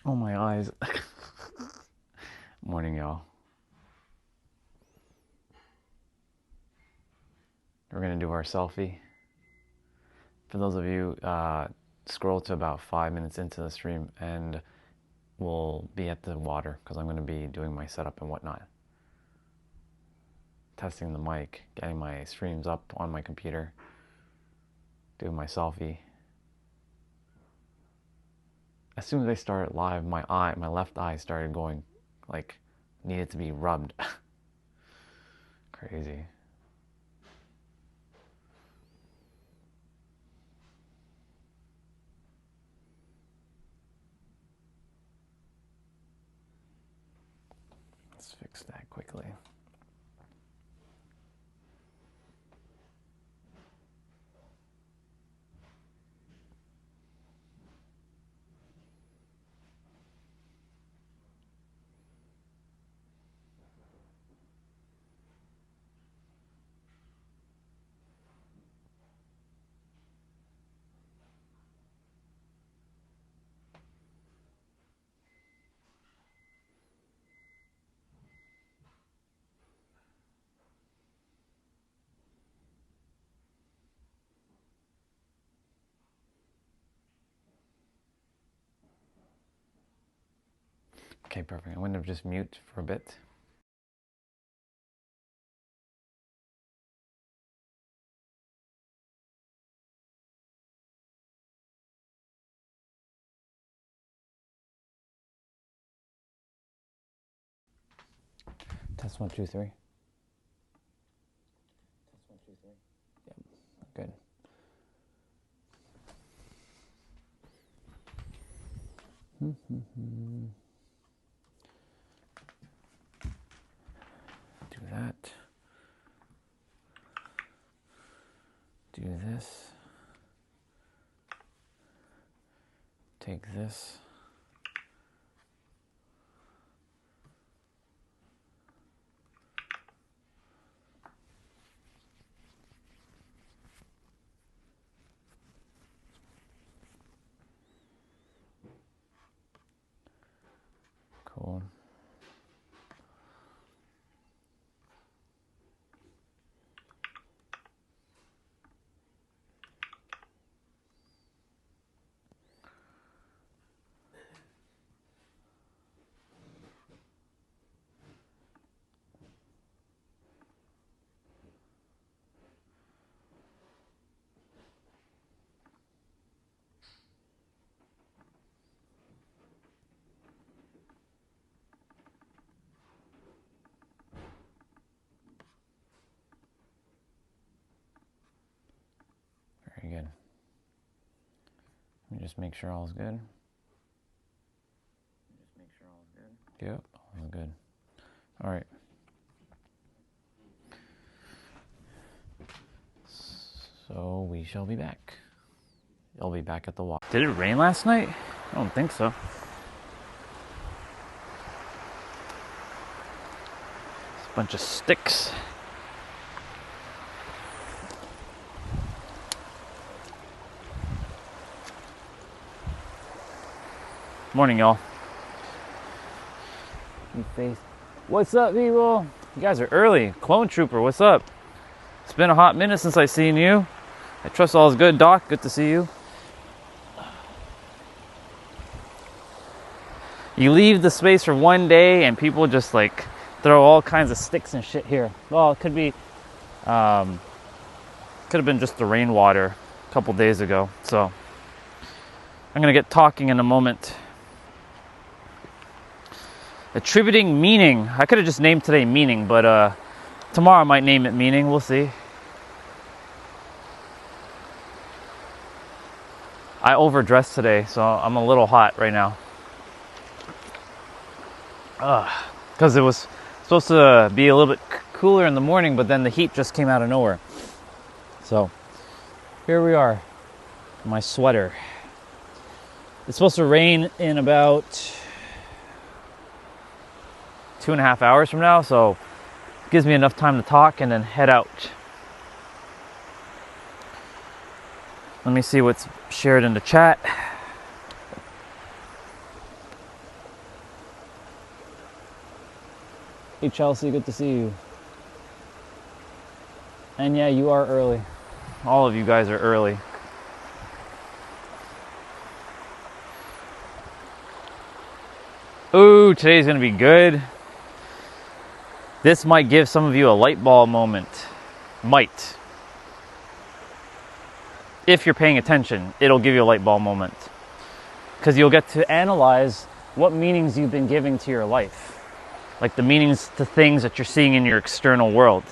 Oh, my eyes. Morning, y'all. We're gonna do our selfie. For those of you, scroll to about 5 minutes into the stream and we'll be at the water because I'm gonna be doing my setup and whatnot. Testing the mic, getting my streams up on my computer, doing my selfie. As soon as I started live, my left eye started going, like, needed to be rubbed. Crazy. Let's fix that quickly. Okay, perfect. I'm gonna just mute for a bit. Test 1, 2, 3. Test 1, 2, 3. Yep, good. Do that. Do this. Take this. Cool. Very good. Let me just make sure all's good. Yep, all good. All right. So we shall be back. I'll be back at the water. Did it rain last night? I don't think so. It's a bunch of sticks. Morning, y'all. What's up, people? You guys are early. Clone Trooper, what's up? It's been a hot minute since I seen you. I trust all is good, Doc. Good to see you. You leave the space for one day and people just like throw all kinds of sticks and shit here. Well, it could be, could have been just the rainwater a couple days ago. So I'm gonna get talking in a moment. Attributing meaning. I could have just named today meaning, but tomorrow I might name it meaning. We'll see. I overdressed today, so I'm a little hot right now. Because it was supposed to be a little bit cooler in the morning, but then the heat just came out of nowhere. So here we are. My sweater. It's supposed to rain in about 2.5 hours from now, so it gives me enough time to talk and then head out. Let me see what's shared in the chat. Hey Chelsea, good to see you. And yeah, you are early. All of you guys are early. Ooh, today's gonna be good. This might give some of you a light bulb moment. Might. If you're paying attention, it'll give you a light bulb moment. Because you'll get to analyze what meanings you've been giving to your life. Like the meanings to things that you're seeing in your external world,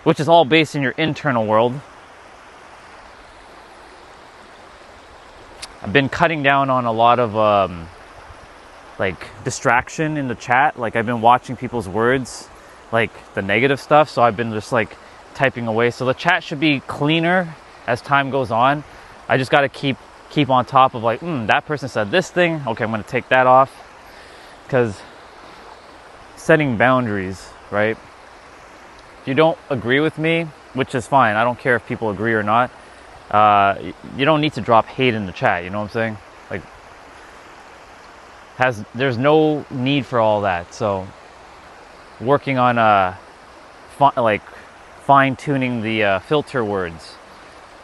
which is all based in your internal world. I've been cutting down on a lot of like distraction in the chat. Like I've been watching people's words, like the negative stuff. So I've been just like typing away. So the chat should be cleaner as time goes on. I just got to keep on top of like, that person said this thing. Okay, I'm going to take that off. Because setting boundaries, right? If you don't agree with me, which is fine. I don't care if people agree or not. You don't need to drop hate in the chat. You know what I'm saying? Like, there's no need for all that. So working on fine-tuning the filter words.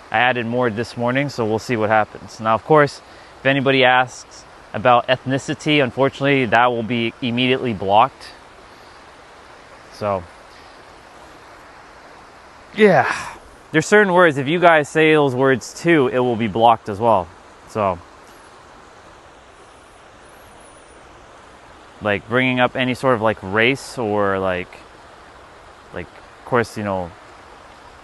I added more this morning, so we'll see what happens. Now, of course, if anybody asks about ethnicity, unfortunately, that will be immediately blocked. So, yeah. There's certain words, if you guys say those words too, it will be blocked as well. So, like bringing up any sort of like race or like of course, you know,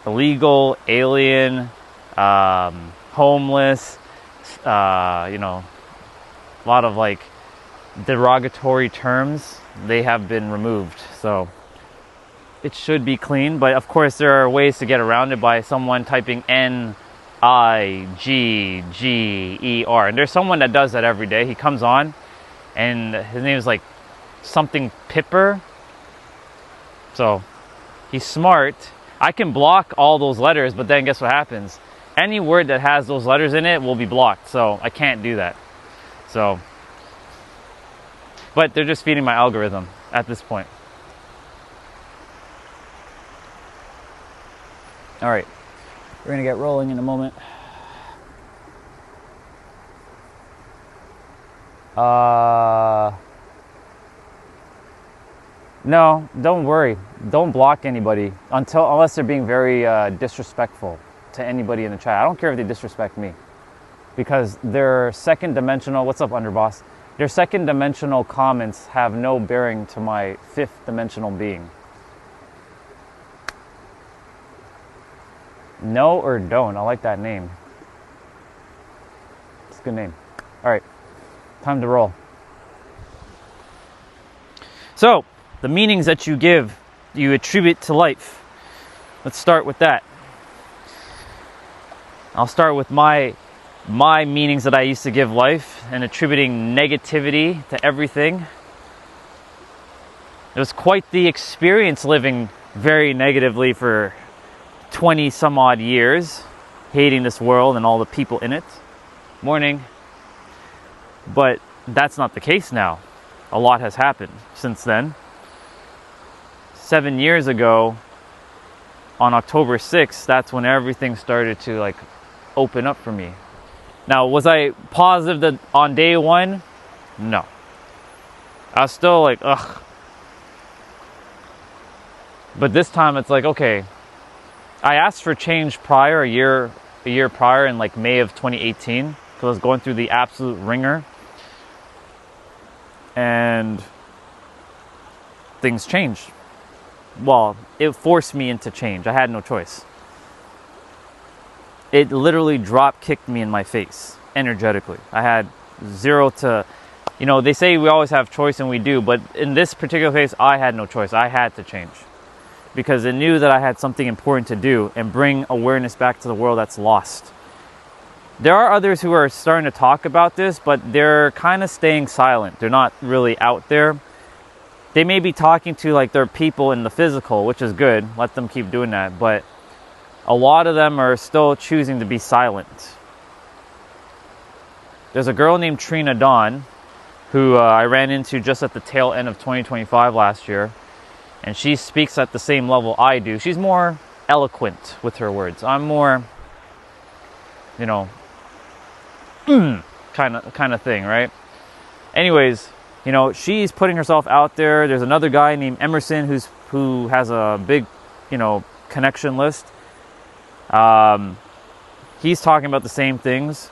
illegal, alien, homeless, you know, a lot of like derogatory terms, they have been removed. So it should be clean, but of course there are ways to get around it by someone typing N-I-G-G-E-R. And there's someone that does that every day. He comes on and his name is like something Pipper. So he's smart. I can block all those letters, but then guess what happens? Any word that has those letters in it will be blocked. So I can't do that. So, but they're just feeding my algorithm at this point. All right, we're gonna get rolling in a moment. No, don't worry. Don't block anybody unless they're being very disrespectful to anybody in the chat. I don't care if they disrespect me, because their second dimensional, what's up, Underboss? Their second dimensional comments have no bearing to my fifth dimensional being. No or don't. I like that name. It's a good name. All right, time to roll. So, the meanings that you give, you attribute to life. Let's start with that. I'll start with my meanings that I used to give life and attributing negativity to everything. It was quite the experience living very negatively for 20 some odd years, hating this world and all the people in it. Morning. But that's not the case now. A lot has happened since then. 7 years ago, on October 6th, that's when everything started to like open up for me. Now, was I positive that on day one? No. I was still like, ugh. But this time it's like, okay, I asked for change prior, a year prior in like May of 2018, because I was going through the absolute ringer. And things changed. Well, it forced me into change. I had no choice. It literally drop kicked me in my face energetically. I had zero to, you know, they say we always have choice and we do, but in this particular case, I had no choice. I had to change because it knew that I had something important to do and bring awareness back to the world that's lost. There are others who are starting to talk about this, but they're kind of staying silent. They're not really out there. They may be talking to like their people in the physical, which is good. Let them keep doing that. But a lot of them are still choosing to be silent. There's a girl named Trina Dawn who I ran into just at the tail end of 2025 last year. and she speaks at the same level I do. She's more eloquent with her words. I'm more, you know, kind of thing, right? Anyways, you know, she's putting herself out there. There's another guy named Emerson who has a big, you know, connection list. He's talking about the same things,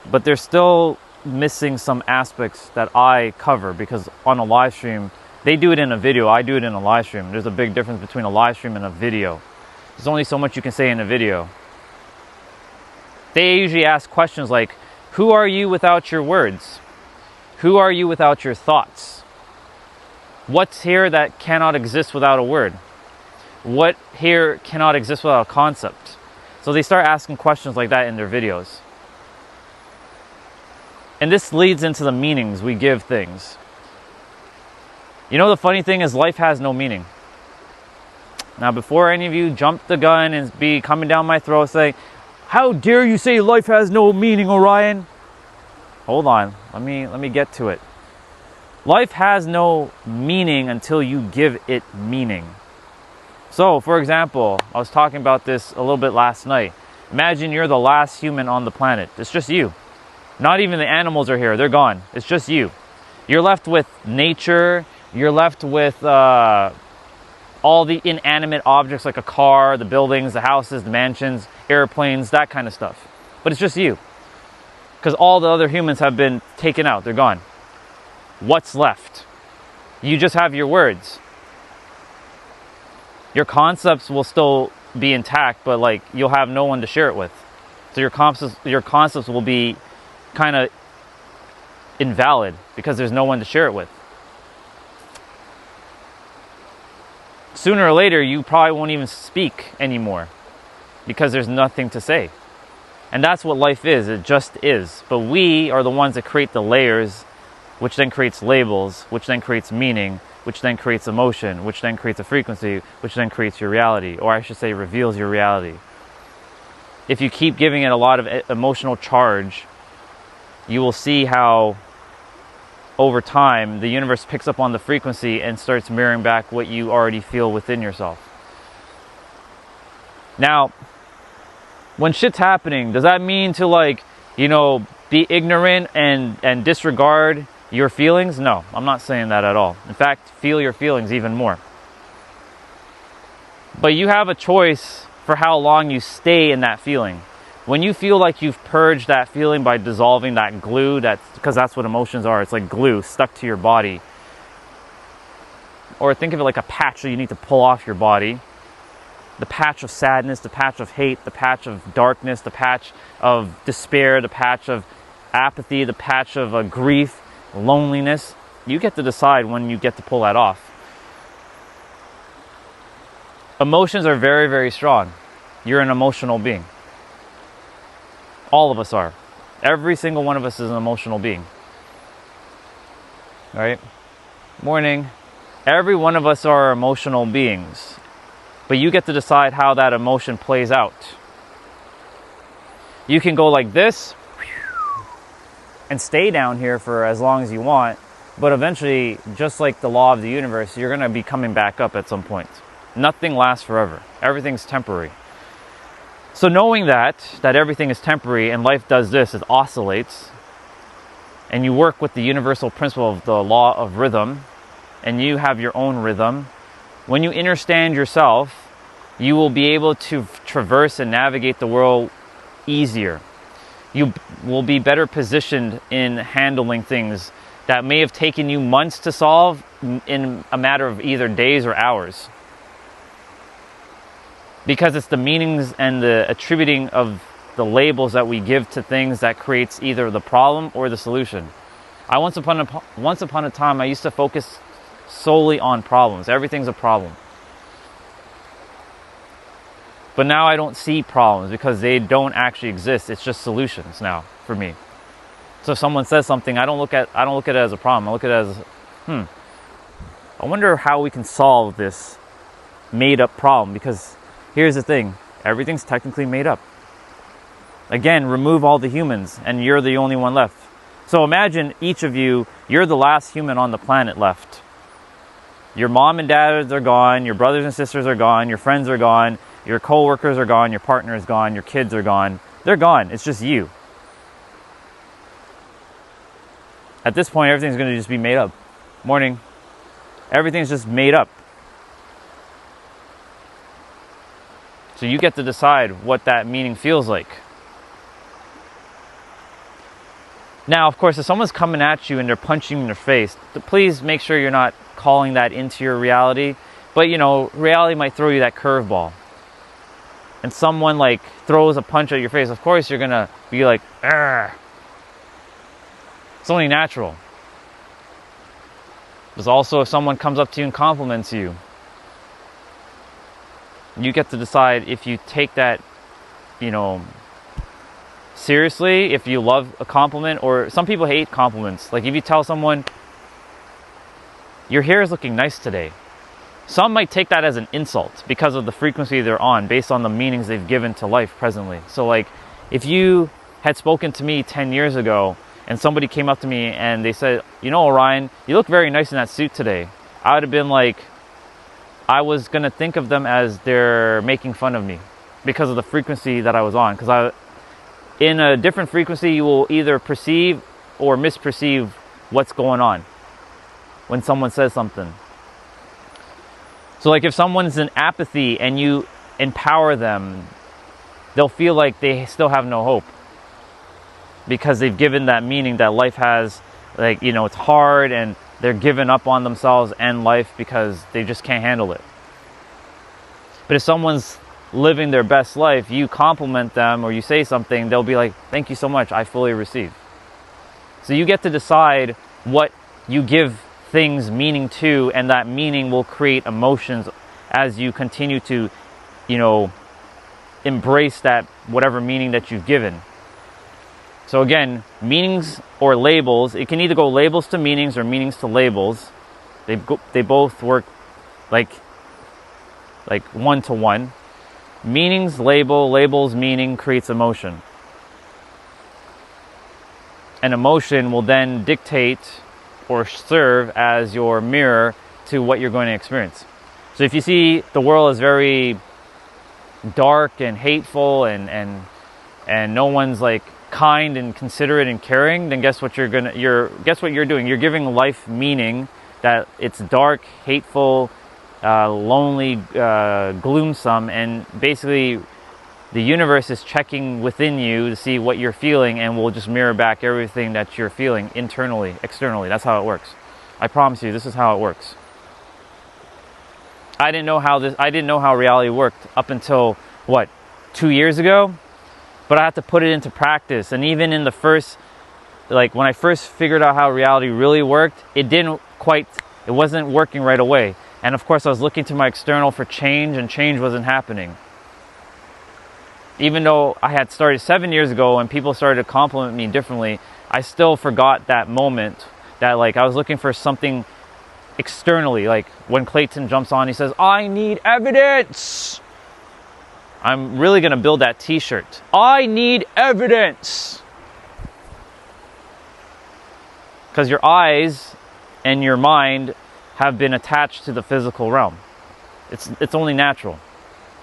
but they're still missing some aspects that I cover, because on a live stream, they do it in a video, I do it in a live stream. There's a big difference between a live stream and a video. There's only so much you can say in a video. They usually ask questions like, who are you without your words? Who are you without your thoughts? What's here that cannot exist without a word? What here cannot exist without a concept? So they start asking questions like that in their videos. And this leads into the meanings we give things. You know, the funny thing is, life has no meaning. Now, before any of you jump the gun and be coming down my throat saying, how dare you say life has no meaning, Orion? Hold on, let me get to it. Life has no meaning until you give it meaning. So, for example, I was talking about this a little bit last night. Imagine you're the last human on the planet. It's just you. Not even the animals are here. They're gone. It's just you. You're left with nature. You're left with all the inanimate objects like a car, the buildings, the houses, the mansions, airplanes, that kind of stuff. But it's just you. Because all the other humans have been taken out. They're gone. What's left? You just have your words. Your concepts will still be intact, but like you'll have no one to share it with. So your concepts will be kind of invalid because there's no one to share it with. Sooner or later, you probably won't even speak anymore because there's nothing to say. And that's what life is. It just is. But we are the ones that create the layers, which then creates labels, which then creates meaning, which then creates emotion, which then creates a frequency, which then creates your reality, or I should say reveals your reality. If you keep giving it a lot of emotional charge, you will see how over time the universe picks up on the frequency and starts mirroring back what you already feel within yourself. Now, when shit's happening, does that mean to, like, you know, be ignorant and disregard your feelings? No, I'm not saying that at all. In fact, feel your feelings even more. But you have a choice for how long you stay in that feeling. When you feel like you've purged that feeling by dissolving that glue, because that's what emotions are. It's like glue stuck to your body. Or think of it like a patch that you need to pull off your body. The patch of sadness, the patch of hate, the patch of darkness, the patch of despair, the patch of apathy, the patch of grief, loneliness. You get to decide when you get to pull that off. Emotions are very, very strong. You're an emotional being. All of us are. Every single one of us is an emotional being. All right? Morning. Every one of us are emotional beings. But you get to decide how that emotion plays out. You can go like this and stay down here for as long as you want, but eventually, just like the law of the universe, you're going to be coming back up at some point. Nothing lasts forever. Everything's temporary. So knowing that everything is temporary and life does this, it oscillates, and you work with the universal principle of the law of rhythm, and you have your own rhythm, when you understand yourself, you will be able to traverse and navigate the world easier. You will be better positioned in handling things that may have taken you months to solve in a matter of either days or hours. Because it's the meanings and the attributing of the labels that we give to things that creates either the problem or the solution. Once upon a time, I used to focus solely on problems. Everything's a problem. But now I don't see problems because they don't actually exist. It's just solutions now for me. So if someone says something, I don't look at it as a problem. I look at it as, I wonder how we can solve this made up problem, because here's the thing, everything's technically made up. Again, remove all the humans and you're the only one left. So imagine each of you, you're the last human on the planet left. Your mom and dad are gone, your brothers and sisters are gone, your friends are gone, your coworkers are gone, your partner is gone, your kids are gone. They're gone. It's just you. At this point, everything's going to just be made up. Morning. Everything's just made up. So you get to decide what that meaning feels like. Now, of course, if someone's coming at you and they're punching you in the face, please make sure you're not calling that into your reality. But, you know, reality might throw you that curveball. And someone like throws a punch at your face, of course you're going to be like, "Argh." It's only natural. There's also if someone comes up to you and compliments you, you get to decide if you take that, you know, seriously, if you love a compliment, or some people hate compliments. Like if you tell someone, your hair is looking nice today, some might take that as an insult because of the frequency they're on, based on the meanings they've given to life presently. So like if you had spoken to me 10 years ago and somebody came up to me and they said, you know, Orion, you look very nice in that suit today, I would have been like, I was going to think of them as they're making fun of me because of the frequency that I was on. Because in a different frequency, you will either perceive or misperceive what's going on when someone says something. So like if someone's in apathy and you empower them, they'll feel like they still have no hope because they've given that meaning that life has, like, you know, it's hard, and they're giving up on themselves and life because they just can't handle it. But if someone's living their best life, you compliment them or you say something, they'll be like, thank you so much, I fully receive. So you get to decide what you give things meaning to, and that meaning will create emotions as you continue to, you know, embrace that whatever meaning that you've given. So again, meanings or labels, it can either go labels to meanings or meanings to labels. They both work like one to one. Meanings, labels, meaning creates emotion. And emotion will then dictate or serve as your mirror to what you're going to experience. So if you see the world is very dark and hateful and no one's like kind and considerate and caring, then guess what you're doing? You're giving life meaning that it's dark, hateful, lonely, gloomsome, and basically the universe is checking within you to see what you're feeling, and will just mirror back everything that you're feeling internally, externally. That's how it works. I promise you, this is how it works. I didn't know how reality worked up until 2 years ago, but I had to put it into practice. And even in the first, like when I first figured out how reality really worked, it wasn't working right away. And of course I was looking to my external for change, and change wasn't happening. Even though I had started 7 years ago and people started to compliment me differently, I still forgot that moment that like I was looking for something externally. Like when Clayton jumps on, he says, I need evidence. I'm really going to build that t-shirt. I need evidence. Because your eyes and your mind have been attached to the physical realm. It's only natural.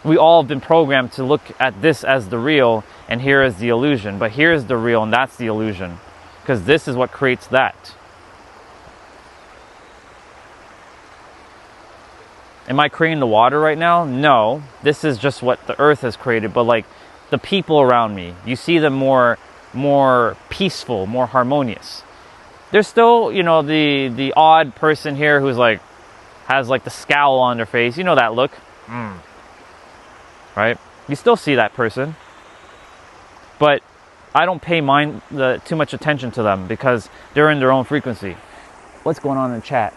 We all have been programmed to look at this as the real, and here is the illusion. But here is the real, and that's the illusion. Because this is what creates that. Am I creating the water right now? No. This is just what the earth has created. But like the people around me, you see them more peaceful, more harmonious. There's still, you know, the odd person here who's like, has like the scowl on their face. You know that look? Right? You still see that person. But I don't pay too much attention to them because they're in their own frequency. What's going on in the chat?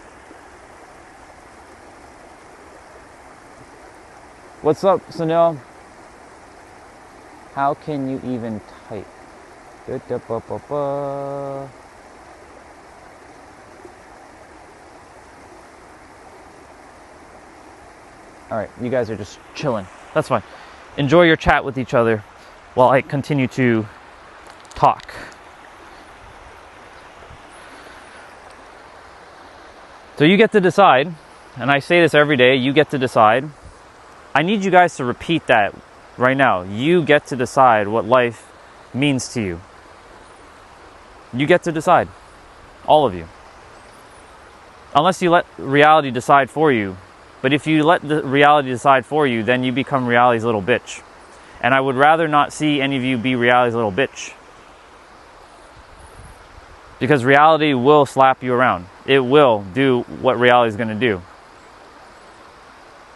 What's up, Sunil? How can you even type? Alright, you guys are just chilling. That's fine. Enjoy your chat with each other while I continue to talk. So you get to decide and I say this every day, you get to decide. I need you guys to repeat that right now. You get to decide what life means to you. You get to decide. All of you. Unless you let reality decide for you. But if you let the reality decide for you, then you become reality's little bitch. And I would rather not see any of you be reality's little bitch. Because reality will slap you around. It will do what reality is going to do.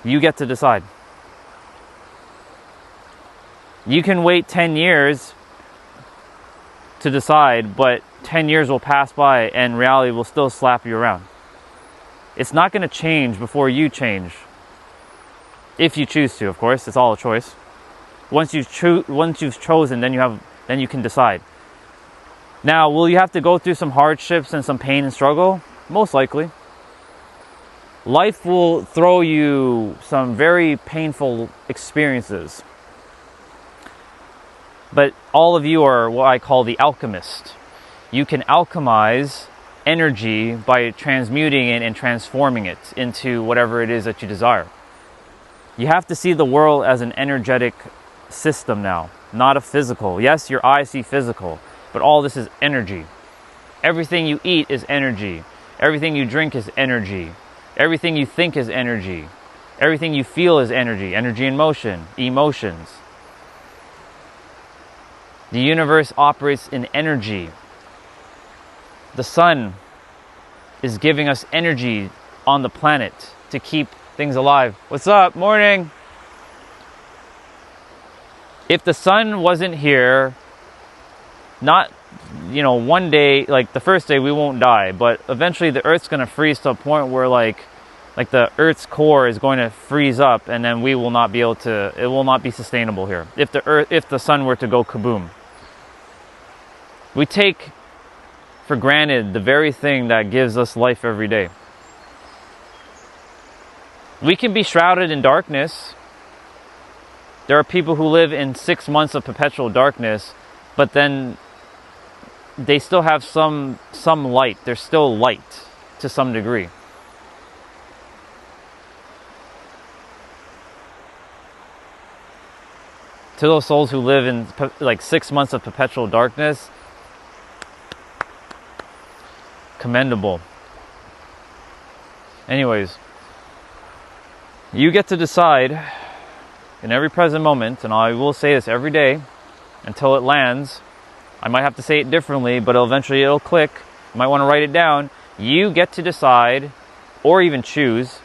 You get to decide. You can wait 10 years to decide, but 10 years will pass by and reality will still slap you around. It's not going to change before you change. If you choose to, of course. It's all a choice. Once you've chosen, then you can decide. Now, will you have to go through some hardships and some pain and struggle? Most likely. Life will throw you some very painful experiences. But all of you are what I call the alchemist. You can alchemize energy by transmuting it and transforming it into whatever it is that you desire. You have to see the world as an energetic system now, not a physical. Yes, your eyes see physical, but all this is energy. Everything you eat is energy. Everything you drink is energy. Everything you think is energy. Everything you feel is energy. Energy in motion, emotions. The universe operates in energy. The sun is giving us energy on the planet to keep things alive. What's up? Morning. If the sun wasn't here, not, one day, like the first day we won't die, but eventually the Earth's going to freeze to a point where like the Earth's core is going to freeze up, and then we will not be able to, it will not be sustainable here. If the sun were to go kaboom. We take for granted the very thing that gives us life every day. We can be shrouded in darkness. There are people who live in 6 months of perpetual darkness, but then they still have some light. There's still light to some degree. To those souls who live in like 6 months of perpetual darkness, commendable. Anyways, you get to decide in every present moment, and I will say this every day until it lands. I might have to say it differently, but eventually it'll click. You might want to write it down. You get to decide, or even choose,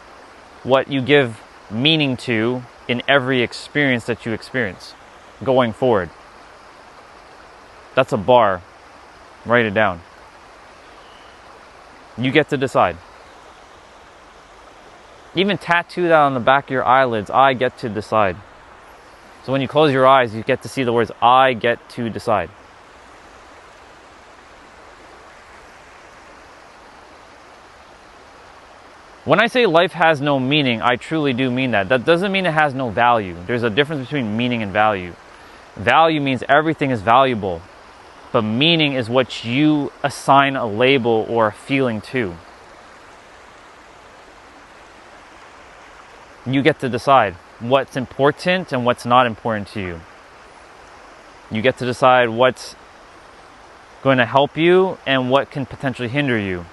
what you give meaning to in every experience that you experience going forward. That's a bar. Write it down. You get to decide. Even tattoo that on the back of your eyelids. I get to decide. So when you close your eyes, you get to see the words, I get to decide. When I say life has no meaning, I truly do mean that. That doesn't mean it has no value. There's a difference between meaning and value. Value means everything is valuable. But meaning is what you assign a label or a feeling to. You get to decide what's important and what's not important to you. You get to decide what's going to help you and what can potentially hinder you.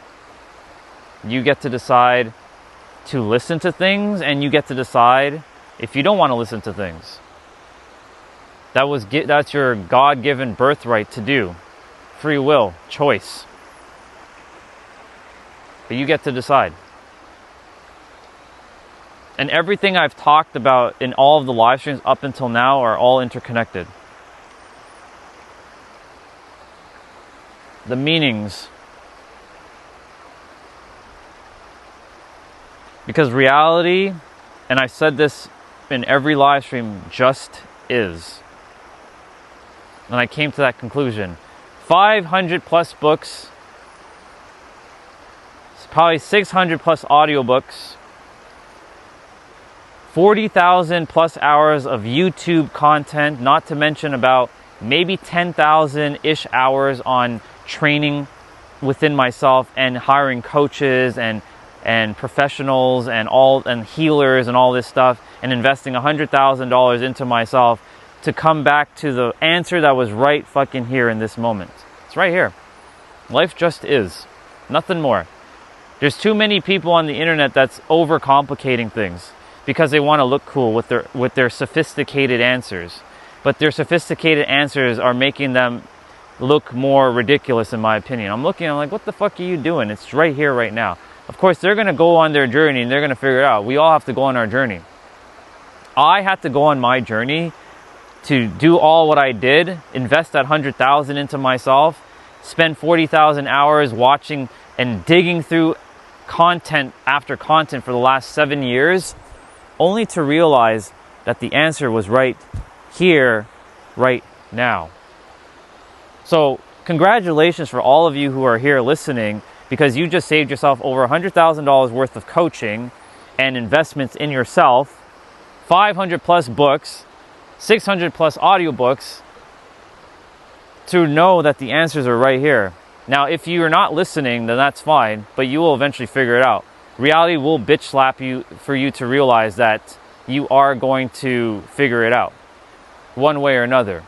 You get to decide to listen to things, and you get to decide if you don't want to listen to things. That's your God-given birthright to do. Free will, choice. But you get to decide. And everything I've talked about in all of the live streams up until now are all interconnected. The meanings. Because reality, and I said this in every live stream, just is. And I came to that conclusion. 500 plus books, probably 600 plus audiobooks, 40,000 plus hours of YouTube content, not to mention about maybe 10,000-ish hours on training within myself and hiring coaches and and professionals and healers and all this stuff, and investing $100,000 into myself to come back to the answer that was right fucking here in this moment. It's right here. Life just is. Nothing more. There's too many people on the internet that's overcomplicating things because they want to look cool with their sophisticated answers. But their sophisticated answers are making them look more ridiculous, in my opinion. I'm like, what the fuck are you doing? It's right here, right now. Of course, they're going to go on their journey and they're going to figure it out. We all have to go on our journey. I had to go on my journey to do all what I did, invest that $100,000 into myself, spend 40,000 hours watching and digging through content after content for the last 7 years, only to realize that the answer was right here, right now. So congratulations for all of you who are here listening, because you just saved yourself over $100,000 worth of coaching and investments in yourself, 500 plus books, 600 plus audiobooks, to know that the answers are right here. Now, if you're not listening, then that's fine, but you will eventually figure it out. Reality will bitch slap you for you to realize that you are going to figure it out, one way or another.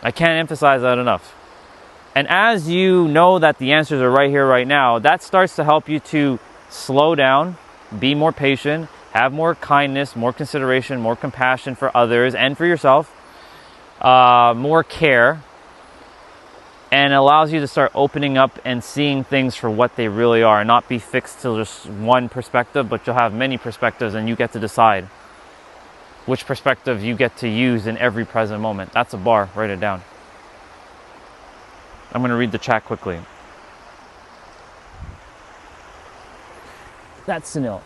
I can't emphasize that enough. And as you know that the answers are right here, right now, that starts to help you to slow down, be more patient, have more kindness, more consideration, more compassion for others and for yourself, more care, and allows you to start opening up and seeing things for what they really are, and not be fixed to just one perspective, but you'll have many perspectives and you get to decide which perspective you get to use in every present moment. That's a bar. Write it down. I'm going to read the chat quickly. That's Sunil.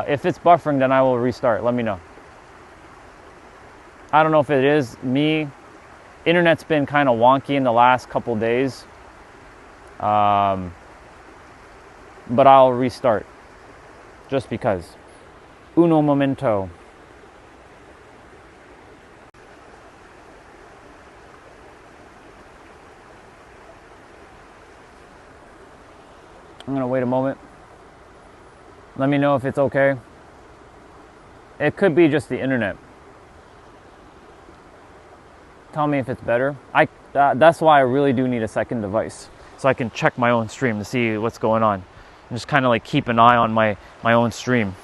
If it's buffering, then I will restart. Let me know. I don't know if it is me. Internet's been kind of wonky in the last couple days. But I'll restart just because. Uno momento. I'm gonna wait a moment. Let me know if it's okay. It could be just the internet. Tell me if it's better. That's why I really do need a second device, so I can check my own stream to see what's going on. And just kind of like keep an eye on my own stream.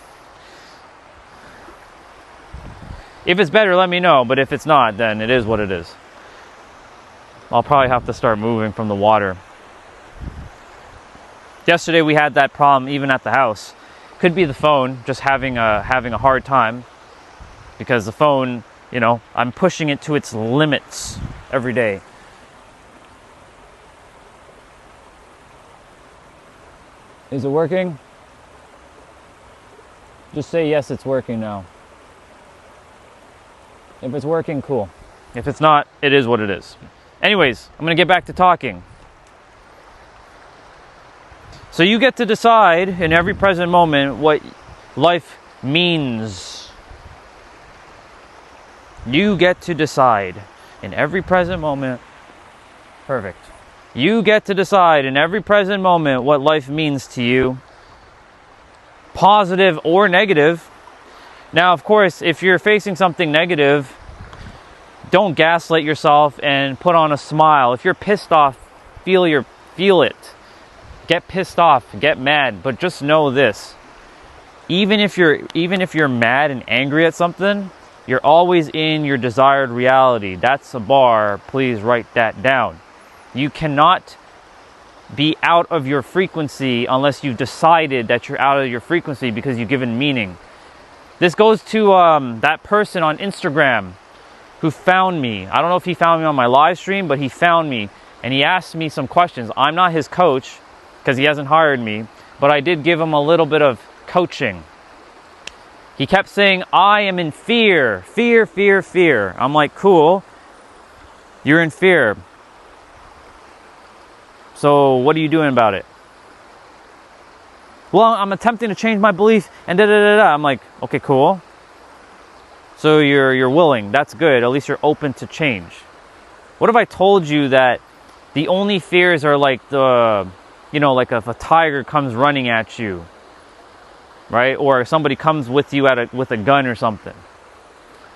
If it's better, let me know. But if it's not, then it is what it is. I'll probably have to start moving from the water. Yesterday we had that problem even at the house. Could be the phone just having a hard time, because the phone, you know, I'm pushing it to its limits every day. Is it working? Just say yes, it's working now. If it's working, cool. If it's not, it is what it is. Anyways, I'm going to get back to talking. So you get to decide in every present moment what life means. You get to decide in every present moment. Perfect. You get to decide in every present moment what life means to you, positive or negative. Now, of course, if you're facing something negative, don't gaslight yourself and put on a smile. If you're pissed off, feel it. Get pissed off, get mad, but just know this. Even if you're mad and angry at something, you're always in your desired reality. That's a bar. Please write that down. You cannot be out of your frequency unless you've decided that you're out of your frequency because you've given meaning. This goes to that person on Instagram who found me. I don't know if he found me on my live stream, but he found me and he asked me some questions. I'm not his coach because he hasn't hired me, but I did give him a little bit of coaching. He kept saying, I am in fear, fear, fear, fear. I'm like, cool, you're in fear. So what are you doing about it? Well, I'm attempting to change my belief and da-da-da-da. I'm like, okay, cool. So you're willing. That's good. At least you're open to change. What if I told you that the only fears are like the, you know, like if a tiger comes running at you, right? Or somebody comes with you with a gun or something.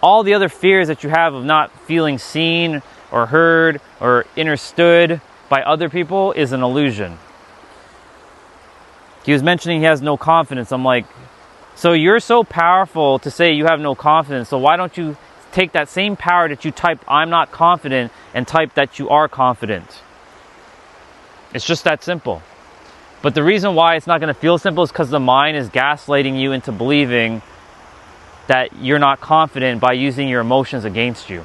All the other fears that you have of not feeling seen or heard or understood by other people is an illusion. He was mentioning he has no confidence. I'm like, so you're so powerful to say you have no confidence, so why don't you take that same power that you type I'm not confident and type that you are confident? It's just that simple. But the reason why it's not going to feel simple is because the mind is gaslighting you into believing that you're not confident by using your emotions against you.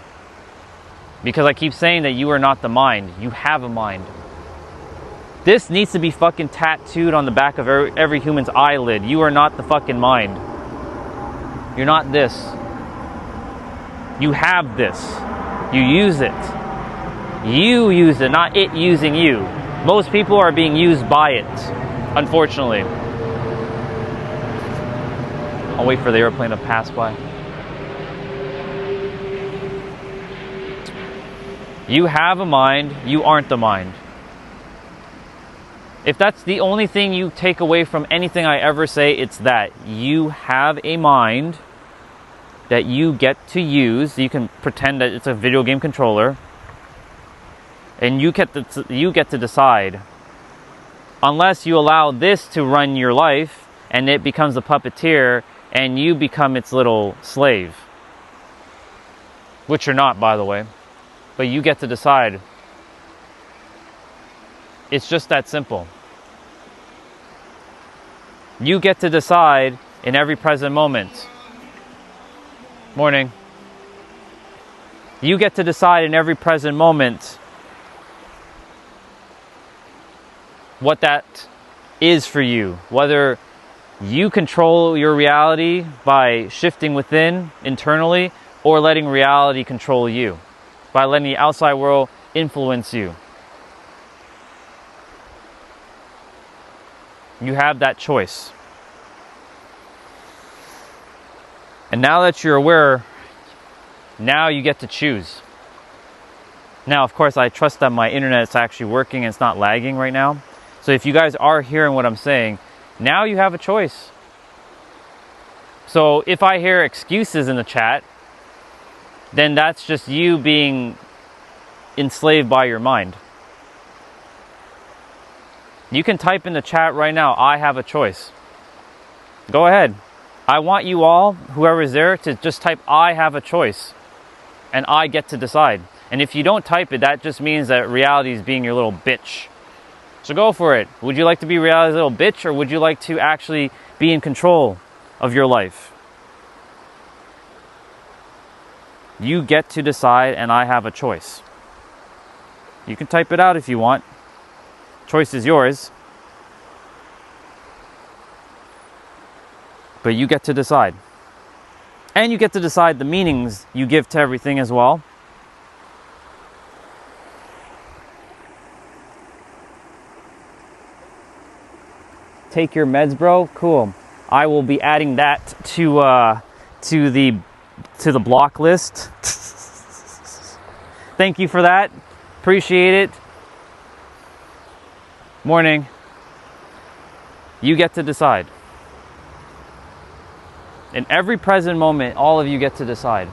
Because I keep saying that you are not the mind. You have a mind. This needs to be fucking tattooed on the back of every human's eyelid. You are not the fucking mind. You're not this. You have this. You use it. You use it, not it using you. Most people are being used by it, unfortunately. I'll wait for the airplane to pass by. You have a mind. You aren't the mind. If that's the only thing you take away from anything I ever say, it's that you have a mind that you get to use. You can pretend that it's a video game controller, and you get to decide. Unless you allow this to run your life, and it becomes a puppeteer, and you become its little slave, which you're not, by the way, but you get to decide. It's just that simple. You get to decide in every present moment. Morning. You get to decide in every present moment what that is for you. Whether you control your reality by shifting within internally, or letting reality control you by letting the outside world influence you. You have that choice. And now that you're aware, now you get to choose. Now, of course, I trust that my internet is actually working and it's not lagging right now. So if you guys are hearing what I'm saying, now you have a choice. So if I hear excuses in the chat, then that's just you being enslaved by your mind. You can type in the chat right now, I have a choice. Go ahead. I want you all, whoever's there, to just type, I have a choice. And I get to decide. And if you don't type it, that just means that reality is being your little bitch. So go for it. Would you like to be reality's little bitch, or would you like to actually be in control of your life? You get to decide, and I have a choice. You can type it out if you want. Choice is yours. But you get to decide. And you get to decide the meanings you give to everything as well. Take your meds, bro. Cool. I will be adding that to the block list. Thank you for that. Appreciate it. Morning. You get to decide. In every present moment, all of you get to decide.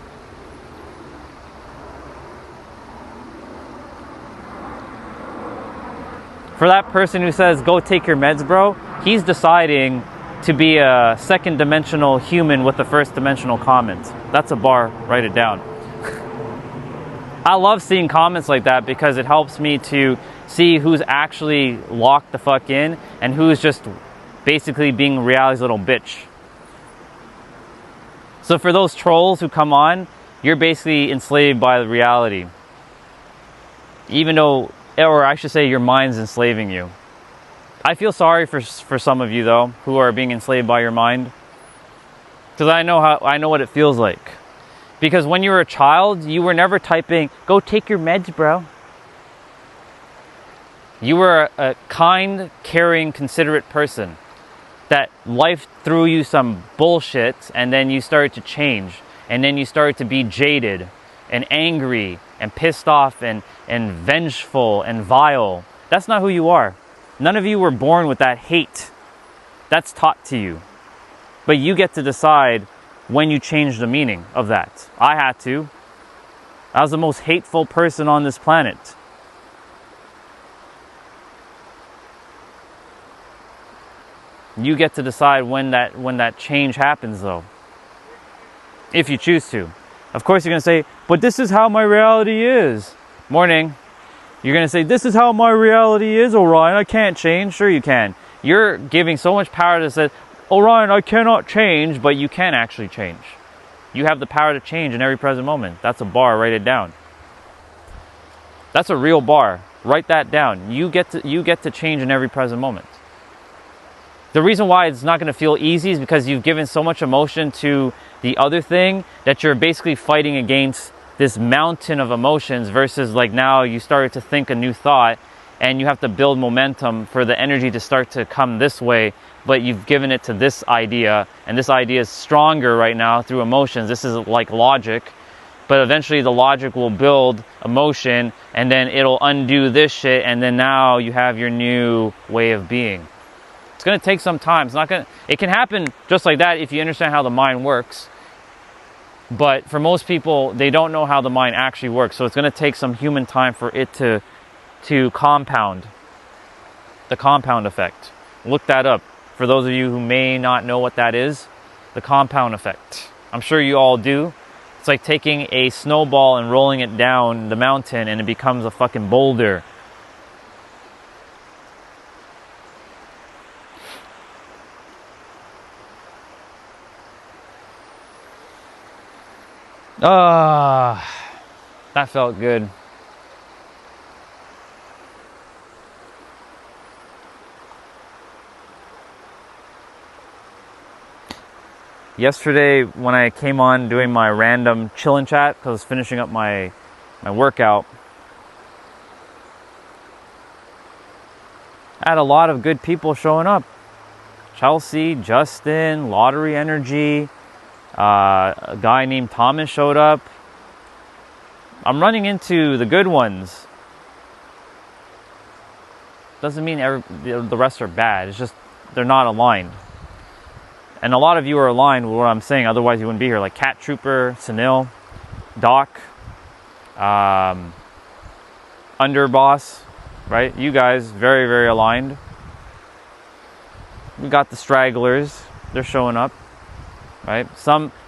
For that person who says, go take your meds, bro, he's deciding to be a second dimensional human with a first dimensional comment. That's a bar, write it down. I love seeing comments like that because it helps me to see who's actually locked the fuck in and who's just basically being reality's little bitch. So for those trolls who come on, you're basically enslaved by the reality. Even though, or I should say your mind's enslaving you. I feel sorry for some of you though, who are being enslaved by your mind. Because I know what it feels like. Because when you were a child, you were never typing, go take your meds, bro. You were a kind, caring, considerate person. That life threw you some bullshit and then you started to change. and then you start to be jaded and angry and pissed off and vengeful and vile. That's not who you are. None of you were born with that hate. That's taught to you. But you get to decide when you change the meaning of that. I had to. I was the most hateful person on this planet. You get to decide when that change happens, though. If you choose to. Of course, you're going to say, but this is how my reality is. Morning. You're going to say, this is how my reality is, Orion. I can't change. Sure you can. You're giving so much power to say, Orion, I cannot change, but you can actually change. You have the power to change in every present moment. That's a bar. Write it down. That's a real bar. Write that down. You get to change in every present moment. The reason why it's not going to feel easy is because you've given so much emotion to the other thing that you're basically fighting against this mountain of emotions, versus like now you started to think a new thought and you have to build momentum for the energy to start to come this way, but you've given it to this idea, and this idea is stronger right now through emotions. This is like logic, but eventually the logic will build emotion and then it'll undo this shit, and then now you have your new way of being. It's going to take some time. It can happen just like that if you understand how the mind works. But for most people, they don't know how the mind actually works. So it's going to take some human time for it to compound. The compound effect. Look that up. For those of you who may not know what that is, the compound effect. I'm sure you all do. It's like taking a snowball and rolling it down the mountain and it becomes a fucking boulder. That felt good. Yesterday, when I came on doing my random chill and chat, because I was finishing up my workout, I had a lot of good people showing up. Chelsea, Justin, Lottery Energy, a guy named Thomas showed up. I'm running into the good ones. Doesn't mean the rest are bad. It's just they're not aligned. And a lot of you are aligned with what I'm saying. Otherwise, you wouldn't be here. Like Cat Trooper, Sunil, Doc, Underboss, right? You guys, very, very aligned. We got the stragglers. They're showing up. Right?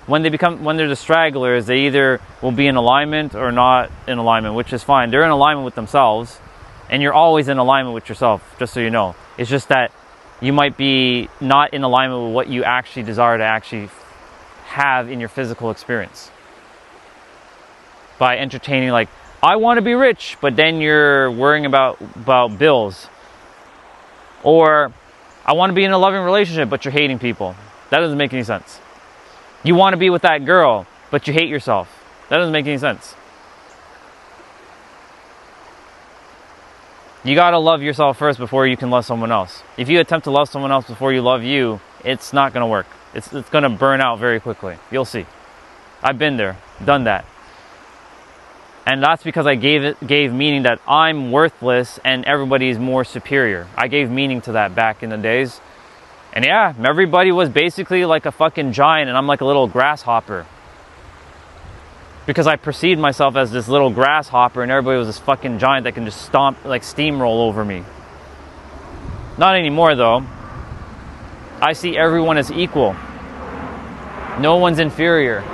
When they're the stragglers, they either will be in alignment or not in alignment, which is fine. They're in alignment with themselves, and you're always in alignment with yourself, just so you know. It's just that you might be not in alignment with what you actually desire to actually have in your physical experience. By entertaining, like, I want to be rich, but then you're worrying about bills. Or, I want to be in a loving relationship, but you're hating people. That doesn't make any sense. You want to be with that girl, but you hate yourself. That doesn't make any sense. You gotta love yourself first before you can love someone else. If you attempt to love someone else before you love you, it's not gonna work. It's gonna burn out very quickly. You'll see. I've been there, done that. And that's because I gave meaning that I'm worthless and everybody is more superior. I gave meaning to that back in the days. And yeah, everybody was basically like a fucking giant and I'm like a little grasshopper. Because I perceived myself as this little grasshopper and everybody was this fucking giant that can just steamroll over me. Not anymore though. I see everyone as equal. No one's inferior.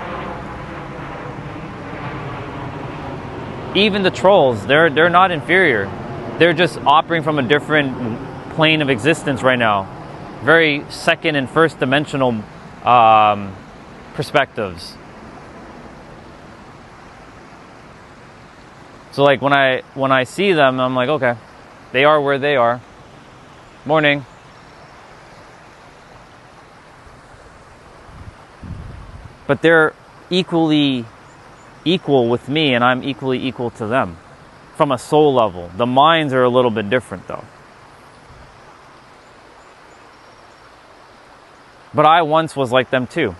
Even the trolls, they're not inferior. They're just operating from a different plane of existence right now. Very second and first dimensional perspectives. So like when I see them, I'm like, okay, they are where they are. Morning. But they're equally equal with me and I'm equally equal to them from a soul level. The minds are a little bit different though. But I once was like them too.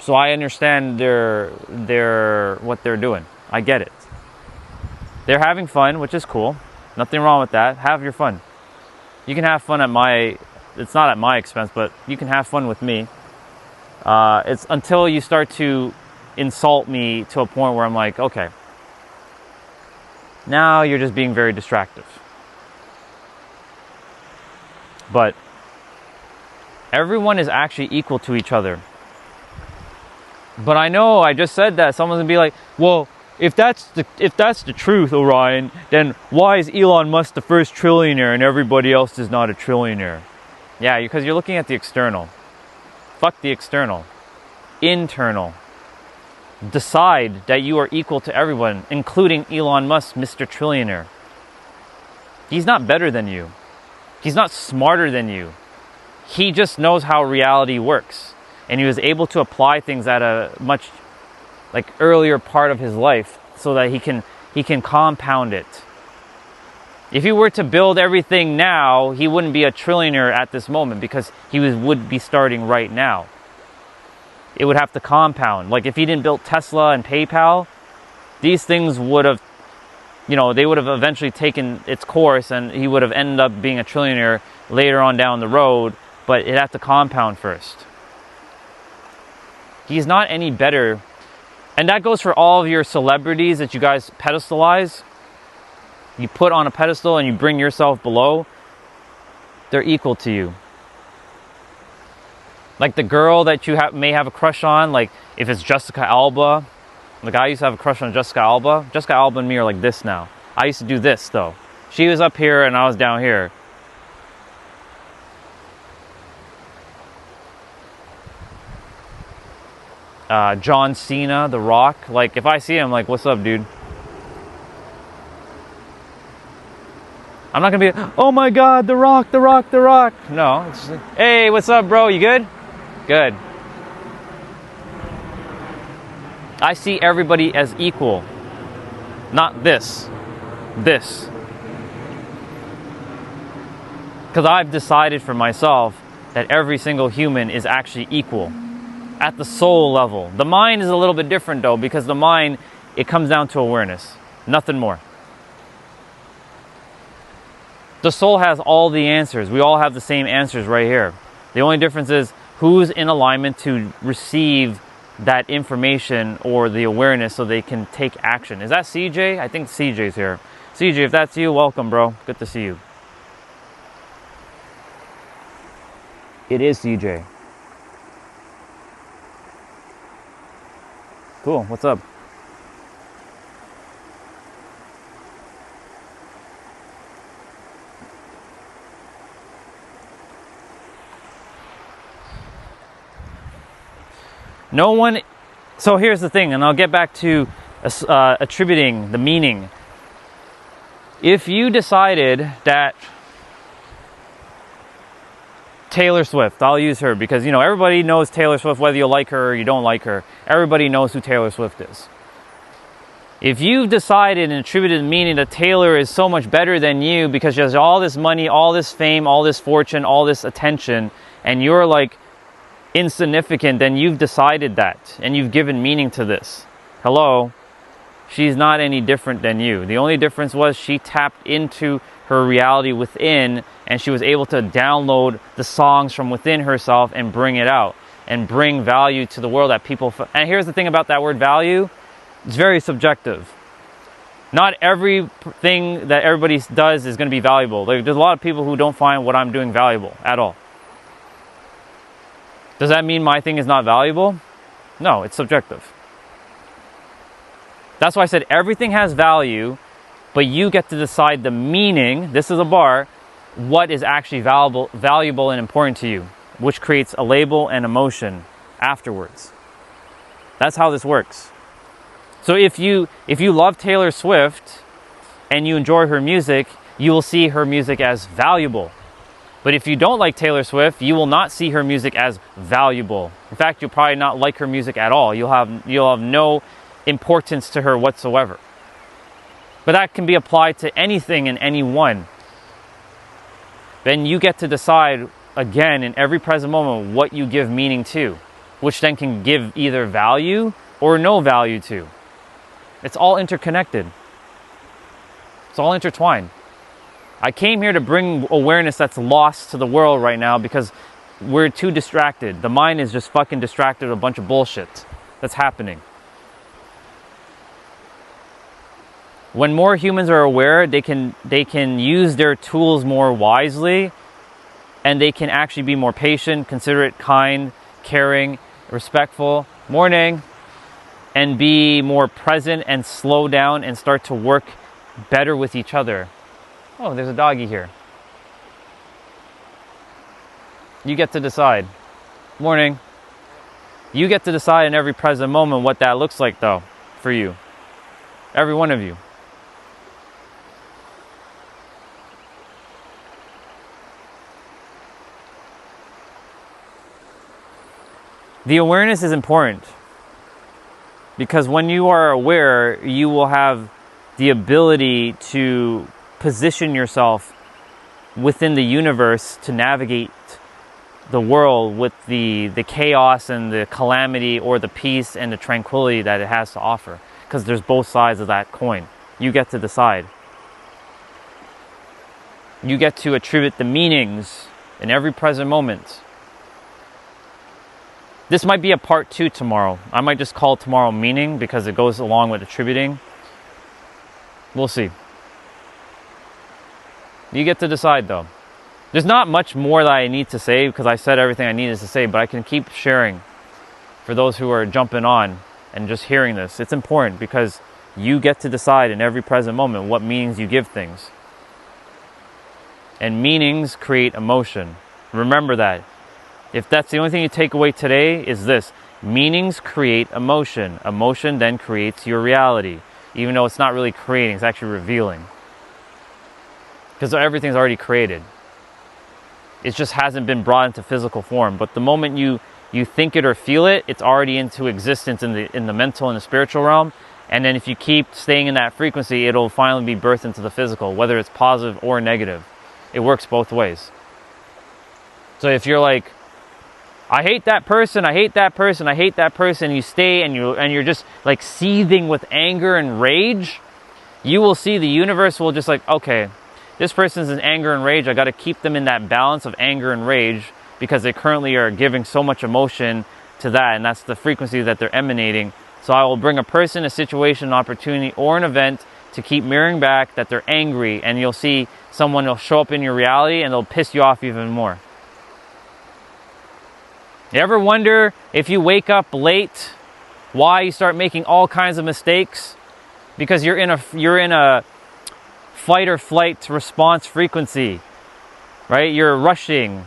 So I understand what they're doing. I get it. They're having fun, which is cool. Nothing wrong with that. Have your fun. You can have fun it's not at my expense, but you can have fun with me. It's until you start to insult me to a point where I'm like, okay, now you're just being very distractive. But everyone is actually equal to each other. But I know I just said that someone's gonna be like, well, if that's the truth, Orion, then why is Elon Musk the first trillionaire and everybody else is not a trillionaire? Yeah, because you're looking at the external. Fuck the external. Internal. Decide that you are equal to everyone, including Elon Musk, Mr. Trillionaire. He's not better than you. He's not smarter than you. He just knows how reality works. And he was able to apply things at a much earlier part of his life so that he can compound it. If he were to build everything now, he wouldn't be a trillionaire at this moment because he would be starting right now. It would have to compound. Like if he didn't build Tesla and PayPal, these things would have, they would have eventually taken its course and he would have ended up being a trillionaire later on down the road, but it'd have to compound first. He's not any better. And that goes for all of your celebrities that you guys pedestalize. You put on a pedestal and you bring yourself below. They're equal to you. Like the girl that you may have a crush on, like if it's Jessica Alba. Like I used to have a crush on Jessica Alba. Jessica Alba and me are like this now. I used to do this though. She was up here and I was down here. John Cena, The Rock. Like if I see him, like, what's up, dude? I'm not gonna be, oh my God, The Rock, The Rock, The Rock. No, it's just like, hey, what's up, bro? You good? Good. I see everybody as equal. Not this. This. Because I've decided for myself that every single human is actually equal. At the soul level. The mind is a little bit different though, because the mind, it comes down to awareness. Nothing more. The soul has all the answers. We all have the same answers right here. The only difference is who's in alignment to receive that information or the awareness so they can take action. Is that CJ? I think CJ's here. CJ, if that's you, welcome, bro. Good to see you. It is CJ. Cool, what's up? No one, so here's the thing, and I'll get back to attributing the meaning. If you decided that Taylor Swift, I'll use her because, everybody knows Taylor Swift, whether you like her or you don't like her. Everybody knows who Taylor Swift is. If you've decided and attributed the meaning that Taylor is so much better than you because she has all this money, all this fame, all this fortune, all this attention, and you're like insignificant, then you've decided that and you've given meaning to this. Hello? She's not any different than you. The only difference was she tapped into her reality within and she was able to download the songs from within herself and bring it out and bring value to the world that people... And here's the thing about that word value. It's very subjective. Not everything that everybody does is going to be valuable. There's a lot of people who don't find what I'm doing valuable at all. Does that mean my thing is not valuable? No, it's subjective. That's why I said everything has value, but you get to decide the meaning, this is a bar, what is actually valuable and important to you, which creates a label and emotion afterwards. That's how this works. So if you love Taylor Swift and you enjoy her music, you will see her music as valuable. But if you don't like Taylor Swift, you will not see her music as valuable. In fact, you'll probably not like her music at all. You'll have no importance to her whatsoever. But that can be applied to anything and anyone. Then you get to decide, again, in every present moment, what you give meaning to. which then can give either value or no value to. It's all interconnected. It's all intertwined. I came here to bring awareness that's lost to the world right now because we're too distracted. The mind is just fucking distracted with a bunch of bullshit that's happening. When more humans are aware, they can use their tools more wisely, and they can actually be more patient, considerate, kind, caring, respectful, morning, and be more present and slow down and start to work better with each other. Oh, there's a doggy here. You get to decide. Morning. You get to decide in every present moment what that looks like, though, for you. Every one of you. The awareness is important because when you are aware, you will have the ability to position yourself within the universe to navigate the world with the chaos and the calamity, or the peace and the tranquility that it has to offer, because there's both sides of that coin. You get to decide. You get to attribute the meanings in every present moment. This might be a part 2 tomorrow. I might just call tomorrow meaning because it goes along with attributing. We'll see. You get to decide, though. There's not much more that I need to say because I said everything I needed to say, but I can keep sharing for those who are jumping on and just hearing this. It's important because you get to decide in every present moment what meanings you give things. And meanings create emotion. Remember that. If that's the only thing you take away today, is this: meanings create emotion. Emotion then creates your reality. Even though it's not really creating, it's actually revealing. Because everything's already created. It just hasn't been brought into physical form. But the moment you think it or feel it, it's already into existence in the mental and the spiritual realm. And then if you keep staying in that frequency, it'll finally be birthed into the physical, whether it's positive or negative. It works both ways. So if you're like, I hate that person, I hate that person, I hate that person, you stay and you're just like seething with anger and rage, you will see the universe will just like, okay, this person's in anger and rage, I got to keep them in that balance of anger and rage because they currently are giving so much emotion to that, and that's the frequency that they're emanating. So I will bring a person, a situation, an opportunity, or an event to keep mirroring back that they're angry, and you'll see someone will show up in your reality and they'll piss you off even more. You ever wonder if you wake up late, why you start making all kinds of mistakes? Because you're in a fight or flight response frequency, right? You're rushing,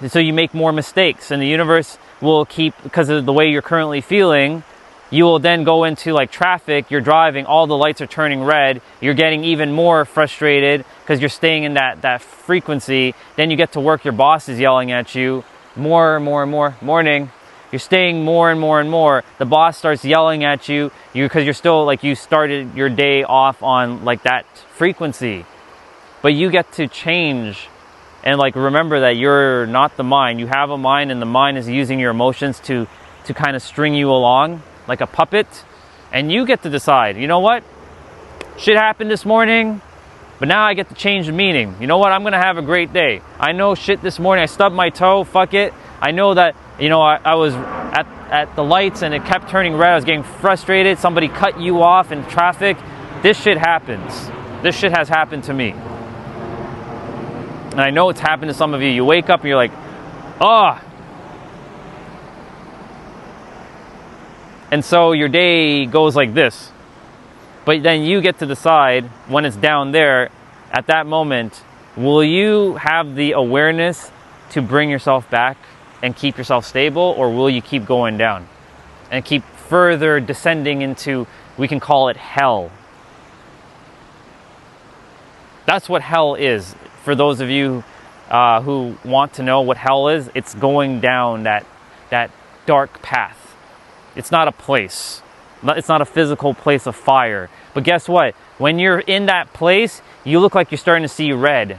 so you make more mistakes, and the universe will keep, because of the way you're currently feeling, you will then go into like traffic, you're driving, all the lights are turning red, you're getting even more frustrated because you're staying in that frequency. Then you get to work, your boss is yelling at you, more and more and more, morning. You're staying more and more and more. The boss starts yelling at you because you're still like, you started your day off on like that frequency. But you get to change and like remember that you're not the mind. You have a mind, and the mind is using your emotions to kind of string you along like a puppet. And you get to decide, you know what? Shit happened this morning, but now I get to change the meaning. You know what? I'm going to have a great day. I know shit this morning, I stubbed my toe, fuck it. I know that, you know, I was at the lights and it kept turning red. I was getting frustrated. Somebody cut you off in traffic. This shit happens. This shit has happened to me. And I know it's happened to some of you. You wake up and you're like, oh. And so your day goes like this. But then you get to decide when it's down there, at that moment, will you have the awareness to bring yourself back and keep yourself stable, or will you keep going down and keep further descending into, we can call it hell. That's what hell is. For those of you who want to know what hell is, it's going down that dark path. It's not a place. It's not a physical place of fire. But guess what? When you're in that place, you look like you're starting to see red.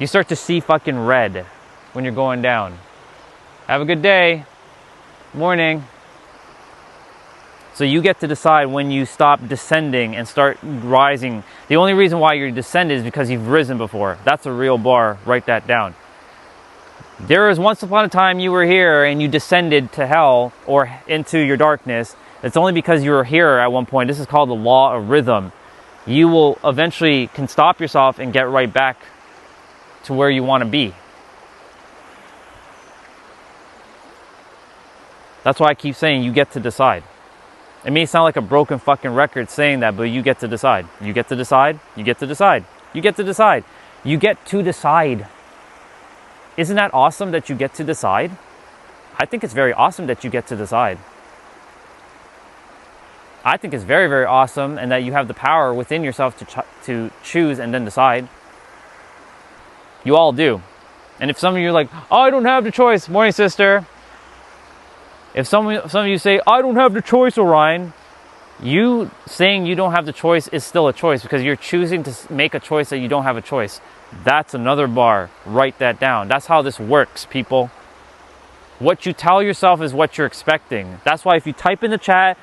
You start to see fucking red when you're going down. Have a good day. Morning. So you get to decide when you stop descending and start rising. The only reason why you're descended is because you've risen before. That's a real bar. Write that down. There was once upon a time you were here and you descended to hell or into your darkness. It's only because you were here at one point. This is called the law of rhythm. You will eventually can stop yourself and get right back to where you want to be. That's why I keep saying you get to decide. It may sound like a broken fucking record saying that, but you get to decide. You get to decide. You get to decide. You get to decide. You get to decide. Isn't that awesome that you get to decide? I think it's very awesome that you get to decide. I think it's very, very awesome and that you have the power within yourself to choose and then decide. You all do. And if some of you are like, oh, I don't have the choice. Morning, sister. If some of you say, I don't have the choice, Orion, you saying you don't have the choice is still a choice because you're choosing to make a choice that you don't have a choice. That's another bar. Write that down. That's how this works, people. What you tell yourself is what you're expecting. That's why if you type in the chat,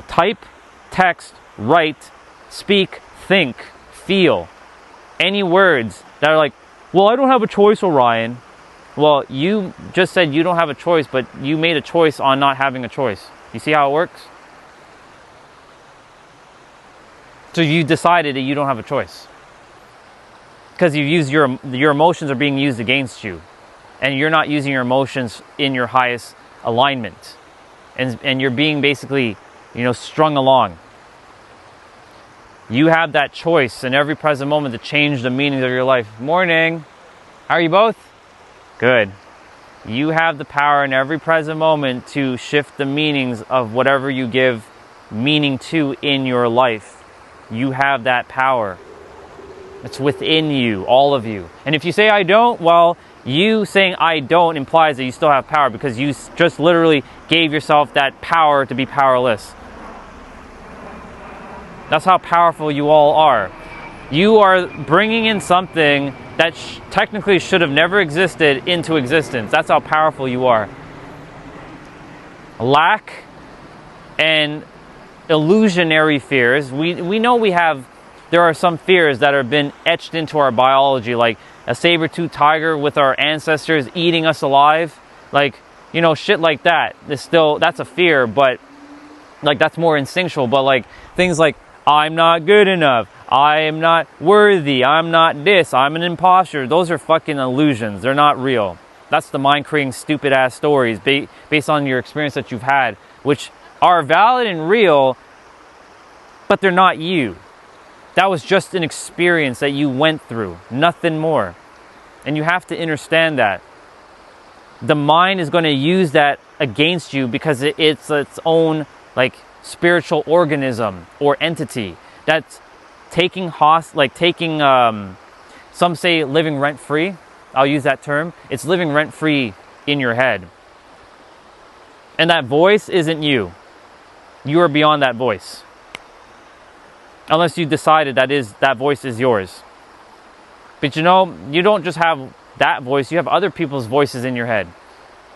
type, text, write, speak, think, feel. Any words that are like, well, I don't have a choice, Orion. Well, you just said you don't have a choice, but you made a choice on not having a choice. You see how it works? So you decided that you don't have a choice. Because you use your emotions are being used against you. And you're not using your emotions in your highest alignment. And you're being basically, strung along. You have that choice in every present moment to change the meaning of your life. Morning. How are you both? Good. You have the power in every present moment to shift the meanings of whatever you give meaning to in your life. You have that power. It's within you, all of you. And if you say I don't, well, you saying I don't implies that you still have power because you just literally gave yourself that power to be powerless. That's how powerful you all are. You are bringing in something that technically should have never existed into existence. That's how powerful you are. Lack and illusionary fears. We know there are some fears that have been etched into our biology, like a saber-toothed tiger with our ancestors eating us alive. Shit like that. That's a fear, but that's more instinctual. But things like, I'm not good enough. I am not worthy. I'm not this. I'm an imposter. Those are fucking illusions. They're not real. That's the mind creating stupid ass stories based on your experience that you've had, which are valid and real, but they're not you. That was just an experience that you went through. Nothing more. And you have to understand that. The mind is going to use that against you because it's its own spiritual organism or entity that's some say living rent-free. I'll use that term. It's living rent-free in your head. And that voice isn't you. You are beyond that voice. Unless you decided that voice is yours. But you don't just have that voice, you have other people's voices in your head.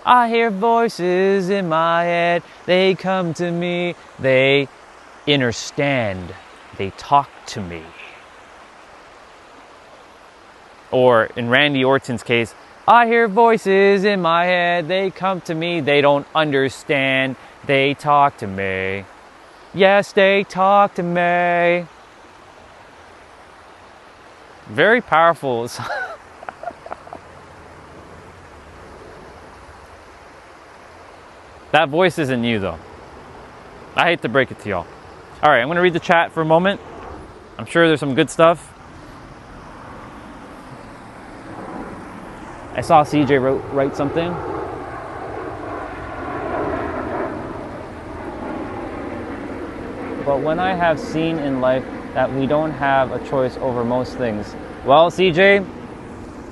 I hear voices in my head, they come to me, they understand, they talk to me. Or in Randy Orton's case, I hear voices in my head, they come to me, they don't understand, they talk to me. Yes, they talk to me. Very powerful. That voice isn't you, though. I hate to break it to y'all. All right, I'm going to read the chat for a moment. I'm sure there's some good stuff. I saw CJ write something. But when I have seen in life that we don't have a choice over most things. Well, CJ,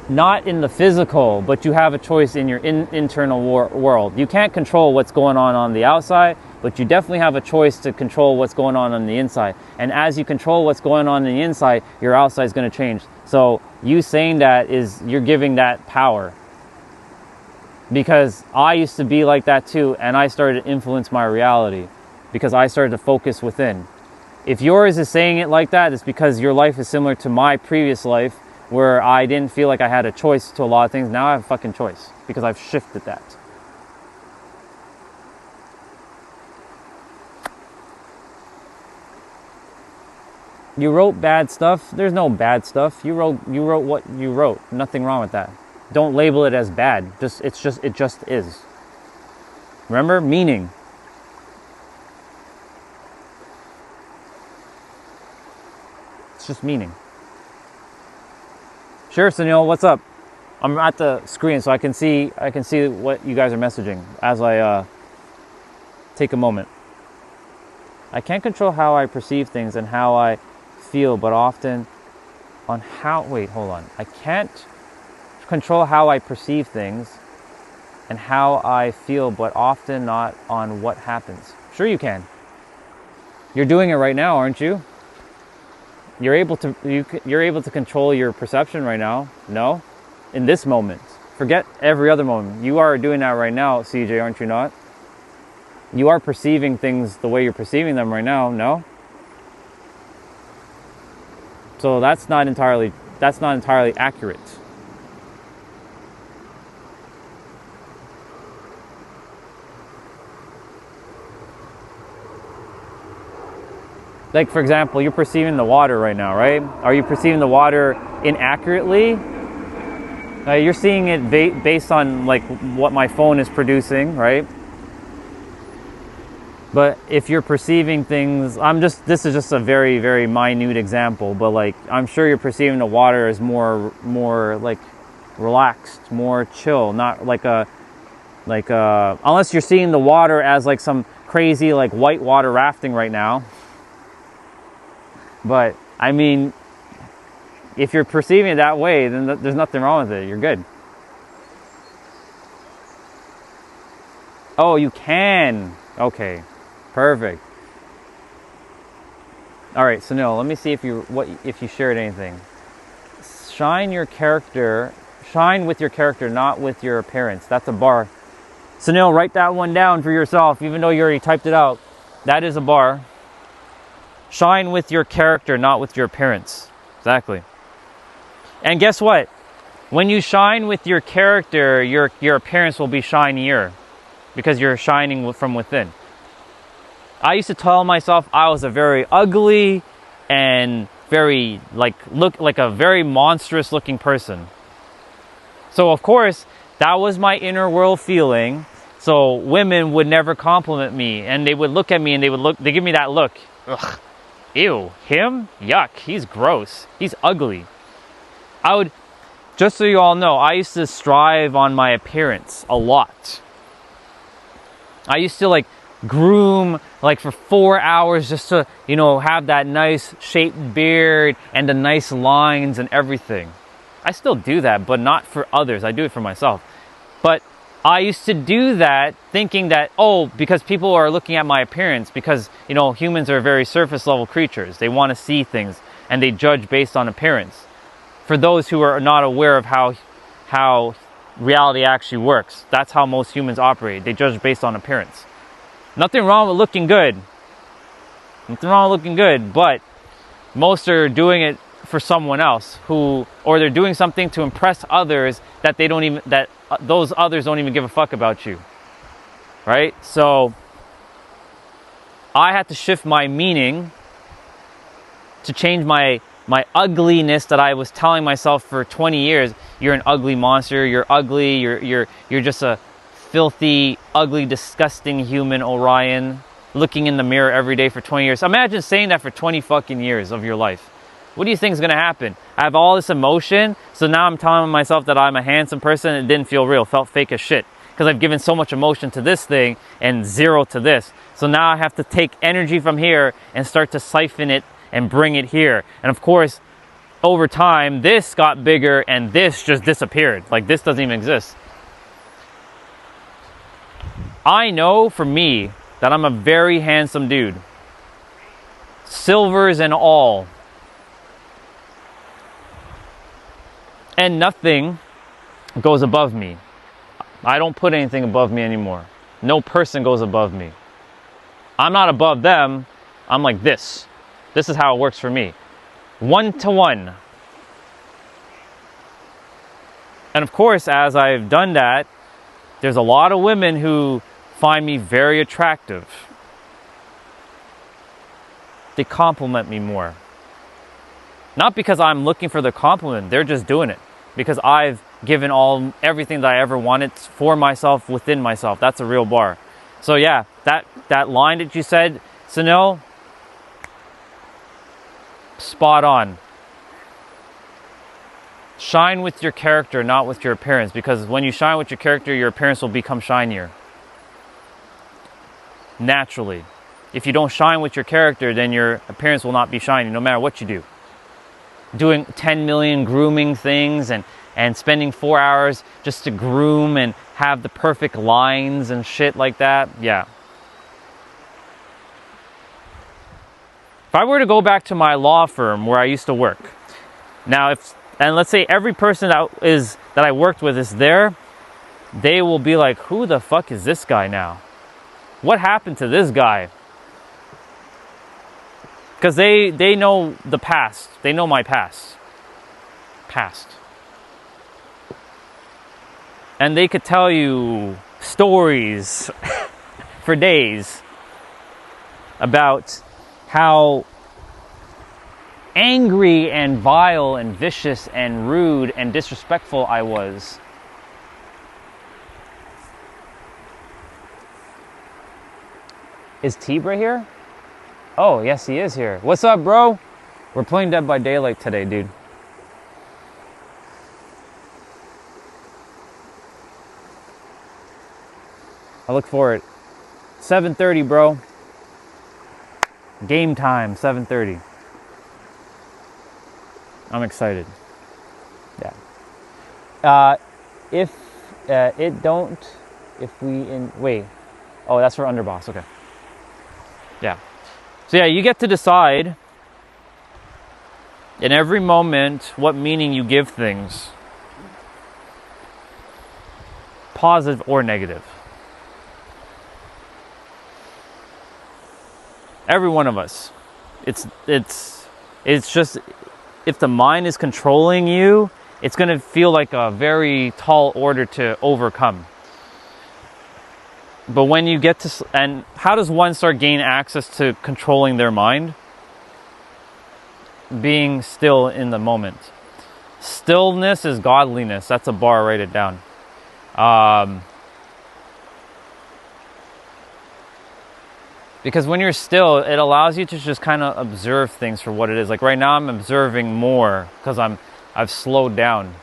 not in the physical, but you have a choice in your internal world. You can't control what's going on the outside, but you definitely have a choice to control what's going on the inside. And as you control what's going on the inside, your outside is going to change. So you saying that you're giving that power. because I used to be like that too, and I started to influence my reality because I started to focus within. If yours is saying it like that, it's because your life is similar to my previous life where I didn't feel like I had a choice to a lot of things. Now I have a fucking choice because I've shifted that. You wrote bad stuff. There's no bad stuff. You wrote what you wrote. Nothing wrong with that. Don't label it as bad. It just is. Remember? Meaning. It's just meaning. Sure, Sunil, what's up? I'm at the screen so I can see what you guys are messaging as I take a moment. I can't control how I perceive things and how I feel, but often on how... Wait, hold on. I can't control how I perceive things and how I feel, but often not on what happens. Sure you can. You're doing it right now, aren't you? You're able to control your perception right now. No? In this moment. Forget every other moment. You are doing that right now, CJ, aren't you not? You are perceiving things the way you're perceiving them right now, no? So that's not entirely accurate. Like, for example, you're perceiving the water right now, right? Are you perceiving the water inaccurately? You're seeing it based on like what my phone is producing, right? But if you're perceiving things, this is just a very, very minute example, but like, I'm sure you're perceiving the water as more like relaxed, more chill, not like unless you're seeing the water as like some crazy like white water rafting right now. But I mean, if you're perceiving it that way, then there's nothing wrong with it. You're good. Oh, you can. Okay. Perfect. All right, so no, let me see if you shared anything. Shine with your character, not with your appearance. That's a bar. Sunil, write that one down for yourself, even though you already typed it out. That is a bar. Shine with your character, not with your appearance. Exactly. And guess what? When you shine with your character, your appearance will be shinier because you're shining from within. I used to tell myself I was a very ugly and look like a very monstrous looking person. So of course, that was my inner world feeling. So women would never compliment me, and they would look at me and they give me that look. Ugh, ew, him? Yuck, he's gross. He's ugly. Just so you all know, I used to strive on my appearance a lot. I used to like groom like for 4 hours just to, have that nice shaped beard and the nice lines and everything. I still do that, but not for others. I do it for myself. But I used to do that thinking that, because people are looking at my appearance, because, humans are very surface level creatures. They want to see things and they judge based on appearance. For those who are not aware of how reality actually works, that's how most humans operate. They judge based on appearance. Nothing wrong with looking good. Nothing wrong with looking good, but most are doing it for someone else or they're doing something to impress others that those others don't even give a fuck about you. Right? So I had to shift my meaning to change my ugliness that I was telling myself for 20 years. You're an ugly monster, you're ugly, you're just a filthy, ugly, disgusting human, Orion, looking in the mirror every day for 20 years. Imagine saying that for 20 fucking years of your life. What do you think is going to happen? I have all this emotion, so now I'm telling myself that I'm a handsome person. It didn't feel real, felt fake as shit. Because I've given so much emotion to this thing and zero to this. So now I have to take energy from here and start to siphon it and bring it here. And of course, over time, this got bigger and this just disappeared. Like this doesn't even exist. I know for me that I'm a very handsome dude. Silvers and all. And nothing goes above me. I don't put anything above me anymore. No person goes above me. I'm not above them. I'm like this. This is how it works for me. 1 to 1. And of course, as I've done that, there's a lot of women who find me very attractive. They compliment me more. Not because I'm looking for the compliment, they're just doing it. Because I've given everything that I ever wanted for myself, within myself. That's a real bar. So yeah, that line that you said, Sunil, spot on. Shine with your character, not with your appearance. Because when you shine with your character, your appearance will become shinier. Naturally. If you don't shine with your character, then your appearance will not be shiny, no matter what you do. Doing 10 million grooming things and spending 4 hours just to groom and have the perfect lines and shit like that, yeah. If I were to go back to my law firm where I used to work, now and let's say every person that I worked with is there, they will be like, who the fuck is this guy now? What happened to this guy? Because they know the past. They know my past. And they could tell you stories for days about how angry and vile and vicious and rude and disrespectful I was. Is Tibra here? Oh, yes, he is here. What's up, bro? We're playing Dead by Daylight today, dude. I look for it. 7:30, bro. Game time, 7:30. I'm excited. Yeah. Wait. Oh, that's for Underboss. Okay. Yeah. So yeah, you get to decide in every moment what meaning you give things, positive or negative. Every one of us. It's just, if the mind is controlling you, it's going to feel like a very tall order to overcome. But when you get to, and how does one start gaining access to controlling their mind? Being still in the moment. Stillness is godliness. That's a bar, write it down. Because when you're still, it allows you to just kind of observe things for what it is. Like right now I'm observing more because I've slowed down.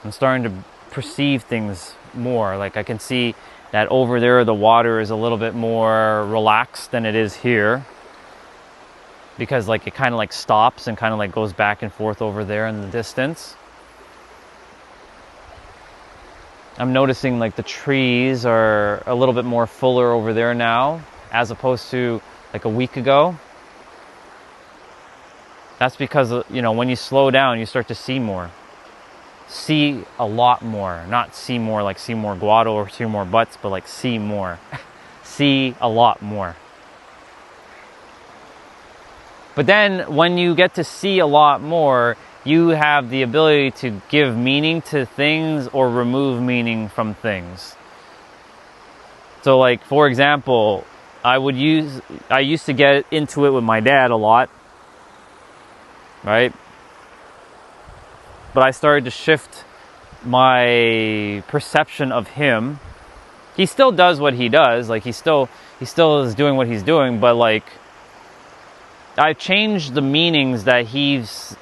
I'm starting to perceive things more. Like I can see that over there the water is a little bit more relaxed than it is here. Because like it kind of like stops and kind of like goes back and forth over there in the distance. I'm noticing like the trees are a little bit more fuller over there now, as opposed to like a week ago. That's because, you know, when you slow down, you start to see more. See a lot more. Not see more like see more guado or see more butts, but like see more. See a lot more. But then when you get to see a lot more, you have the ability to give meaning to things or remove meaning from things. So like, for example, I used to get into it with my dad a lot, right? But I started to shift my perception of him. He still does what he does, like he still is doing what he's doing, but like I've changed the meanings that he's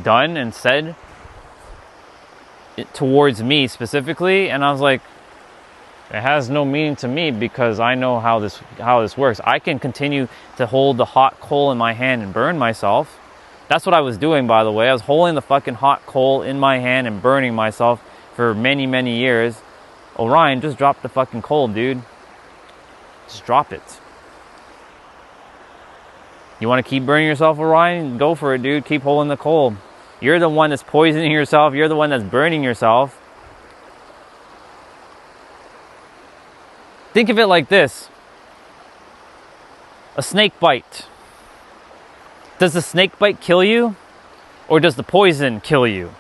done and said towards me specifically, and I was like, it has no meaning to me because I know how this works. I can continue to hold the hot coal in my hand and burn myself. That's what I was doing, by the way. I was holding the fucking hot coal in my hand and burning myself for many, many years. Orion, just drop the fucking coal, dude. Just drop it. You want to keep burning yourself, Orion? Go for it, dude. Keep holding the coal. You're the one that's poisoning yourself. You're the one that's burning yourself. Think of it like this. A snake bite. Does the snake bite kill you? Or does the poison kill you?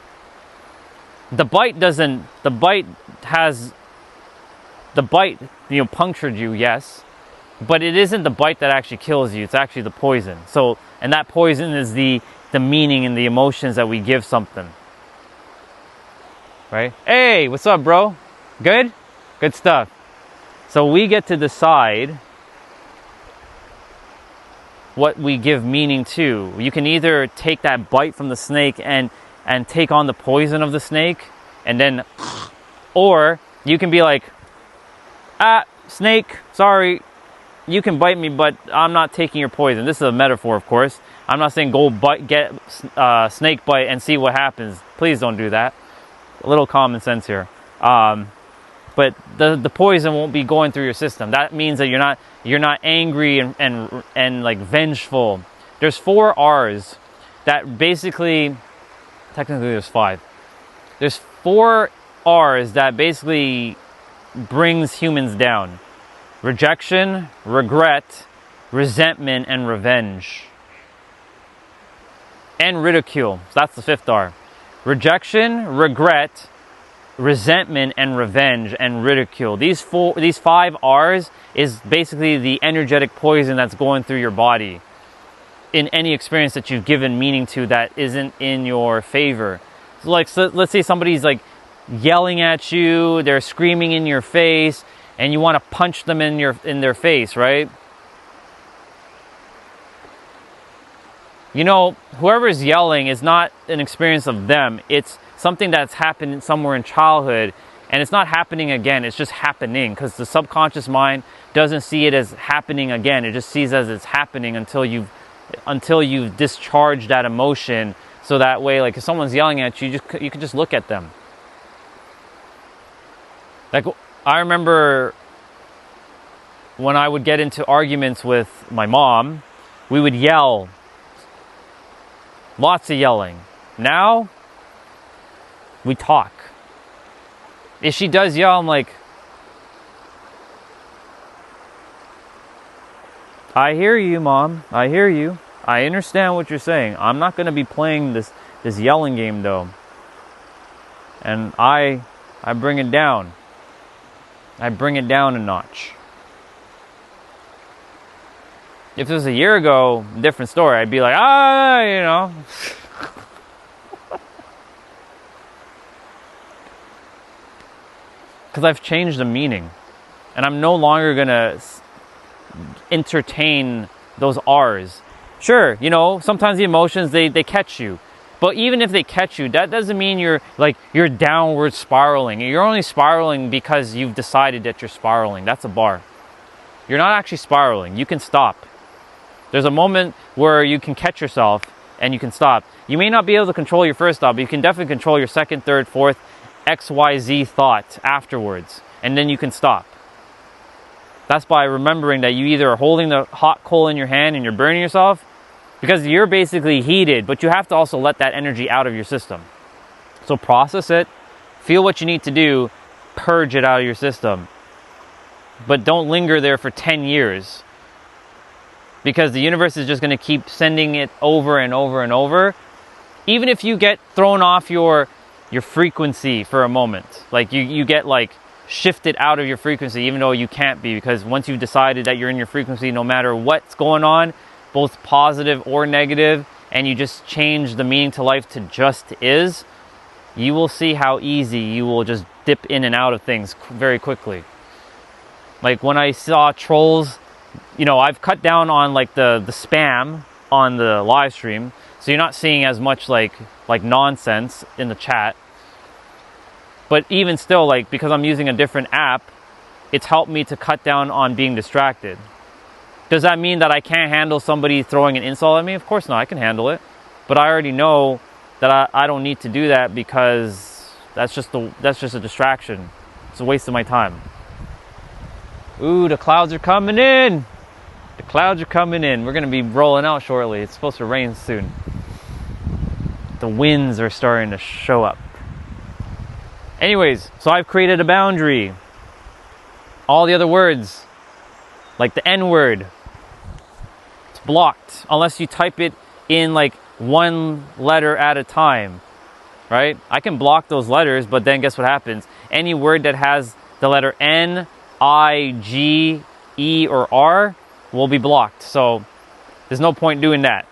The bite doesn't, the bite, you know, punctured you, yes. But it isn't the bite that actually kills you, it's actually the poison. So, and that poison is the meaning and the emotions that we give something. Right? Hey, what's up, bro? Good? Good stuff. So we get to decide what we give meaning to. You can either take that bite from the snake and take on the poison of the snake, and then, or you can be like, snake, sorry, you can bite me, but I'm not taking your poison. This is a metaphor, of course. I'm not saying go get snake bite and see what happens. Please don't do that. A little common sense here. But the poison won't be going through your system. That means that you're not angry and like vengeful. There's 4 R's that basically, technically there's 5. There's 4 R's that basically brings humans down. Rejection, regret, resentment, and revenge. And ridicule. So that's the 5th R. Rejection, regret, resentment, and revenge, and ridicule. These 5 R's is basically the energetic poison that's going through your body in any experience that you've given meaning to that isn't in your favor. So let's say somebody's like yelling at you, they're screaming in your face, and you want to punch them in their face, right? You know, whoever's yelling is not an experience of them. It's something that's happened somewhere in childhood, and it's not happening again. It's just happening because the subconscious mind doesn't see it as happening again. It just sees it as it's happening until you've discharged that emotion. So that way, like if someone's yelling at you, you can just look at them. Like I remember when I would get into arguments with my mom, we would yell. Lots of yelling. Now, we talk. If she does yell, I'm like, I hear you, Mom. I hear you. I understand what you're saying. I'm not going to be playing this yelling game, though. And I bring it down. I bring it down a notch. If it was a year ago, different story. I'd be like, you know. Because I've changed the meaning. And I'm no longer going to entertain those R's. Sure, you know, sometimes the emotions, they catch you. But even if they catch you, that doesn't mean you're downward spiraling. You're only spiraling because you've decided that you're spiraling. That's a bar. You're not actually spiraling. You can stop. There's a moment where you can catch yourself and you can stop. You may not be able to control your first thought, but you can definitely control your second, third, fourth, XYZ thought afterwards. And then you can stop. That's by remembering that you either are holding the hot coal in your hand and you're burning yourself, because you're basically heated, but you have to also let that energy out of your system. So process it, feel what you need to do, purge it out of your system. But don't linger there for 10 years. Because the universe is just going to keep sending it over and over and over. Even if you get thrown off your frequency for a moment. Like you get like shifted out of your frequency, even though you can't be. Because once you've decided that you're in your frequency, no matter what's going on, both positive or negative, and you just change the meaning to life to just is, you will see how easy you will just dip in and out of things very quickly. Like when I saw trolls, you know, I've cut down on like the spam on the live stream, so you're not seeing as much like nonsense in the chat. But even still, like, because I'm using a different app, it's helped me to cut down on being distracted. Does that mean that I can't handle somebody throwing an insult at me? Of course not, I can handle it. But I already know that I don't need to do that because that's just a distraction. It's a waste of my time. Ooh, the clouds are coming in. The clouds are coming in. We're going to be rolling out shortly. It's supposed to rain soon. The winds are starting to show up. Anyways, so I've created a boundary. All the other words, like the N word, it's blocked unless you type it in like one letter at a time, right? I can block those letters, but then guess what happens? Any word that has the letter N, I, G, E, or R will be blocked. So there's no point doing that.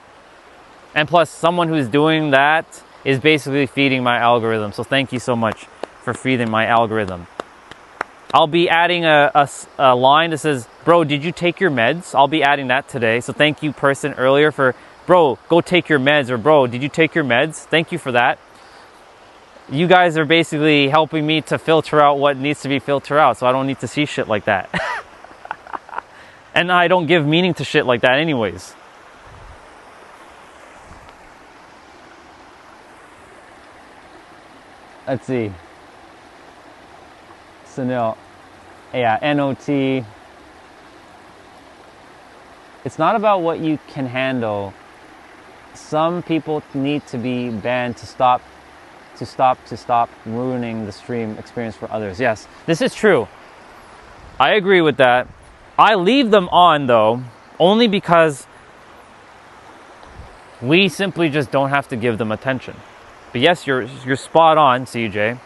And plus, someone who's doing that is basically feeding my algorithm. So thank you so much for feeding my algorithm. I'll be adding a line that says, bro, did you take your meds? I'll be adding that today. So thank you, person earlier, for, bro, go take your meds, or bro, did you take your meds? Thank you for that. You guys are basically helping me to filter out what needs to be filtered out, so I don't need to see shit like that. And I don't give meaning to shit like that anyways. Let's see. Sunil. Yeah, NOT. It's not about what you can handle. Some people need to be banned to stop ruining the stream experience for others. Yes, this is true. I agree with that. I leave them on though, only because we simply just don't have to give them attention. But yes, you're spot on, CJ.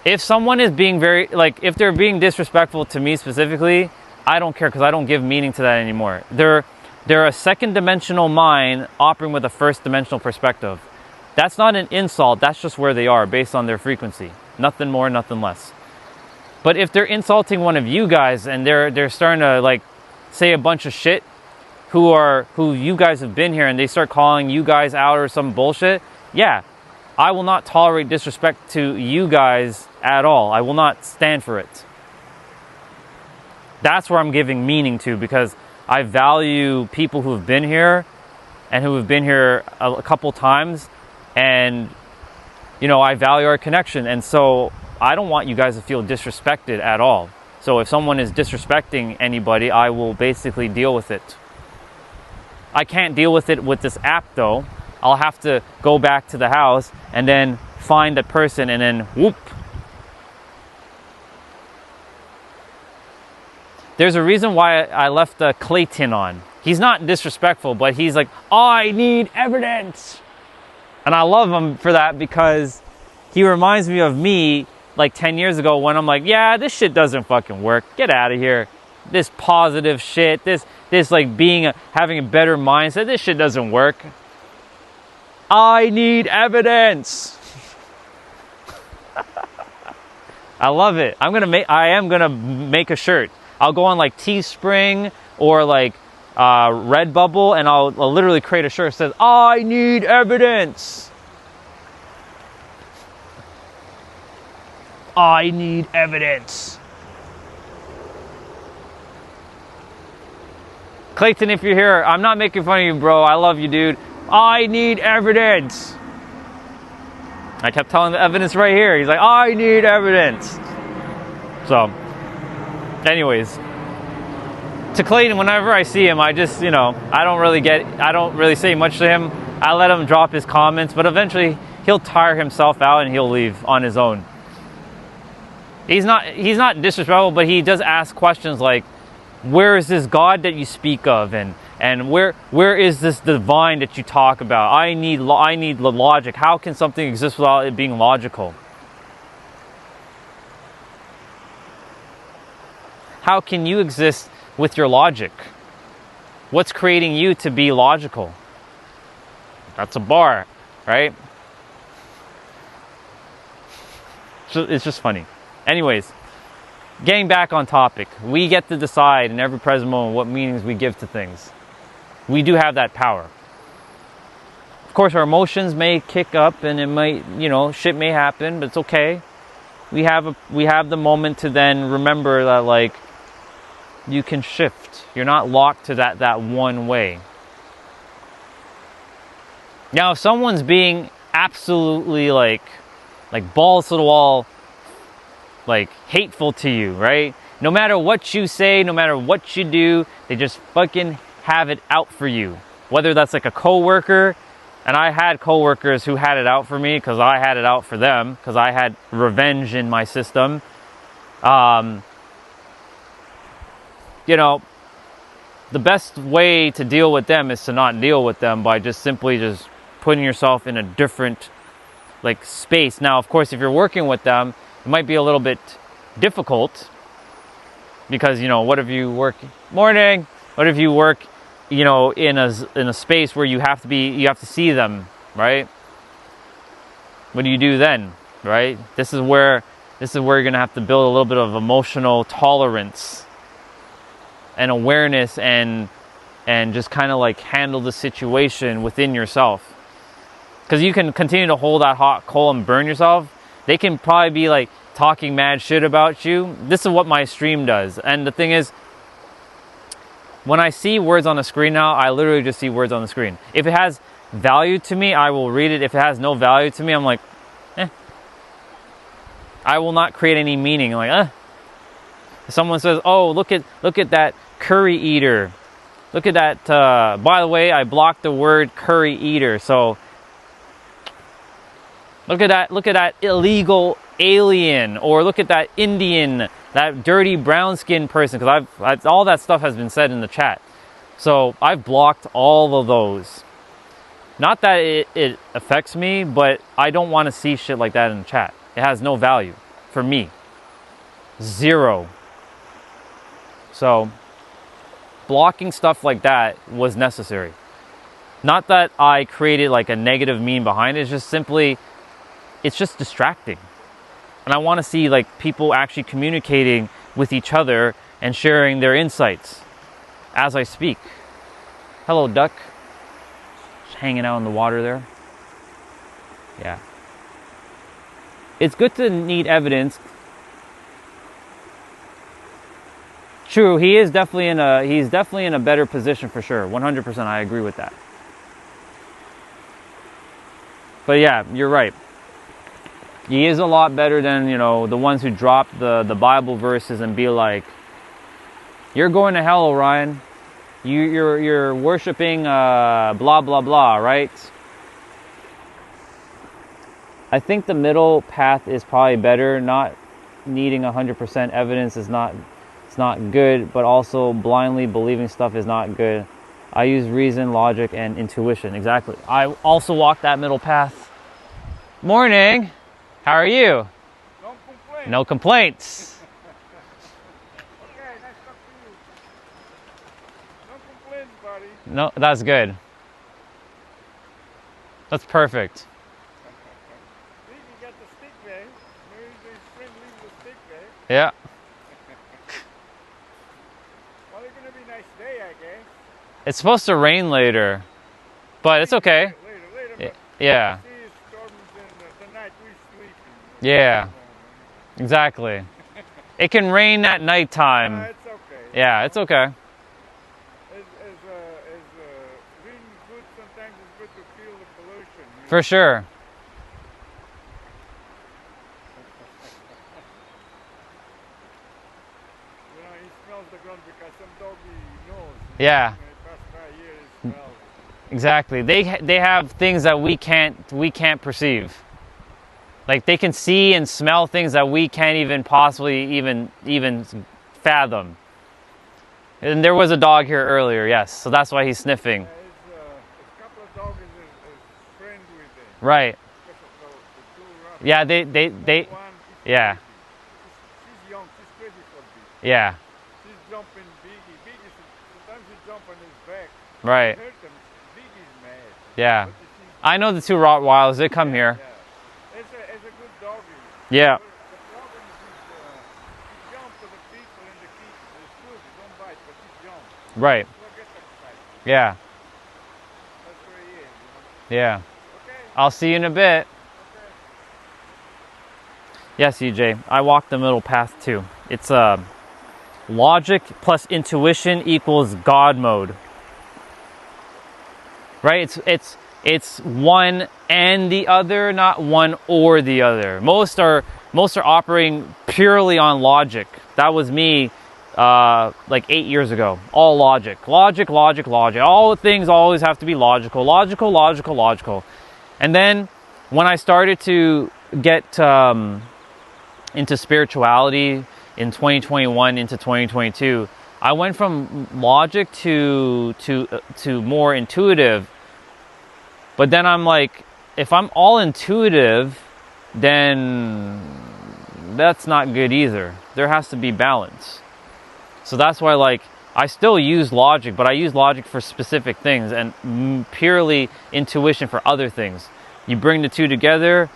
If someone is being if they're being disrespectful to me specifically, I don't care because I don't give meaning to that anymore. They're a second dimensional mind operating with a first dimensional perspective. That's not an insult, that's just where they are based on their frequency. Nothing more, nothing less. But if they're insulting one of you guys and they're starting to like say a bunch of shit who you guys have been here, and they start calling you guys out or some bullshit, yeah, I will not tolerate disrespect to you guys at all. I will not stand for it. That's where I'm giving meaning to, because I value people who have been here and who have been here a couple times, and you know, I value our connection, and so I don't want you guys to feel disrespected at all. So if someone is disrespecting anybody, I will basically deal with it. I can't deal with it with this app though. I'll have to go back to the house and then find a person and then whoop. There's a reason why I left Clayton on. He's not disrespectful, but he's like, I need evidence. And I love him for that, because he reminds me of me like 10 years ago when I'm like, yeah, this shit doesn't fucking work. Get out of here. This positive shit, this like having a better mindset, this shit doesn't work. I need evidence. I love it. I am gonna make a shirt. I'll go on like Teespring or like Redbubble, and I'll literally create a shirt that says, I need evidence. I need evidence. Clayton, if you're here, I'm not making fun of you, bro. I love you, dude. I need evidence. I kept telling the evidence right here. He's like, I need evidence. So, anyways, to Clayton, whenever I see him, I just, I don't really say much to him. I let him drop his comments, but eventually he'll tire himself out and he'll leave on his own. He's not disrespectful, but he does ask questions like, where is this God that you speak of, and where is this divine that you talk about? I need the logic. How can something exist without it being logical? How can you exist with your logic? What's creating you to be logical? That's a bar, right? So it's just funny. Anyways, getting back on topic, we get to decide in every present moment what meanings we give to things. We do have that power. Of course, our emotions may kick up, and it might, shit may happen, but it's okay. We have the moment to then remember that, like, you can shift. You're not locked to that one way. Now, if someone's being absolutely like balls to the wall, like hateful to you, right? No matter what you say, no matter what you do, they just fucking have it out for you. Whether that's like a coworker, and I had coworkers who had it out for me because I had it out for them, because I had revenge in my system. you know, the best way to deal with them is to not deal with them by just simply just putting yourself in a different like space. Now, of course, if you're working with them, it might be a little bit difficult because, you know, what if you work morning? What if you work, you know, in a space where you have to see them, right? What do you do then, right? This is where you're gonna have to build a little bit of emotional tolerance and awareness and just kind of like handle the situation within yourself. Because you can continue to hold that hot coal and burn yourself. They can probably be like talking mad shit about you. This is what my stream does. And the thing is, when I see words on the screen now, I literally just see words on the screen. If it has value to me, I will read it. If it has no value to me, I'm like, eh. I will not create any meaning. I'm like, If someone says, oh, look at that curry eater. Look at that. By the way, I blocked the word curry eater. So look at that illegal alien, or look at that Indian, that dirty brown skinned person, because I've all that stuff has been said in the chat. So I've blocked all of those. Not that it affects me, but I don't want to see shit like that in the chat. It has no value for me. Zero. So blocking stuff like that was necessary. Not that I created like a negative meme behind it. It's just simply, it's just distracting. And I want to see like people actually communicating with each other and sharing their insights as I speak. Hello, duck. Just hanging out in the water there. Yeah. It's good to need evidence. True, he's definitely in a better position for sure. 100%, I agree with that. But yeah, you're right. He is a lot better than, you know, the ones who drop the Bible verses and be like, "You're going to hell, Orion. You're worshiping blah blah blah," right? I think the middle path is probably better. Not needing 100% evidence is not good, but also blindly believing stuff is not good. I use reason, logic, and intuition. Exactly. I also walk that middle path. Morning. How are you? Don't complain. No complaints. Okay, nice talk to you. Don't complain, buddy. No, that's good. That's perfect. See, you got the stick there. Maybe his friend leaves the stick there. Yeah. Well, it's gonna be a nice day, I guess. It's supposed to rain later, but it's okay. Later. Yeah. See, storms in the night we're sleeping. Yeah. Exactly. It can rain at nighttime. It's okay. Yeah, it's okay. As being good, sometimes it's good to feel the pollution. You know? For sure. You know, he smells the ground because some doggy knows. Yeah. When he passes by here, he smells it. Exactly. They have things that we can't perceive. Like they can see and smell things that we can't even possibly even fathom. And there was a dog here earlier, yes. So that's why he's sniffing. A couple of dogs is friend with him. Right. The two Yeah, they one, yeah. she's young, she's crazy for this. Yeah. She's jumping Biggie. Sometimes she jump on his back. Right. Hurt him. Biggie's mad. Yeah. But you see, I know the two Rottweilers, they come here. yeah. It's a good doggy. Yeah. The problem is he jump to the people and the kids. It's good, he don't bite, but he jump. Right. We'll get that fight. Yeah. That's where he is, you know. Yeah. Okay. I'll see you in a bit. Okay. Yes, EJ. I walk the middle path too. It's logic plus intuition equals God mode. Right? It's one and the other, not one or the other. Most are operating purely on logic. That was me like 8 years ago. All logic. Logic. All things always have to be logical. Logical. And then when I started to get into spirituality in 2021 into 2022, I went from logic to more intuitive. But then I'm like, if I'm all intuitive, then that's not good either. There has to be balance. So that's why, like, I still use logic, but I use logic for specific things and purely intuition for other things. You bring the two together,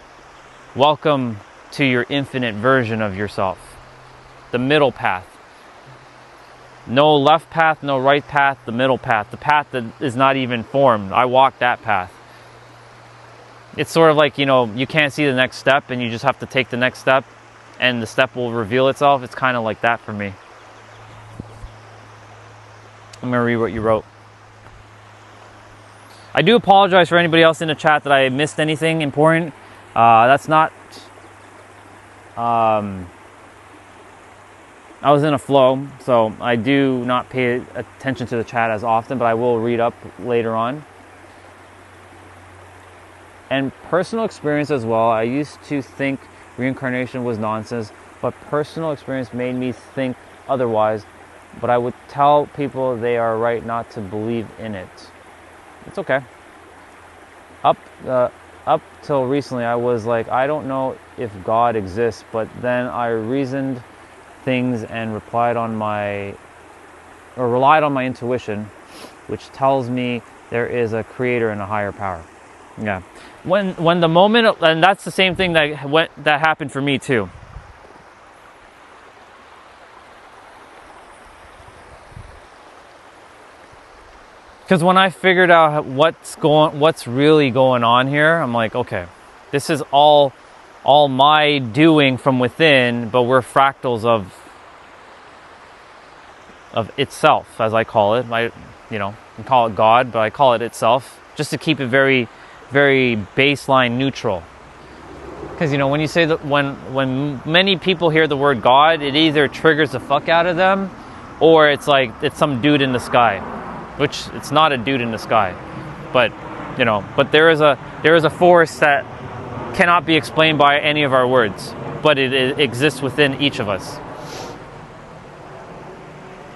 welcome to your infinite version of yourself. The middle path. No left path, no right path, the middle path. The path that is not even formed. I walk that path. It's sort of like, you know, you can't see the next step and you just have to take the next step and the step will reveal itself. It's kind of like that for me. I'm going to read what you wrote. I do apologize for anybody else in the chat that I missed anything important. That's not... I was in a flow, so I do not pay attention to the chat as often, but I will read up later on. And personal experience as well. I used to think reincarnation was nonsense, but personal experience made me think otherwise. But I would tell people they are right not to believe in it. It's okay. Up till recently, I was like, I don't know if God exists, but then I reasoned things and relied on my intuition, which tells me there is a creator and a higher power. Yeah. When the moment, and that's the same thing that happened for me too. Because when I figured out what's really going on here, I'm like, okay, this is all my doing from within, but we're fractals of itself, as I call it. I call it God, but I call it itself, just to keep it very, very baseline neutral. Because, you know, when you say that, when many people hear the word God, it either triggers the fuck out of them, or it's like it's some dude in the sky, which it's not a dude in the sky, but you know, but there is a force that cannot be explained by any of our words, but it exists within each of us.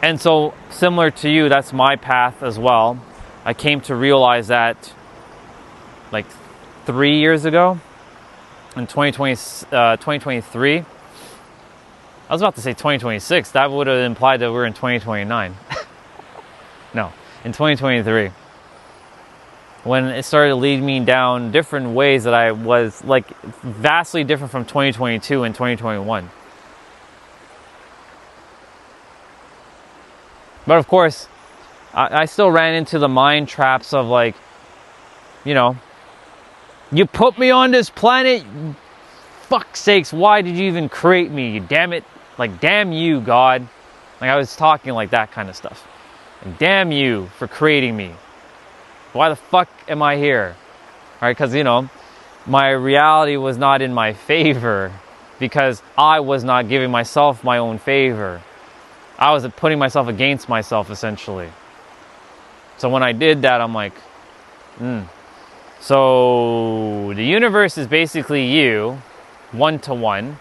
And so, similar to you, that's my path as well. I came to realize that like 3 years ago, in 2023. I was about to say 2026. That would have implied that we're in 2029. No, in 2023. When it started leading me down different ways that I was like vastly different from 2022 and 2021. But of course, I still ran into the mind traps of like, you know, you put me on this planet, fuck's sakes, why did you even create me? You damn it. Like, damn you, God. Like, I was talking like that kind of stuff. Like, damn you for creating me. Why the fuck am I here? All right, because, you know, my reality was not in my favor because I was not giving myself my own favor. I was putting myself against myself, essentially. So when I did that, I'm like, So the universe is basically you, one-to-one,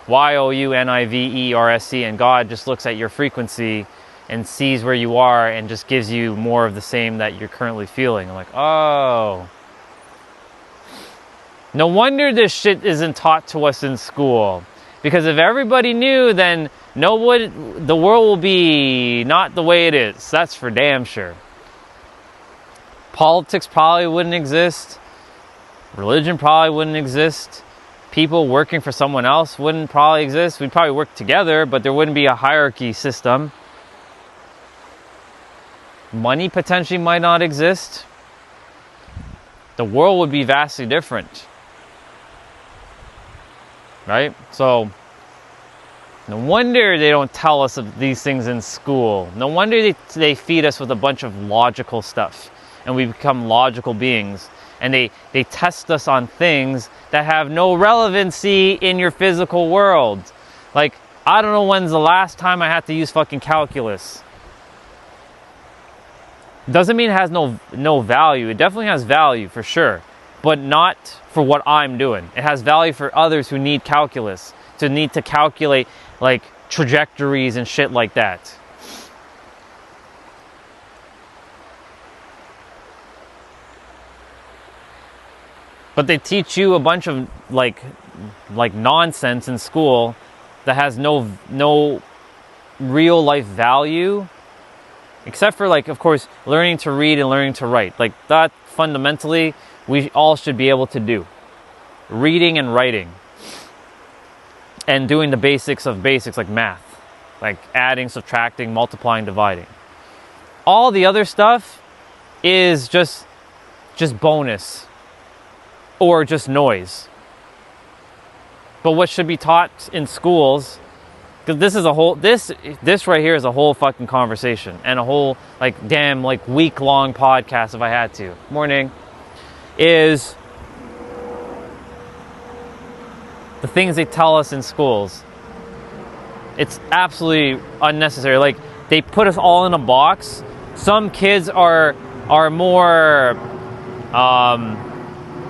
YOUNIVERSC, and God just looks at your frequency and sees where you are and just gives you more of the same that you're currently feeling. I'm like, oh. No wonder this shit isn't taught to us in school. Because if everybody knew, then the world will be not the way it is. That's for damn sure. Politics probably wouldn't exist. Religion probably wouldn't exist. People working for someone else wouldn't probably exist. We'd probably work together, but there wouldn't be a hierarchy system. Money potentially might not exist. The world would be vastly different. Right? So, no wonder they don't tell us of these things in school. No wonder they feed us with a bunch of logical stuff. And we become logical beings. And they test us on things that have no relevancy in your physical world. Like, I don't know when's the last time I had to use fucking calculus. Doesn't mean it has no value. It definitely has value, for sure. But not for what I'm doing. It has value for others who need calculus. To need to calculate, like, trajectories and shit like that. But they teach you a bunch of like nonsense in school that has no real life value, except for, like, of course, learning to read and learning to write. Like, that fundamentally we all should be able to do. Reading and writing. And doing the basics of basics, like math. Like adding, subtracting, multiplying, dividing. All the other stuff is just bonus. Or just noise. But what should be taught in schools, because this is a whole, this right here is a whole fucking conversation, and a whole, like, damn, like, week-long podcast if I had to. Morning. Is the things they tell us in schools. It's absolutely unnecessary. Like, they put us all in a box. Some kids are more,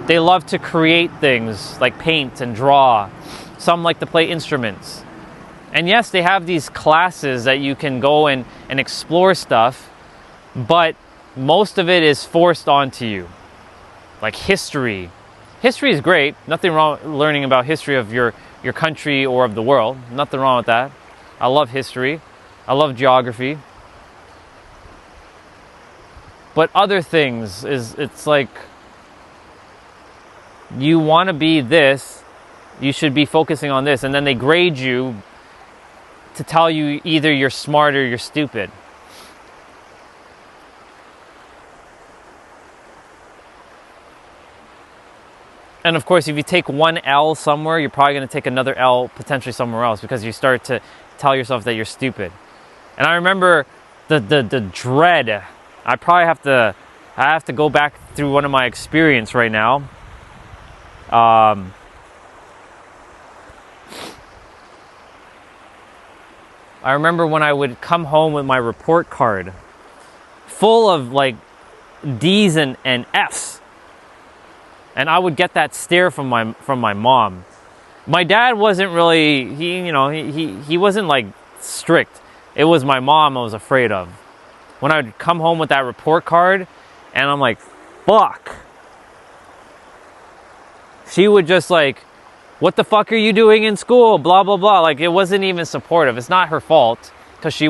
they love to create things, like paint and draw. Some like to play instruments. And yes, they have these classes that you can go and explore stuff, but most of it is forced onto you. Like history. History is great. Nothing wrong with learning about history of your country or of the world. Nothing wrong with that. I love history. I love geography. But other things it's like, you want to be this, you should be focusing on this, and then they grade you to tell you either you're smart or you're stupid. And of course, if you take one L somewhere, you're probably going to take another L potentially somewhere else, because you start to tell yourself that you're stupid. And I remember the dread. I have to go back through one of my experience right now. I remember when I would come home with my report card full of like D's and F's, and I would get that stare from my mom. My dad wasn't really, he wasn't like strict. It was my mom I was afraid of. When I would come home with that report card and I'm like, fuck. She would just like, what the fuck are you doing in school? Blah, blah, blah. Like, it wasn't even supportive. It's not her fault, because she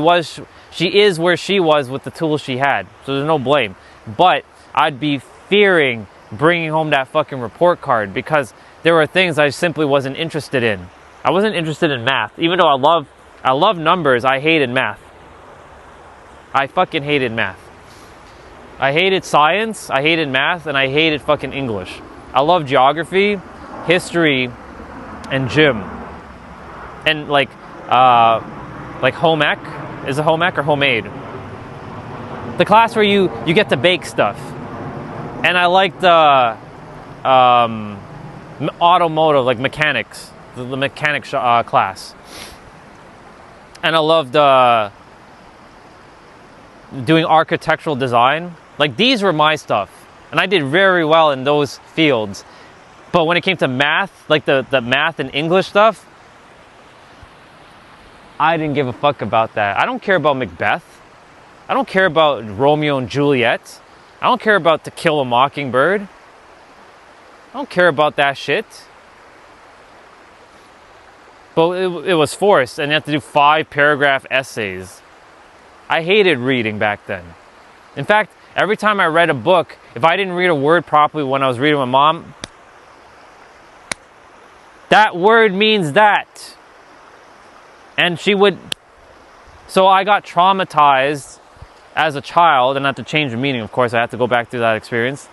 is where she was with the tools she had. So there's no blame. But I'd be fearing bringing home that fucking report card, because there were things I simply wasn't interested in. I wasn't interested in math. Even though I love numbers, I hated math. I fucking hated math. I hated science, I hated math, and I hated fucking English. I love geography, history, and gym. And like home ec. Is it home ec or homemade? The class where you get to bake stuff. And I liked automotive, like mechanics, the mechanics class. And I loved doing architectural design. Like, these were my stuff. And I did very well in those fields. But when it came to math, like the math and English stuff, I didn't give a fuck about that. I don't care about Macbeth. I don't care about Romeo and Juliet. I don't care about To Kill a Mockingbird. I don't care about that shit. But it was forced, and you have to do 5-paragraph essays. I hated reading back then. In fact, every time I read a book, if I didn't read a word properly when I was reading with my mom, that word means that. And she would... So I got traumatized as a child, and I had to change the meaning, of course. I had to go back through that experience.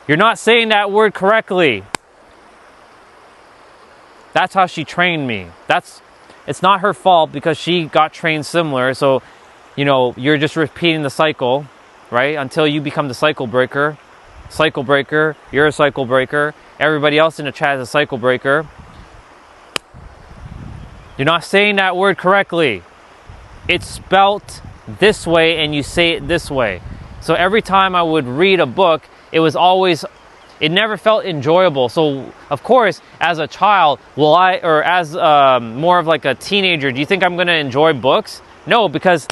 You're not saying that word correctly. That's how she trained me. It's not her fault, because she got trained similar. So, you're just repeating the cycle, right? Until you become the cycle breaker. Cycle breaker, you're a cycle breaker. Everybody else in the chat is a cycle breaker. You're not saying that word correctly. It's spelt this way and you say it this way. So every time I would read a book, it never felt enjoyable. So of course, as a child, as more of like a teenager, do you think I'm going to enjoy books? No, because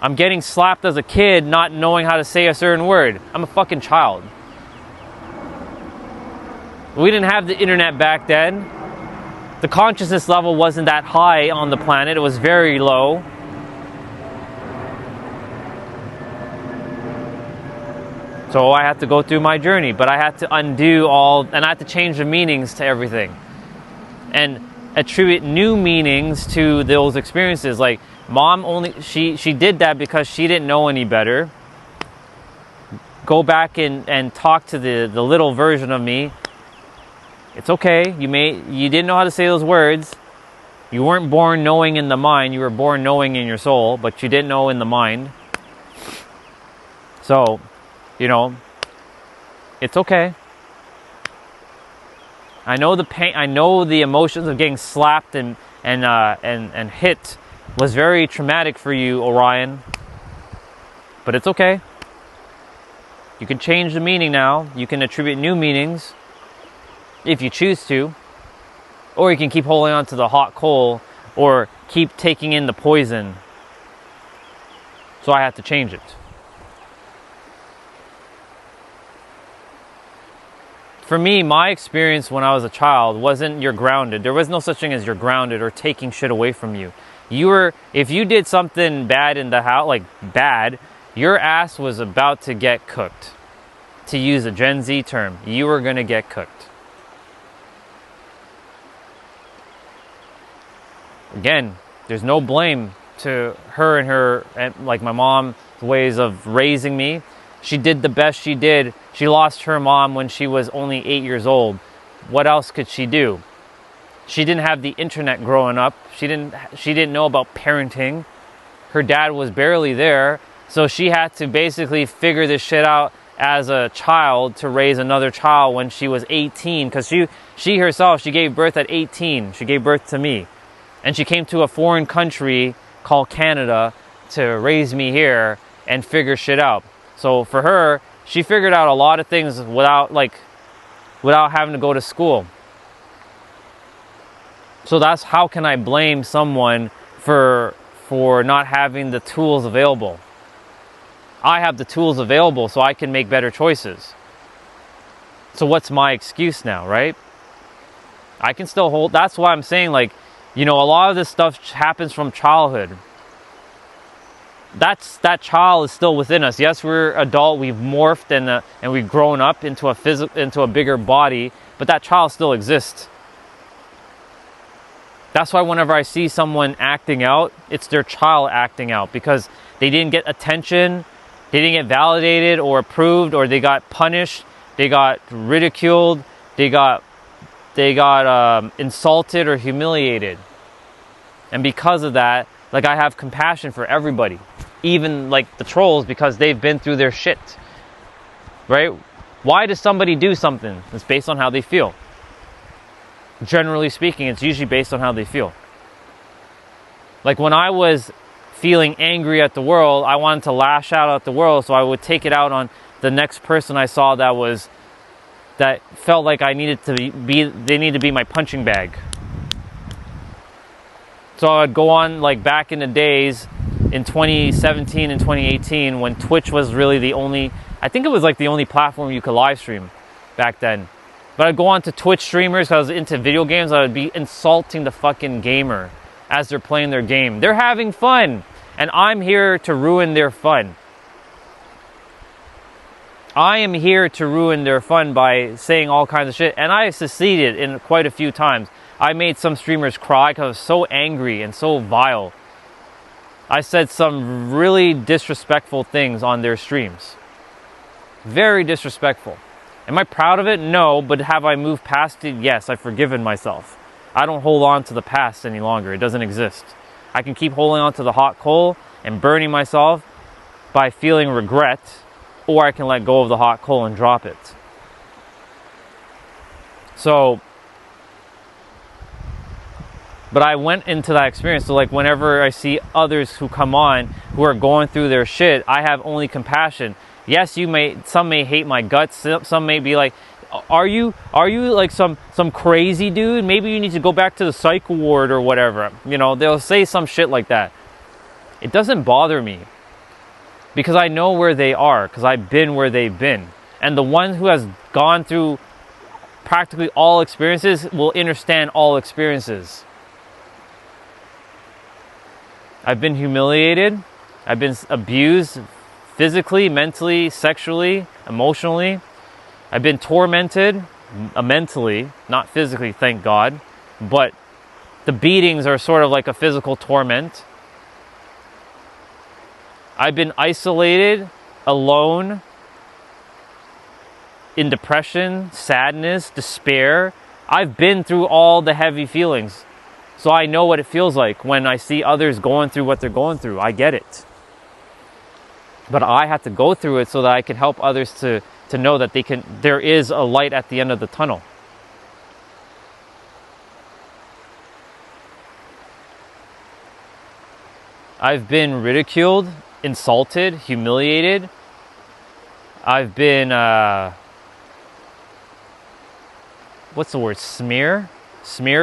I'm getting slapped as a kid not knowing how to say a certain word. I'm a fucking child. We didn't have the internet back then. The consciousness level wasn't that high on the planet. It was very low. So I had to go through my journey, but I had to undo all, and I had to change the meanings to everything and attribute new meanings to those experiences. Like mom only, she did that because she didn't know any better. Go back and talk to the little version of me. It's okay. You didn't know how to say those words. You weren't born knowing in the mind. You were born knowing in your soul, but you didn't know in the mind. So, you know, it's okay. I know the pain. I know the emotions of getting slapped and hit was very traumatic for you, Orion. But it's okay. You can change the meaning now. You can attribute new meanings if you choose to. Or you can keep holding on to the hot coal or keep taking in the poison. So I had to change it. For me, my experience when I was a child wasn't you're grounded. There was no such thing as you're grounded or taking shit away from you. If you did something bad in the house, like bad, your ass was about to get cooked. To use a Gen Z term, you were gonna get cooked. Again, there's no blame to her and like my mom's ways of raising me. She did the best she did. She lost her mom when she was only 8 years old. What else could she do? She didn't have the internet growing up. She didn't know about parenting. Her dad was barely there. So she had to basically figure this shit out as a child to raise another child when she was 18. Because she herself, she gave birth at 18. She gave birth to me. And she came to a foreign country called Canada to raise me here and figure shit out. So for her, she figured out a lot of things without having to go to school. So that's how can I blame someone for not having the tools available? I have the tools available so I can make better choices. So what's my excuse now, right? I can still hold, that's why I'm saying like, you know, a lot of this stuff happens from childhood. That child is still within us. Yes, we're adult, we've morphed and we've grown up into a bigger body, but that child still exists. That's why whenever I see someone acting out, it's their child acting out because they didn't get attention, they didn't get validated or approved, or they got punished, they got ridiculed, they got insulted or humiliated. And because of that, like I have compassion for everybody, even like the trolls, because they've been through their shit, right? Why does somebody do something? It's based on how they feel. Generally speaking, it's usually based on how they feel. Like when I was feeling angry at the world, I wanted to lash out at the world, so I would take it out on the next person I saw that felt like they needed to be my punching bag. So I'd go on like back in the days in 2017 and 2018 when Twitch was really the only platform you could live stream back then. But I'd go on to Twitch streamers because I was into video games. I would be insulting the fucking gamer as they're playing their game. They're having fun, and I'm here to ruin their fun. I am here to ruin their fun by saying all kinds of shit, and I succeeded in quite a few times. I made some streamers cry because I was so angry and so vile. I said some really disrespectful things on their streams. Very disrespectful. Am I proud of it? No, but have I moved past it? Yes, I've forgiven myself. I don't hold on to the past any longer. It doesn't exist. I can keep holding on to the hot coal and burning myself by feeling regret, or I can let go of the hot coal and drop it. So, but I went into that experience. So like whenever I see others who come on who are going through their shit, I have only compassion. Yes, some may hate my guts. Some may be like, are you like some crazy dude? Maybe you need to go back to the psych ward or whatever. You know, they'll say some shit like that. It doesn't bother me because I know where they are, because I've been where they've been. And the one who has gone through practically all experiences will understand all experiences. I've been humiliated. I've been abused physically, mentally, sexually, emotionally. I've been tormented mentally, not physically, thank God. But the beatings are sort of like a physical torment. I've been isolated, alone, in depression, sadness, despair. I've been through all the heavy feelings. So I know what it feels like when I see others going through what they're going through. I get it. But I have to go through it so that I can help others to know that there is a light at the end of the tunnel. I've been ridiculed, insulted, humiliated. I've been, what's the word? Smear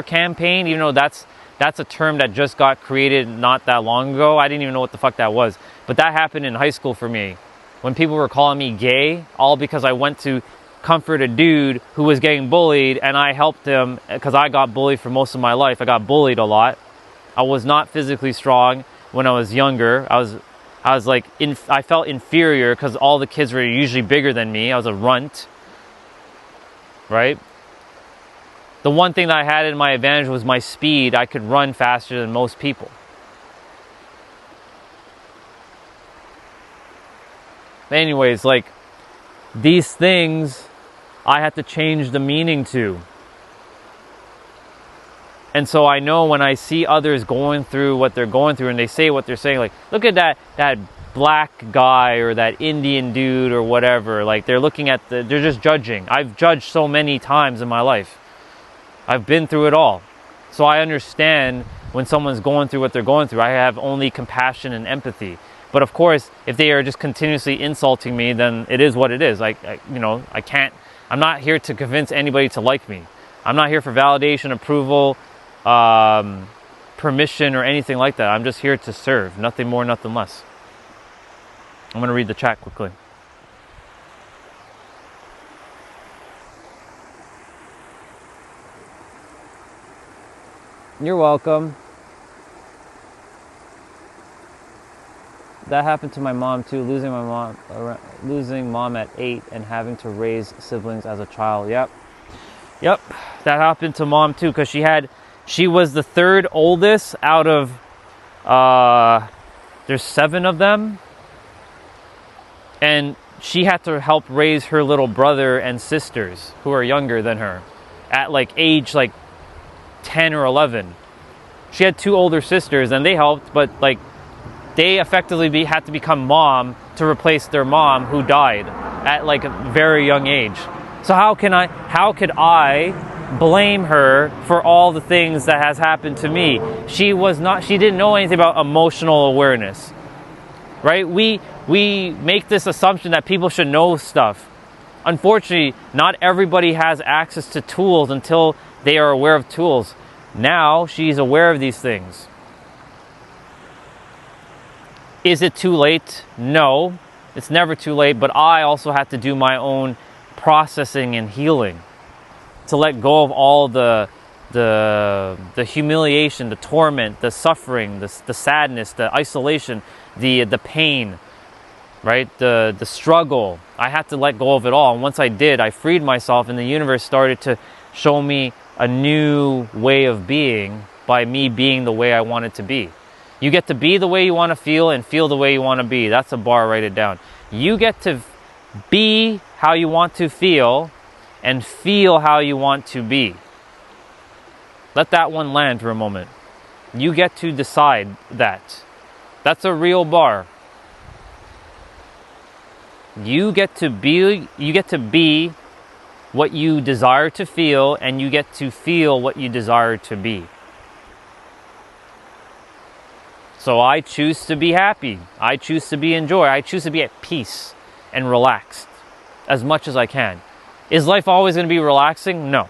campaign, even though that's a term that just got created not that long ago. I didn't even know what the fuck that was. But that happened in high school for me. When people were calling me gay, all because I went to comfort a dude who was getting bullied, and I helped him because I got bullied for most of my life. I got bullied a lot. I was not physically strong when I was younger. I felt inferior because all the kids were usually bigger than me. I was a runt, right? The one thing that I had in my advantage was my speed. I could run faster than most people. Anyways, like, these things I had to change the meaning to. And so I know when I see others going through what they're going through and they say what they're saying, like, look at that black guy or that Indian dude or whatever. Like, they're looking at they're just judging. I've judged so many times in my life. I've been through it all. So I understand when someone's going through what they're going through. I have only compassion and empathy. But of course, if they are just continuously insulting me, then it is what it is. I can't, I'm not here to convince anybody to like me. I'm not here for validation, approval, permission, or anything like that. I'm just here to serve. Nothing more, nothing less. I'm going to read the chat quickly. You're welcome. That happened to my mom too, losing mom at 8 and having to raise siblings as a child. Yep, that happened to mom too, because she was the third oldest out of there's 7 of them, and she had to help raise her little brother and sisters who are younger than her at age 10 or 11. She had 2 older sisters and they helped, but they effectively had to become mom to replace their mom who died at a very young age. So how could I blame her for all the things that has happened to me? She didn't know anything about emotional awareness, right? We make this assumption that people should know stuff. Unfortunately, not everybody has access to tools until they are aware of tools. Now she's aware of these things. Is it too late? No, it's never too late, but I also have to do my own processing and healing to let go of all the humiliation, the torment, the suffering, the sadness, the isolation, the pain, right? The struggle. I had to let go of it all. And once I did, I freed myself, and the universe started to show me a new way of being by me being the way I wanted to be. You get to be the way you want to feel and feel the way you want to be. That's a bar, write it down. You get to be how you want to feel and feel how you want to be. Let that one land for a moment. You get to decide that. That's a real bar. You get to be what you desire to feel, and you get to feel what you desire to be. So I choose to be happy. I choose to be in joy. I choose to be at peace and relaxed as much as I can. Is life always going to be relaxing? No.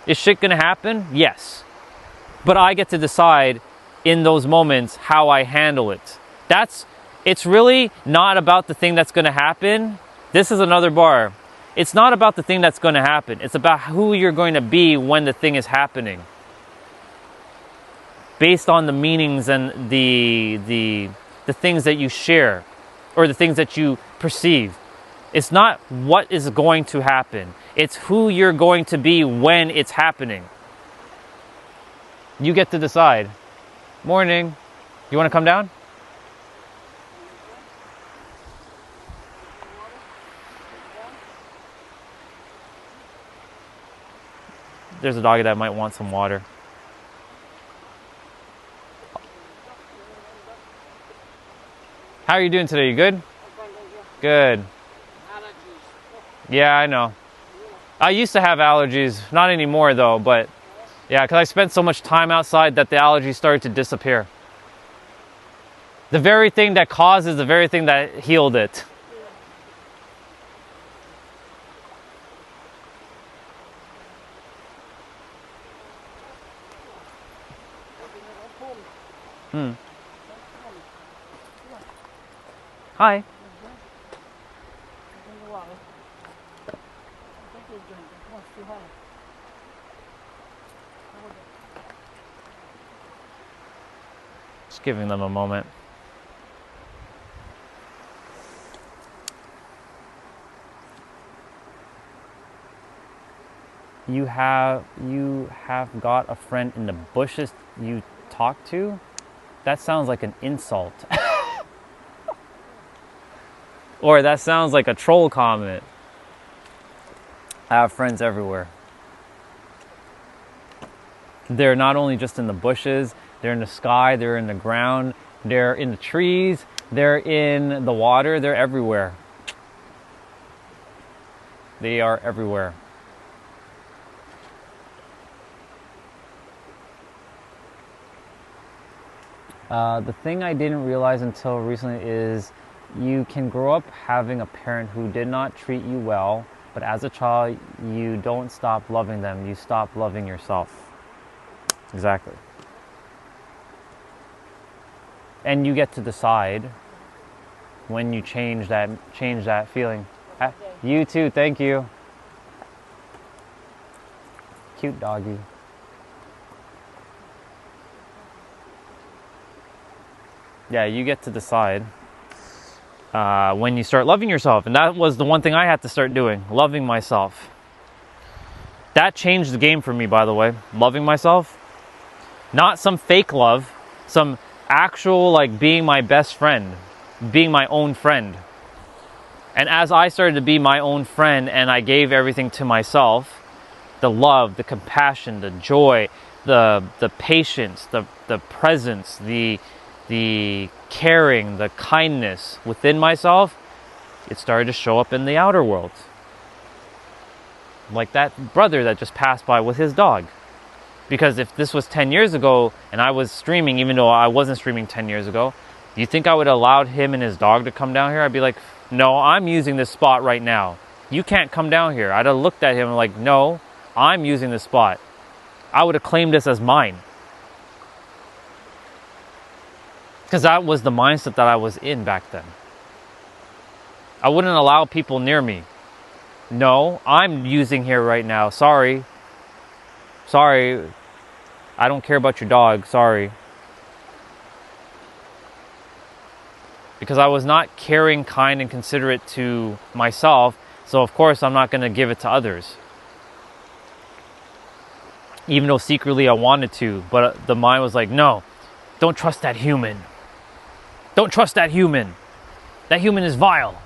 Is shit going to happen? Yes. But I get to decide in those moments how I handle it. It's really not about the thing that's going to happen. This is another bar. It's not about the thing that's going to happen. It's about who you're going to be when the thing is happening. Based on the meanings and the things that you share or the things that you perceive. It's not what is going to happen. It's who you're going to be when it's happening. You get to decide. Morning. You want to come down? There's a doggy that might want some water. How are you doing today? You good? Good. Yeah, I know. I used to have allergies. Not anymore though, but yeah, because I spent so much time outside that the allergies started to disappear. The very thing that causes the very thing that healed it. Hi. Just giving them a moment. You have got a friend in the bushes you talk to? That sounds like an insult. Or that sounds like a troll comment. I have friends everywhere. They're not only just in the bushes, they're in the sky, they're in the ground, they're in the trees, they're in the water, they're everywhere. They are everywhere. The thing I didn't realize until recently is you can grow up having a parent who did not treat you well, but as a child, you don't stop loving them. You stop loving yourself. Exactly. And you get to decide when you change that feeling. You too, thank you. Cute doggy. Yeah, you get to decide when you start loving yourself. And that was the one thing I had to start doing, loving myself. That changed the game for me, by the way. Loving myself. Not some fake love, some actual, like, being my best friend, being my own friend. And as I started to be my own friend and I gave everything to myself, the love, the compassion, the joy, the patience, the presence, the caring, the kindness within myself, it started to show up in the outer world. Like that brother that just passed by with his dog. Because if this was 10 years ago and I was streaming, even though I wasn't streaming 10 years ago, do you think I would have allowed him and his dog to come down here? I'd be like, no, I'm using this spot right now. You can't come down here. I'd have looked at him like, no, I'm using this spot. I would have claimed this as mine. Because that was the mindset that I was in back then. I wouldn't allow people near me. No, I'm using here right now. Sorry. I don't care about your dog. Sorry. Because I was not caring, kind, and considerate to myself. So of course I'm not going to give it to others. Even though secretly I wanted to. But the mind was like, no, don't trust that human. Don't trust that human. That human is vile.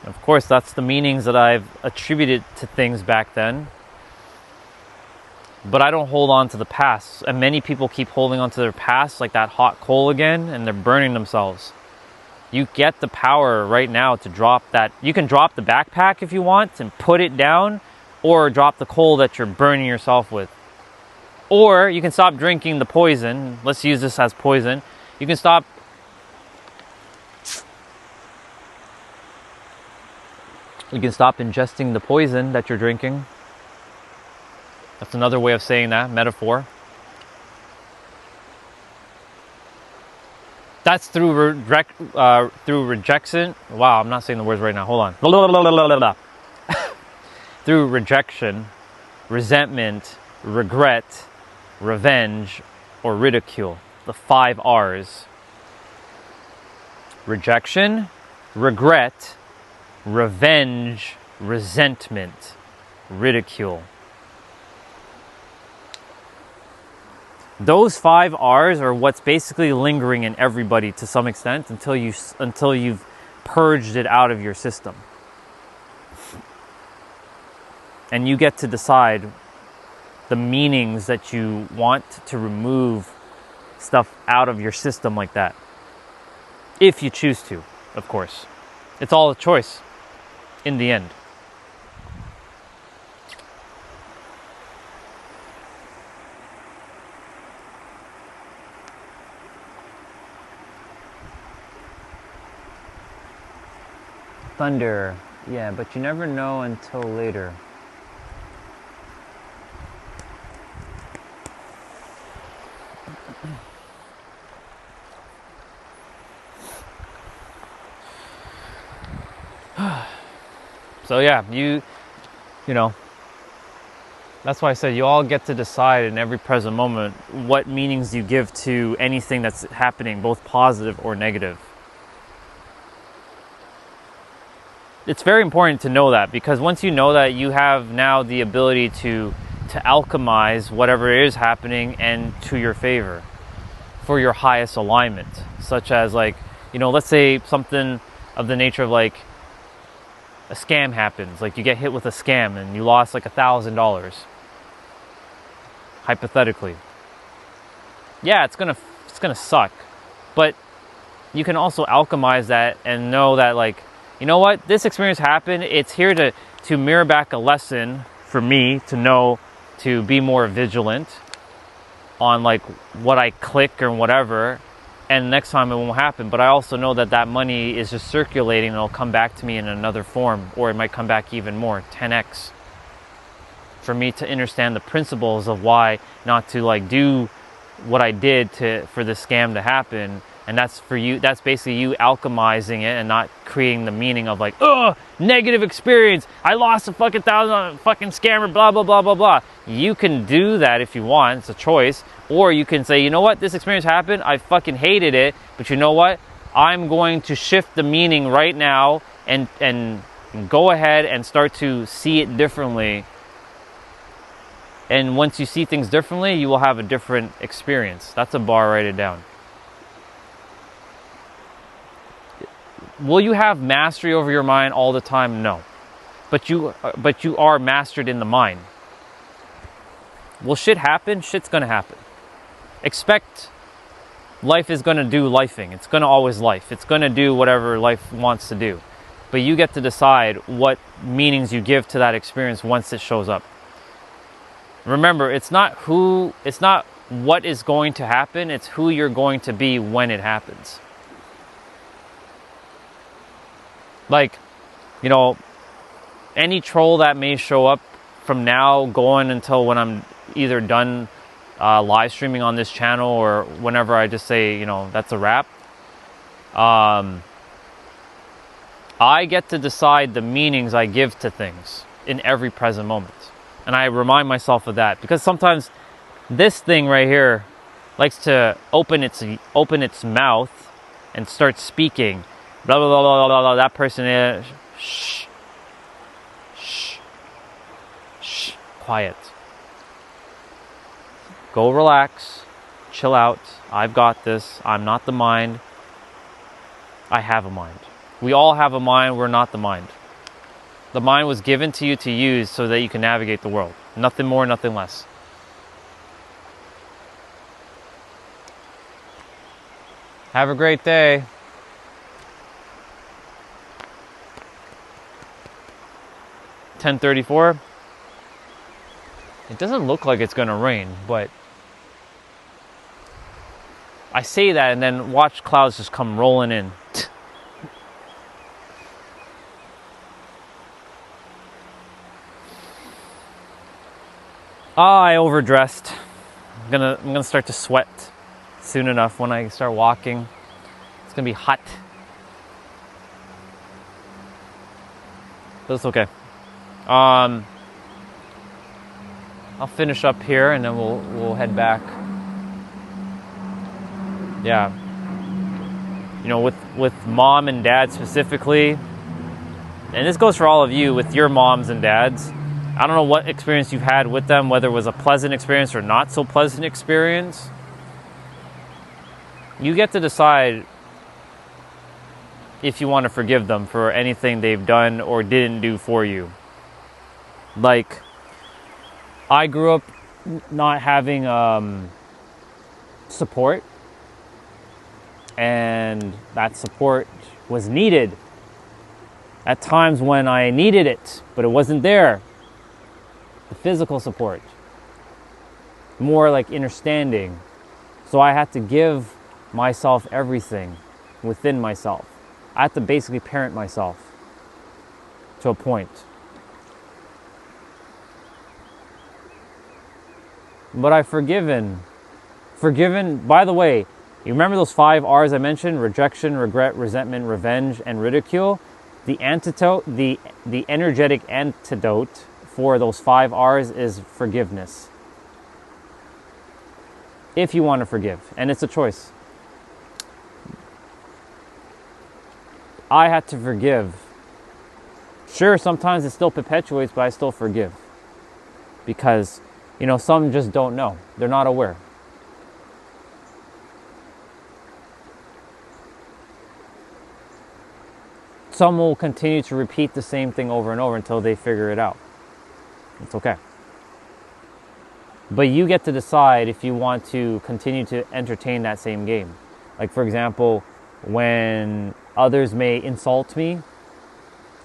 Of course, that's the meanings that I've attributed to things back then. But I don't hold on to the past. And many people keep holding on to their past like that hot coal again, and they're burning themselves. You get the power right now to drop that. You can drop the backpack if you want and put it down, or drop the coal that you're burning yourself with. Or you can stop drinking the poison. Let's use this as poison. You can stop ingesting the poison that you're drinking. That's another way of saying that, metaphor. That's through rejection. Wow, I'm not saying the words right now. Hold on. Through rejection, resentment, regret, revenge, or ridicule. The 5 R's. Rejection, regret, revenge, resentment, ridicule. Those 5 R's are what's basically lingering in everybody to some extent until you've purged it out of your system. And you get to decide the meanings that you want to remove stuff out of your system like that. If you choose to, of course. It's all a choice in the end. Thunder. Yeah, but you never know until later. So yeah, you know, that's why I said you all get to decide in every present moment what meanings you give to anything that's happening, both positive or negative. It's very important to know that, because once you know that, you have now the ability to alchemize whatever is happening and to your favor for your highest alignment, such as, like, let's say something of the nature of like a scam happens, like you get hit with a scam and you lost like $1,000, hypothetically. Yeah, it's gonna suck, but you can also alchemize that and know that, like, you know what, this experience happened, it's here to mirror back a lesson for me to know to be more vigilant on like what I click or whatever, and next time it won't happen. But I also know that that money is just circulating and it'll come back to me in another form, or it might come back even more, 10x. For me to understand the principles of why not to like do what I did for the scam to happen. And that's for you, that's basically you alchemizing it and not creating the meaning of like, oh, negative experience, I lost a fucking $1,000, fucking scammer, blah, blah, blah, blah, blah. You can do that if you want, it's a choice. Or you can say, you know what, this experience happened, I fucking hated it, but you know what, I'm going to shift the meaning right now and go ahead and start to see it differently. And once you see things differently, you will have a different experience. That's a bar, write it down. Will you have mastery over your mind all the time? No. But you are mastered in the mind. Will shit happen? Shit's gonna happen. Expect life is gonna do lifing. It's gonna always life. It's gonna do whatever life wants to do. But you get to decide what meanings you give to that experience once it shows up. Remember, it's not what is going to happen, it's who you're going to be when it happens. Like, any troll that may show up from now going until when I'm either done live streaming on this channel, or whenever I just say, that's a wrap. I get to decide the meanings I give to things in every present moment. And I remind myself of that, because sometimes this thing right here likes to open its mouth and start speaking. Blah, blah, blah, blah, blah, blah. That person is shh, shh, shh, quiet. Go relax, chill out. I've got this. I'm not the mind. I have a mind. We all have a mind. We're not the mind. The mind was given to you to use so that you can navigate the world. Nothing more, nothing less. Have a great day. 10:34. It doesn't look like it's gonna rain, but I say that and then watch clouds just come rolling in. I overdressed. I'm gonna start to sweat soon enough when I start walking. gonna be hot. But it's okay. I'll finish up here and then we'll head back. Yeah. You know, with mom and dad specifically, and this goes for all of you with your moms and dads. I don't know what experience you've had with them, whether it was a pleasant experience or not so pleasant experience. You get to decide if you want to forgive them for anything they've done or didn't do for you. Like, I grew up not having support, and that support was needed at times when I needed it, but it wasn't there. The physical support, more like understanding. So I had to give myself everything within myself. I had to basically parent myself to a point. But I've forgiven. Forgiven, by the way, you remember those 5 R's I mentioned? Rejection, regret, resentment, revenge, and ridicule? The antidote, the energetic antidote for those 5 R's is forgiveness. If you want to forgive, and it's a choice. I had to forgive. Sure, sometimes it still perpetuates, but I still forgive. Because, you know, some just don't know. They're not aware. Some will continue to repeat the same thing over and over until they figure it out. It's okay. But you get to decide if you want to continue to entertain that same game. Like, for example, when others may insult me,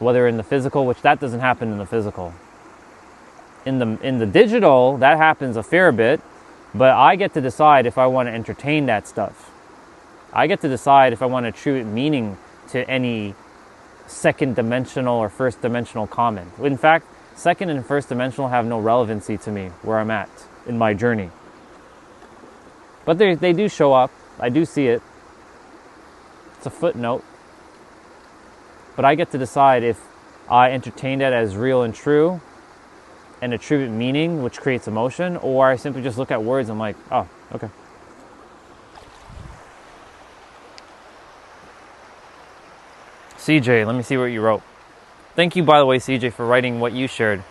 whether in the physical, which that doesn't happen in the physical. In the digital, that happens a fair bit, but I get to decide if I want to entertain that stuff. I get to decide if I want to attribute meaning to any second dimensional or first dimensional comment. In fact, second and first dimensional have no relevancy to me where I'm at in my journey. But they do show up. I do see it. It's a footnote. But I get to decide if I entertain that as real and true and attribute meaning, which creates emotion, or I simply just look at words and I'm like, oh, okay. CJ, let me see what you wrote. Thank you, by the way, CJ, for writing what you shared.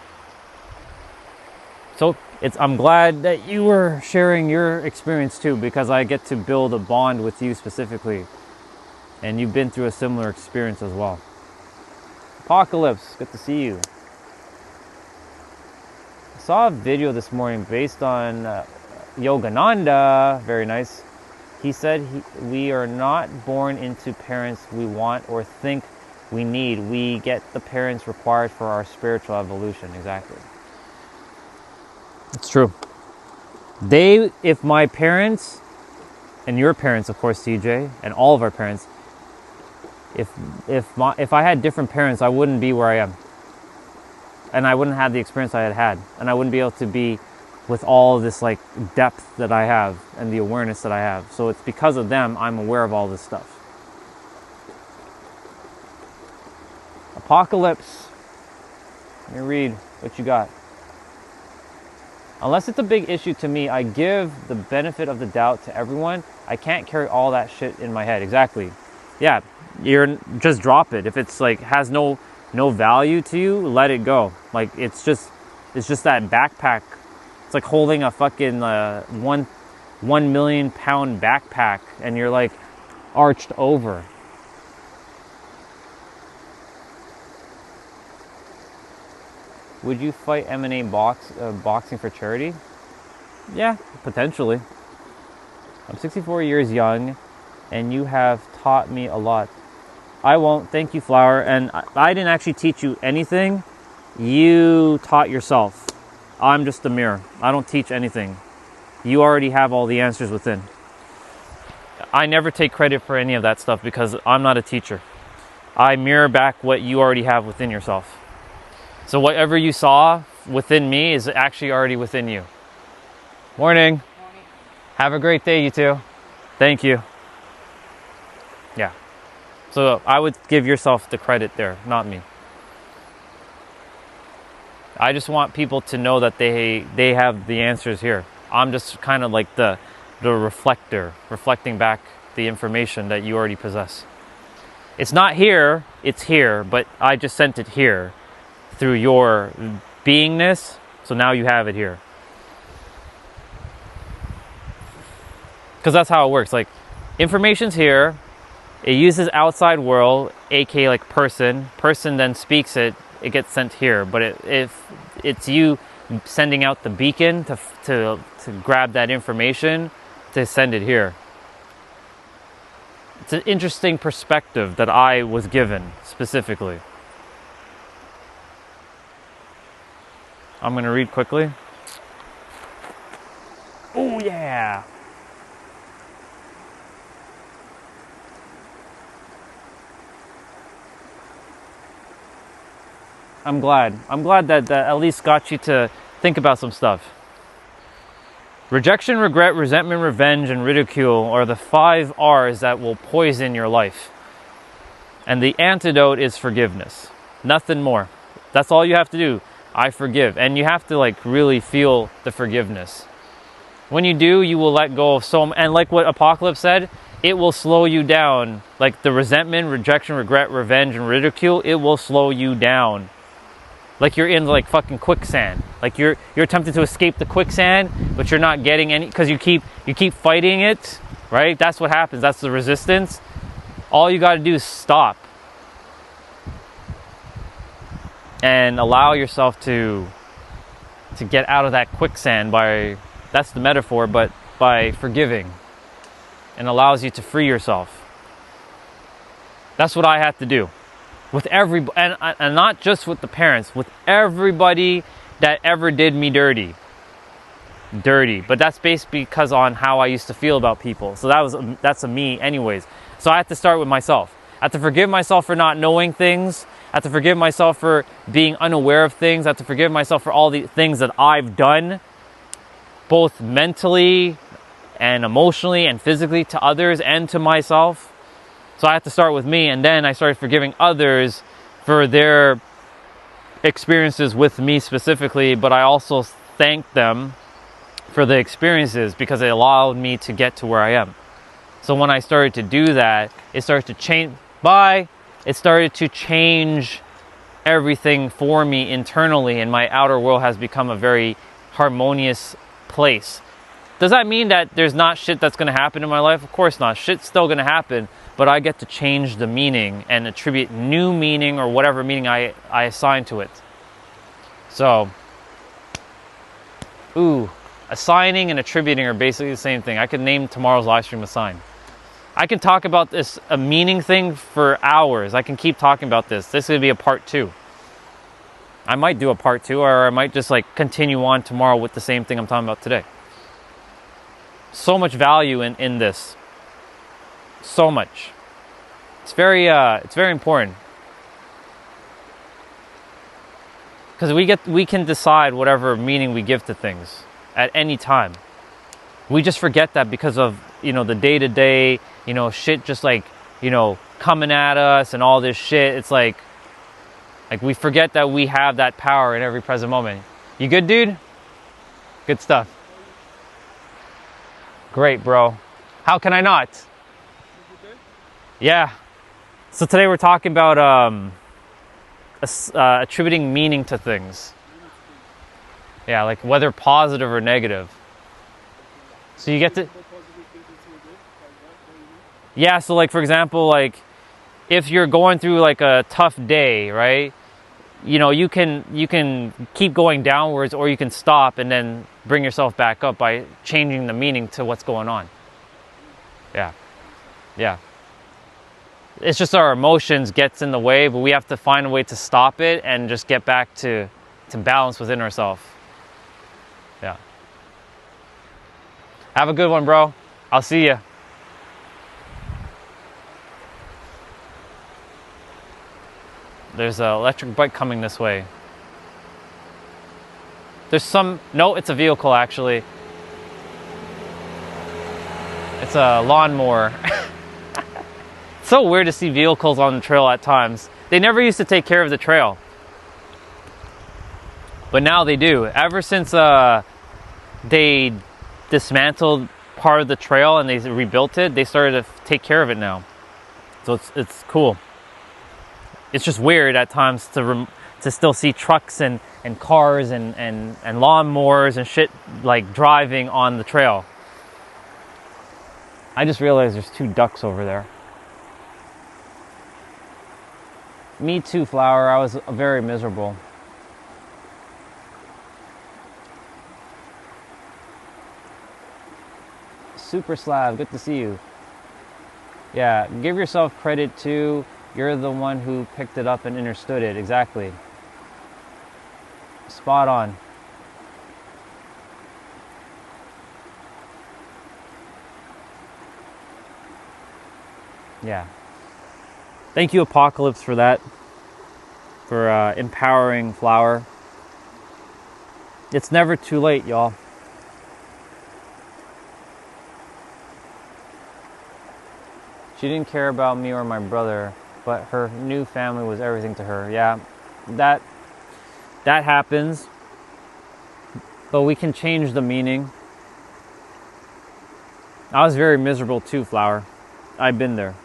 So I'm glad that you were sharing your experience too, because I get to build a bond with you specifically. And you've been through a similar experience as well. Apocalypse, good to see you. I saw a video this morning based on Yogananda, very nice. He said we are not born into parents we want or think we need. We get the parents required for our spiritual evolution. Exactly. It's true. If my parents, and your parents, of course, CJ, and all of our parents, if I had different parents, I wouldn't be where I am. And I wouldn't have the experience I had. And I wouldn't be able to be with all this like depth that I have and the awareness that I have. So it's because of them I'm aware of all this stuff. Apocalypse. Let me read what you got. Unless it's a big issue to me, I give the benefit of the doubt to everyone. I can't carry all that shit in my head. Exactly. Yeah, just drop it. If it's like has no value to you, let it go. Like it's just that backpack. It's like holding a fucking 1 million pound backpack and you're like arched over. Would you fight MMA boxing for charity? Yeah, potentially. I'm 64 years young and you have taught me a lot. I won't. Thank you, Flower. And I didn't actually teach you anything. You taught yourself. I'm just a mirror. I don't teach anything. You already have all the answers within. I never take credit for any of that stuff because I'm not a teacher. I mirror back what you already have within yourself. So whatever you saw within me is actually already within you. Morning. Morning. Have a great day, you two. Thank you. Yeah. So I would give yourself the credit there, not me. I just want people to know that they have the answers here. I'm just kind of like the reflector, reflecting back the information that you already possess. It's not here, it's here, but I just sent it here through your beingness, so now you have it here. Because that's how it works. Like, information's here, it uses outside world, aka like person then speaks it, it gets sent here. But if it's you sending out the beacon to grab that information, to send it here. It's an interesting perspective that I was given specifically. I'm going to read quickly. Oh, yeah. I'm glad. I'm glad that at least got you to think about some stuff. Rejection, regret, resentment, revenge, and ridicule are the 5 R's that will poison your life. And the antidote is forgiveness. Nothing more. That's all you have to do. I forgive. And you have to like really feel the forgiveness. When you do, you will let go of and like what Apocalypse said, it will slow you down. Like the resentment, rejection, regret, revenge, and ridicule, it will slow you down. Like you're in like fucking quicksand. Like you're attempting to escape the quicksand, but you're not getting any because you keep fighting it, right? That's what happens. That's the resistance. All you got to do is stop and allow yourself to get out of that quicksand by, that's the metaphor, but by forgiving, and allows you to free yourself. That's what I had to do. With and not just with the parents, with everybody that ever did me dirty. But that's based because on how I used to feel about people. So that's a me anyways. So I have to start with myself. I have to forgive myself for not knowing things. I have to forgive myself for being unaware of things. I have to forgive myself for all the things that I've done, both mentally and emotionally and physically, to others and to myself. So I have to start with me, and then I started forgiving others for their experiences with me specifically, but I also thanked them for the experiences because it allowed me to get to where I am. So when I started to do that, it started to change. It started to change everything for me internally, and my outer world has become a very harmonious place. Does that mean that there's not shit that's going to happen in my life? Of course not. Shit's still going to happen, but I get to change the meaning and attribute new meaning or whatever meaning I assign to it. So, assigning and attributing are basically the same thing. I could name tomorrow's live stream Assign. I can talk about this, a meaning thing, for hours. I can keep talking about this. This would be a part 2. I might do a part 2, or I might just like continue on tomorrow with the same thing I'm talking about today. So much value in this. So much. It's very important. Because we can decide whatever meaning we give to things at any time. We just forget that because of, the day-to-day, shit just like, coming at us and all this shit. It's like we forget that we have that power in every present moment. You good, dude? Good stuff. Great, bro. How can I not? Yeah. So today we're talking about attributing meaning to things. Yeah, like whether positive or negative. So you get to... Yeah, so like for example, like if you're going through like a tough day, right? You can keep going downwards, or you can stop and then bring yourself back up by changing the meaning to what's going on. Yeah. It's just our emotions gets in the way, but we have to find a way to stop it and just get back to balance within ourselves. Yeah. Have a good one, bro. I'll see you. There's an electric bike coming this way. No, it's a vehicle actually. It's a lawnmower. so weird to see vehicles on the trail at times. They never used to take care of the trail, but now they do. Ever since they dismantled part of the trail and they rebuilt it, they started to take care of it now. So it's cool. It's just weird at times to still see trucks and cars and lawnmowers and shit like driving on the trail. I just realized there's 2 ducks over there. Me too, Flower. I was very miserable. Super Slab, good to see you. Yeah, give yourself credit too. You're the one who picked it up and understood it. Exactly. Spot on. Yeah. Thank you, Apocalypse, for that. For empowering Flower. It's never too late, y'all. She didn't care about me or my brother, but her new family was everything to her. Yeah, that happens. But we can change the meaning. I was very miserable too, Flower. I've been there.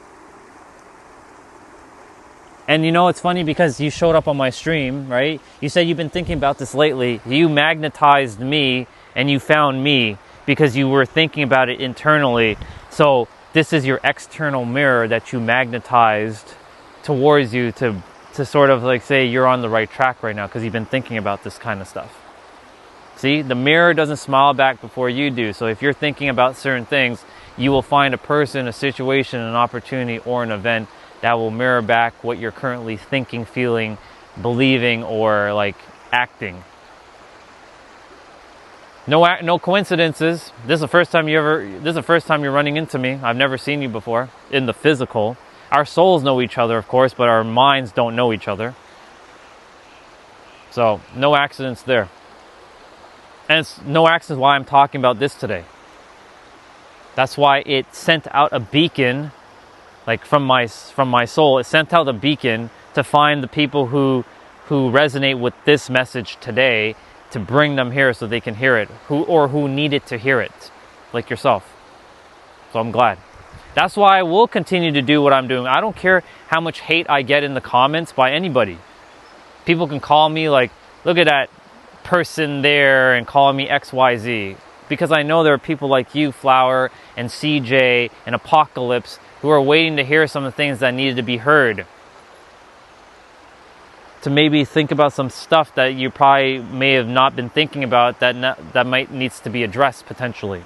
And you know, it's funny because you showed up on my stream, right? You said you've been thinking about this lately. You magnetized me and you found me because you were thinking about it internally. So this is your external mirror that you magnetized towards you to sort of like say you're on the right track right now because you've been thinking about this kind of stuff. See, the mirror doesn't smile back before you do. So if you're thinking about certain things, you will find a person, a situation, an opportunity, or an event that will mirror back what you're currently thinking, feeling, believing, or like acting. No coincidences. This is the first time you're running into me. I've never seen you before in the physical. Our souls know each other, of course, but our minds don't know each other. So no accidents there. And it's no accident why I'm talking about this today. That's why it sent out a beacon, like from my soul. It sent out a beacon to find the people who resonate with this message today, to bring them here so they can hear it, who needed to hear it, like yourself. So I'm glad. That's why I will continue to do what I'm doing. I don't care how much hate I get in the comments by anybody. People can call me like, look at that person there, and call me XYZ. Because I know there are people like you, Flower, and CJ, and Apocalypse, who are waiting to hear some of the things that needed to be heard. To maybe think about some stuff that you probably may have not been thinking about that might needs to be addressed potentially.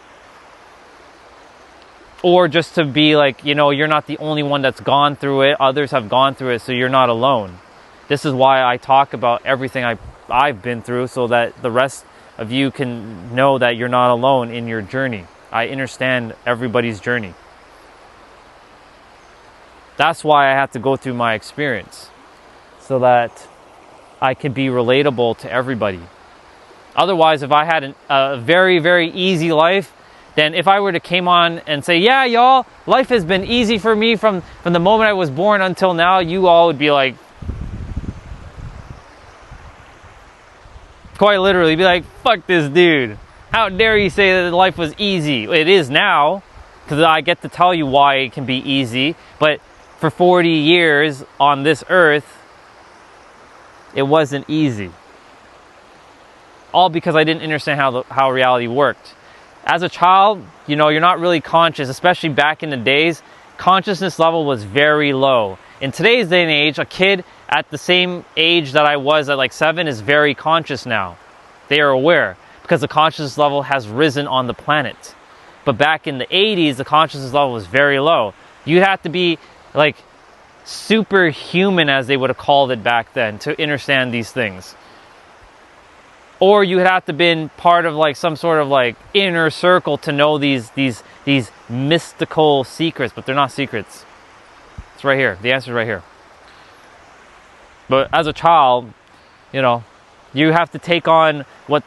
Or just to be like, you know, you're not the only one that's gone through it. Others have gone through it, so you're not alone. This is why I talk about everything I've been through, so that the rest of you can know that you're not alone in your journey. I understand everybody's journey. That's why I have to go through my experience, so that I can be relatable to everybody. Otherwise, if I had a very, very easy life, then if I were to came on and say, yeah, y'all, life has been easy for me from the moment I was born until now, you all would be like, quite literally, be like, fuck this dude. How dare you say that life was easy? It is now, because I get to tell you why it can be easy. But for 40 years on this earth, it wasn't easy. All because I didn't understand how reality worked. As a child, you know, you're not really conscious, especially back in the days. Consciousness level was very low. In today's day and age, a kid at the same age that I was at like 7 is very conscious now. They are aware because the consciousness level has risen on the planet. But back in the 80s, the consciousness level was very low. You'd have to be like superhuman, as they would have called it back then, to understand these things. Or you would have to been part of like some sort of like inner circle to know these mystical secrets, but they're not secrets. It's right here. The answer is right here. But as a child, you know, you have to take on what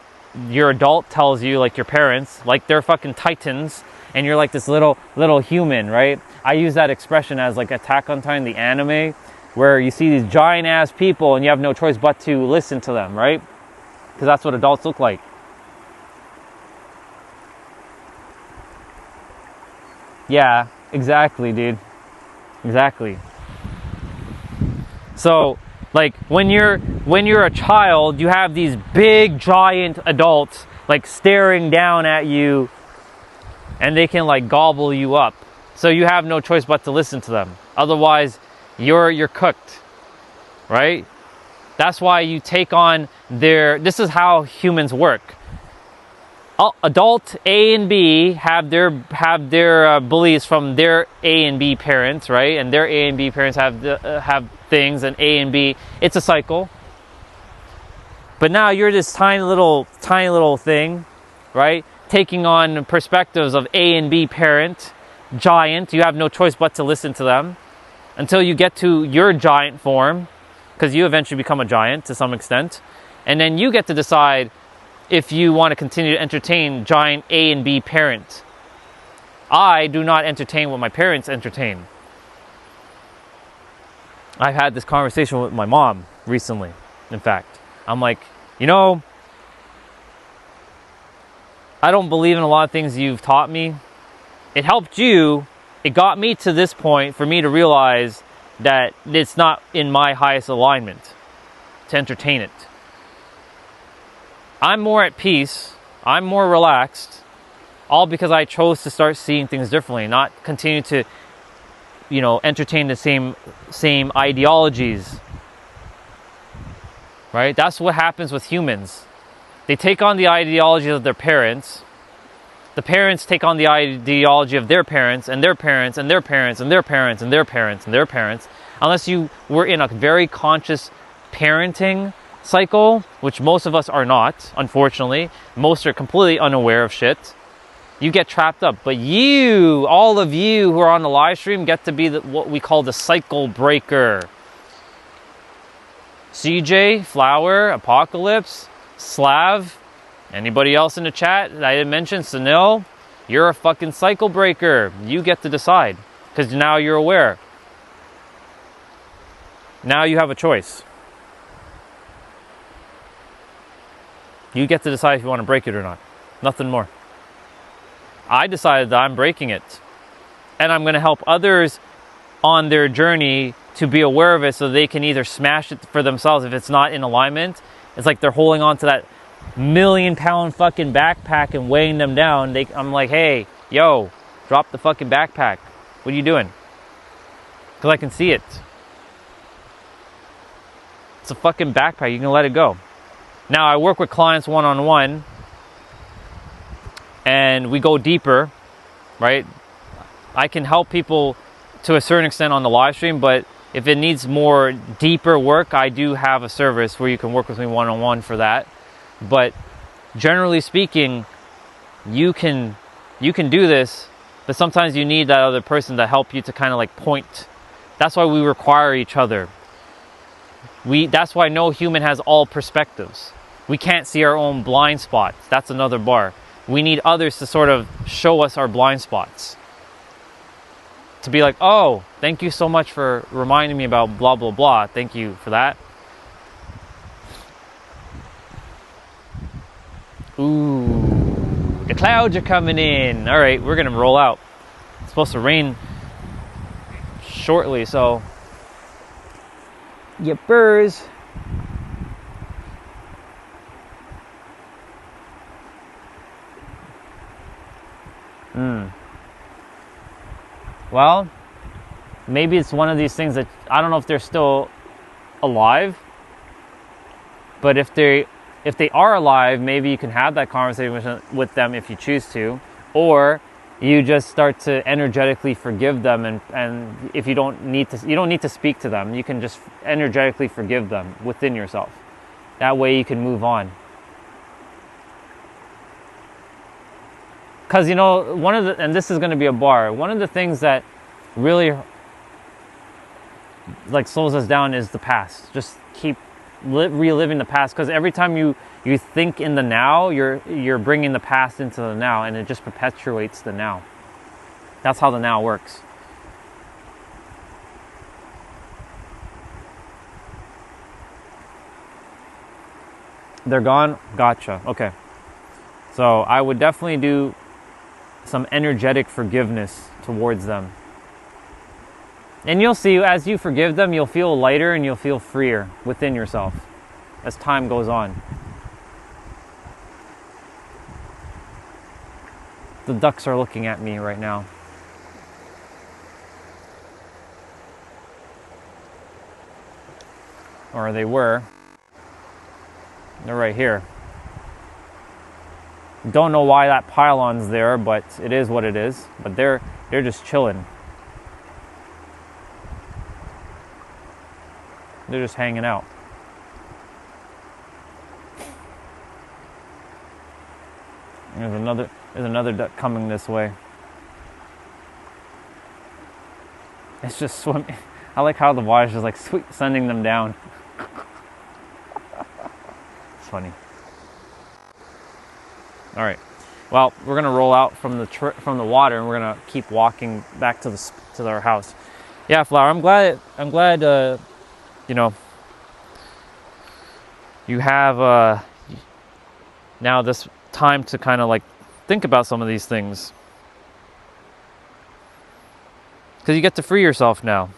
your adult tells you, like your parents, like they're fucking titans, and you're like this little human, right? I use that expression as like Attack on Titan, the anime, where you see these giant ass people and you have no choice but to listen to them, right? Because that's what adults look like. Yeah, exactly, dude. Exactly. So, like when you're a child, you have these big giant adults like staring down at you, and they can like gobble you up. So you have no choice but to listen to them. Otherwise, you're cooked. Right? That's why you take on this is how humans work. Adult A and B have their beliefs from their A and B parents, right? And their A and B parents have things, and A and B. It's a cycle. But now you're this tiny little thing, right? Taking on perspectives of A and B parent, giant. You have no choice but to listen to them until you get to your giant form, because you eventually become a giant to some extent, and then you get to decide if you want to continue to entertain giant A and B parent. I do not entertain what my parents entertain. I've had this conversation with my mom recently, in fact. I'm like, I don't believe in a lot of things you've taught me. It helped you. It got me to this point for me to realize that it's not in my highest alignment to entertain it. I'm more at peace, I'm more relaxed, all because I chose to start seeing things differently, not continue to, entertain the same ideologies. Right? That's what happens with humans. They take on the ideology of their parents. The parents take on the ideology of their parents and their parents and their parents and their parents and their parents and their parents. Unless you were in a very conscious parenting cycle, which most of us are not, unfortunately. Most are completely unaware of shit. You get trapped up. But all of you who are on the live stream get to be what we call the cycle breaker. CJ, Flower, Apocalypse, Slav, anybody else in the chat that I didn't mention, Sunil, you're a fucking cycle breaker. You get to decide, because now you're aware. Now you have a choice. You get to decide if you want to break it or not. Nothing more. I decided that I'm breaking it. And I'm going to help others on their journey to be aware of it so they can either smash it for themselves if it's not in alignment. It's like they're holding on to that 1,000,000-pound fucking backpack and weighing them down. I'm like, hey, yo, drop the fucking backpack. What are you doing? Because I can see it. It's a fucking backpack. You can let it go. Now, I work with clients one-on-one, and we go deeper, right? I can help people to a certain extent on the live stream, but if it needs more deeper work, I do have a service where you can work with me one-on-one for that. But generally speaking, you can do this, but sometimes you need that other person to help you to kind of like point. That's why we require each other. That's why no human has all perspectives. We can't see our own blind spots. That's another bar. We need others to sort of show us our blind spots. To be like, oh, thank you so much for reminding me about blah, blah, blah. Thank you for that. Ooh, the clouds are coming in. All right, we're going to roll out. It's supposed to rain shortly, so yippers. Well, maybe it's one of these things that I don't know if they're still alive, but if they are alive, maybe you can have that conversation with them if you choose to, or you just start to energetically forgive them, and if you don't need to speak to them, you can just energetically forgive them within yourself. That way you can move on. Because, and this is going to be a bar, one of the things that really like slows us down is the past. Just keep reliving the past, because every time you think in the now, you're bringing the past into the now, and it just perpetuates the now. That's how the now works. They're gone? Gotcha. Okay. So I would definitely do some energetic forgiveness towards them. And you'll see, as you forgive them, you'll feel lighter and you'll feel freer within yourself as time goes on. The ducks are looking at me right now. Or they were. They're right here. Don't know why that pylon's there, but it is what it is. But they're just chilling. They're just hanging out. There's another duck coming this way. It's just swimming. I like how the water's just like sending them down. It's funny. All right. Well, we're gonna roll out from the water, and we're gonna keep walking back to our house. Yeah, Flower. I'm glad. You have now this time to kind of like think about some of these things, because you get to free yourself now.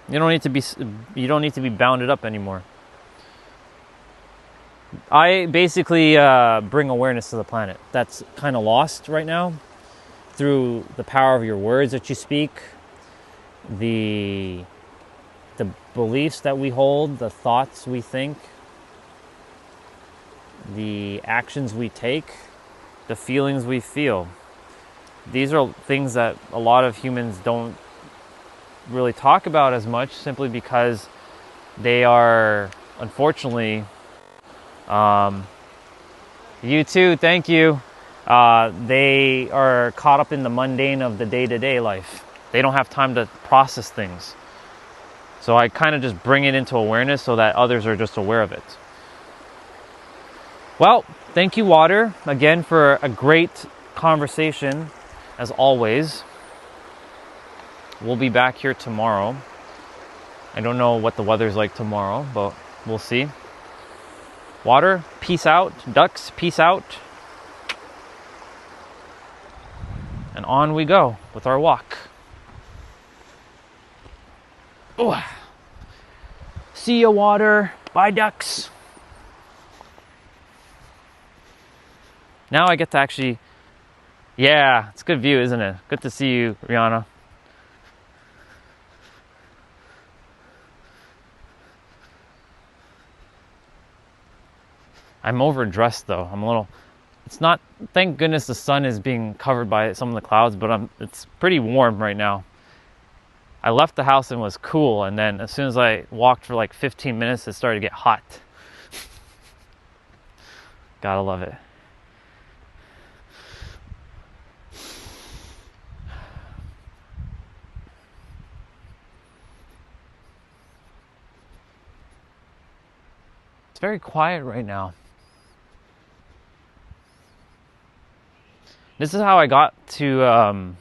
You don't need to be bounded up anymore. I basically bring awareness to the planet that's kind of lost right now through the power of your words that you speak, the beliefs that we hold, the thoughts we think, the actions we take, the feelings we feel. These are things that a lot of humans don't really talk about as much, simply because they are, unfortunately, you too, thank you. They are caught up in the mundane of the day-to-day life. They don't have time to process things. So I kind of just bring it into awareness so that others are just aware of it. Well, thank you, Water, again for a great conversation, as always. We'll be back here tomorrow. I don't know what the weather's like tomorrow, but we'll see. Water, peace out. Ducks, peace out. And on we go with our walk. Ooh. See ya, Water. Bye, ducks. Now I get to actually... Yeah, it's a good view, isn't it? Good to see you, Rihanna. I'm overdressed though. I'm a little... It's not... Thank goodness the sun is being covered by some of the clouds, but it's pretty warm right now. I left the house and was cool, and then as soon as I walked for like 15 minutes, it started to get hot. Gotta love it. It's very quiet right now. This is how I got to...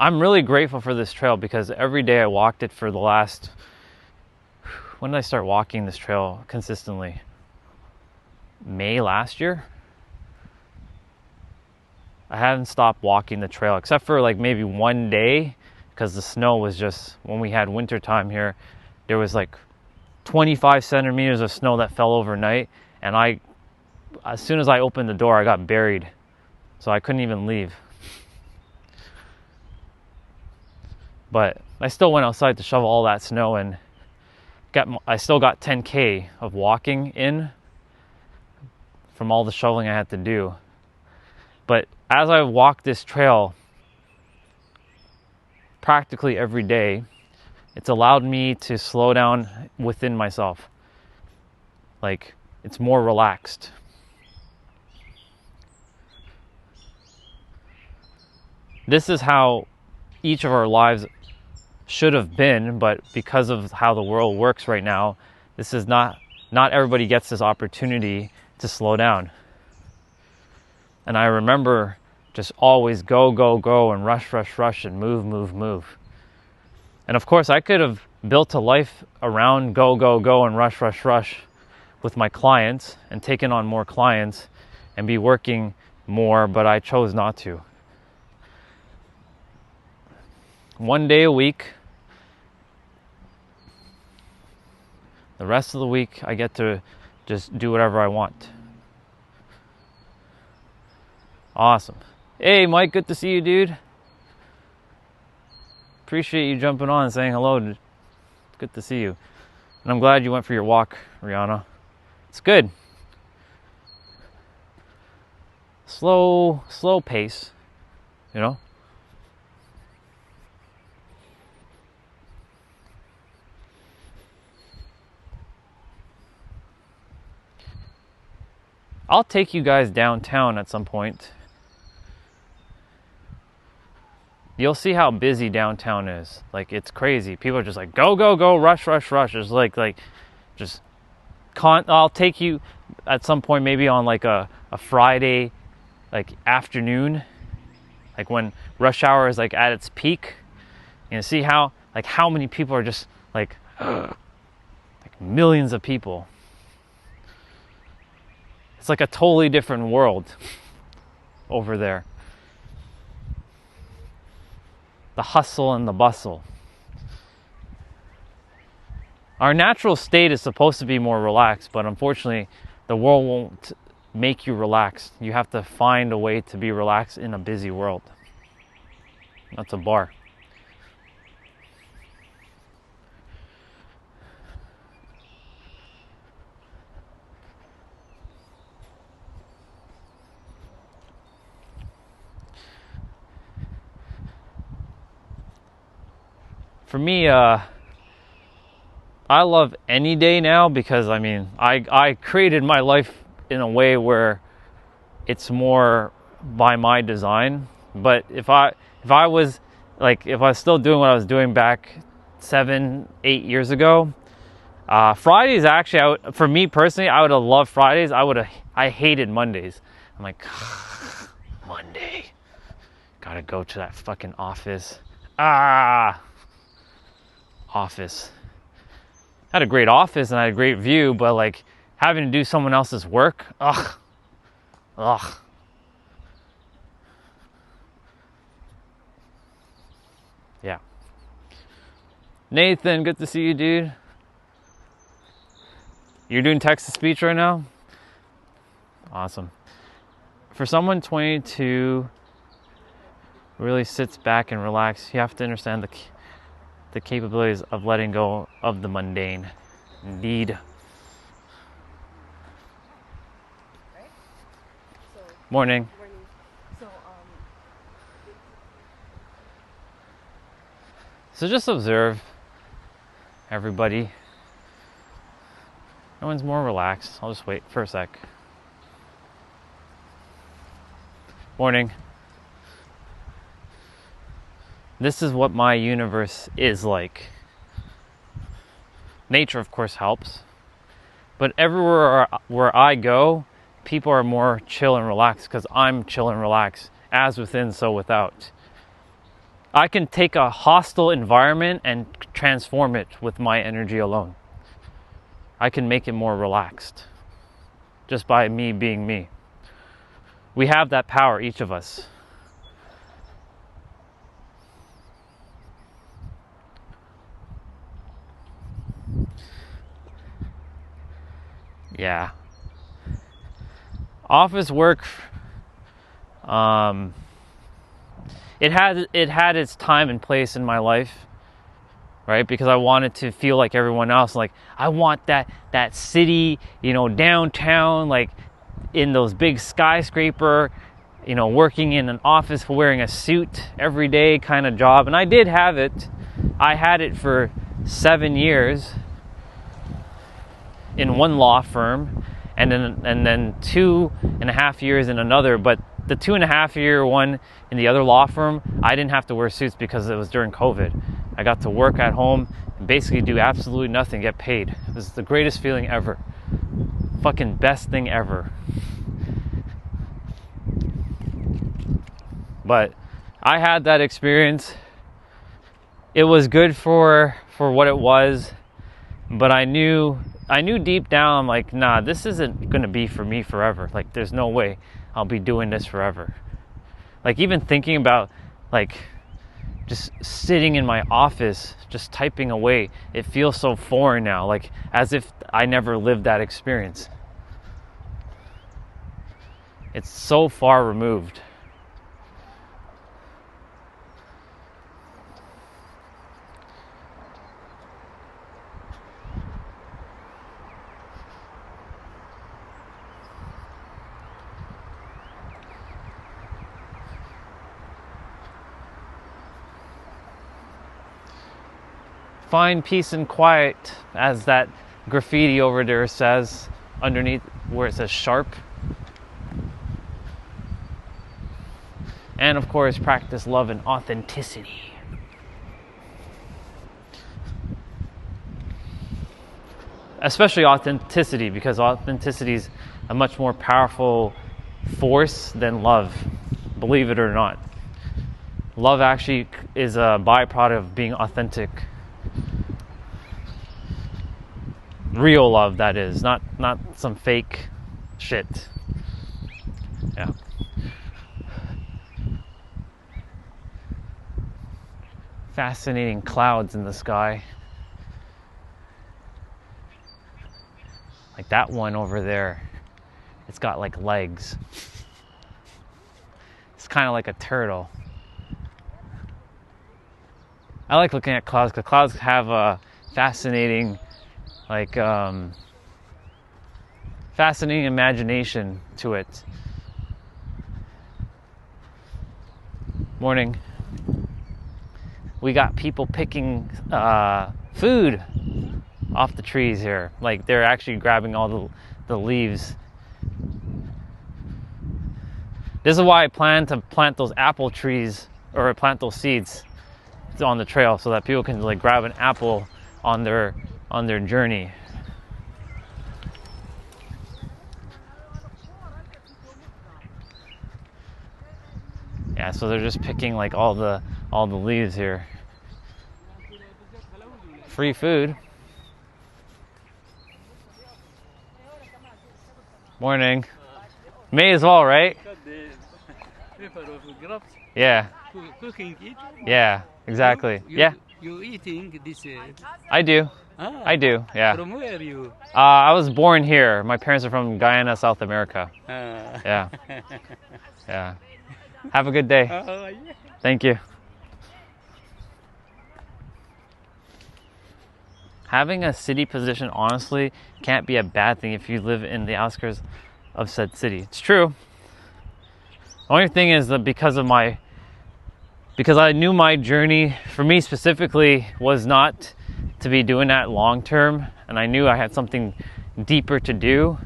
I'm really grateful for this trail, because every day I walked it for the last... When did I start walking this trail consistently? May last year? I haven't stopped walking the trail, except for like maybe one day, because the snow was just... When we had winter time here, there was like 25 centimeters of snow that fell overnight, and as soon as I opened the door, I got buried. So I couldn't even leave. But I still went outside to shovel all that snow, and I still got 10K of walking in from all the shoveling I had to do. But as I walked this trail practically every day, it's allowed me to slow down within myself. Like, it's more relaxed. This is how each of our lives should have been, but because of how the world works right now, this is not everybody gets this opportunity to slow down. And I remember just always go, go, go, and rush, rush, rush, and move, move, move. And of course, I could have built a life around go, go, go, and rush, rush, rush with my clients and taken on more clients and be working more, but I chose not to. One day a week. The rest of the week, I get to just do whatever I want. Awesome. Hey, Mike, good to see you, dude. Appreciate you jumping on and saying hello. Good to see you. And I'm glad you went for your walk, Rihanna. It's good. Slow pace, you know? I'll take you guys downtown at some point. You'll see how busy downtown is. Like, it's crazy. People are just like, go, go, go, rush, rush, rush. It's just I'll take you at some point, maybe on like a Friday, like afternoon, like when rush hour is like at its peak. You know, see how many people are just like millions of people. It's like a totally different world over there. The hustle and the bustle. Our natural state is supposed to be more relaxed, but unfortunately, the world won't make you relax. You have to find a way to be relaxed in a busy world. That's a bar. For me, I love any day now because I created my life in a way where it's more by my design. But if I was still doing what I was doing back 7-8 years ago, Fridays actually, for me personally, I would have loved Fridays. I hated Mondays. I'm like, Monday, gotta go to that fucking office. Office. I had a great office and I had a great view, but like having to do someone else's work, ugh. Yeah. Nathan, good to see you, dude. You're doing text-to-speech right now? Awesome. For someone 22 who really sits back and relax, you have to understand the capabilities of letting go of the mundane. Indeed. Right? Morning. So just observe everybody. No one's more relaxed. I'll just wait for a sec. Morning. This is what my universe is like. Nature, of course, helps. But everywhere where I go, people are more chill and relaxed because I'm chill and relaxed. As within, so without. I can take a hostile environment and transform it with my energy alone. I can make it more relaxed just by me being me. We have that power, each of us. Yeah. Office work, it had its time and place in my life, right? Because I wanted to feel like everyone else. Like, I want that city, downtown, like in those big skyscraper, working in an office wearing a suit every day kind of job. And I did have it. I had it for 7 years in one law firm, and then 2.5 years in another. But the 2.5 year one in the other law firm, I didn't have to wear suits because it was during COVID. I got to work at home and basically do absolutely nothing, get paid. It was the greatest feeling ever. Fucking best thing ever. But I had that experience. It was good for what it was, but I knew deep down, I'm like, nah, this isn't gonna be for me forever. Like, there's no way I'll be doing this forever. Like, even thinking about, like, just sitting in my office, just typing away, it feels so foreign now, like as if I never lived that experience. It's so far removed. Find peace and quiet, as that graffiti over there says, underneath where it says sharp. And of course, practice love and authenticity. Especially authenticity, because authenticity is a much more powerful force than love, believe it or not. Love actually is a byproduct of being authentic. Real love, that is, not some fake shit. Yeah. Fascinating clouds in the sky. Like that one over there. It's got like legs. It's kind of like a turtle. I like looking at clouds because clouds have a fascinating fascinating imagination to it. Morning. We got people picking food off the trees here. Like, they're actually grabbing all the leaves. This is why I plan to plant those apple trees, or plant those seeds on the trail, so that people can like grab an apple on their journey. Yeah, so they're just picking like all the leaves here. Free food. Morning. May as well, right? Yeah. Cooking it? Yeah, exactly. Yeah. You eating this? I do. I do, yeah. From where are you? I was born here. My parents are from Guyana, South America. Yeah. Yeah. Have a good day. Yeah. Thank you. Having a city position, honestly, can't be a bad thing if you live in the outskirts of said city. It's true. The only thing is that because I knew my journey, for me specifically, was not to be doing that long term, and I knew I had something deeper to do.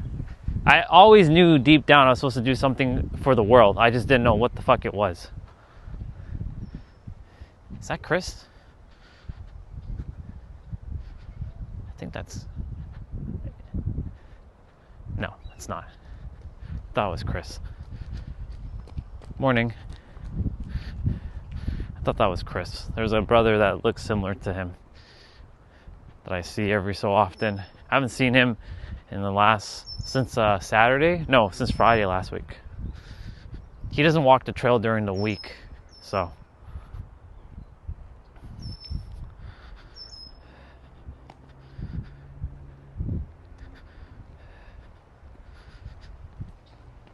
I always knew deep down I was supposed to do something for the world. I just didn't know what the fuck it was. Is that Chris? I think that's... No, it's not. I thought it was Chris. Morning. I thought that was Chris. There's a brother that looks similar to him that I see every so often. I haven't seen him since Saturday. No, since Friday last week. He doesn't walk the trail during the week, so.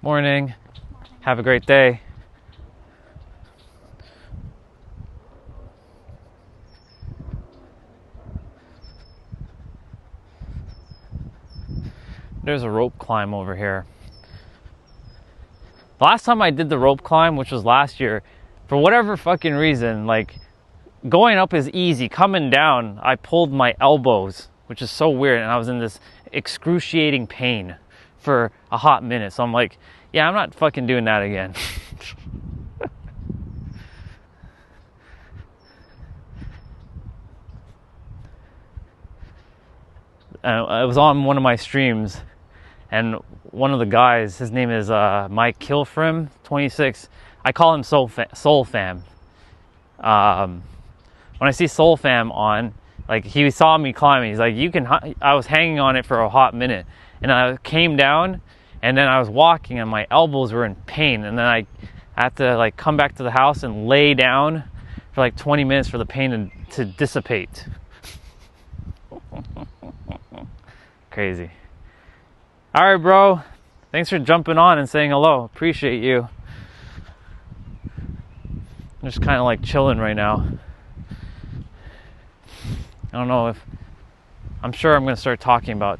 Morning. Have a great day. There's a rope climb over here. The last time I did the rope climb, which was last year, for whatever fucking reason, like, going up is easy. Coming down, I pulled my elbows, which is so weird, and I was in this excruciating pain for a hot minute. So I'm like, yeah, I'm not fucking doing that again. I was on one of my streams, and one of the guys, his name is Mike Kilfrim 26. I call him Soul Fam. When I see Soul Fam on, like he saw me climbing, he's like, I was hanging on it for a hot minute, and I came down, and then I was walking, and my elbows were in pain, and then I had to like come back to the house and lay down for like 20 minutes for the pain to dissipate. Crazy. All right, bro. Thanks for jumping on and saying hello. Appreciate you. I'm just kind of like chilling right now. I don't know I'm sure I'm going to start talking about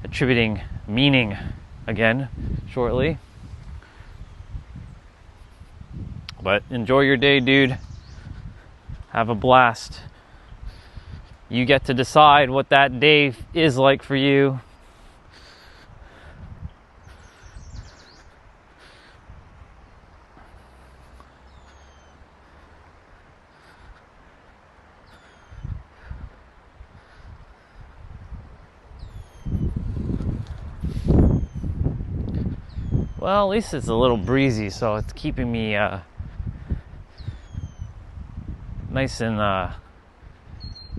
attributing meaning again shortly. But enjoy your day, dude. Have a blast. You get to decide what that day is like for you. Well, at least it's a little breezy, so it's keeping me nice and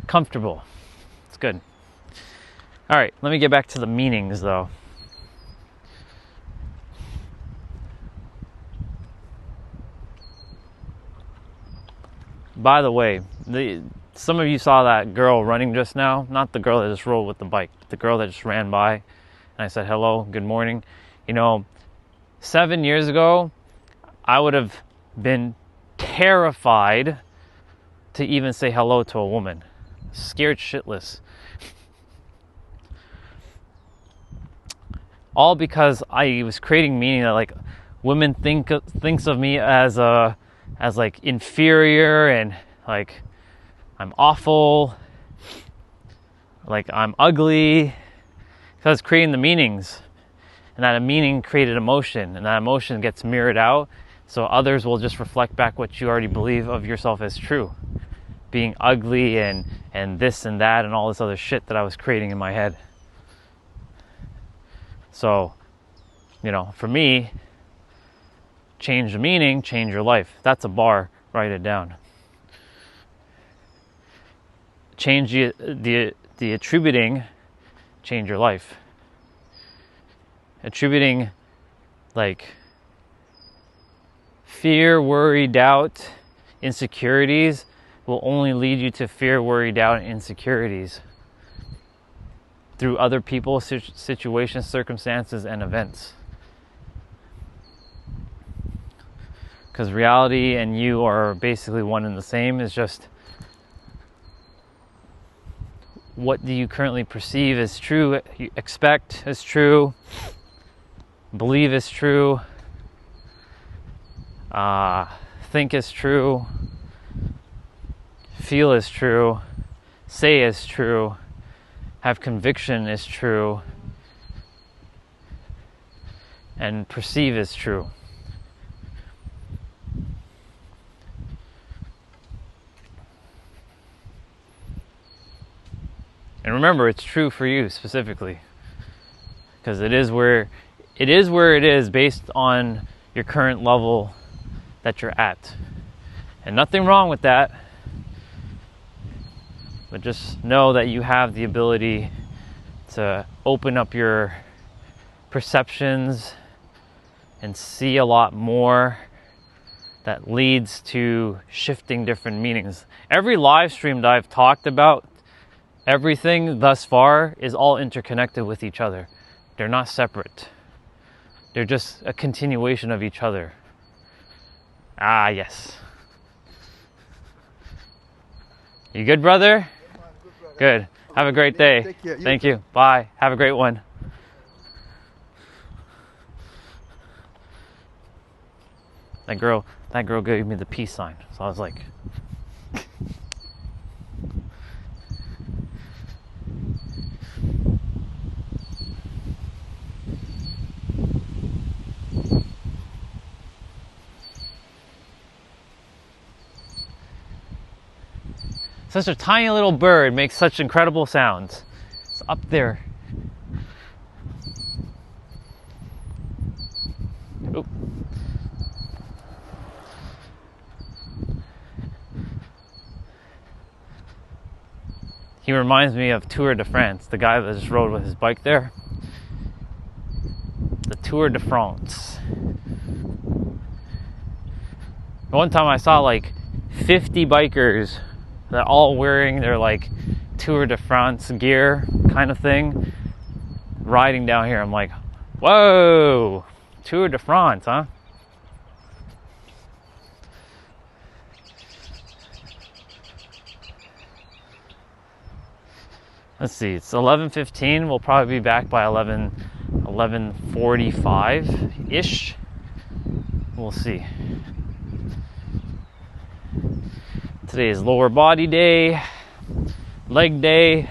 comfortable. It's good. All right, let me get back to the meanings, though. By the way, some of you saw that girl running just now. Not the girl that just rolled with the bike, the girl that just ran by. And I said, hello, good morning. 7 years ago, I would have been terrified to even say hello to a woman. Scared shitless. All because I was creating meaning that like women thinks of me as like inferior and like I'm awful, like I'm ugly. Because creating the meanings, and that a meaning created emotion, and that emotion gets mirrored out, so others will just reflect back what you already believe of yourself as true. Being ugly and this and that and all this other shit that I was creating in my head. So, for me, change the meaning, change your life. That's a bar, write it down. Change the attributing, change your life. Attributing like fear, worry, doubt, insecurities will only lead you to fear, worry, doubt, and insecurities through other people, situations, circumstances, and events. Because reality and you are basically one and the same. It's just what do you currently perceive as true, you expect as true, believe is true, think is true, feel is true, say is true, have conviction is true, and perceive is true. And remember, it's true for you specifically, because it is where it is based on your current level that you're at. And nothing wrong with that, but just know that you have the ability to open up your perceptions and see a lot more that leads to shifting different meanings. Every live stream that I've talked about, everything thus far is all interconnected with each other. They're not separate. They're just a continuation of each other. Ah, yes. You good, brother? Good. Have a great day. Thank you. Bye. Have a great one. That girl gave me the peace sign. So I was like, such a tiny little bird makes such incredible sounds. It's up there. Oop. He reminds me of Tour de France, the guy that just rode with his bike there. The Tour de France. One time I saw like 50 bikers that all wearing their like Tour de France gear kind of thing, riding down here. I'm like, whoa, Tour de France, huh? Let's see, it's 11:15. We'll probably be back by 11:45-ish. We'll see. Today is lower body day, leg day.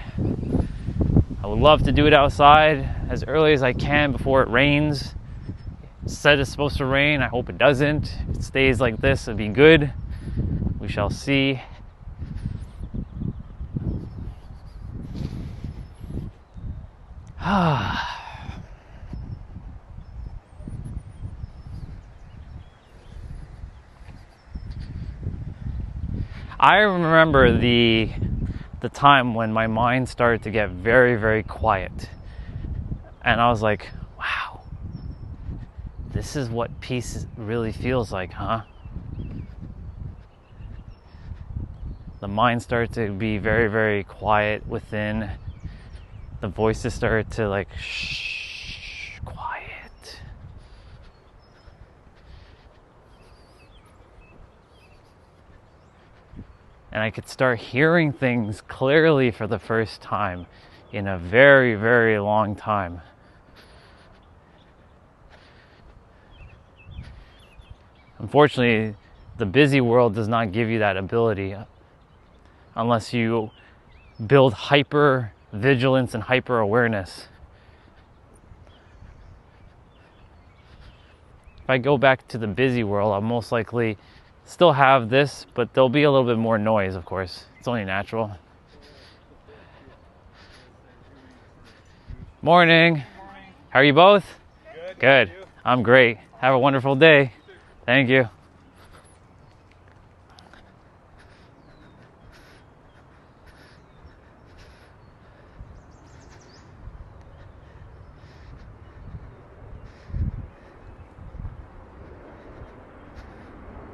I would love to do it outside as early as I can before it rains. It said it's supposed to rain. I hope it doesn't. If it stays like this, it'd be good. We shall see. I remember the time when my mind started to get very, very quiet. And I was like, wow, this is what peace really feels like, huh? The mind started to be very, very quiet within. The voices started to like, shh, quiet. And I could start hearing things clearly for the first time in a very, very long time. Unfortunately, the busy world does not give you that ability unless you build hyper vigilance and hyper awareness. If I go back to the busy world, I'll most likely still have this, but there'll be a little bit more noise, of course. It's only natural. Morning. How are you both? Good. I'm great. Have a wonderful day. Thank you.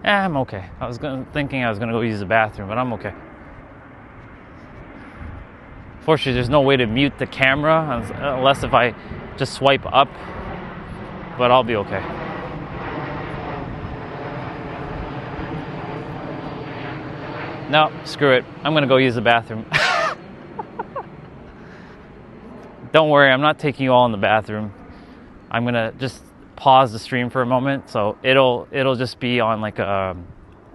I'm okay. I was thinking I was gonna go use the bathroom, but I'm okay. Fortunately, there's no way to mute the camera unless if I just swipe up, but I'll be okay. No, screw it. I'm gonna go use the bathroom. Don't worry, I'm not taking you all in the bathroom. I'm gonna just pause the stream for a moment, so it'll just be on like a,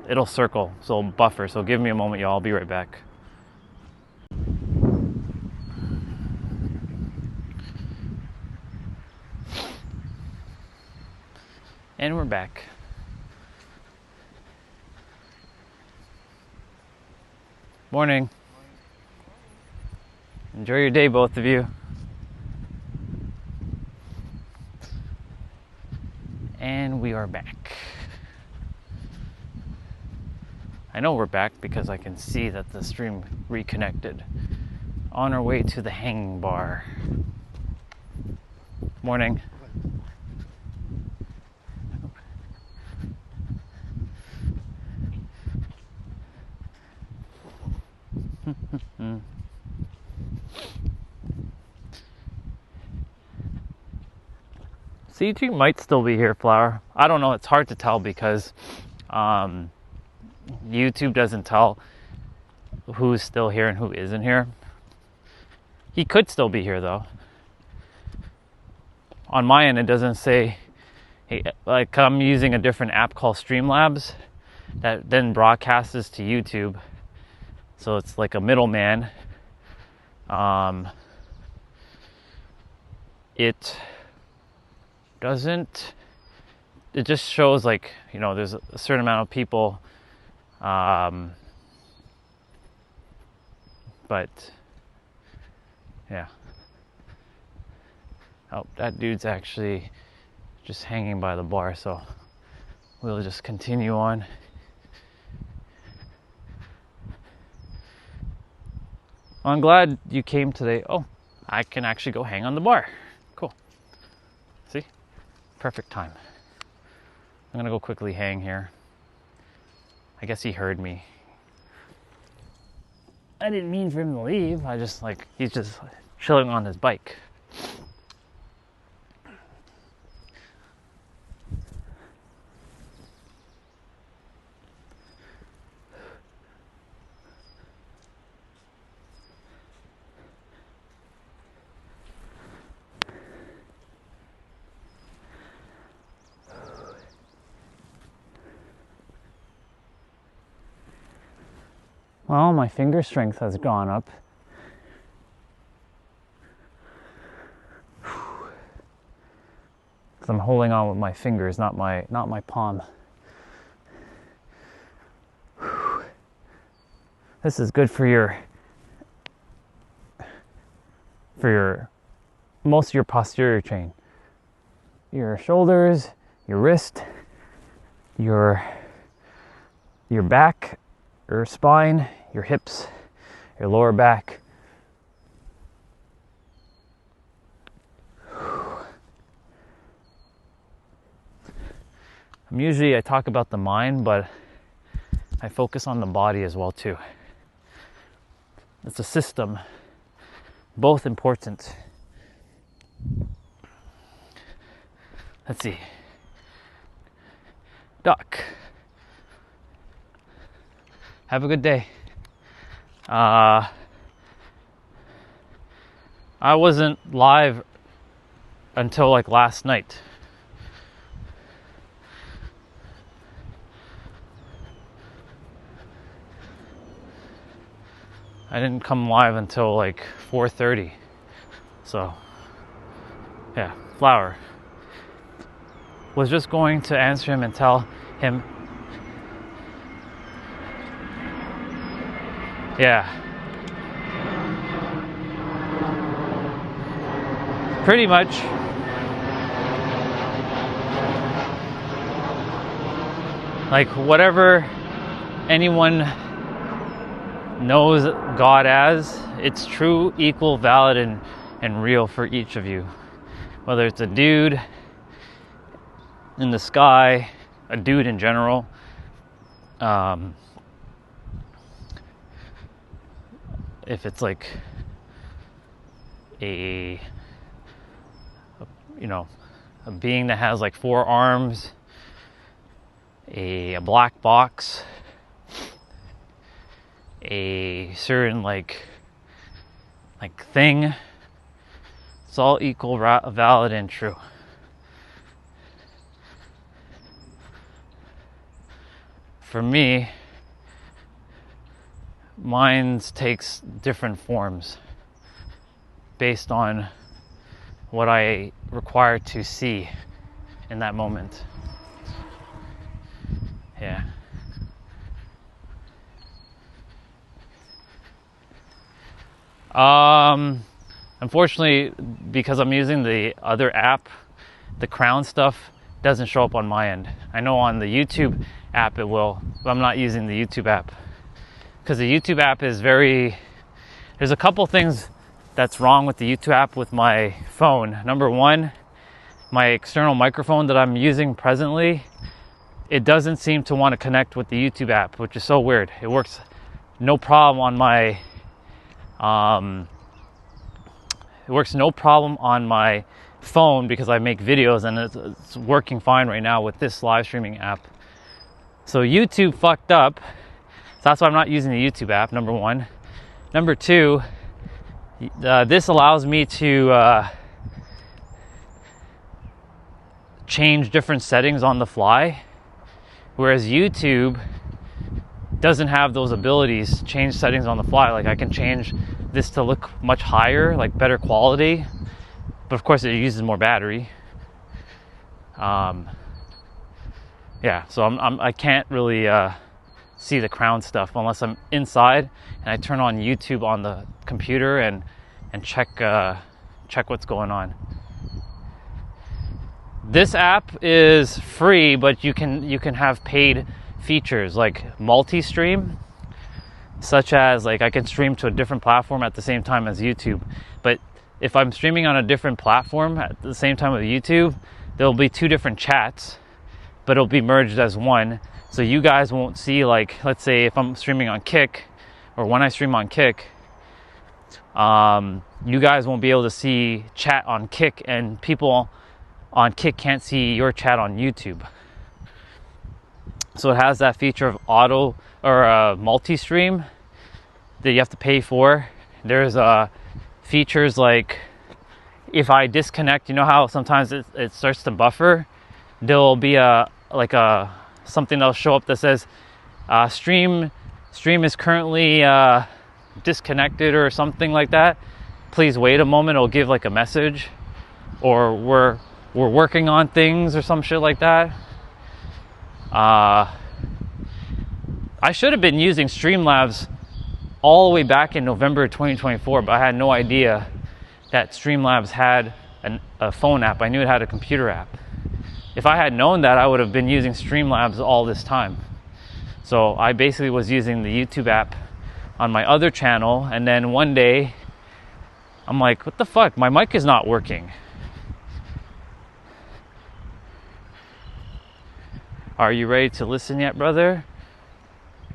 it'll circle, so it'll buffer. So give me a moment, y'all. I'll be right back. And we're back. Morning. Enjoy your day, both of you. And we are back. I know we're back because I can see that the stream reconnected. On our way to the hanging bar. Morning. CG might still be here, Flower. I don't know. It's hard to tell because YouTube doesn't tell who's still here and who isn't here. He could still be here, though. On my end, it doesn't say. Like, I'm using a different app called Streamlabs that then broadcasts to YouTube. So it's like a middleman. It doesn't, it just shows like, you know, there's a certain amount of people, but yeah. Oh, that dude's actually just hanging by the bar, so we'll just continue on. Well, I'm glad you came today. Oh, I can actually go hang on the bar. Cool. See? Perfect time. I'm gonna go quickly hang here. I guess he heard me. I didn't mean for him to leave. I just like, he's just chilling on his bike. Well, my finger strength has gone up. Because I'm holding on with my fingers, not my palm. This is good for most of your posterior chain. Your shoulders, your wrist, your back, your spine, your hips, your lower back. I talk about the mind, but I focus on the body as well too. It's a system, both important. Let's see. Duck. Have a good day. I wasn't live until like last night. I didn't come live until like 4:30. So, yeah, Flower. Was just going to answer him and tell him, yeah. Pretty much. Like whatever anyone knows God as, it's true, equal, valid, and real for each of you. Whether it's a dude in the sky, a dude in general, if it's like a being that has like 4 arms, a black box, a certain like thing, it's all equal, valid, and true. For me, mine takes different forms based on what I require to see in that moment. Yeah. Unfortunately, because I'm using the other app, the crown stuff doesn't show up on my end. I know on the YouTube app it will, but I'm not using the YouTube app. Because the YouTube app is there's a couple things that's wrong with the YouTube app with my phone. Number one, my external microphone that I'm using presently, it doesn't seem to want to connect with the YouTube app, which is so weird. It works no problem on my phone because I make videos, and it's working fine right now with this live streaming app. So YouTube fucked up. So that's why I'm not using the YouTube app, number one. Number two, this allows me to change different settings on the fly, whereas YouTube doesn't have those abilities to change settings on the fly. Like I can change this to look much higher, like better quality, but of course it uses more battery. Yeah, so I can't really see the crown stuff unless I'm inside and I turn on YouTube on the computer and check what's going on. This app is free, but you can have paid features like multi-stream. such as like I can stream to a different platform at the same time as YouTube. But if I'm streaming on a different platform at the same time with YouTube, there'll be two different chats, but it'll be merged as one. So you guys won't see, like, let's say if I'm streaming on Kick, or when I stream on Kick, you guys won't be able to see chat on Kick, and people on Kick can't see your chat on YouTube. So it has that feature of auto or multi-stream that you have to pay for. There's features like if I disconnect, you know how sometimes it starts to buffer? There'll be something that'll show up that says stream is currently disconnected or something like that. Please wait a moment. It'll give like a message, or we're working on things or some shit like that. I should have been using Streamlabs all the way back in November 2024, but I had no idea that Streamlabs had a phone app. I knew it had a computer app. If I had known that, I would have been using Streamlabs all this time. So I basically was using the YouTube app on my other channel, and then one day I'm like, what the fuck? My mic is not working. Are you ready to listen yet, brother?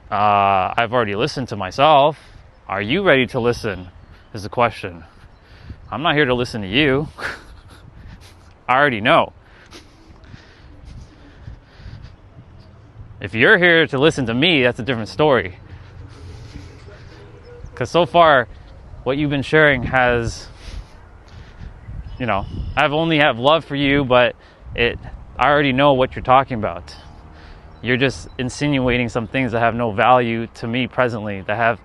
I've already listened to myself. Are you ready to listen? Is the question. I'm not here to listen to you. I already know. If you're here to listen to me, that's a different story. Because so far, what you've been sharing has, I only have love for you, but I already know what you're talking about. You're just insinuating some things that have no value to me presently, that have,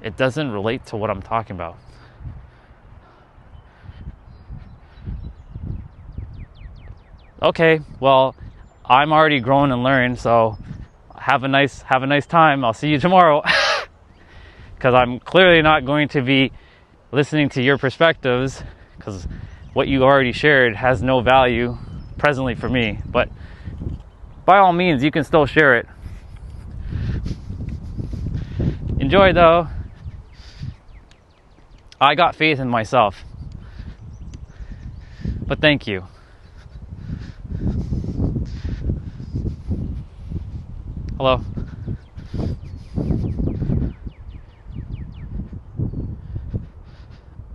it doesn't relate to what I'm talking about. Okay, well, I'm already grown and learned, so have a nice time. I'll see you tomorrow. Because I'm clearly not going to be listening to your perspectives, because what you already shared has no value presently for me. But by all means, you can still share it. Enjoy though. I got faith in myself. But thank you. Hello.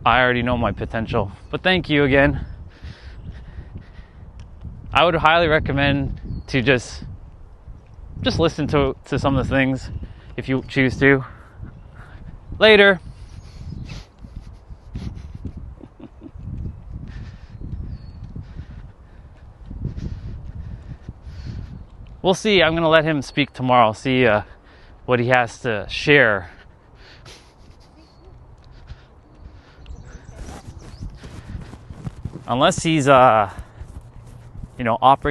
I already know my potential, but thank you again. I would highly recommend to just listen to some of the things if you choose to. Later. We'll see. I'm going to let him speak tomorrow, see what he has to share. Unless he's, operating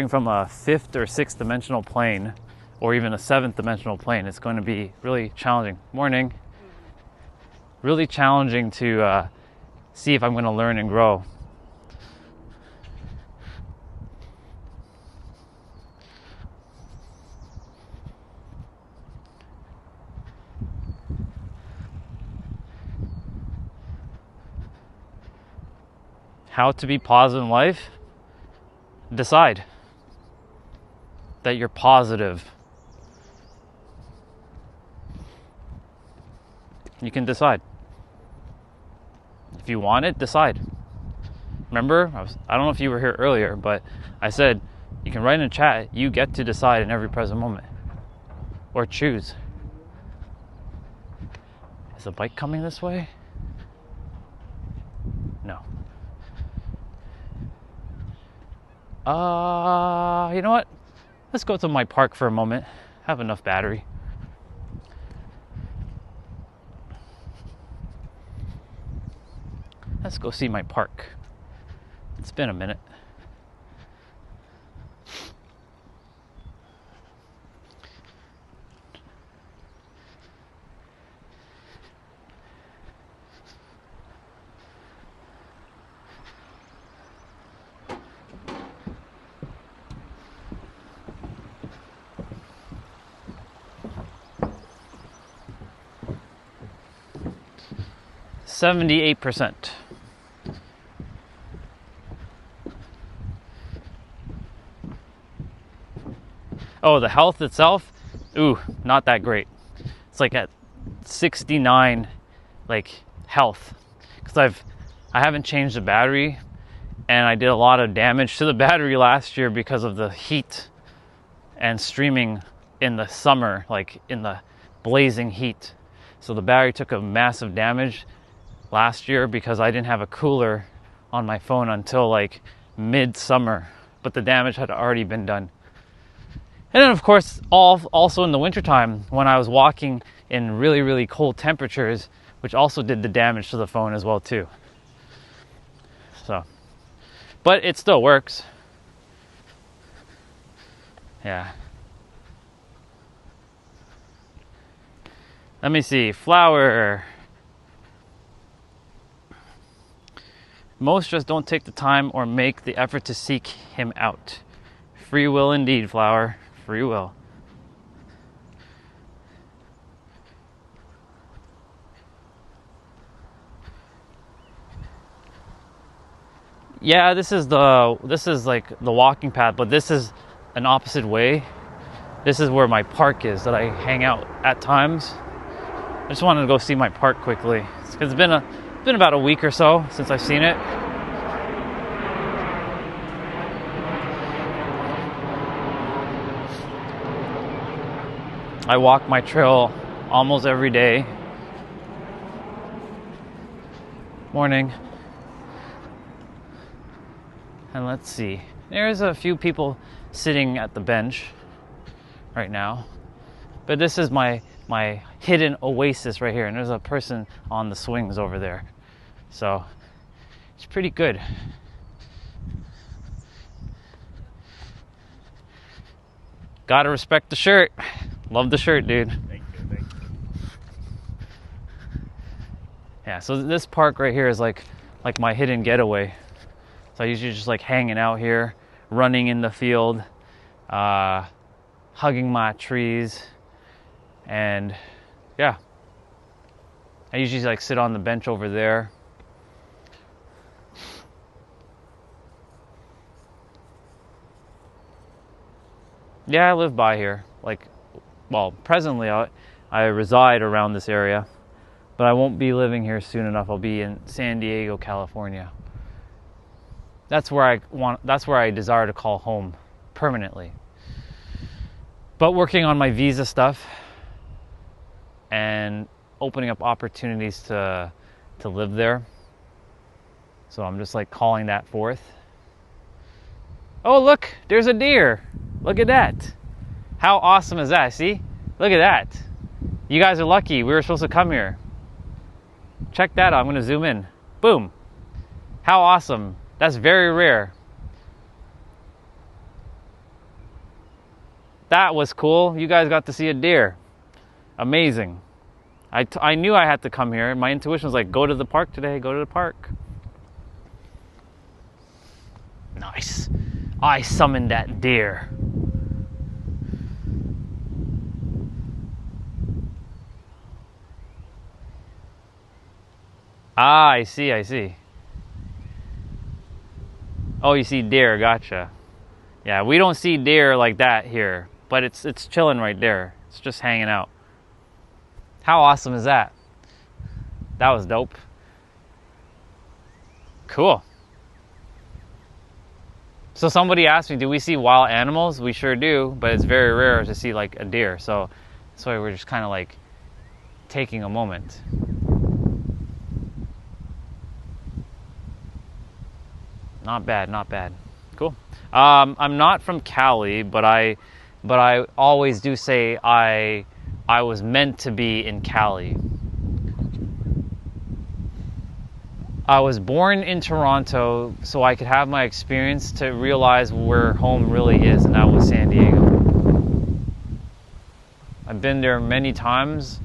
from a 5th or 6th dimensional plane, or even a 7th dimensional plane, it's going to be really challenging. Morning. Really challenging to see if I'm going to learn and grow. How to be positive in life? Decide that you're positive. You can decide. If you want it, decide. Remember, I don't know if you were here earlier, but I said you can write in a chat, you get to decide in every present moment. Or choose. Is the bike coming this way? No. You know what? Let's go to my park for a moment. Have enough battery. Let's go see my park. It's been a minute. 78%. Oh, the health itself, ooh, not that great. It's like at 69, like health, because I haven't changed the battery, and I did a lot of damage to the battery last year because of the heat and streaming in the summer, like in the blazing heat. So the battery took a massive damage last year because I didn't have a cooler on my phone until like mid-summer, but the damage had already been done. And then of course, also in the wintertime when I was walking in really, really cold temperatures, which also did the damage to the phone as well too. So, but it still works. Yeah. Let me see, Flower. Most just don't take the time or make the effort to seek him out. Free will indeed, Flower. Free will. Yeah, this is like the walking path, but this is an opposite way. This is where my park is that I hang out at times. I just wanted to go see my park quickly because it's been about a week or so since I've seen it. I walk my trail almost every day. Morning. And let's see. There's a few people sitting at the bench right now. But this is my hidden oasis right here. And there's a person on the swings over there. So it's pretty good. Gotta respect the shirt. Love the shirt, dude. Thank you. Yeah, so this park right here is like my hidden getaway. So I usually just like hanging out here, running in the field, hugging my trees, and yeah. I usually like sit on the bench over there. Yeah, I live by here. Well, presently I reside around this area, but I won't be living here soon enough. I'll be in San Diego, California. That's where I desire to call home permanently. But working on my visa stuff and opening up opportunities to live there. So I'm just like calling that forth. Oh, look, there's a deer. Look at that. How awesome is that? See? Look at that. You guys are lucky. We were supposed to come here. Check that out. I'm going to zoom in. Boom. How awesome. That's very rare. That was cool. You guys got to see a deer. Amazing. I knew I had to come here. My intuition was like, go to the park today. Go to the park. Nice. I summoned that deer. Ah, I see. Oh, you see deer, gotcha. Yeah, we don't see deer like that here, but it's chilling right there. It's just hanging out. How awesome is that? That was dope. Cool. So somebody asked me, do we see wild animals? We sure do, but it's very rare to see like a deer. So that's why we're just kind of like taking a moment. Not bad. Cool. I'm not from Cali, but I always do say I was meant to be in Cali. I was born in Toronto so I could have my experience to realize where home really is, and that was San Diego. I've been there many times,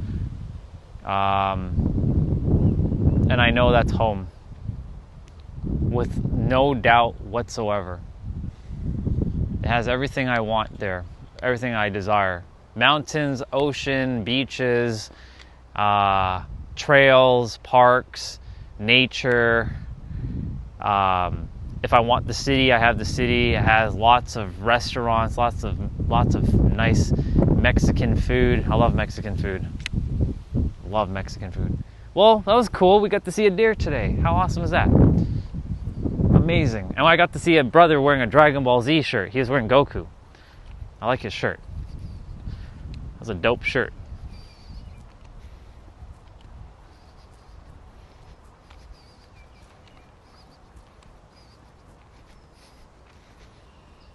and I know that's home. With no doubt whatsoever. It has everything I want there, everything I desire. Mountains, ocean, beaches, trails, parks, nature. If I want the city, I have the city. It has lots of restaurants, lots of nice Mexican food. I love Mexican food. Love Mexican food. Well, that was cool. We got to see a deer today. How awesome is that? Amazing. And I got to see a brother wearing a Dragon Ball Z shirt. He was wearing Goku. I like his shirt. It was a dope shirt.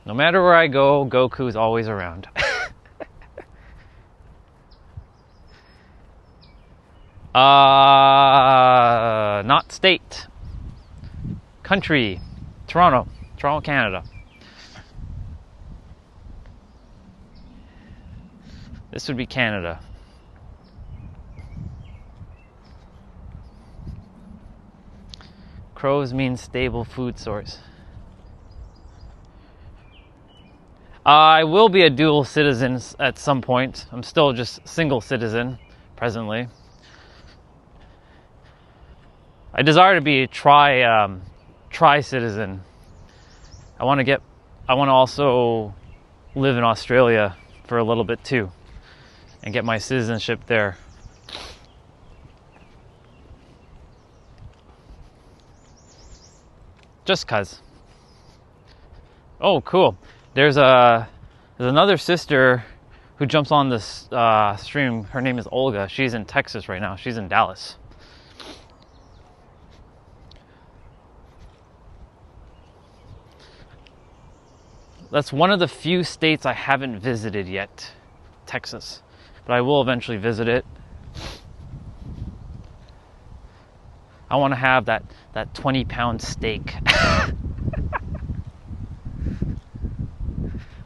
No matter where I go, Goku's always around. Not state. Country. Toronto, Canada. This would be Canada. Crows mean stable food source. I will be a dual citizen at some point. I'm still just single citizen presently. I desire to be a tri-citizen. I want to also live in Australia for a little bit too and get my citizenship there. Just cuz. Oh, cool. There's another sister who jumps on this stream. Her name is Olga. She's in Texas right now. She's in Dallas. That's one of the few states I haven't visited yet, Texas. But I will eventually visit it. I want to have that 20-pound steak.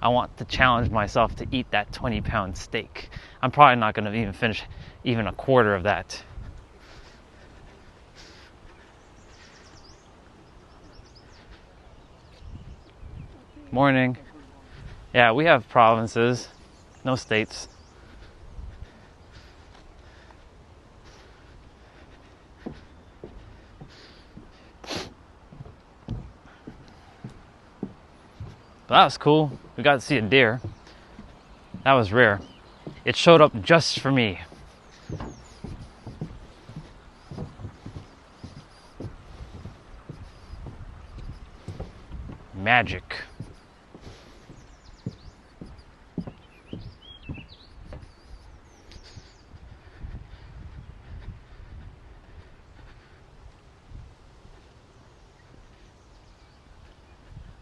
I want to challenge myself to eat that 20-pound steak. I'm probably not going to even finish even a quarter of that. Morning. Yeah, we have provinces, no states. But that was cool. We got to see a deer. That was rare. It showed up just for me. Magic.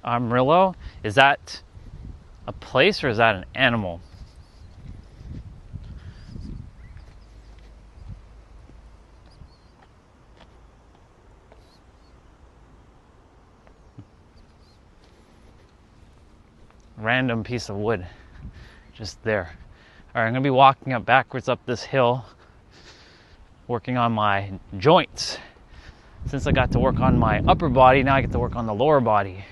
Amarillo? Is that a place or is that an animal? Random piece of wood just there. All right, I'm gonna be walking up backwards up this hill, working on my joints. Since I got to work on my upper body, now I get to work on the lower body.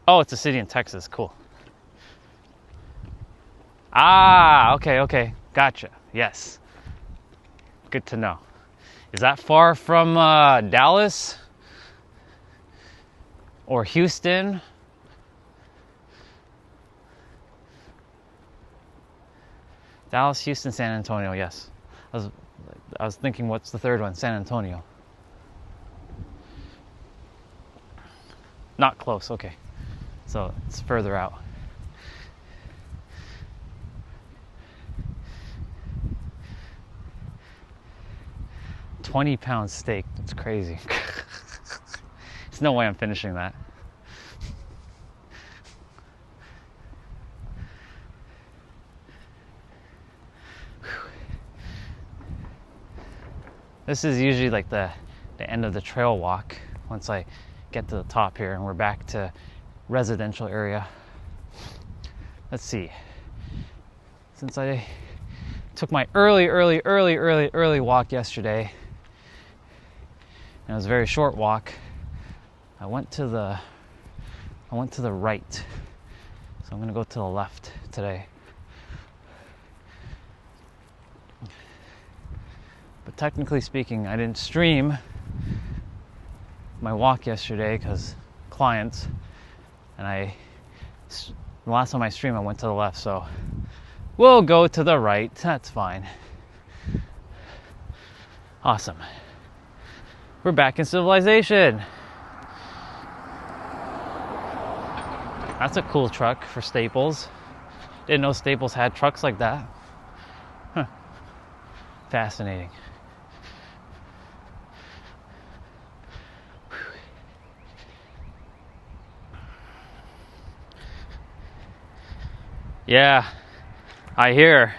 Oh, it's a city in Texas. Cool. Ah, okay. Gotcha. Yes. Good to know. Is that far from Dallas? Or Houston? Dallas, Houston, San Antonio, yes. I was thinking, what's the third one? San Antonio. Not close, okay. So it's further out. $20-pound steak, that's crazy. There's no way I'm finishing that. This is usually like the end of the trail walk once I get to the top here and we're back to residential area. Let's see. Since I took my early walk yesterday, and it was a very short walk, I went to the right. So I'm gonna go to the left today. But technically speaking, I didn't stream my walk yesterday because clients, and the last time I streamed I went to the left, so we'll go to the right. That's fine. Awesome. We're back in civilization. That's a cool truck for Staples. Didn't know Staples had trucks like that. Huh. Fascinating. Yeah, I hear.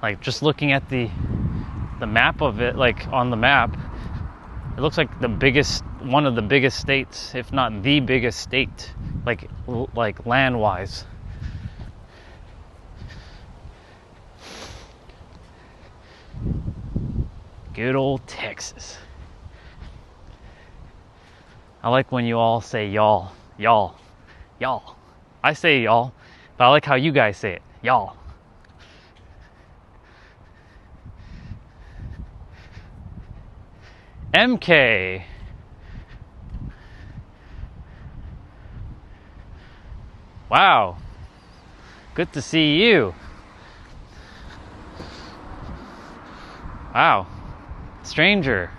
Like, just looking at the map of it, like on the map, it looks like one of the biggest states, if not the biggest state, like land-wise. Good old Texas. I like when you all say y'all. I say y'all, but I like how you guys say it, y'all. MK. Wow. Good to see you. Wow. Stranger.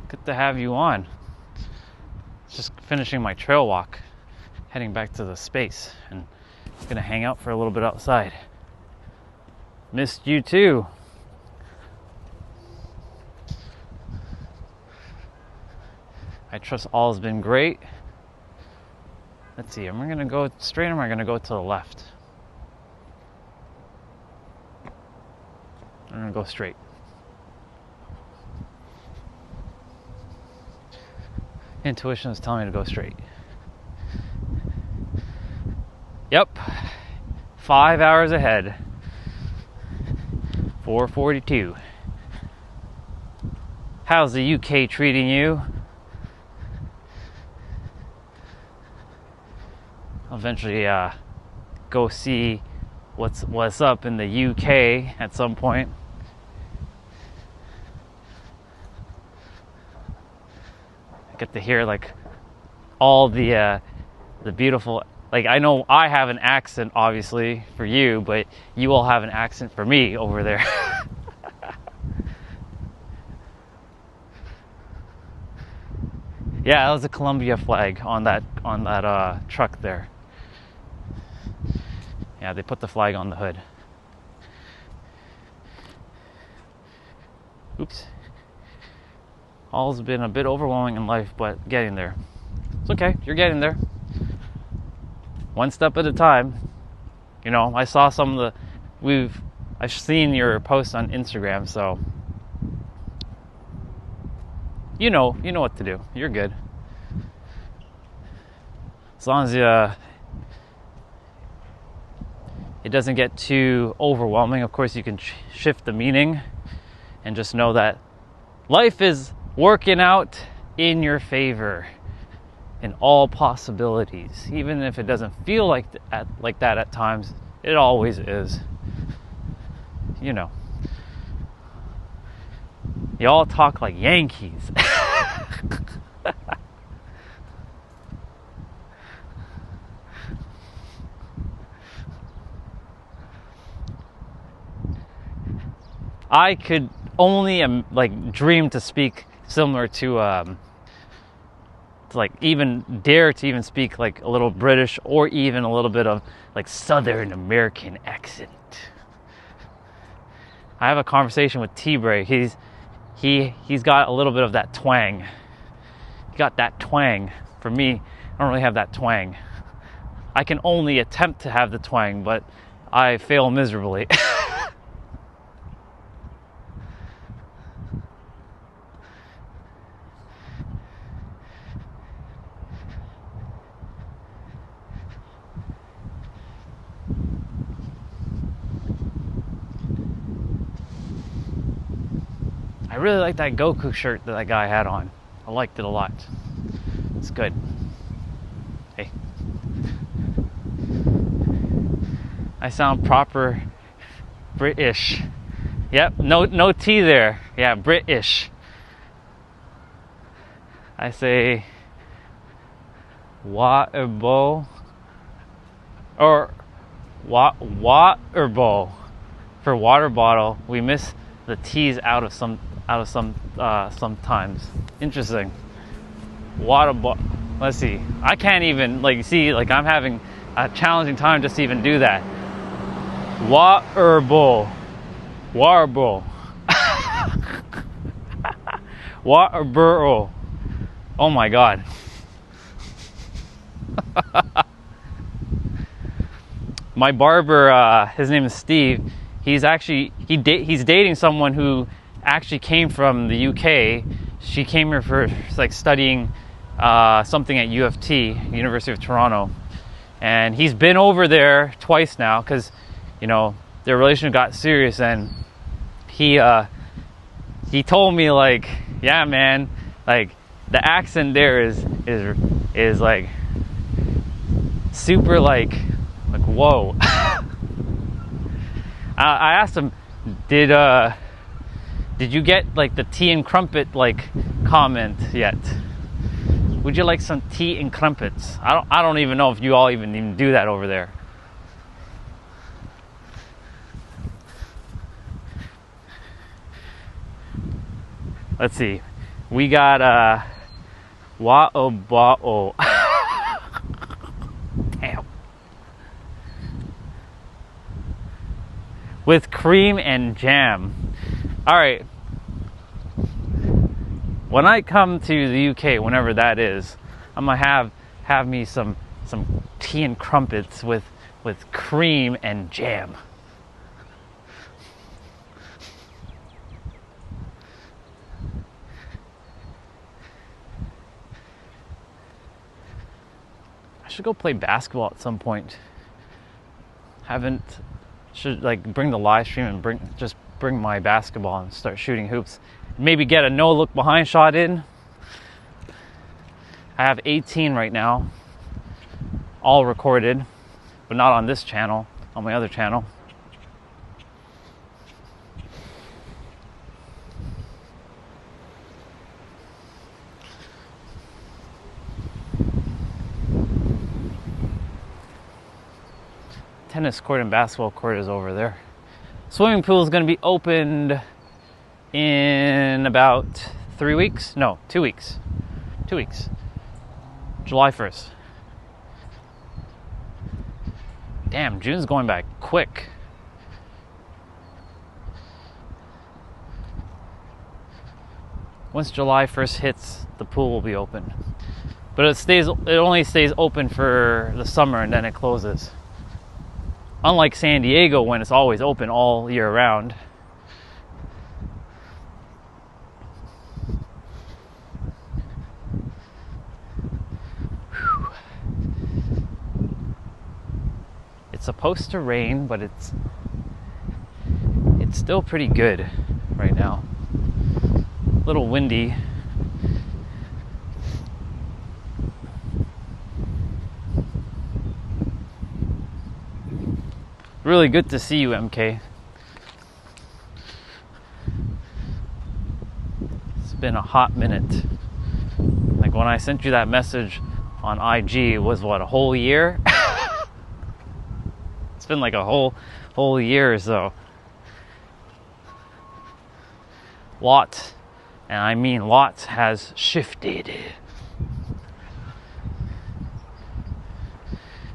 Good to have you on. Just finishing my trail walk, heading back to the space, and gonna hang out for a little bit outside. Missed you too. I trust all has been great. Let's see, am I gonna go straight or am I gonna go to the left? I'm gonna go straight. Intuition is telling me to go straight. Yep. 5 hours ahead. 4:42. How's the UK treating you? I'll eventually go see what's up in the UK at some point. I get to hear like all the beautiful, like, I know I have an accent obviously for you, but you all have an accent for me over there. Yeah, that was a Columbia flag on that truck there. Yeah, they put the flag on the hood. Oops. All's been a bit overwhelming in life, but getting there. It's okay, you're getting there. One step at a time. You know, I saw some of I've seen your posts on Instagram, so you know what to do. You're good. As long as it doesn't get too overwhelming. Of course, you can shift the meaning and just know that life is working out in your favor in all possibilities. Even if it doesn't feel like that at times, it always is. You know. Y'all talk like Yankees. I could only dream to speak similar to like even dare to even speak like a little British or even a little bit of like Southern American accent. I have a conversation with T-Bray. He's got a little bit of that twang. He got that twang. For me, I don't really have that twang. I can only attempt to have the twang, but I fail miserably. I really like that Goku shirt that guy had on. I liked it a lot. It's good. Hey. I sound proper British. Yep, no T there. Yeah, British. I say water bowl or water bowl for water bottle. We miss the T's out of some sometimes. Interesting. Water bottle. Let's see. I can't even see I'm having a challenging time just to even do that. Water bowl. Water bowl. Water bowl. Oh my God. My barber, his name is Steve. He's actually he's dating someone who actually came from the UK. She came here for studying something at U of T, University of Toronto, and he's been over there twice now because their relationship got serious, and he told me yeah man, the accent there is super whoa. I asked him, did you get the tea and crumpet comment yet? Would you like some tea and crumpets? I don't even know if you all even do that over there. Let's see. We got wa'o. Damn. With cream and jam. All right. When I come to the UK, whenever that is, I'm gonna have me some tea and crumpets with cream and jam. I should go play basketball at some point. Should bring the live stream and bring my basketball and start shooting hoops. Maybe get a no look behind shot in. I have 18 right now, all recorded, but not on this channel, on my other channel. Tennis court and basketball court is over there. Swimming pool is going to be opened in about 3 weeks. No, 2 weeks. 2 weeks. July 1st. Damn, June's going back quick. Once July 1st hits, the pool will be open. But it only stays open for the summer and then it closes. Unlike San Diego, when it's always open all year round. Whew. It's supposed to rain, but it's still pretty good right now. A little windy. Really good to see you, MK. It's been a hot minute. When I sent you that message on IG, it was what, a whole year? It's been a whole year or so. Lot, and I mean lots, has shifted.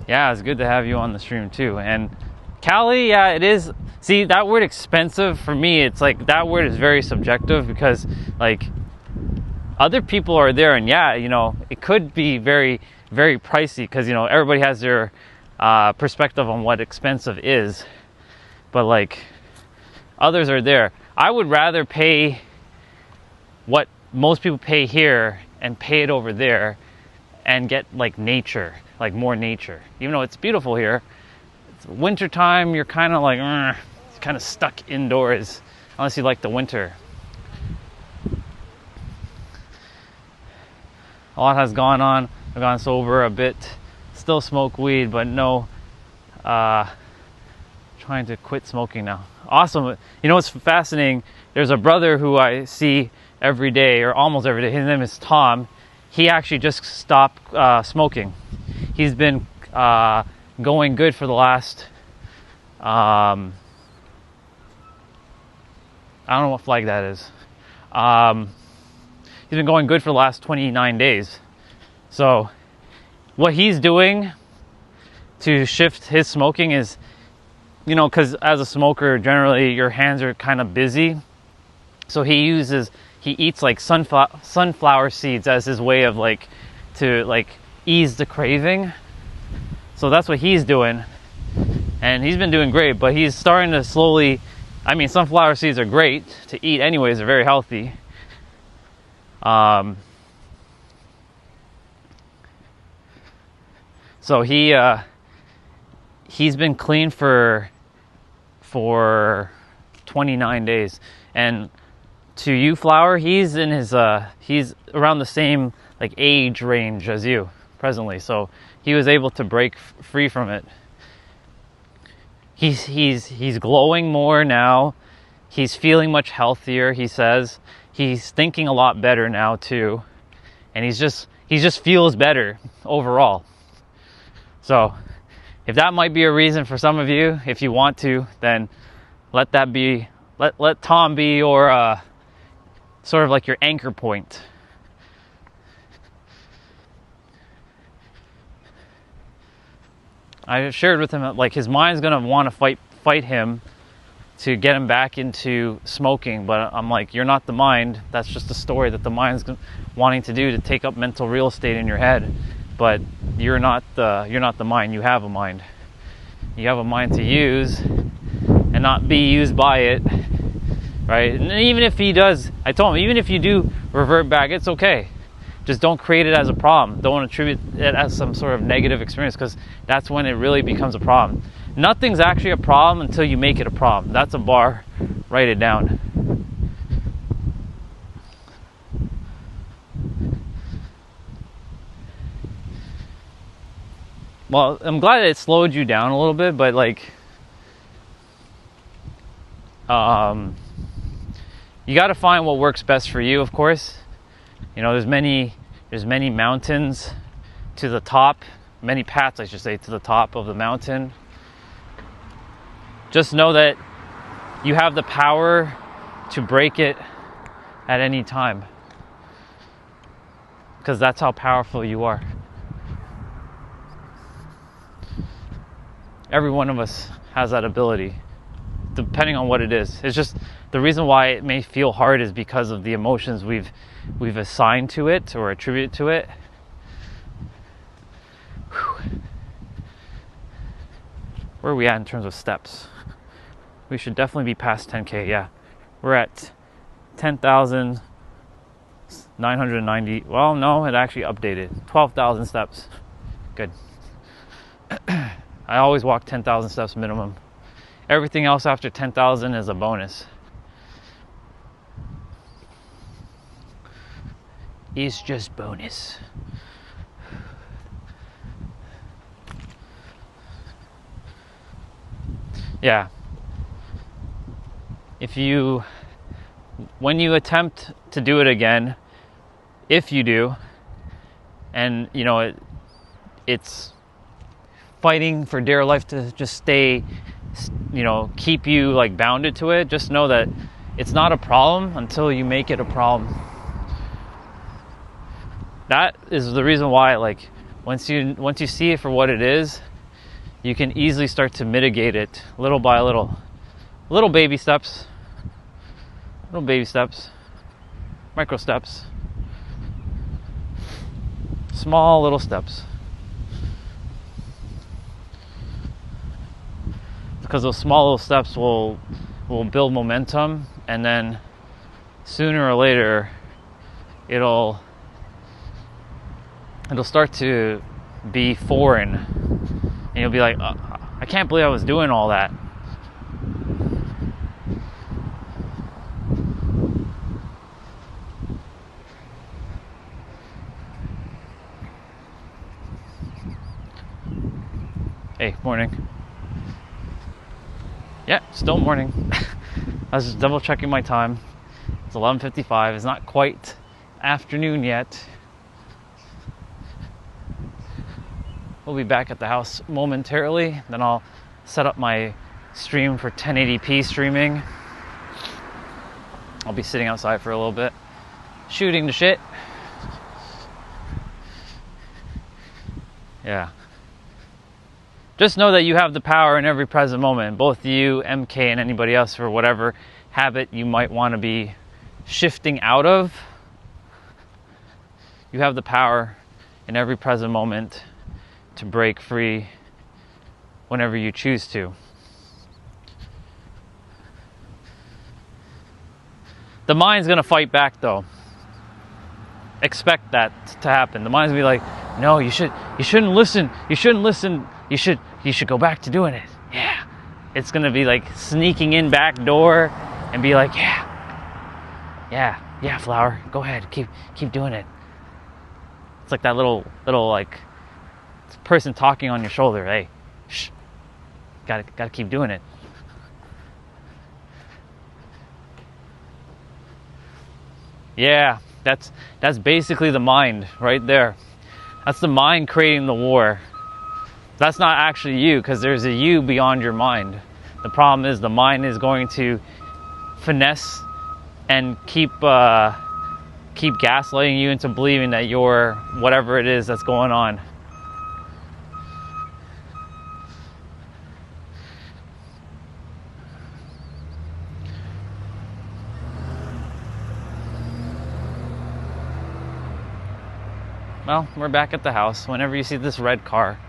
Yeah, it's good to have you on the stream too. And Cali, yeah, it is. See, that word expensive, for me, it's that word is very subjective because other people are there and yeah, it could be very, very pricey because, everybody has their perspective on what expensive is. But others are there. I would rather pay what most people pay here and pay it over there and get nature, more nature. Even though it's beautiful here, it's winter time, you're kind of stuck indoors unless you like the winter. A lot has gone on. I've gone sober a bit. Still smoke weed, but no trying to quit smoking now. Awesome. You know what's fascinating? There's a brother who I see every day, or almost every day. His name is Tom. He actually just stopped smoking. He's been going good for the last, I don't know what flag that is. He's been going good for the last 29 days. So what he's doing to shift his smoking is, you know, because as a smoker, generally your hands are kind of busy. So he eats like sunflower seeds as his way of like, to like ease the craving. So that's what he's doing. And he's been doing great, but he's starting to slowly, I mean, sunflower seeds are great to eat anyways, they're very healthy. So he's been clean for 29 days. And to you, Flower, he's in his he's around the same like age range as you presently. So he was able to break free from it. He's glowing more now. He's feeling much healthier, he says. He's thinking a lot better now too. And he just feels better overall. So if that might be a reason for some of you, if you want to, then let that be, let Tom be your sort of like your anchor point. I shared with him that like his mind's gonna want to fight him to get him back into smoking, but I'm like, you're not the mind. That's just a story that the mind's wanting to do to take up mental real estate in your head. But you're not the mind. You have a mind. You have a mind to use and not be used by it, right? And even if he does, I told him, even if you do revert back, it's okay. Just don't create it as a problem. Don't attribute it as some sort of negative experience, because that's when it really becomes a problem. Nothing's actually a problem until you make it a problem. That's a bar. Write it down. Well, I'm glad it slowed you down a little bit, but like, you got to find what works best for you, of course. You know, there's many mountains to the top, many paths, I should say, to the top of the mountain. Just know that you have the power to break it at any time, because that's how powerful you are. Every one of us has that ability, depending on what it is. It's just the reason why it may feel hard is because of the emotions we've assigned to it or attributed to it. Whew. Where are we at in terms of steps? We should definitely be past 10K. Yeah, we're at 10,990. Well, no, it actually updated. 12,000 steps. Good. I always walk 10,000 steps minimum. Everything else after 10,000 is a bonus. It's just bonus. Yeah. When you attempt to do it again, if you do, and you know it's fighting for dear life to just stay, you know, keep you like bounded to it, just know that it's not a problem until you make it a problem. That is the reason why, like, once you see it for what it is, you can easily start to mitigate it little by little. Little baby steps, micro steps, small little steps. Because those small little steps will build momentum, and then sooner or later it'll start to be foreign, and you'll be like, I can't believe I was doing all that. Hey, morning. Yeah, still morning. I was just double checking my time. It's 11:55. It's not quite afternoon yet. We'll be back at the house momentarily. Then I'll set up my stream for 1080p streaming. I'll be sitting outside for a little bit, shooting the shit. Yeah. Just know that you have the power in every present moment, both you, MK, and anybody else, for whatever habit you might want to be shifting out of. You have the power in every present moment to break free whenever you choose to. The mind's gonna fight back though. Expect that to happen. The mind's gonna be like, no, you shouldn't listen. You should go back to doing it. Yeah. It's gonna be like sneaking in back door and be like, yeah, Flower, go ahead, keep doing it. It's like that little like person talking on your shoulder. Hey, shh, gotta keep doing it. Yeah, that's basically the mind right there. That's the mind creating the war. That's not actually you, because there's a you beyond your mind. The problem is the mind is going to finesse and keep gaslighting you into believing that you're whatever it is that's going on. Well, we're back at the house. Whenever you see this red car,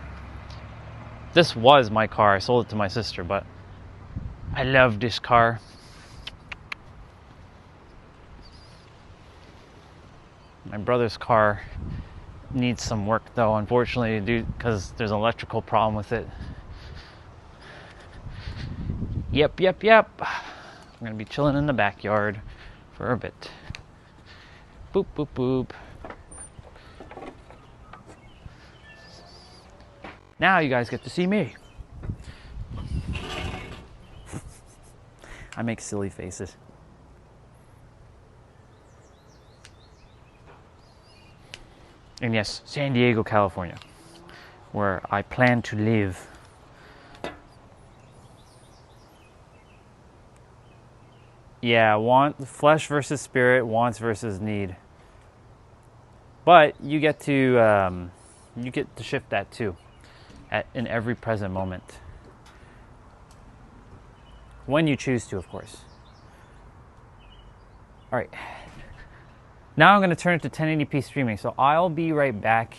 this was my car. I sold it to my sister, but I love this car. My brother's car needs some work though, unfortunately, because there's an electrical problem with it. Yep. I'm gonna be chilling in the backyard for a bit. Boop, boop, boop. Now you guys get to see me. I make silly faces. And yes, San Diego, California, where I plan to live. Yeah, flesh versus spirit, wants versus need. But you get to shift that too. In every present moment. When you choose to, of course. Alright. Now I'm going to turn it to 1080p streaming. So I'll be right back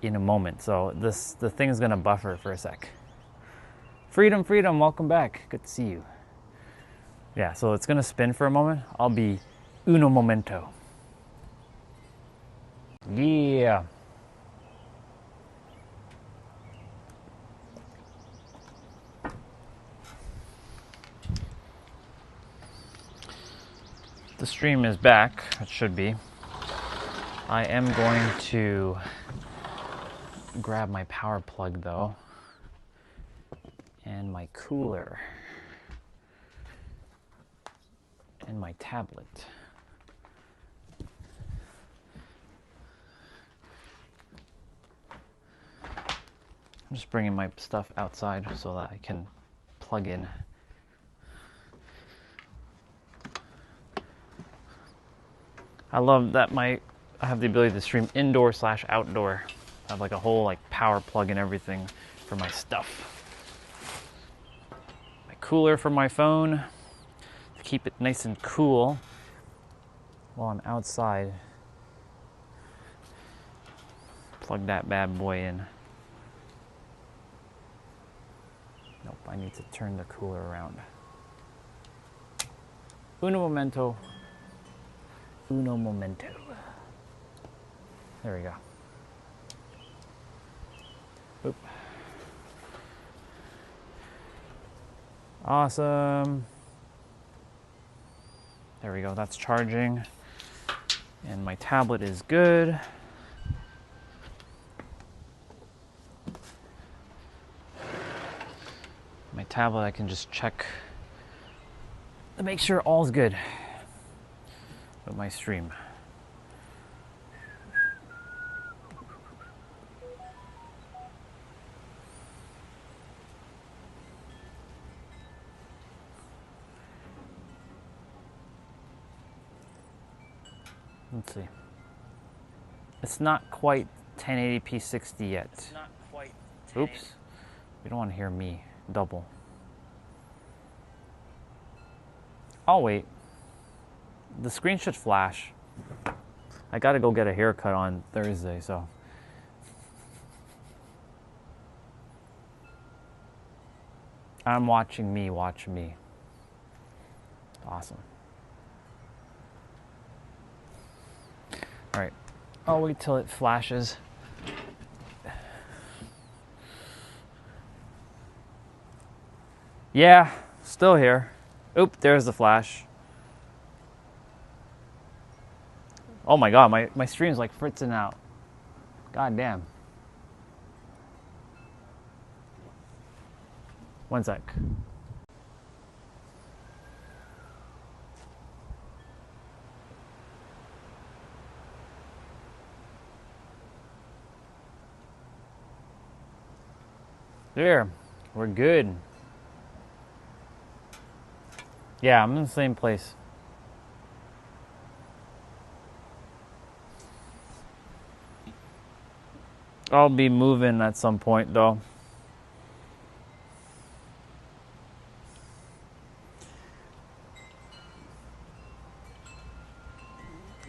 in a moment. So the thing's going to buffer for a sec. Freedom, welcome back. Good to see you. Yeah, so it's going to spin for a moment. I'll be uno momento. Yeah. The stream is back. It should be. I am going to grab my power plug though and my cooler and my tablet. I'm just bringing my stuff outside so that I can plug in. I love that I have the ability to stream indoor/outdoor. I have like a whole power plug and everything for my stuff. My cooler for my phone to keep it nice and cool while I'm outside. Plug that bad boy in. Nope, I need to turn the cooler around. Uno momento. Uno momento. There we go. Oop. Awesome. There we go, that's charging. And my tablet is good. My tablet, I can just check to make sure all's good with my stream. Let's see. It's not quite 1080p 60 yet. It's not quite. Oops. You don't want to hear me double. I'll wait. The screen should flash. I gotta go get a haircut on Thursday, so. I'm watching me watch me. Awesome. All right, I'll wait till it flashes. Yeah, still here. Oop, there's the flash. Oh my god, my stream's like fritzing out. God damn. One sec. There, we're good. Yeah, I'm in the same place. I'll be moving at some point though.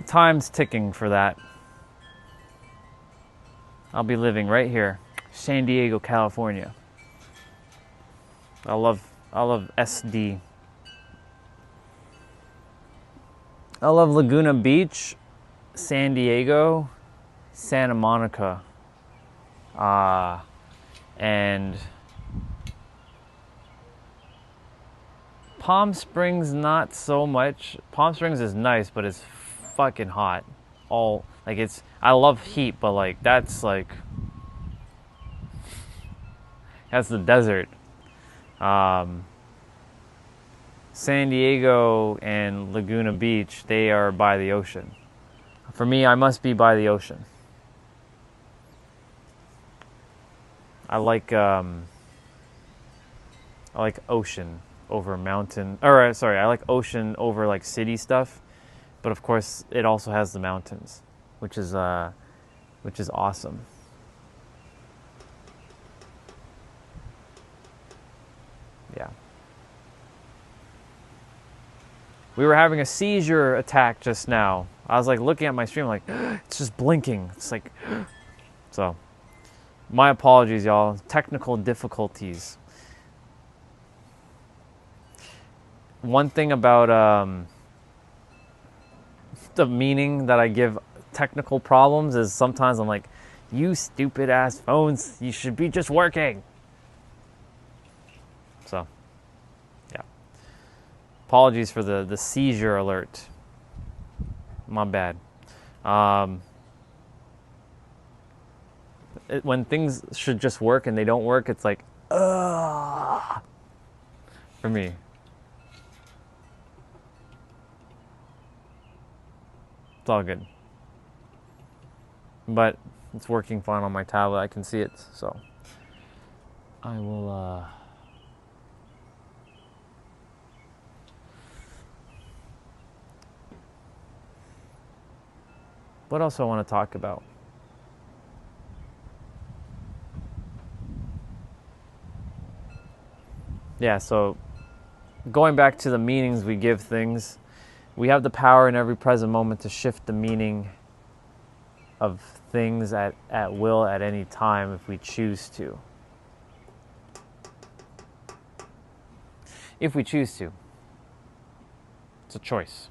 Time's ticking for that. I'll be living right here, San Diego, California. I love SD. I love Laguna Beach, San Diego, Santa Monica, and Palm Springs not so much. Palm Springs is nice, but it's fucking hot. I love heat, but like that's the desert. San Diego and Laguna Beach, they are by the ocean. For me, I must be by the ocean. I like ocean over mountain. Or sorry, I like ocean over like city stuff. But of course, it also has the mountains, which is awesome. Yeah. We were having a seizure attack just now. I was like looking at my stream like, it's just blinking. It's like, so my apologies, y'all. Technical difficulties. One thing about the meaning that I give technical problems is sometimes I'm like, you stupid ass phones, you should be just working. So, yeah. Apologies for the seizure alert. My bad. When things should just work and they don't work, it's like, ugh, for me. It's all good. But it's working fine on my tablet. I can see it, so I will what else do I want to talk about? Yeah, so going back to the meanings we give things, we have the power in every present moment to shift the meaning of things at will at any time if we choose to. If we choose to. It's a choice.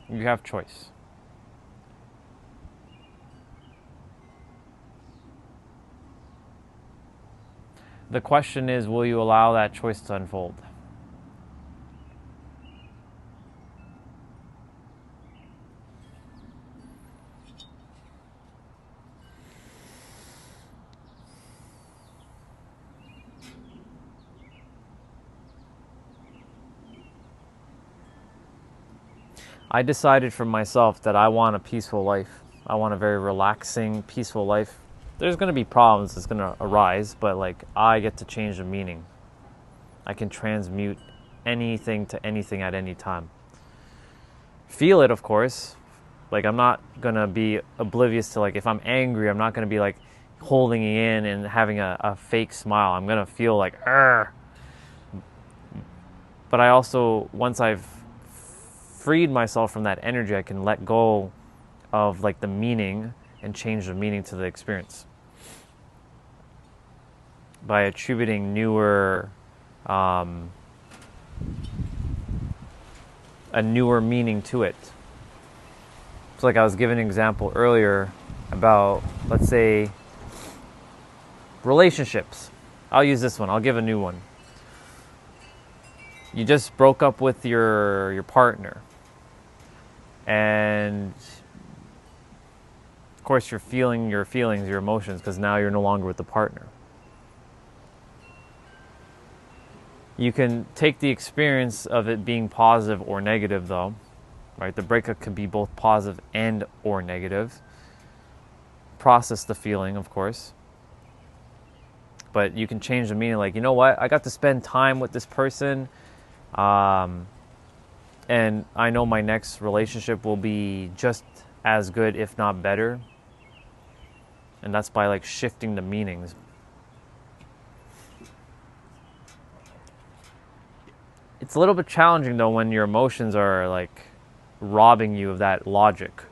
You have choice. The question is, will you allow that choice to unfold? I decided for myself that I want a peaceful life. I want a very relaxing, peaceful life. There's going to be problems that's going to arise, but like I get to change the meaning. I can transmute anything to anything at any time. Feel it, of course. Like I'm not going to be oblivious to, like, if I'm angry, I'm not going to be like holding it in and having a fake smile. I'm going to feel like, "Arr!" But I also, once I've freed myself from that energy, I can let go of like the meaning and change the meaning to the experience by attributing newer, a newer meaning to it. So like I was giving an example earlier about, let's say, relationships. I'll use this one. I'll give a new one. You just broke up with your partner, and of course you're feeling your feelings, your emotions, because now you're no longer with the partner. You can take the experience of it being positive or negative, though, right? The breakup could be both positive and or negative. Process the feeling, of course. But you can change the meaning, like, you know what? I got to spend time with this person, and I know my next relationship will be just as good, if not better. And that's by like shifting the meanings. It's a little bit challenging though when your emotions are like robbing you of that logic.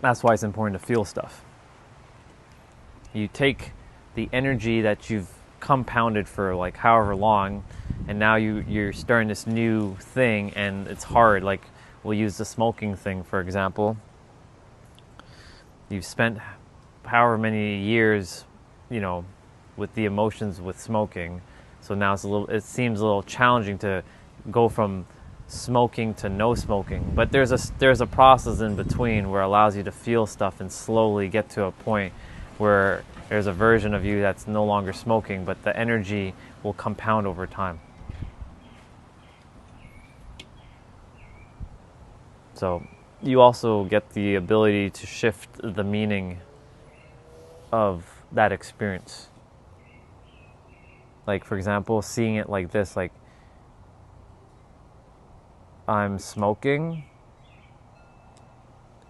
That's why it's important to feel stuff. You take the energy that you've compounded for like however long, and now you're starting this new thing, and it's hard. Like, we'll use the smoking thing, for example. You've spent however many years, you know, with the emotions with smoking. So now it seems a little challenging to go from smoking to no smoking. But there's a process in between where it allows you to feel stuff and slowly get to a point where there's a version of you that's no longer smoking, but the energy will compound over time. So you also get the ability to shift the meaning of that experience. Like, for example, seeing it like this, like, I'm smoking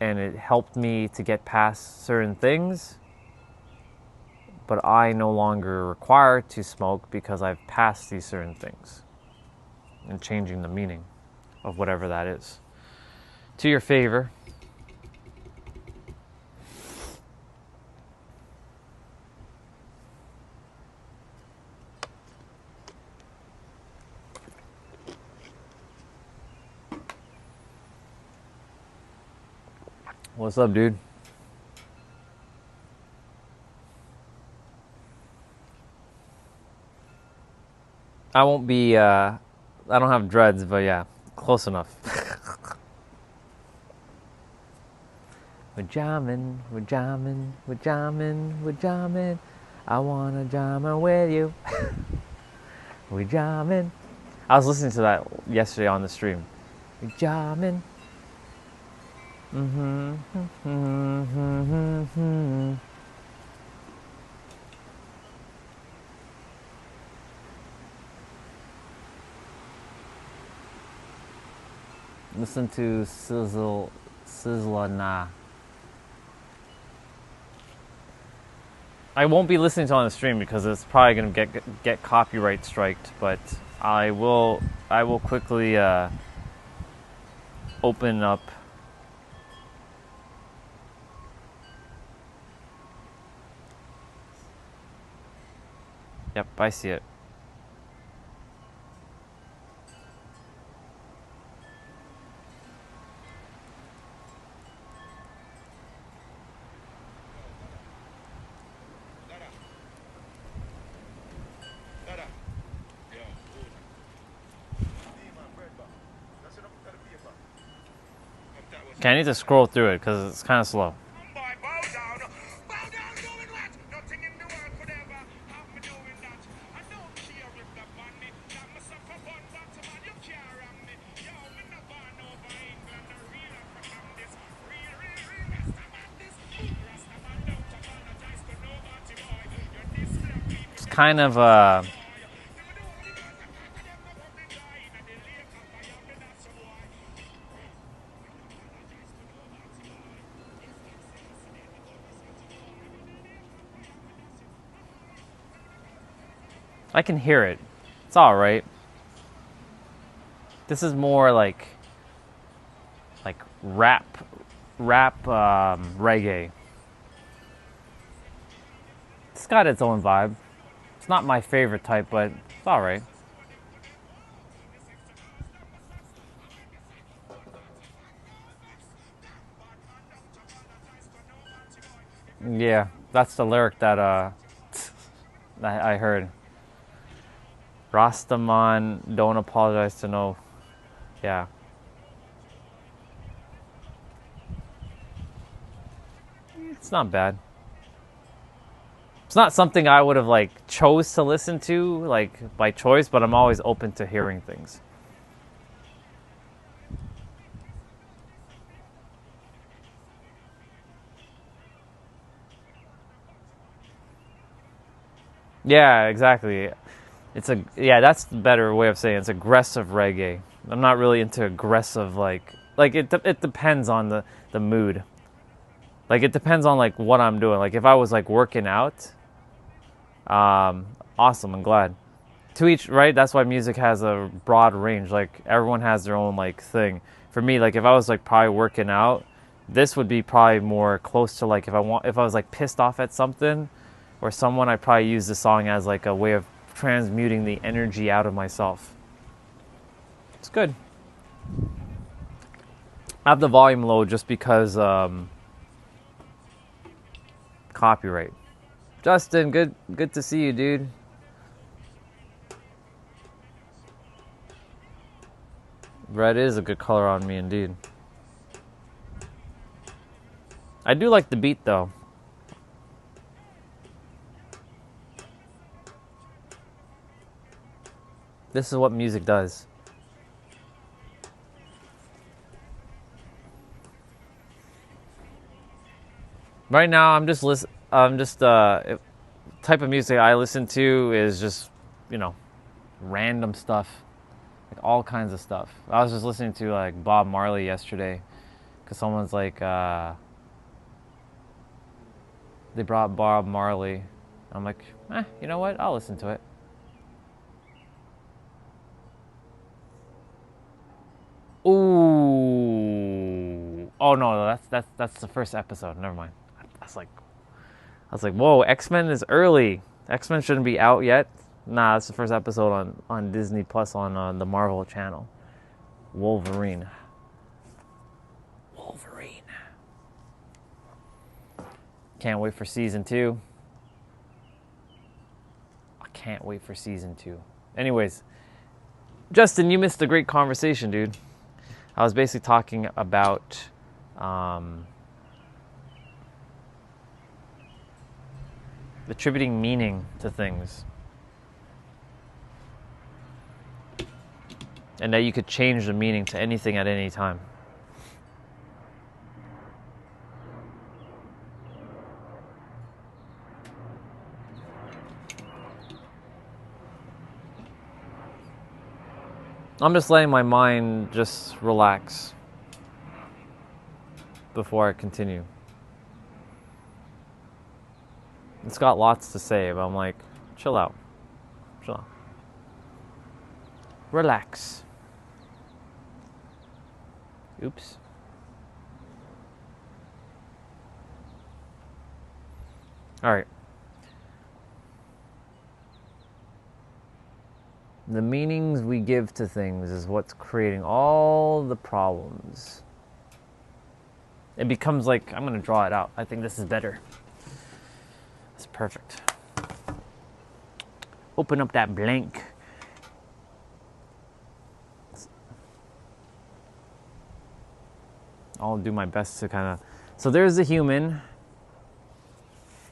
and it helped me to get past certain things, but I no longer require to smoke because I've passed these certain things, and changing the meaning of whatever that is to your favor. What's up, dude? I won't be, I don't have dreads, but yeah, close enough. We're jamming, we're jamming, we're jamming, we're jamming. I wanna jam with you. We're jamming. I was listening to that yesterday on the stream. We're jamming. Listen to Sizzla Na. I won't be listening to it on the stream because it's probably gonna get copyright striked, but I will quickly open up. Yep, I see it. Okay, I need to scroll through it because it's kind of slow. kind of I can hear it. It's all right. This is more like rap reggae. It's got its own vibe. It's not my favorite type, but it's all right. Yeah, that's the lyric that I heard. Rastaman, don't apologize to no. Yeah. It's not bad. It's not something I would have like chose to listen to like by choice, but I'm always open to hearing things. Yeah, exactly. That's the better way of saying it. It's aggressive reggae. I'm not really into aggressive like it depends on the mood. Like it depends on like what I'm doing. Like if I was like working out, awesome, I'm glad. To each, right? That's why music has a broad range. Like everyone has their own like thing. For me, like if I was like probably working out, this would be probably more close to like if I was like pissed off at something or someone, I'd probably use the song as like a way of transmuting the energy out of myself. It's good. I have the volume low just because copyright. Justin, good to see you, dude. Red is a good color on me indeed. I do like the beat though. This is what music does. Right now, type of music I listen to is just, random stuff, like all kinds of stuff. I was just listening to like Bob Marley yesterday, because someone's like, they brought Bob Marley. I'm like, you know what? I'll listen to it. Ooh. Oh no, that's the first episode. Never mind. I was like, whoa, X-Men is early. X-Men shouldn't be out yet. Nah, it's the first episode on Disney Plus on the Marvel channel. Wolverine. Can't wait for season 2. I can't wait for season 2. Anyways, Justin, you missed a great conversation, dude. I was basically talking about attributing meaning to things. And that you could change the meaning to anything at any time. I'm just letting my mind just relax before I continue. It's got lots to say, but I'm like, chill out. Relax. Oops. All right. The meanings we give to things is what's creating all the problems. It becomes like, I'm going to draw it out. I think this is better. It's perfect. Open up that blank. I'll do my best to kind of... So there's the human.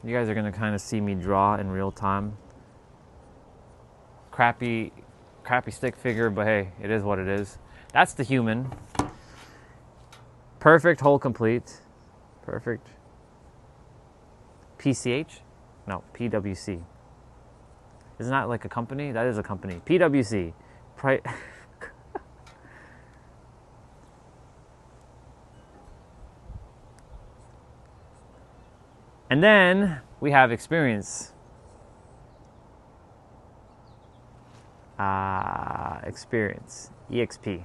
You guys are going to kind of see me draw in real time. Crappy stick figure, but hey, it is what it is. That's the human. Perfect, whole, complete. Perfect. PCH? No, PWC. Isn't that like a company? That is a company. PwC. And then we have experience. Experience. EXP.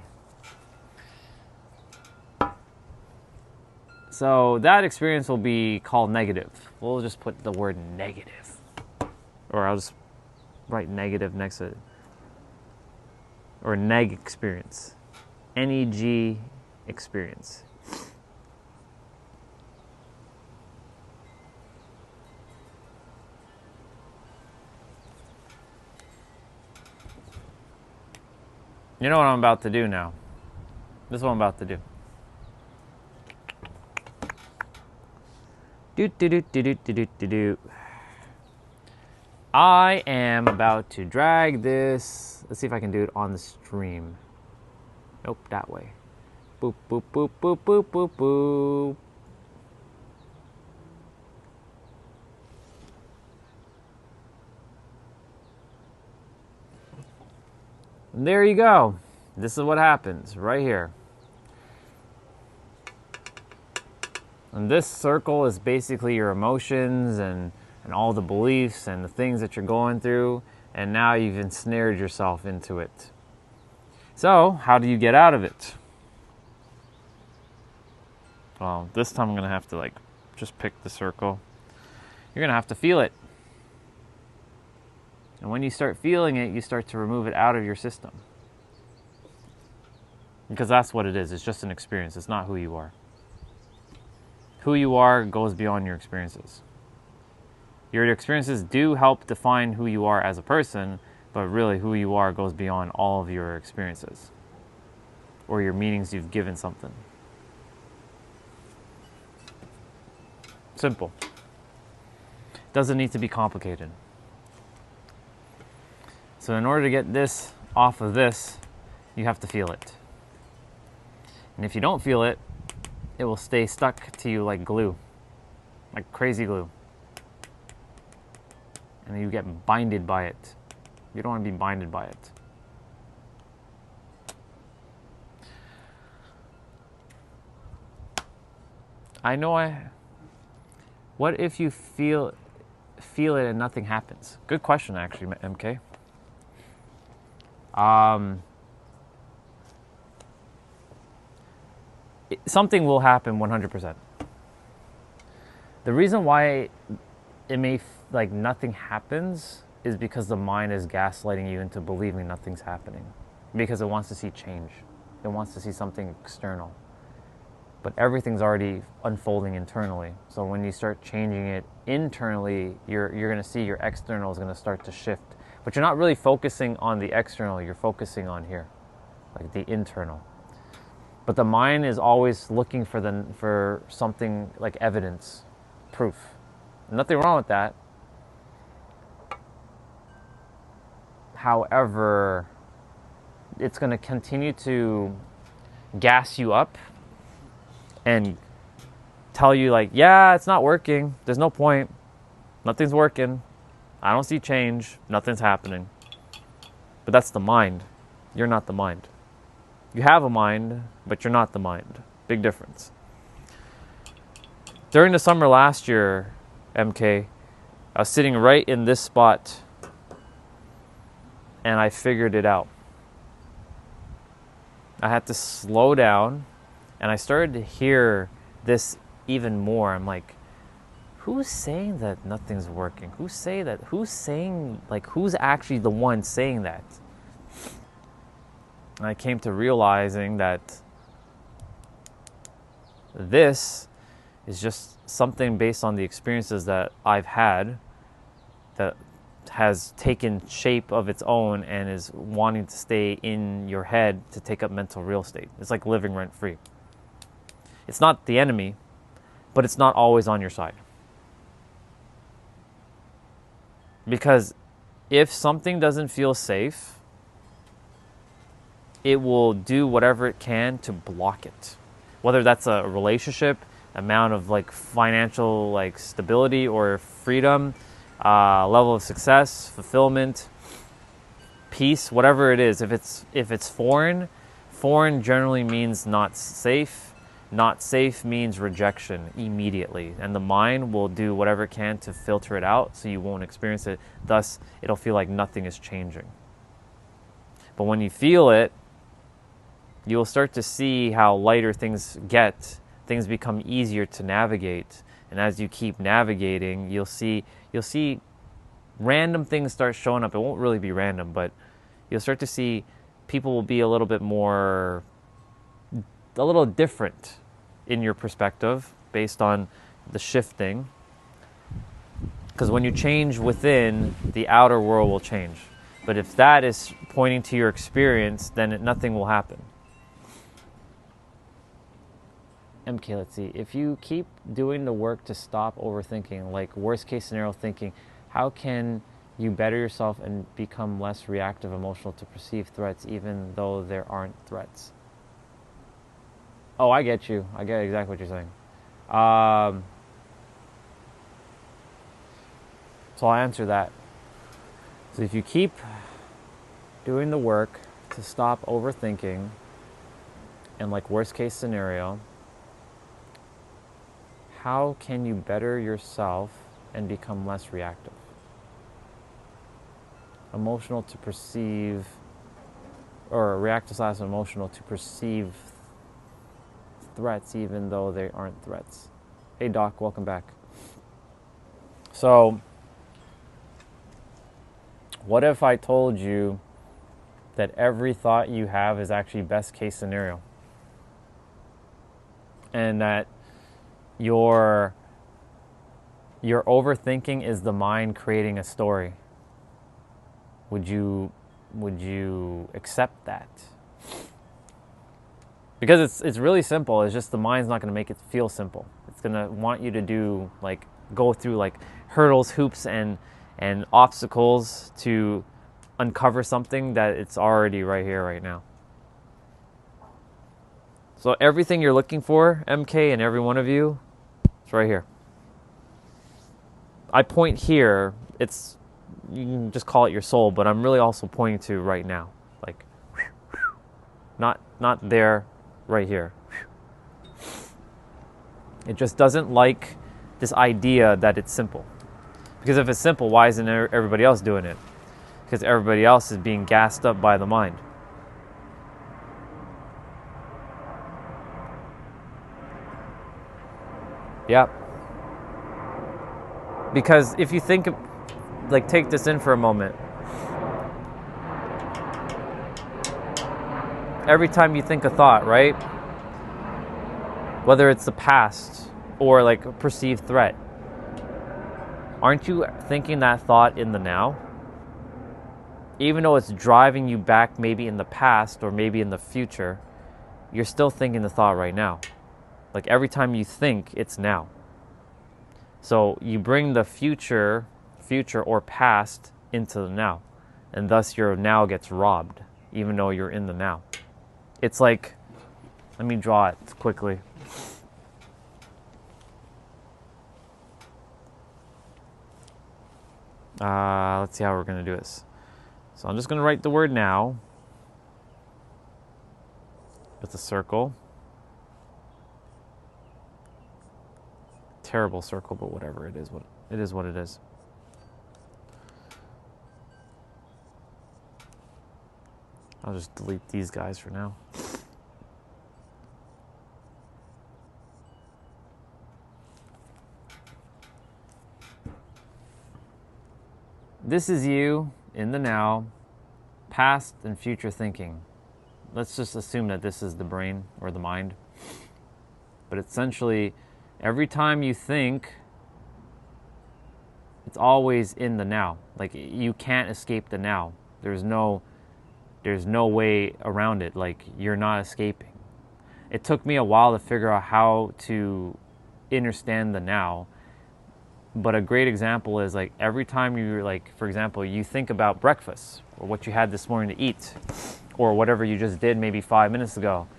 So that experience will be called negative. We'll just put the word negative. Or I'll just write negative next to it. Or neg experience. NEG experience. You know what I'm about to do now? This is what I'm about to do. Do. I am about to drag this. Let's see if I can do it on the stream. Nope, that way. Boop, boop, boop, boop, boop, boop, boop. And there you go. This is what happens right here. And this circle is basically your emotions and all the beliefs and the things that you're going through. And now you've ensnared yourself into it. So, how do you get out of it? Well, this time I'm going to have to just pick the circle. You're going to have to feel it. And when you start feeling it, you start to remove it out of your system. Because that's what it is. It's just an experience. It's not who you are. Who you are goes beyond your experiences. Your experiences do help define who you are as a person, but really who you are goes beyond all of your experiences or your meanings you've given something. Simple. Doesn't need to be complicated. So in order to get this off of this, you have to feel it. And if you don't feel it, it will stay stuck to you like glue, like crazy glue. And you get binded by it. You don't want to be binded by it. What if you feel it and nothing happens? Good question, actually, MK. Something will happen 100%. The reason why it may like nothing happens is because the mind is gaslighting you into believing nothing's happening. Because it wants to see change. It wants to see something external. But everything's already unfolding internally. So when you start changing it internally, you're going to see your external is going to start to shift. But you're not really focusing on the external, you're focusing on here, like the internal. But the mind is always looking for something like evidence, proof. Nothing wrong with that. However, it's going to continue to gas you up and tell you like, yeah, it's not working. There's no point. Nothing's working. I don't see change. Nothing's happening. But that's the mind. You're not the mind. You have a mind, but you're not the mind. Big difference. During the summer last year, MK, I was sitting right in this spot and I figured it out. I had to slow down and I started to hear this even more. I'm like, who's saying that nothing's working? Who's actually the one saying that? And I came to realizing that this is just something based on the experiences that I've had that has taken shape of its own and is wanting to stay in your head to take up mental real estate. It's like living rent-free. It's not the enemy, but it's not always on your side. Because if something doesn't feel safe, it will do whatever it can to block it. Whether that's a relationship, amount of like financial like stability or freedom, level of success, fulfillment, peace, whatever it is. If it's foreign, foreign generally means not safe. Not safe means rejection immediately, and the mind will do whatever it can to filter it out so you won't experience it. Thus, it'll feel like nothing is changing. But when you feel it, you'll start to see how lighter things get. Things become easier to navigate, and as you keep navigating, you'll see random things start showing up. It won't really be random, but you'll start to see people will be a little different in your perspective based on the shifting. Because when you change within, the outer world will change. But if that is pointing to your experience, then nothing will happen. MK, let's see. If you keep doing the work to stop overthinking, like worst case scenario thinking, how can you better yourself and become less reactive, emotional to perceived threats, even though there aren't threats? Oh, I get you. I get exactly what you're saying. So I'll answer that. So if you keep doing the work to stop overthinking, and like worst case scenario, how can you better yourself and become less reactive? Emotional to perceive, or reactive / emotional to perceive threats even though they aren't threats. Hey Doc, welcome back. So, what if I told you that every thought you have is actually best case scenario? And that your overthinking is the mind creating a story? Would you accept that? Because it's really simple. It's just the mind's not going to make it feel simple. It's going to want you to go through hurdles, hoops, and obstacles to uncover something that it's already right here, right now. So everything you're looking for, MK, and every one of you, it's right here. I point here. You can just call it your soul, but I'm really also pointing to right now, not there. Right here. It just doesn't like this idea that it's simple. Because if it's simple, why isn't everybody else doing it? Because everybody else is being gassed up by the mind. Yep. Because if you think, take this in for a moment. Every time you think a thought, right? Whether it's the past or a perceived threat, aren't you thinking that thought in the now? Even though it's driving you back maybe in the past or maybe in the future, you're still thinking the thought right now. Every time you think, it's now. So you bring the future or past into the now, and thus your now gets robbed, even though you're in the now. It's let me draw it quickly. Let's see how we're going to do this. So I'm just going to write the word now with a circle. Terrible circle, but whatever, it is what it is. I'll just delete these guys for now. This is you in the now, past and future thinking. Let's just assume that this is the brain or the mind. But essentially, every time you think, it's always in the now. You can't escape the now. There's no way around it. You're not escaping. It took me a while to figure out how to understand the now. But a great example is every time you for example, you think about breakfast or what you had this morning to eat or whatever you just did maybe 5 minutes ago.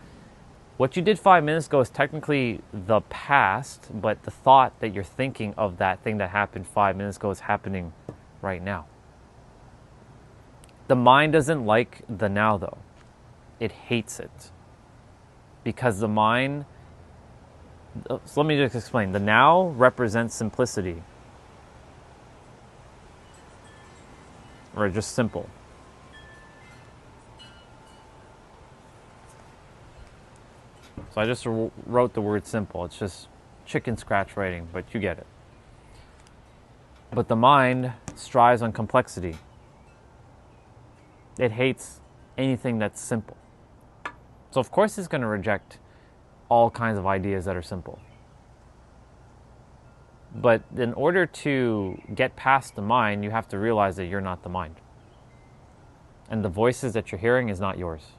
What you did 5 minutes ago is technically the past, but the thought that you're thinking of that thing that happened 5 minutes ago is happening right now. The mind doesn't like the now, though. It hates it. Because the mind... So let me just explain. The now represents simplicity. Or just simple. So I just wrote the word simple. It's just chicken scratch writing, but you get it. But the mind strives on complexity. It hates anything that's simple. So of course it's going to reject all kinds of ideas that are simple. But in order to get past the mind, you have to realize that you're not the mind. And the voices that you're hearing is not yours.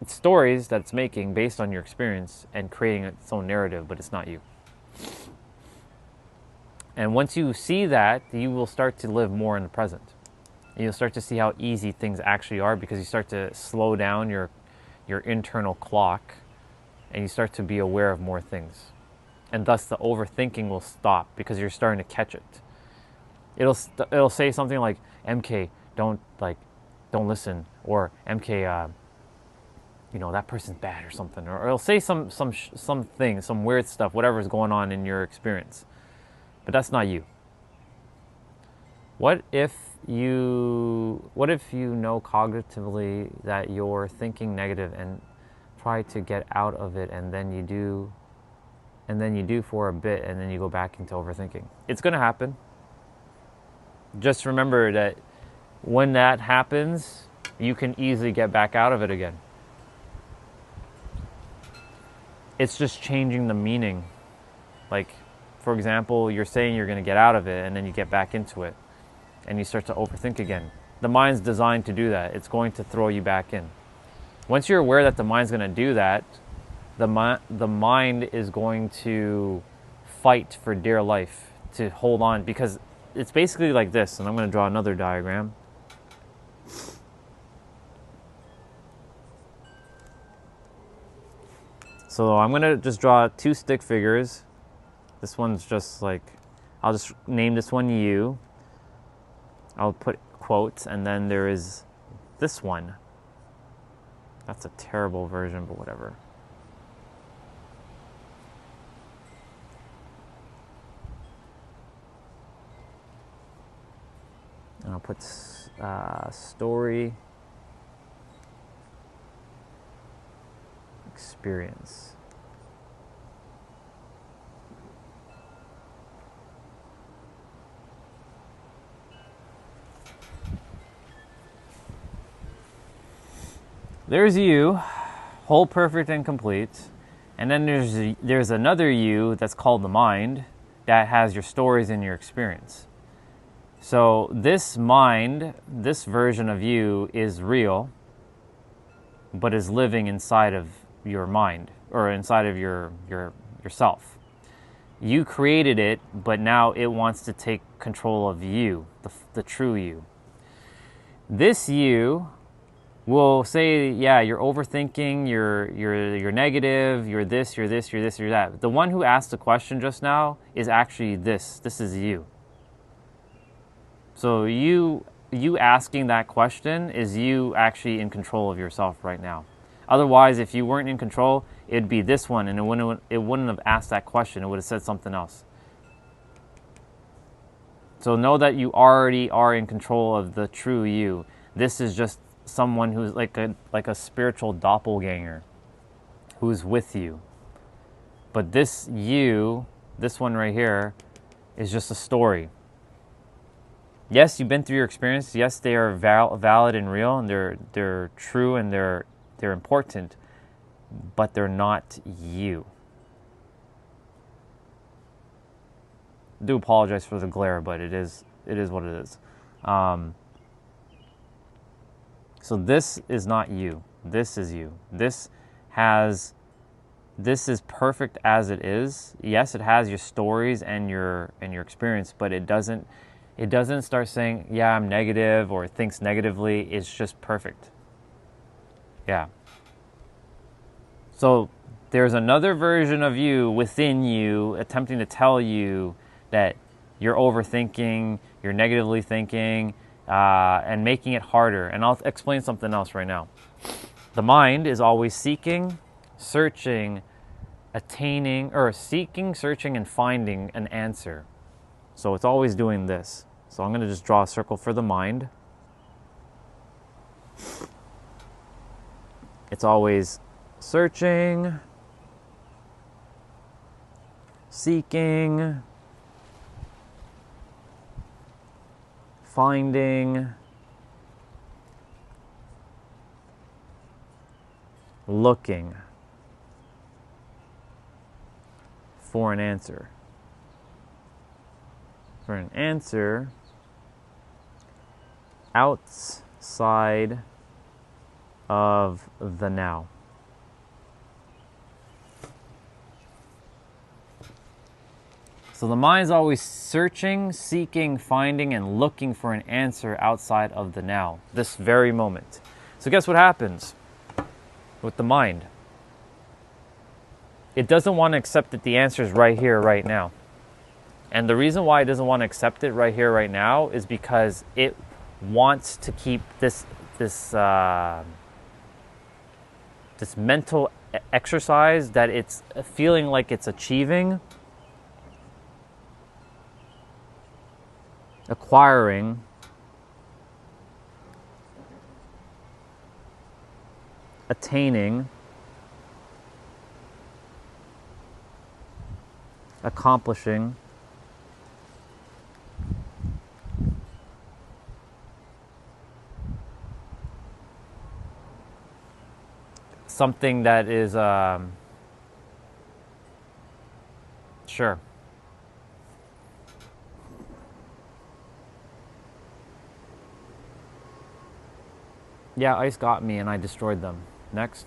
It's stories that it's making based on your experience and creating its own narrative, but it's not you. And once you see that, you will start to live more in the present. You'll start to see how easy things actually are because you start to slow down your internal clock and you start to be aware of more things. And thus the overthinking will stop because you're starting to catch it. It'll say something like, MK, don't listen, or MK, that person's bad or something, or it'll say something, some weird stuff, whatever's going on in your experience. But that's not you. What if you know cognitively that you're thinking negative and try to get out of it, and then you do for a bit, and then you go back into overthinking? It's going to happen. Just remember that when that happens, you can easily get back out of it again. It's just changing the meaning. Like, for example, you're saying you're going to get out of it, and then you get back into it, and you start to overthink again. The mind's designed to do that. It's going to throw you back in. Once you're aware that the mind's going to do that, the mind is going to fight for dear life to hold on, because it's basically like this, and I'm going to draw another diagram. So I'm going to just draw two stick figures. This one's just like, I'll just name this one you. I'll put quotes, and then there is this one. That's a terrible version, but whatever. And I'll put story experience. There's you, whole, perfect, and complete. And then there's another you that's called the mind that has your stories and your experience. So this mind, this version of you is real, but is living inside of your mind, or inside of yourself. You created it, but now it wants to take control of you, the true you. This you will say, yeah, you're overthinking, you're negative, you're this, you're this, you're this, you're that. The one who asked the question just now is actually this. This is you. So you asking that question is you actually in control of yourself right now. Otherwise, if you weren't in control, it'd be this one, and it wouldn't have asked that question. It would have said something else. So know that you already are in control of the true you. This is just someone who's like a spiritual doppelganger who's with you. But this you, this one right here, is just a story. Yes, you've been through your experience. Yes, they are valid and real, and they're true, and they're important, but they're not you. I do apologize for the glare, but it is what it is. So this is not you. This is you. This is perfect as it is. Yes, it has your stories and your experience, but it doesn't start saying, yeah, I'm negative, or it thinks negatively. It's just perfect. Yeah. So there's another version of you within you attempting to tell you that you're overthinking, you're negatively thinking, and making it harder. And I'll explain something else right now. The mind is always seeking, searching, searching and finding an answer. So it's always doing this. So I'm going to just draw a circle for the mind. It's always searching, seeking, finding, looking for an answer. For an answer outside of the now. So the mind's always searching, seeking, finding, and looking for an answer outside of the now, this very moment. So guess what happens with the mind? It doesn't want to accept that the answer is right here, right now. And the reason why it doesn't want to accept it right here, right now, is because it wants to keep this mental exercise that it's feeling like it's achieving, acquiring, attaining, accomplishing, something that is sure. Yeah, ice got me and I destroyed them. Next.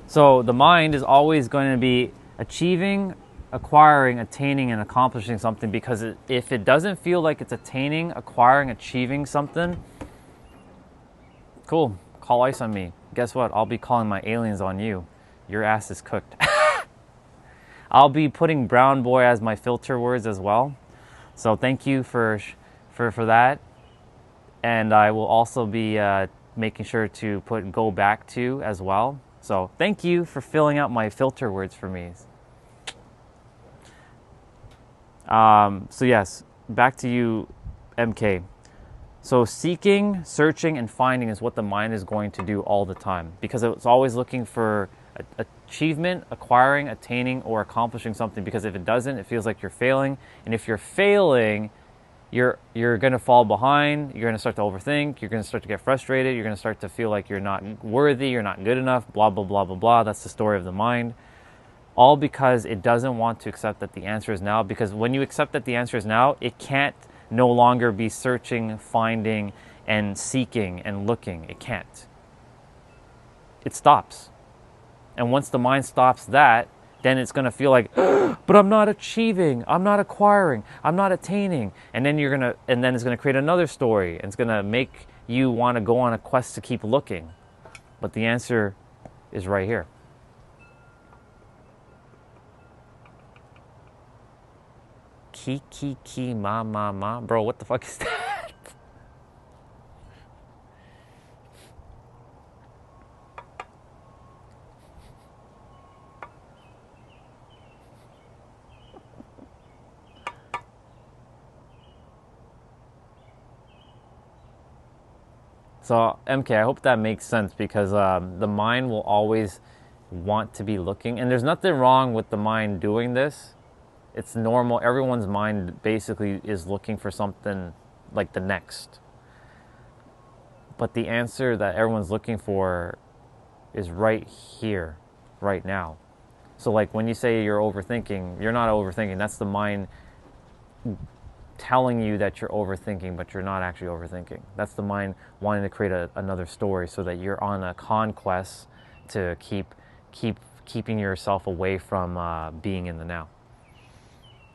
So the mind is always going to be achieving, acquiring, attaining, and accomplishing something, because if it doesn't feel like it's attaining, acquiring, achieving something, cool, call ice on me. Guess what? I'll be calling my aliens on you. Your ass is cooked. I'll be putting brown boy as my filter words as well. So thank you for that. And I will also be making sure to put go back to as well. So thank you for filling out my filter words for me. So yes, back to you, MK. So seeking, searching, and finding is what the mind is going to do all the time, because it's always looking for achievement, acquiring, attaining, or accomplishing something. Because if it doesn't, it feels like you're failing. And if you're failing, you're going to fall behind. You're going to start to overthink. You're going to start to get frustrated. You're going to start to feel like you're not worthy. You're not good enough. Blah, blah, blah, blah, blah. That's the story of the mind. All because it doesn't want to accept that the answer is now. Because when you accept that the answer is now, it can't no longer be searching, finding, and seeking and looking. It can't. It stops. And once the mind stops that, then it's going to feel like, but I'm not achieving, I'm not acquiring, I'm not attaining. And then it's going to create another story, and it's going to make you want to go on a quest to keep looking. But the answer is right here. Ki, ma. Bro, what the fuck is that? So, MK, I hope that makes sense, because the mind will always want to be looking. And there's nothing wrong with the mind doing this. It's normal. Everyone's mind basically is looking for something like the next. But the answer that everyone's looking for is right here, right now. So like when you say you're overthinking, you're not overthinking. That's the mind telling you that you're overthinking, but you're not actually overthinking. That's the mind wanting to create another story so that you're on a conquest to keeping yourself away from being in the now.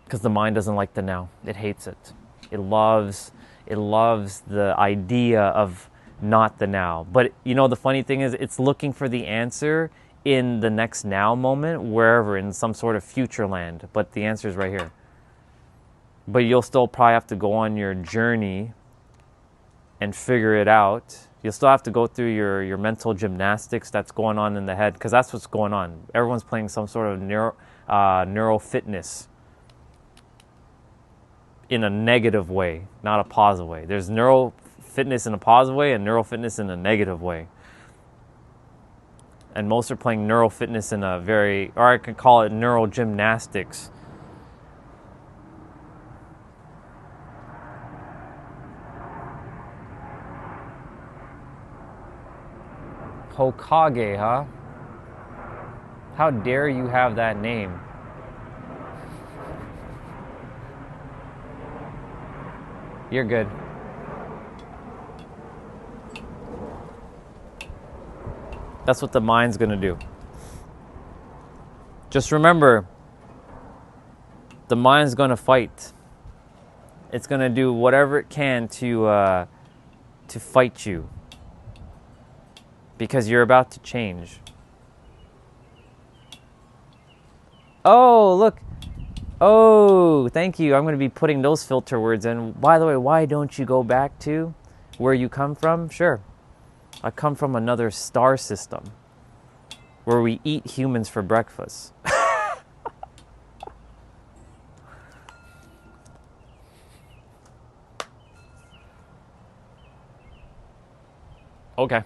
Because the mind doesn't like the now. It hates it. It loves the idea of not the now. But you know, the funny thing is it's looking for the answer in the next now moment, wherever, in some sort of future land. But the answer is right here. But you'll still probably have to go on your journey and figure it out. You'll still have to go through your mental gymnastics that's going on in the head, because that's what's going on. Everyone's playing some sort of neural fitness in a negative way, not a positive way. There's neural fitness in a positive way and neural fitness in a negative way. And most are playing neural fitness in a very, or I could call it neural gymnastics. Hokage, huh? How dare you have that name? You're good. That's what the mind's gonna do. Just remember, the mind's gonna fight. It's gonna do whatever it can to fight you, because you're about to change. Oh, look. Oh, thank you. I'm going to be putting those filter words in. By the way, why don't you go back to where you come from? Sure. I come from another star system where we eat humans for breakfast. Okay.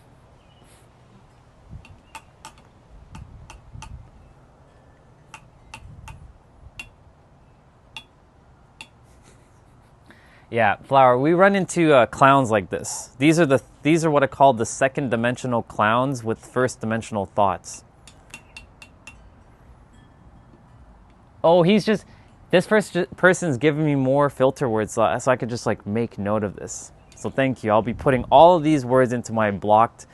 Yeah, Flower, we run into clowns like this. These are what I call the second dimensional clowns with first dimensional thoughts. Oh, this person's giving me more filter words so I could just like make note of this. So thank you. I'll be putting all of these words into my block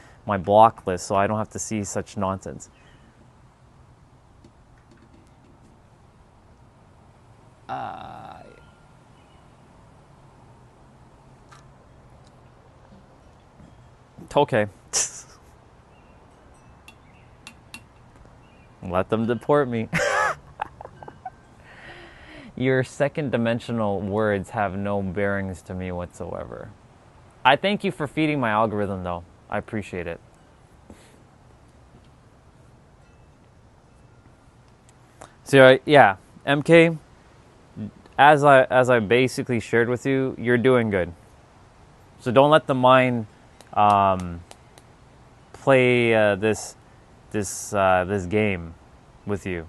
list so I don't have to see such nonsense. Okay. Let them deport me. Your second dimensional words have no bearings to me whatsoever. I thank you for feeding my algorithm though. I appreciate it. So yeah, MK, as I basically shared with you, you're doing good. So don't let the mind play this game with you.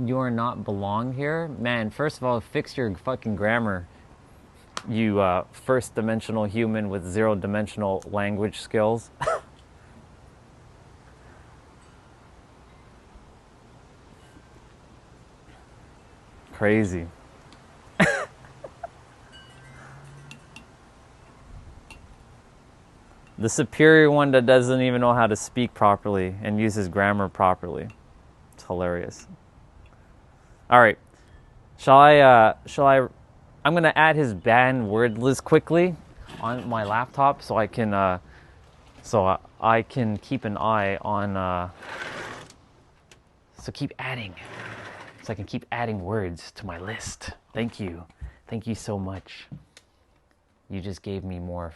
You're not belong here? Man, first of all, fix your fucking grammar. You first dimensional human with zero dimensional language skills. Crazy. The superior one that doesn't even know how to speak properly and uses grammar properly. It's hilarious. All right. Shall I I'm going to add his banned word list quickly on my laptop so I can keep an eye on so keep adding. So I can keep adding words to my list. Thank you. Thank you so much. You just gave me more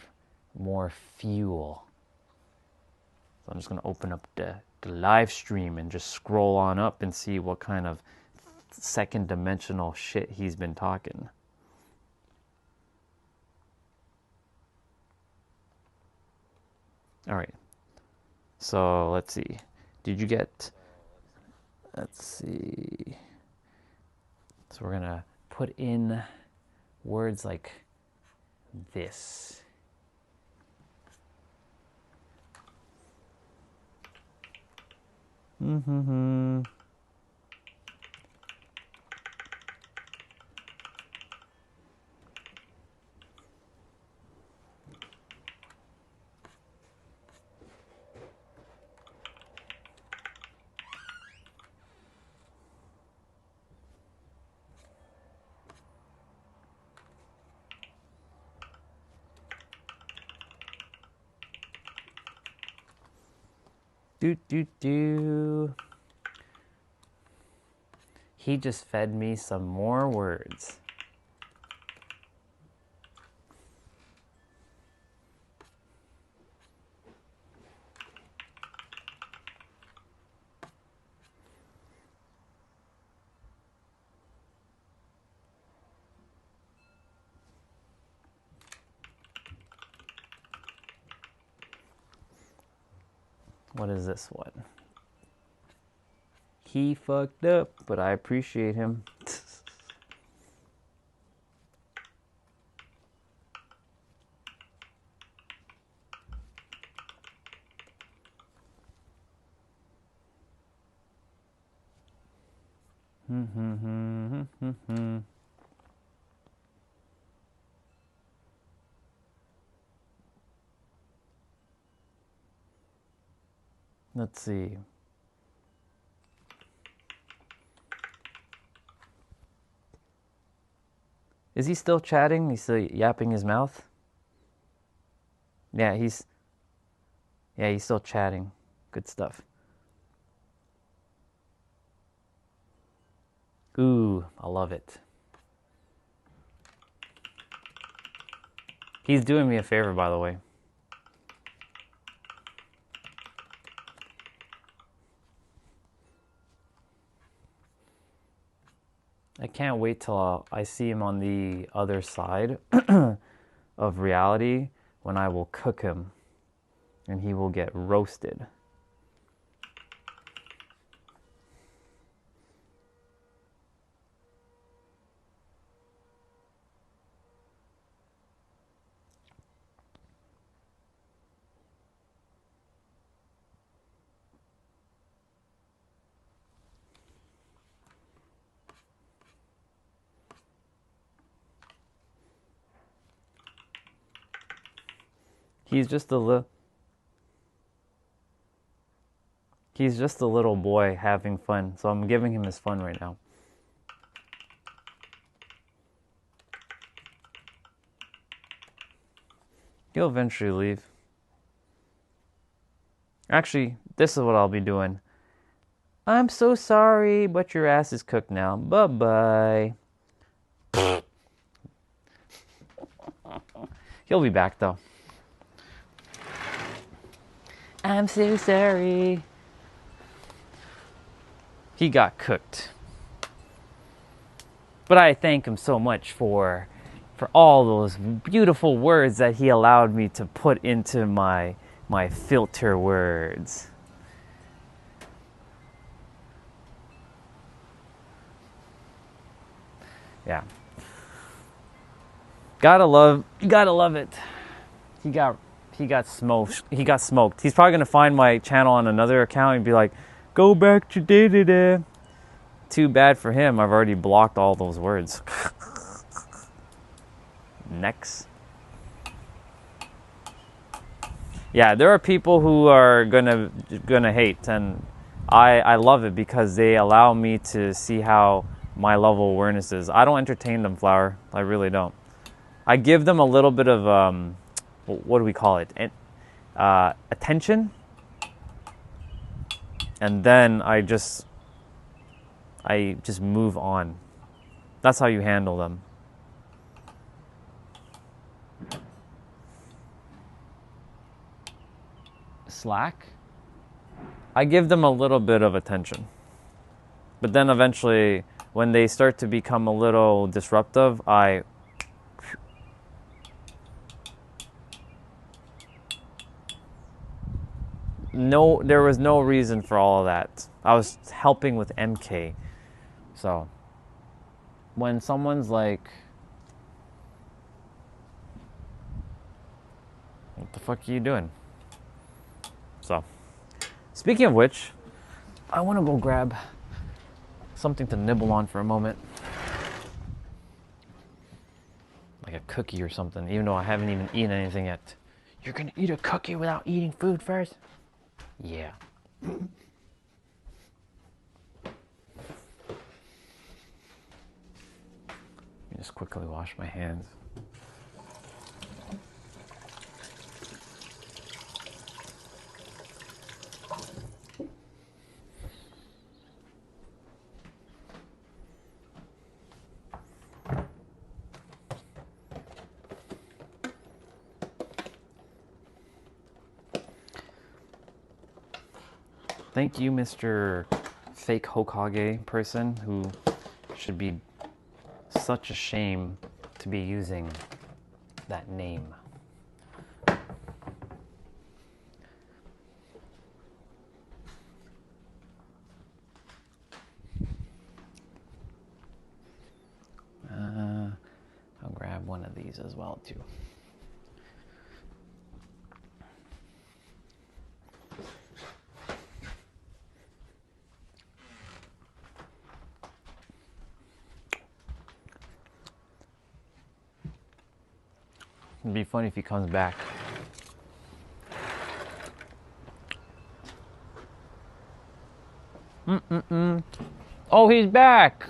fuel. So I'm just going to open up the live stream and just scroll on up and see what kind of second dimensional shit he's been talking. All right. So let's see. Let's see. So we're going to put in words like this. Mm-hmm. Do, do, do. He just fed me some more words. What is this one? He fucked up, but I appreciate him. Let's see. Is he still chatting? He's still yapping his mouth? Yeah, he's still chatting. Good stuff. Ooh, I love it. He's doing me a favor, by the way. I can't wait till I see him on the other side of reality when I will cook him and he will get roasted. He's just a little boy having fun, so I'm giving him his fun right now. He'll eventually leave. Actually, this is what I'll be doing. I'm so sorry, but your ass is cooked now. Bye-bye. He'll be back, though. I'm so sorry. He got cooked. But I thank him so much for all those beautiful words that he allowed me to put into my filter words. Yeah. Gotta love it. He got smoked. He's probably gonna find my channel on another account and be like, go back to da-da-da. Too bad for him. I've already blocked all those words. Next. Yeah, there are people who are gonna hate, and I love it because they allow me to see how my level of awareness is. I don't entertain them, Flower. I really don't. I give them a little bit of what do we call it? Attention, and then I just move on. That's how you handle them. Slack. I give them a little bit of attention, but then eventually, when they start to become a little disruptive, there was no reason for all of that. I was helping with MK. So, when someone's like, what the fuck are you doing? So, speaking of which, I want to go grab something to nibble on for a moment. Like a cookie or something, even though I haven't even eaten anything yet. You're gonna eat a cookie without eating food first? Yeah. Just quickly wash my hands. Thank you, Mr. Fake Hokage person who should be such a shame to be using that name. I'll grab one of these as well too. It'd be funny if he comes back. Oh, he's back!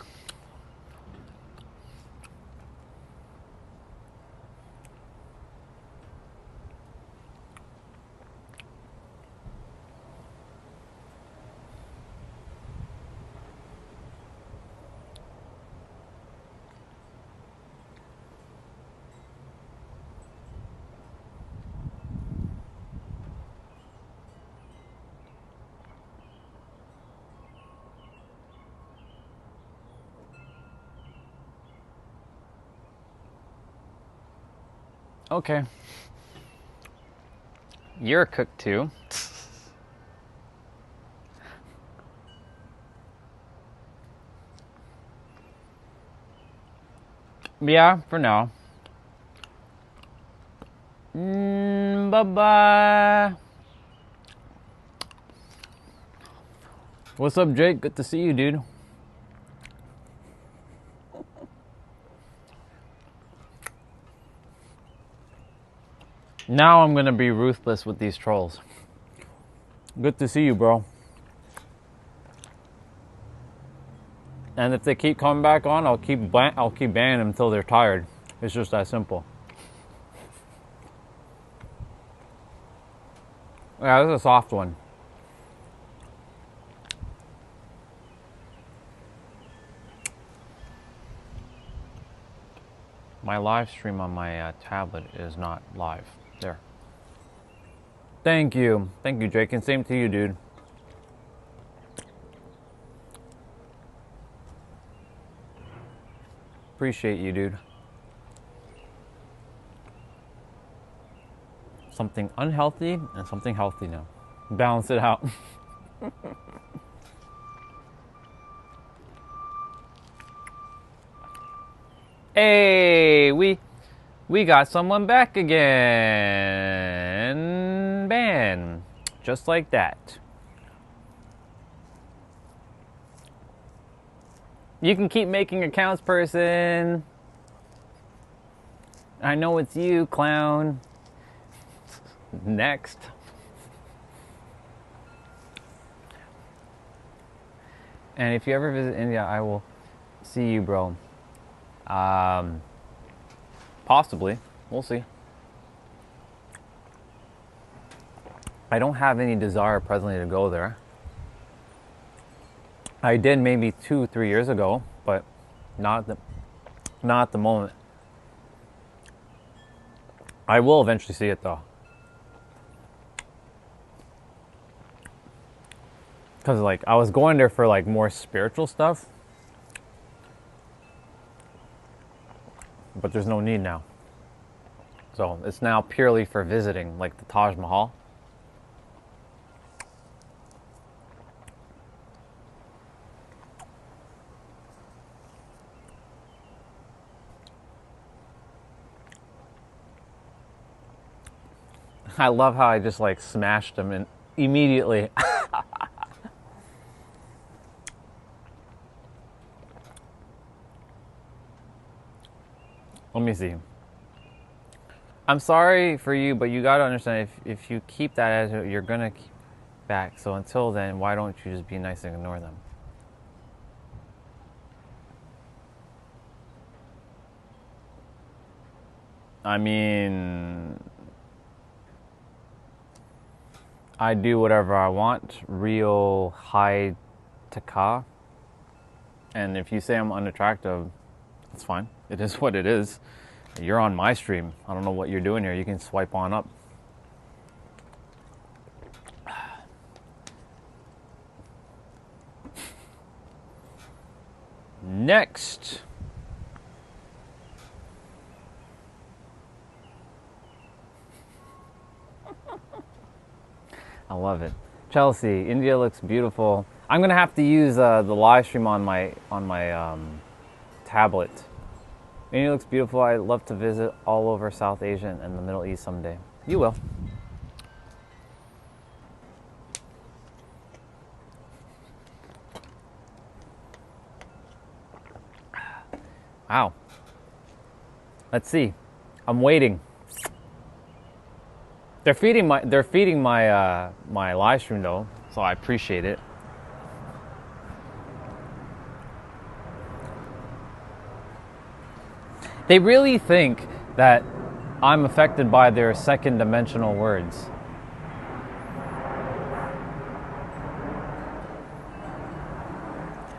Okay. You're a cook too. Yeah, for now. Bye-bye. What's up, Jake? Good to see you, dude. Now I'm gonna be ruthless with these trolls. Good to see you, bro. And if they keep coming back on, I'll keep banning them until they're tired. It's just that simple. Yeah, this is a soft one. My live stream on my tablet is not live. There. Thank you. Thank you, Jake. And same to you, dude. Appreciate you, dude. Something unhealthy and something healthy now. Balance it out. Hey, we got someone back again. Ban. Just like that. You can keep making accounts, person. I know it's you, clown. Next. And if you ever visit India, I will see you, bro. Possibly. We'll see. I don't have any desire presently to go there. I did maybe 2-3 years ago, but not at the moment. I will eventually see it though. Because like I was going there for like more spiritual stuff. But there's no need now. So it's now purely for visiting, like the Taj Mahal. I love how I just like smashed them in immediately. Let me see. I'm sorry for you, but you gotta understand if you keep that attitude, you're gonna keep back. So until then, why don't you just be nice and ignore them? I mean, I do whatever I want, real high taka. And if you say I'm unattractive, that's fine. It is what it is. You're on my stream. I don't know what you're doing here. You can swipe on up. Next. I love it. Chelsea, India looks beautiful. I'm gonna have to use the live stream on my tablet. India looks beautiful. I'd love to visit all over South Asia and the Middle East someday. You will. Wow. Let's see. I'm waiting. They're feeding my my live stream though, so I appreciate it. They really think that I'm affected by their second dimensional words.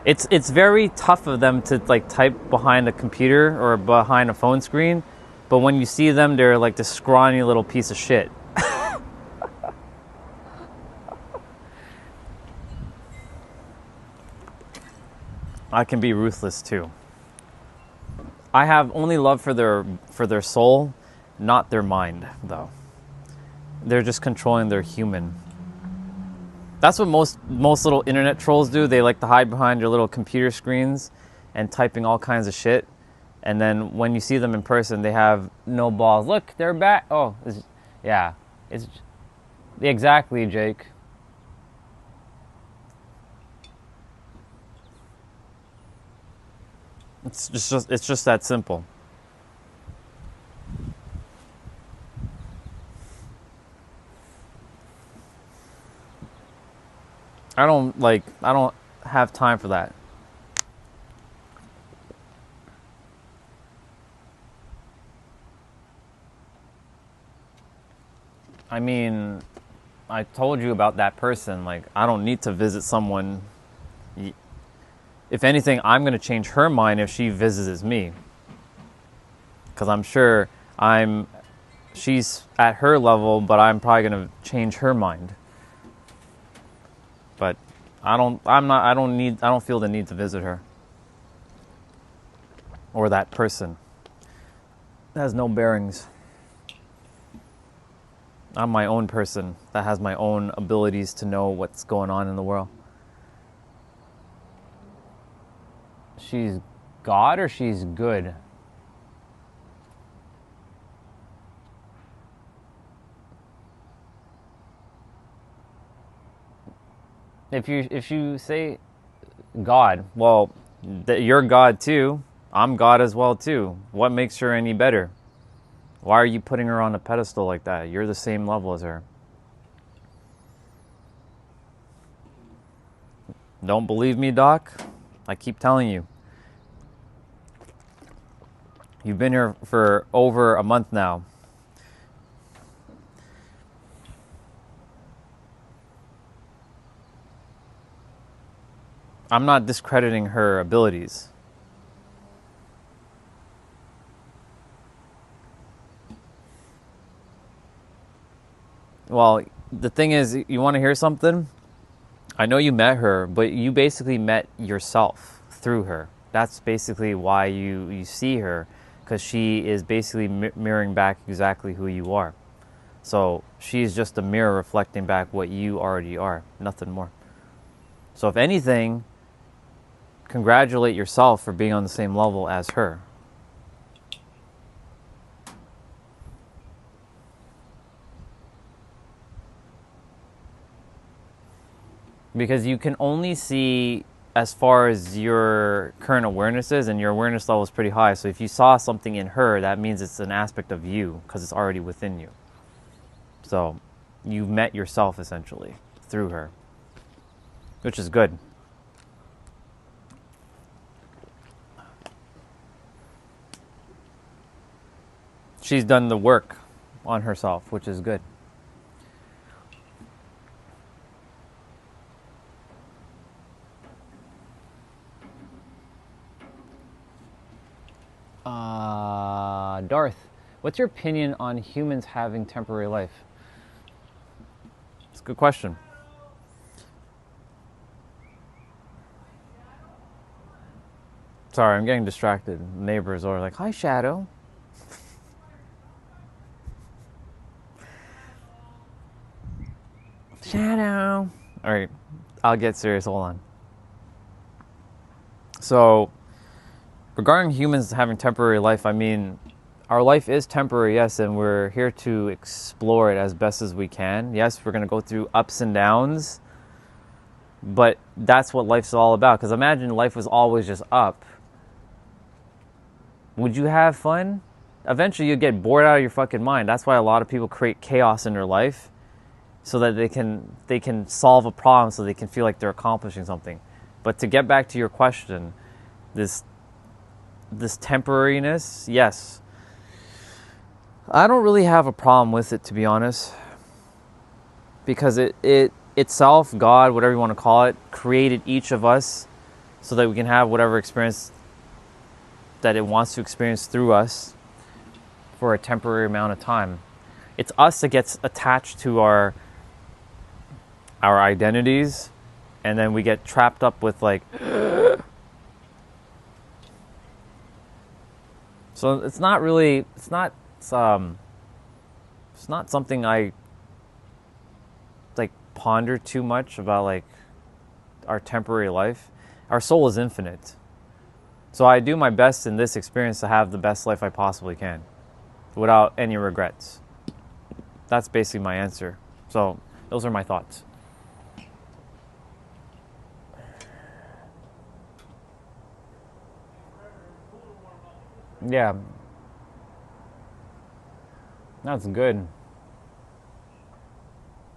It's very tough of them to like type behind a computer or behind a phone screen, but when you see them, they're like this scrawny little piece of shit. I can be ruthless too. I have only love for their soul, not their mind, though. They're just controlling their human. That's what most little internet trolls do. They like to hide behind their little computer screens and typing all kinds of shit. And then when you see them in person, they have no balls. Look, they're back. Oh, yeah. It's exactly, Jake. It's just that simple. I don't have time for that. I mean, I told you about that person. Like, I don't need to visit someone. If anything, I'm going to change her mind if she visits me. Because I'm sure she's at her level, but I'm probably going to change her mind. But I don't feel the need to visit her. Or that person. It has no bearings. I'm my own person that has my own abilities to know what's going on in the world. She's God or she's good? If you say God, well, you're God too. I'm God as well too. What makes her any better? Why are you putting her on a pedestal like that? You're the same level as her. Don't believe me, Doc? I keep telling you. You've been here for over a month now. I'm not discrediting her abilities. Well, the thing is, you want to hear something? I know you met her, but you basically met yourself through her. That's basically why you see her, because she is basically mirroring back exactly who you are. So she's just a mirror reflecting back what you already are, nothing more. So if anything, congratulate yourself for being on the same level as her. Because you can only see as far as your current awareness is, and your awareness level is pretty high. So if you saw something in her, that means it's an aspect of you, because it's already within you. So you met yourself essentially through her, which is good. She's done the work on herself, which is good. Darth, what's your opinion on humans having temporary life? It's a good question. Sorry, I'm getting distracted. Neighbors are like, "Hi, Shadow." Shadow. All right, I'll get serious. Hold on. So, regarding humans having temporary life, I mean, our life is temporary, yes, and we're here to explore it as best as we can. Yes, we're going to go through ups and downs, but that's what life's all about. Because imagine life was always just up. Would you have fun? Eventually, you'd get bored out of your fucking mind. That's why a lot of people create chaos in their life, so that they can solve a problem, so they can feel like they're accomplishing something. But to get back to your question, this temporariness, yes. I don't really have a problem with it, to be honest, because it itself, God, whatever you want to call it, created each of us so that we can have whatever experience that it wants to experience through us for a temporary amount of time. It's us that gets attached to our identities, and then we get trapped up with like so it's not something I like ponder too much about, like our temporary life. Our soul is infinite. So I do my best in this experience to have the best life I possibly can without any regrets. That's basically my answer. So those are my thoughts. Yeah. That's good.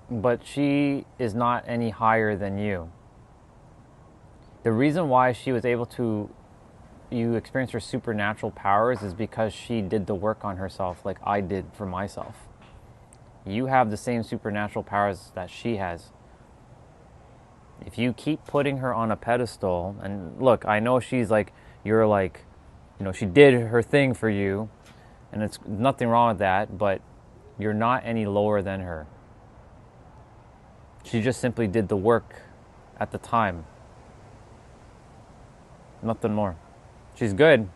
But she is not any higher than you. The reason why she was able to you experience her supernatural powers is because she did the work on herself like I did for myself. You have the same supernatural powers that she has. If you keep putting her on a pedestal, and look, I know she's like, you're like, she did her thing for you, and it's nothing wrong with that, but you're not any lower than her. She just simply did the work at the time. Nothing more. She's good.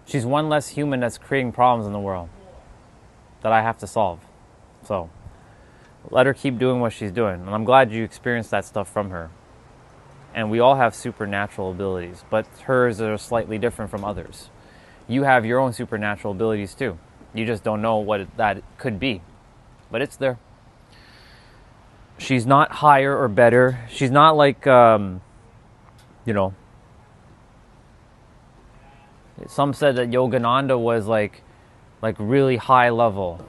She's one less human that's creating problems in the world that I have to solve. So, let her keep doing what she's doing. And I'm glad you experienced that stuff from her. And we all have supernatural abilities, but hers are slightly different from others. You have your own supernatural abilities too. You just don't know what that could be. But it's there. She's not higher or better. She's not like, some said that Yogananda was like really high level.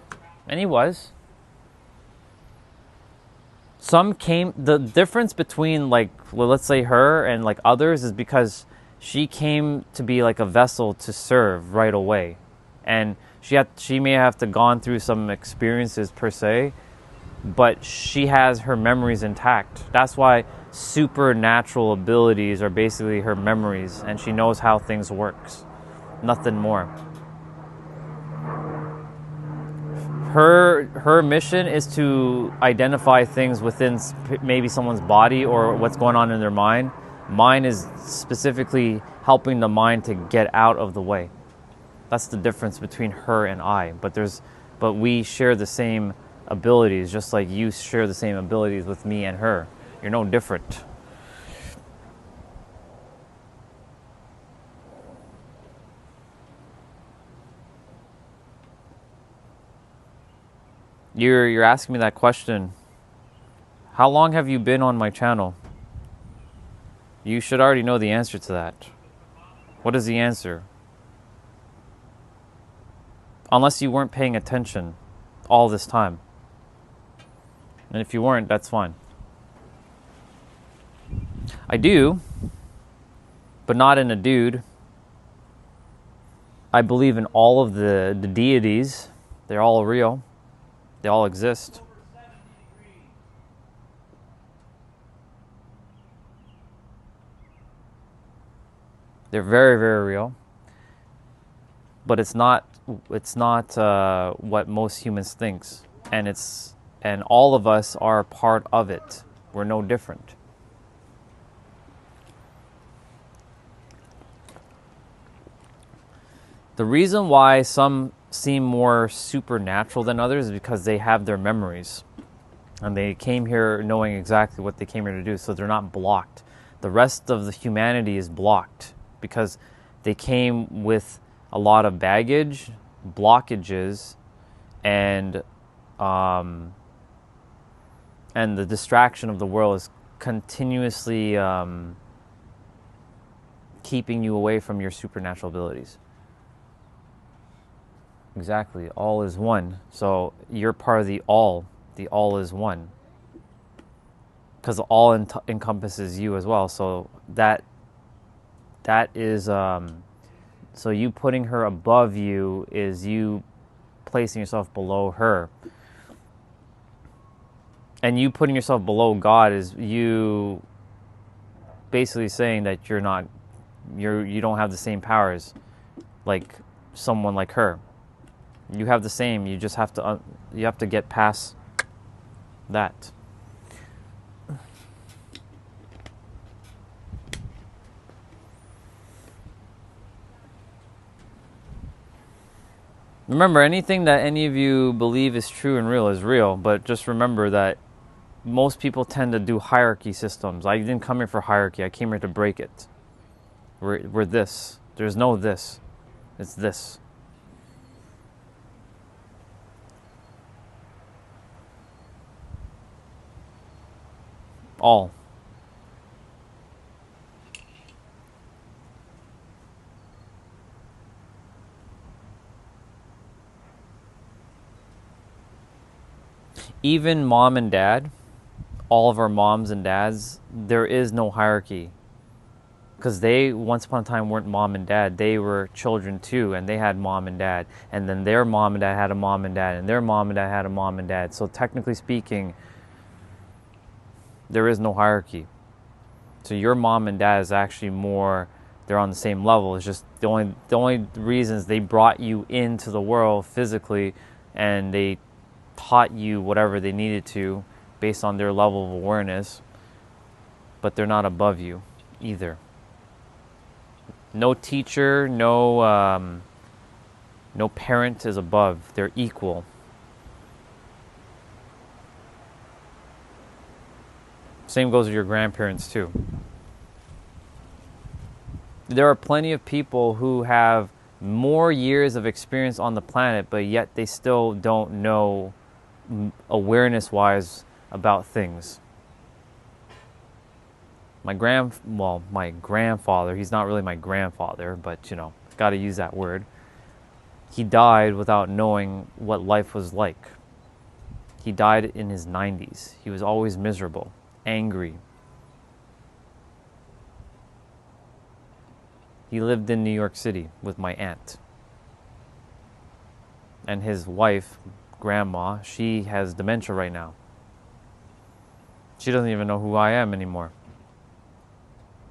And he was. The difference between let's say her and like others is because she came to be like a vessel to serve right away. And she may have to gone through some experiences per se, but she has her memories intact. That's why supernatural abilities are basically her memories, and she knows how things works. Nothing more. Her mission is to identify things within maybe someone's body or what's going on in their mind. Mine is specifically helping the mind to get out of the way. That's the difference between her and I. But we share the same abilities, just like you share the same abilities with me and her. You're no different. You're asking me that question. How long have you been on my channel? You should already know the answer to that. What is the answer? Unless you weren't paying attention all this time. And if you weren't, that's fine. I do, but not in a dude. I believe in all of the deities. They're all real. They all exist. They're very, very real. But it's not what most humans thinks, and all of us are a part of it. We're no different. The reason why some seem more supernatural than others is because they have their memories. And they came here knowing exactly what they came here to do, so they're not blocked. The rest of the humanity is blocked because they came with a lot of baggage, blockages, and the distraction of the world is continuously keeping you away from your supernatural abilities. Exactly, all is one. So you're part of the all. The all is one. Because the all encompasses you as well. So that is so you putting her above you is you placing yourself below her. And you putting yourself below God is you basically saying that you don't have the same powers like someone like her. You have the same. You just have to get past that. Remember, anything that any of you believe is true and real is real, but just remember that most people tend to do hierarchy systems. I didn't come here for hierarchy. I came here to break it. We're this. There's no this. It's this. All. Even mom and dad, all of our moms and dads, there is no hierarchy. Because they, once upon a time, weren't mom and dad. They were children too, and they had mom and dad. And then their mom and dad had a mom and dad, and their mom and dad had a mom and dad. So technically speaking, there is no hierarchy. So your mom and dad is actually more, they're on the same level. It's just the only reasons they brought you into the world physically, and they taught you whatever they needed to based on their level of awareness, but they're not above you either. No teacher, no parent is above. They're equal. Same goes with your grandparents too. There are plenty of people who have more years of experience on the planet, but yet they still don't know awareness-wise about things. My grandfather, he's not really my grandfather, but got to use that word. He died without knowing what life was like. He died in his 90s. He was always miserable, angry. He lived in New York City with my aunt. And his wife, grandma, she has dementia right now. She doesn't even know who I am anymore.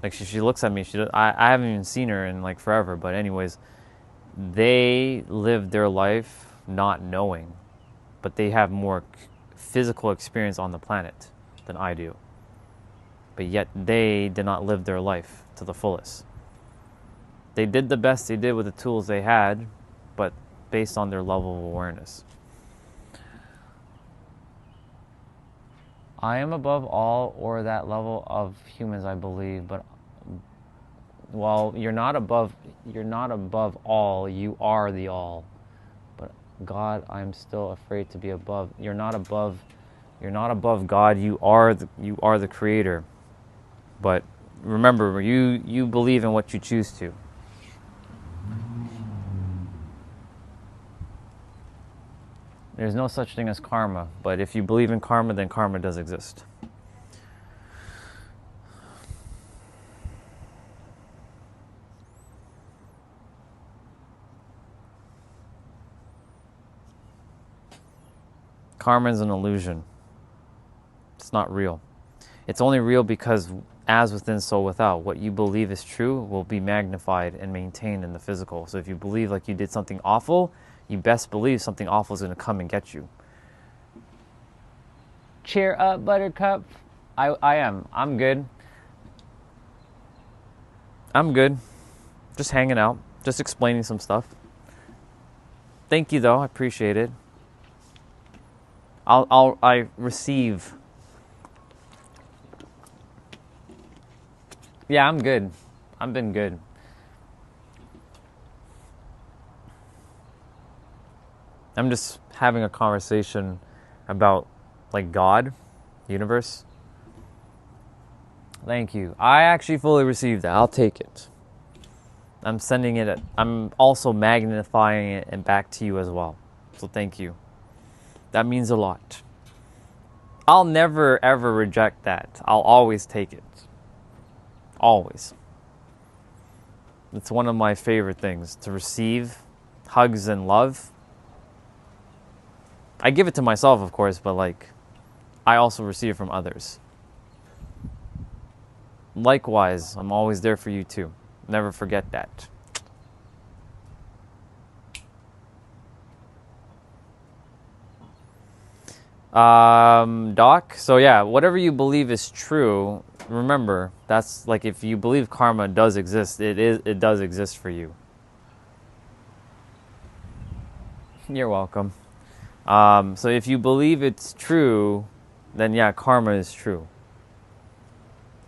Like she looks at me. I haven't even seen her in like forever. But anyways, they live their life not knowing, but they have more physical experience on the planet than I do. But yet they did not live their life to the fullest. They did the best they did with the tools they had, but based on their level of awareness. I am above all or that level of humans, I believe, but well, you're not above all, you are the all. But God, I'm still afraid to be above. You're not above God, you are the creator. But remember, you believe in what you choose to. There's no such thing as karma, but if you believe in karma, then karma does exist. Karma is an illusion. It's not real. It's only real because as within, so without. What you believe is true will be magnified and maintained in the physical. So if you believe like you did something awful, you best believe something awful is going to come and get you. Cheer up, Buttercup. I am. I'm good. I'm good. Just hanging out. Just explaining some stuff. Thank you though. I appreciate it. I receive. Yeah, I'm good. I've been good. I'm just having a conversation about like God, universe. Thank you. I actually fully received that. I'll take it. I'm sending it. I'm also magnifying it and back to you as well. So thank you. That means a lot. I'll never ever reject that. I'll always take it. Always. It's one of my favorite things to receive hugs and love. I give it to myself, of course, but like I also receive from others. Likewise, I'm always there for you too. Never forget that. Doc, so yeah, whatever you believe is true, remember, that's like if you believe karma does exist, it does exist for you. You're welcome. So if you believe it's true, then yeah, karma is true.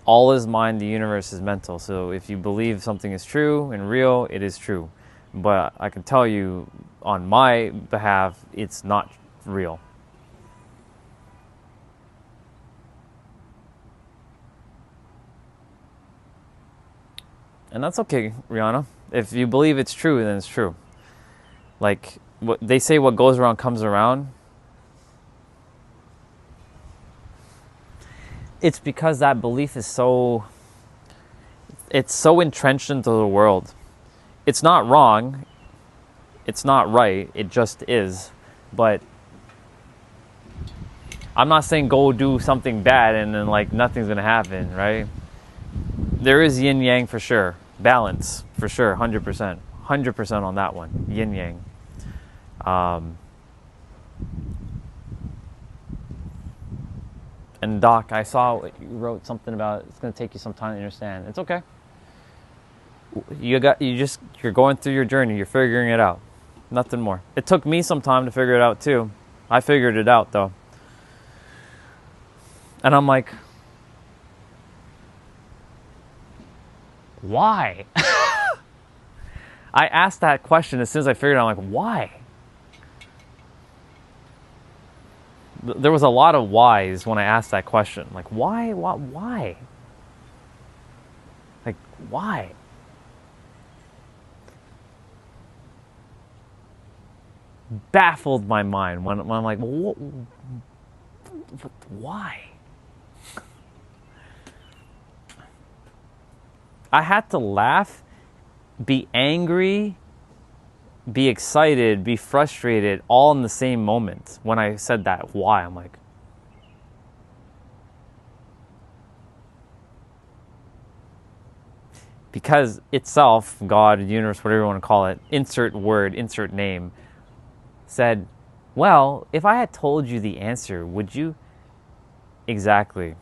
All is mind, the universe is mental. So if you believe something is true and real, it is true. But I can tell you on my behalf, it's not real. And that's okay, Rihanna. If you believe it's true, then it's true. Like what they say, what goes around comes around. It's because that belief is so entrenched into the world. It's not wrong. It's not right. It just is. But I'm not saying go do something bad and then like nothing's gonna happen, right? There is yin yang for sure. Balance for sure, 100%. 100% on that one. Yin yang. And Doc, I saw you wrote something about it's going to take you some time to understand. It's okay. You're going through your journey. You're figuring it out. Nothing more. It took me some time to figure it out too. I figured it out though. And I'm like, why? I asked that question as soon as I figured it out. I'm like, why? There was a lot of whys when I asked that question. Like, why? Why? Like, why? Baffled my mind when I'm like, well, why? I had to laugh, be angry, be excited, be frustrated, all in the same moment when I said that. Why? I'm like, because itself, God, universe, whatever you want to call it, insert word, insert name, said, well, if I had told you the answer, would you? Exactly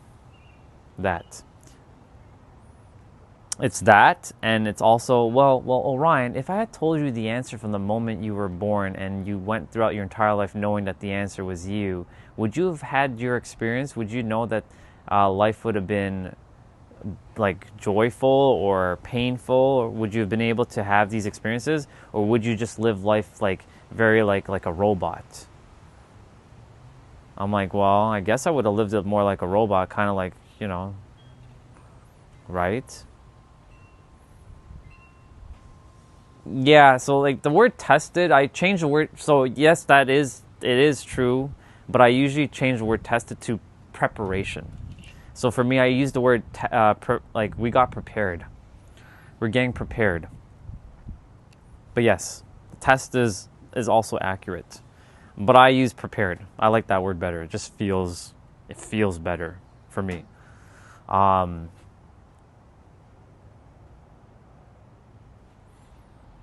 that. It's that, and it's also, well, Orion, if I had told you the answer from the moment you were born and you went throughout your entire life knowing that the answer was you, would you have had your experience? Would you know that life would have been like joyful or painful? Or would you have been able to have these experiences? Or would you just live life like very like a robot? I'm like, well, I guess I would have lived it more like a robot, kind of like, right? Yeah, so like the word tested, I changed the word. So yes, it is true, but I usually change the word tested to preparation. So for me, I use the word like we got prepared. We're getting prepared. But yes, test is also accurate. But I use prepared. I like that word better. It feels better for me.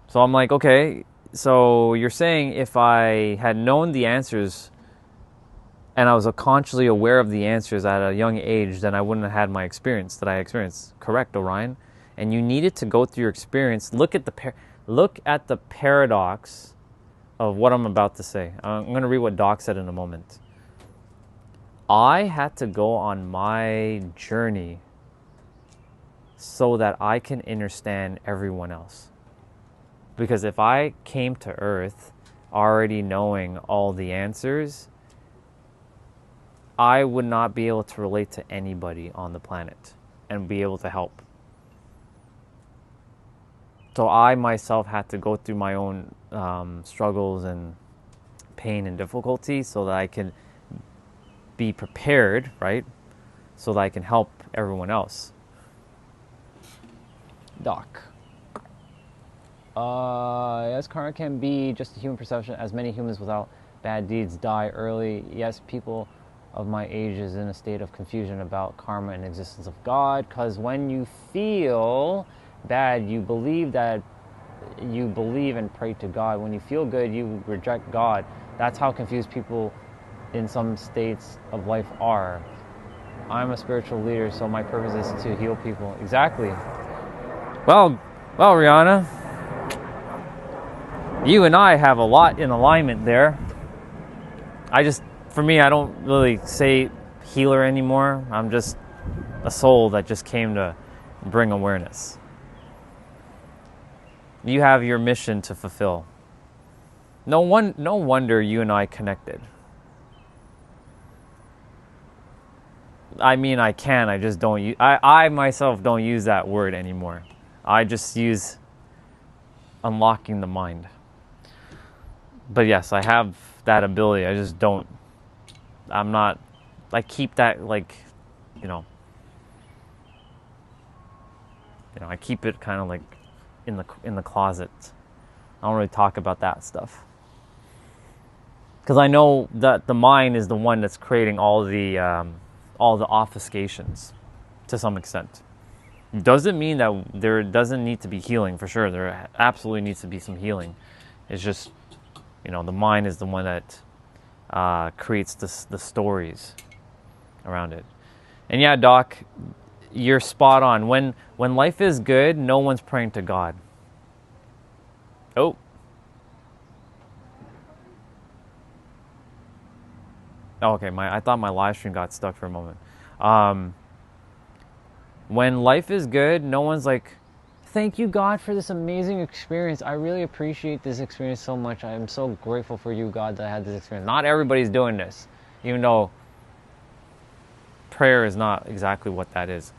So I'm like, okay, so you're saying if I had known the answers and I was consciously aware of the answers at a young age, then I wouldn't have had my experience that I experienced. Correct, Orion? And you needed to go through your experience. Look at the paradox of what I'm about to say. I'm going to read what Doc said in a moment. I had to go on my journey so that I can understand everyone else. Because if I came to Earth already knowing all the answers, I would not be able to relate to anybody on the planet and be able to help. So I myself had to go through my own struggles and pain and difficulty so that I can be prepared, right? So that I can help everyone else. Doc. Yes, karma can be just a human perception, as many humans without bad deeds die early. Yes, people of my age is in a state of confusion about karma and existence of God, because when you feel bad, you believe and pray to God. When you feel good, you reject God. That's how confused people in some states of life are. I'm a spiritual leader, so my purpose is to heal people. Exactly. Well, Rihanna, you and I have a lot in alignment there. For me, I don't really say healer anymore. I'm just a soul that just came to bring awareness. You have your mission to fulfill. No wonder you and I connected. I mean, I just don't I myself don't use that word anymore. I just use unlocking the mind. But yes, I have that ability. I just don't. I keep that I keep it kind of like in the closet. I don't really talk about that stuff. Because I know that the mind is the one that's creating all the obfuscations to some extent. Doesn't mean that there doesn't need to be healing, for sure. There absolutely needs to be some healing. It's just, the mind is the one that creates the stories around it. And yeah, Doc, you're spot on. When life is good, no one's praying to God. Oh. Okay, I thought my live stream got stuck for a moment. When life is good, no one's like, thank you, God, for this amazing experience. I really appreciate this experience so much. I am so grateful for you, God, that I had this experience. Not everybody's doing this, even though prayer is not exactly what that is.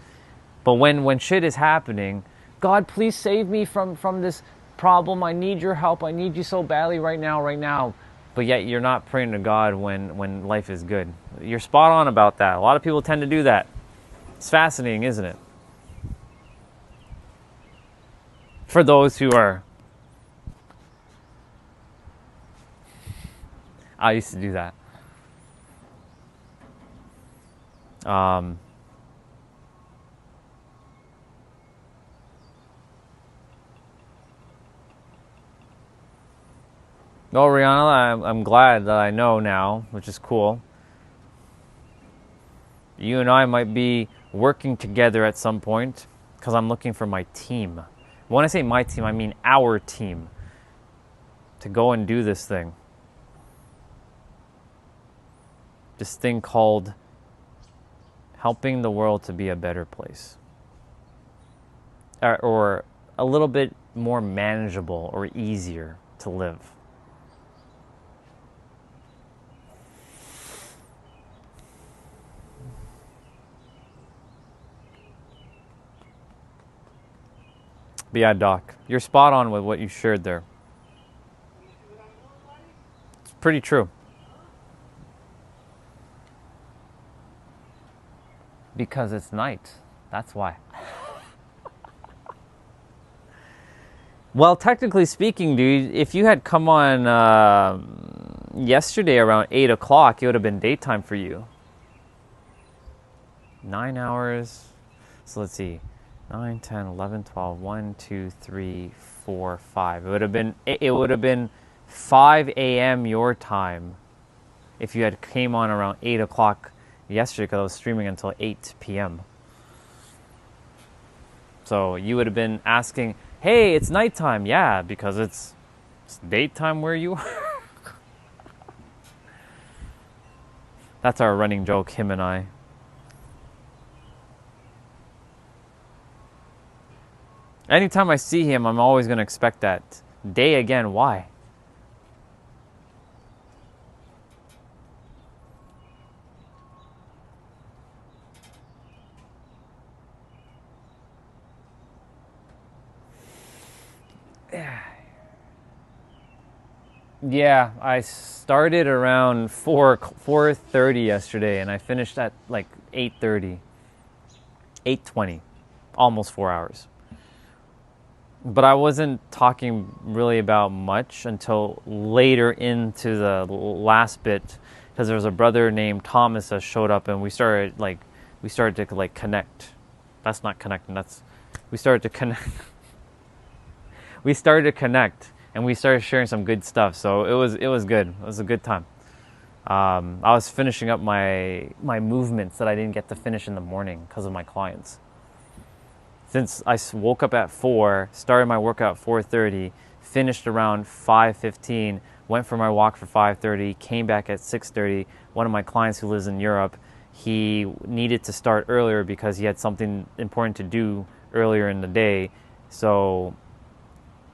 But when shit is happening, God, please save me from this problem. I need your help. I need you so badly right now. But yet you're not praying to God when life is good. You're spot on about that. A lot of people tend to do that. It's fascinating, isn't it? For those who are... I used to do that. Well, Rihanna, I'm glad that I know now, which is cool. You and I might be working together at some point because I'm looking for my team. When I say my team, I mean our team to go and do this thing. This thing called helping the world to be a better place. Or a little bit more manageable or easier to live. But yeah, Doc, you're spot on with what you shared there. It's pretty true. Because it's night. That's why. Well, technically speaking, dude, if you had come on yesterday around 8 o'clock, it would have been daytime for you. 9 hours. So let's see. 9, 10, 11, 12, 1, 2, 3, 4, 5. It would have been 5 a.m. your time if you had came on around 8 o'clock yesterday, because I was streaming until 8 p.m. So you would have been asking, hey, it's nighttime. Yeah, because it's daytime where you are. That's our running joke, him and I. Anytime I see him, I'm always going to expect that. Day again, why? Yeah, I started around 4:30 yesterday, and I finished at like 8:30, 8:20, almost 4 hours. But I wasn't talking really about much until later into the last bit, because there was a brother named Thomas that showed up, and we started to like connect. That's not connecting. We started to connect. We started to connect, and we started sharing some good stuff. So it was good. It was a good time. I was finishing up my movements that I didn't get to finish in the morning because of my clients. Since I woke up at 4, started my workout at 4:30, finished around 5:15, went for my walk for 5:30, came back at 6:30. One of my clients who lives in Europe, he needed to start earlier because he had something important to do earlier in the day. So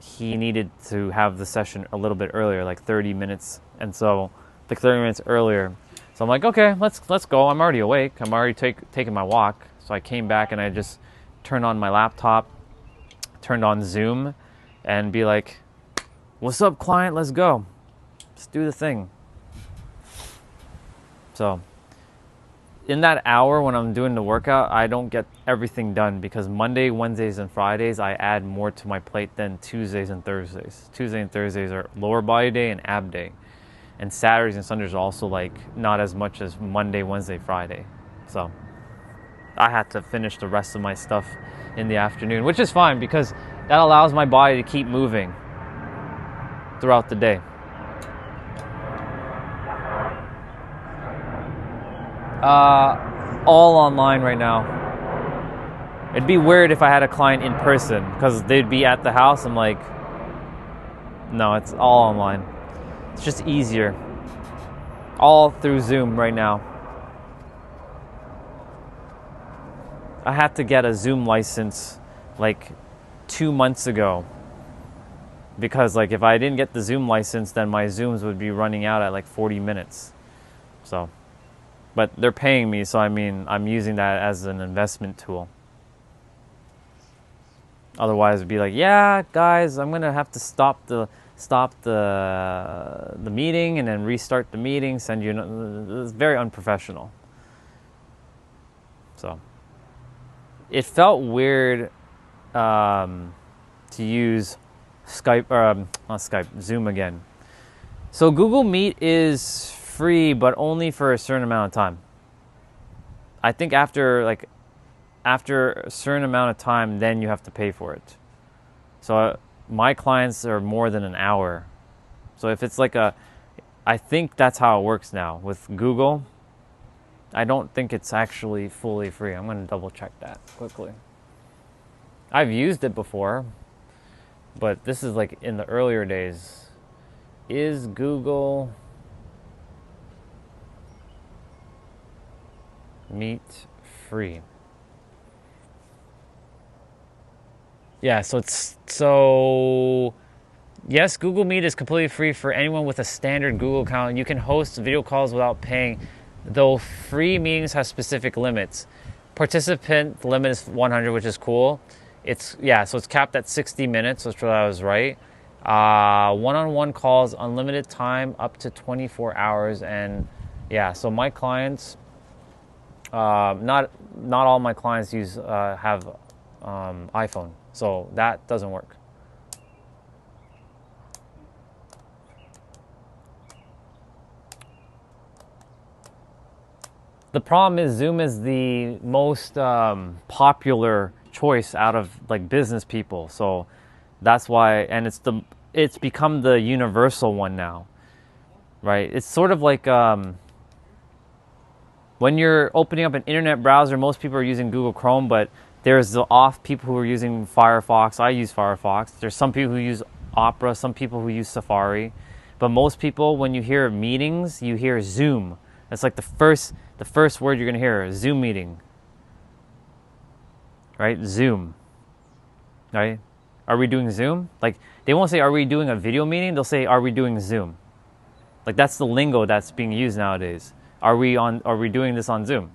he needed to have the session a little bit earlier, like 30 minutes. And so, like 30 minutes earlier. So I'm like, okay, let's go. I'm already awake. I'm already taking my walk. So I came back and I just turned on my laptop, turned on Zoom, and be like, what's up, client? Let's go. Let's do the thing. So in that hour when I'm doing the workout, I don't get everything done because Monday, Wednesdays, and Fridays, I add more to my plate than Tuesdays and Thursdays. Tuesday and Thursdays are lower body day and ab day. And Saturdays and Sundays are also like not as much as Monday, Wednesday, Friday. So I had to finish the rest of my stuff in the afternoon, which is fine because that allows my body to keep moving throughout the day. All online right now. It'd be weird if I had a client in person because they'd be at the house. I'm like, no, it's all online. It's just easier. All through Zoom right now. I had to get a Zoom license like 2 months ago because like if I didn't get the Zoom license, then my Zooms would be running out at like 40 minutes. So, but they're paying me, so I mean, I'm using that as an investment tool. Otherwise, it'd be like, yeah, guys, I'm gonna have to stop the meeting and then restart the meeting. Send you. It's very unprofessional. So it felt weird to use Skype or not Skype, Zoom again. So Google Meet is free, but only for a certain amount of time. I think after a certain amount of time, then you have to pay for it. So my clients are more than an hour. So if it's like I think that's how it works now with Google. I don't think it's actually fully free. I'm going to double check that quickly. I've used it before, but this is like in the earlier days. Is Google Meet free? Yeah, yes, Google Meet is completely free for anyone with a standard Google account. You can host video calls without paying, though free meetings have specific limits. Participant limit is 100, which is cool. So it's capped at 60 minutes, which I was right. One-on-one calls, unlimited time, up to 24 hours, and yeah. So my clients, not all my clients have iPhone, so that doesn't work. The problem is Zoom is the most popular choice out of like business people, so that's why, and it's become the universal one now, right? It's sort of like when you're opening up an internet browser, most people are using Google Chrome, but there's the people who are using Firefox. I use Firefox. There's some people who use Opera, some people who use Safari, but most people, when you hear meetings, you hear Zoom. That's like the first word you're gonna hear. Zoom meeting. Right? Zoom. Right? Are we doing Zoom? Like, they won't say, are we doing a video meeting? They'll say, are we doing Zoom? Like, that's the lingo that's being used nowadays. Are we doing this on Zoom?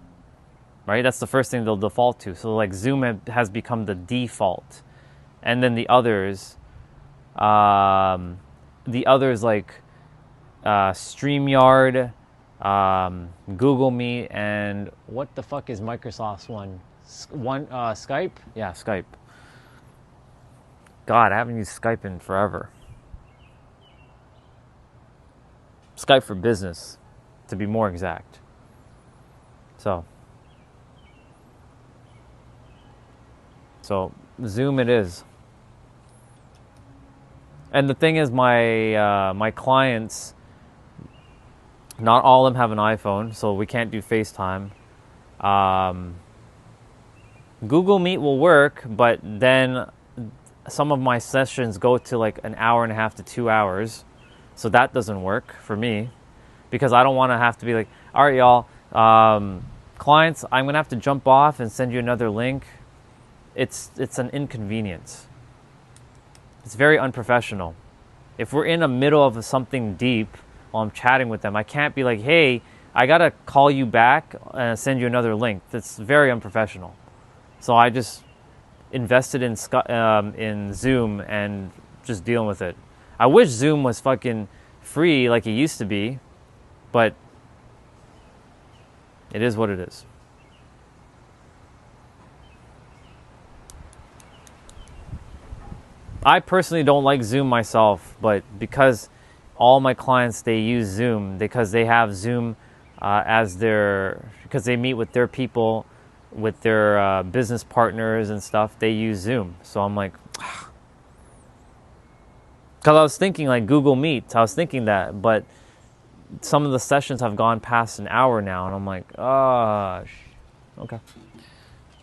Right? That's the first thing they'll default to. So like Zoom has become the default. And then the others like StreamYard, Google Meet, and what the fuck is Microsoft's one? Skype? Yeah, Skype. God, I haven't used Skype in forever. Skype for Business, to be more exact. So Zoom it is. And the thing is, my clients, not all of them have an iPhone, so we can't do FaceTime. Google Meet will work, but then some of my sessions go to like an hour and a half to 2 hours. So that doesn't work for me, because I don't want to have to be like, all right, y'all, clients, I'm going to have to jump off and send you another link. It's an inconvenience. It's very unprofessional. If we're in the middle of something deep while I'm chatting with them, I can't be like, hey, I got to call you back and send you another link. That's very unprofessional. So I just invested in Zoom and just dealing with it. I wish Zoom was fucking free like it used to be, but it is what it is. I personally don't like Zoom myself, but because all my clients, they use Zoom because they have Zoom because they meet with their people, with their business partners and stuff, they use Zoom. So I'm like, because I was thinking like Google Meet, I was thinking that, but some of the sessions have gone past an hour now, and I'm like, okay.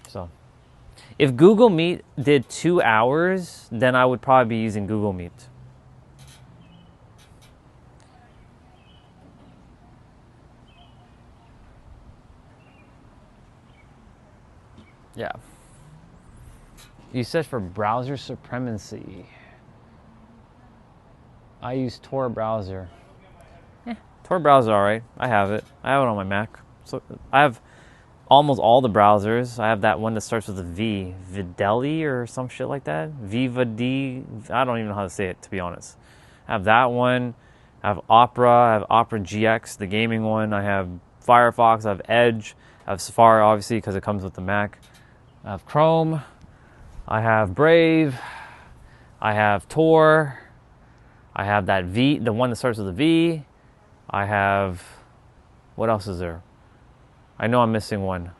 So if Google Meet did 2 hours, then I would probably be using Google Meet. Yeah. You said for browser supremacy. I use Tor browser. Tor browser, all right. I have it. I have it on my Mac. So I have almost all the browsers. I have that one that starts with a V, Videli or some shit like that. Viva D. I don't even know how to say it, to be honest. I have that one. I have Opera. I have Opera GX, the gaming one. I have Firefox. I have Edge. I have Safari, obviously, because it comes with the Mac. I have Chrome. I have Brave. I have Tor. I have that V, the one that starts with a V. I have, what else is there? I know I'm missing one.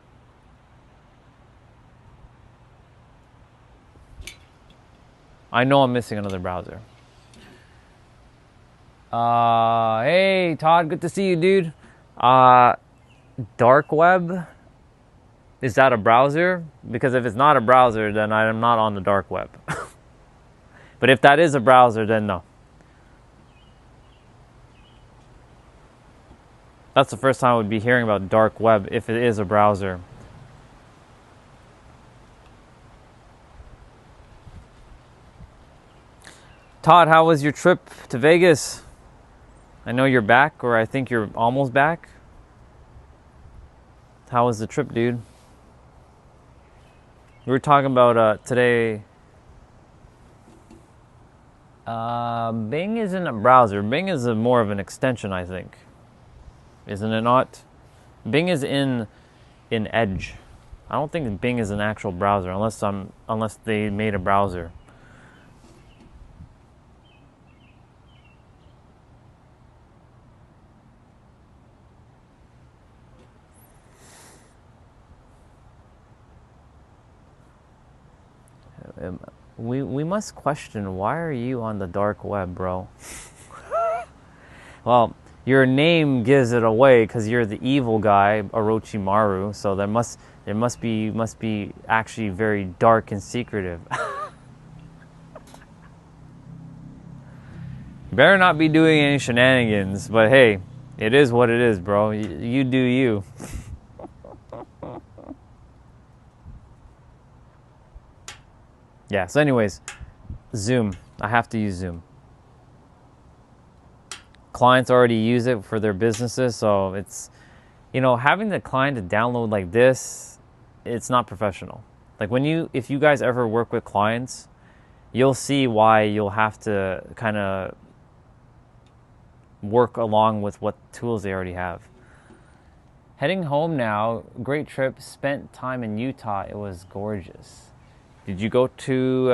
I know I'm missing another browser. Hey, Todd, good to see you, dude. Dark web? Is that a browser? Because if it's not a browser, then I am not on the dark web. But if that is a browser, then no. That's the first time I would be hearing about dark web if it is a browser. Todd, how was your trip to Vegas? I know you're back, or I think you're almost back. How was the trip, dude? We were talking about today. Bing isn't a browser. Bing is more of an extension, I think. Isn't it not? Bing is in Edge. I don't think Bing is an actual browser unless they made a browser. We must question, why are you on the dark web, bro? Well, your name gives it away because you're the evil guy, Orochimaru. So there must be actually very dark and secretive. You better not be doing any shenanigans. But hey, It is what it is, bro. You do you. Yeah, so anyways, Zoom. I have to use Zoom. Clients already use it for their businesses, so it's, having the client to download like this, it's not professional. Like if you guys ever work with clients, you'll see why you'll have to kind of work along with what tools they already have. Heading home now. Great trip. Spent time in Utah. It was gorgeous. Did you go to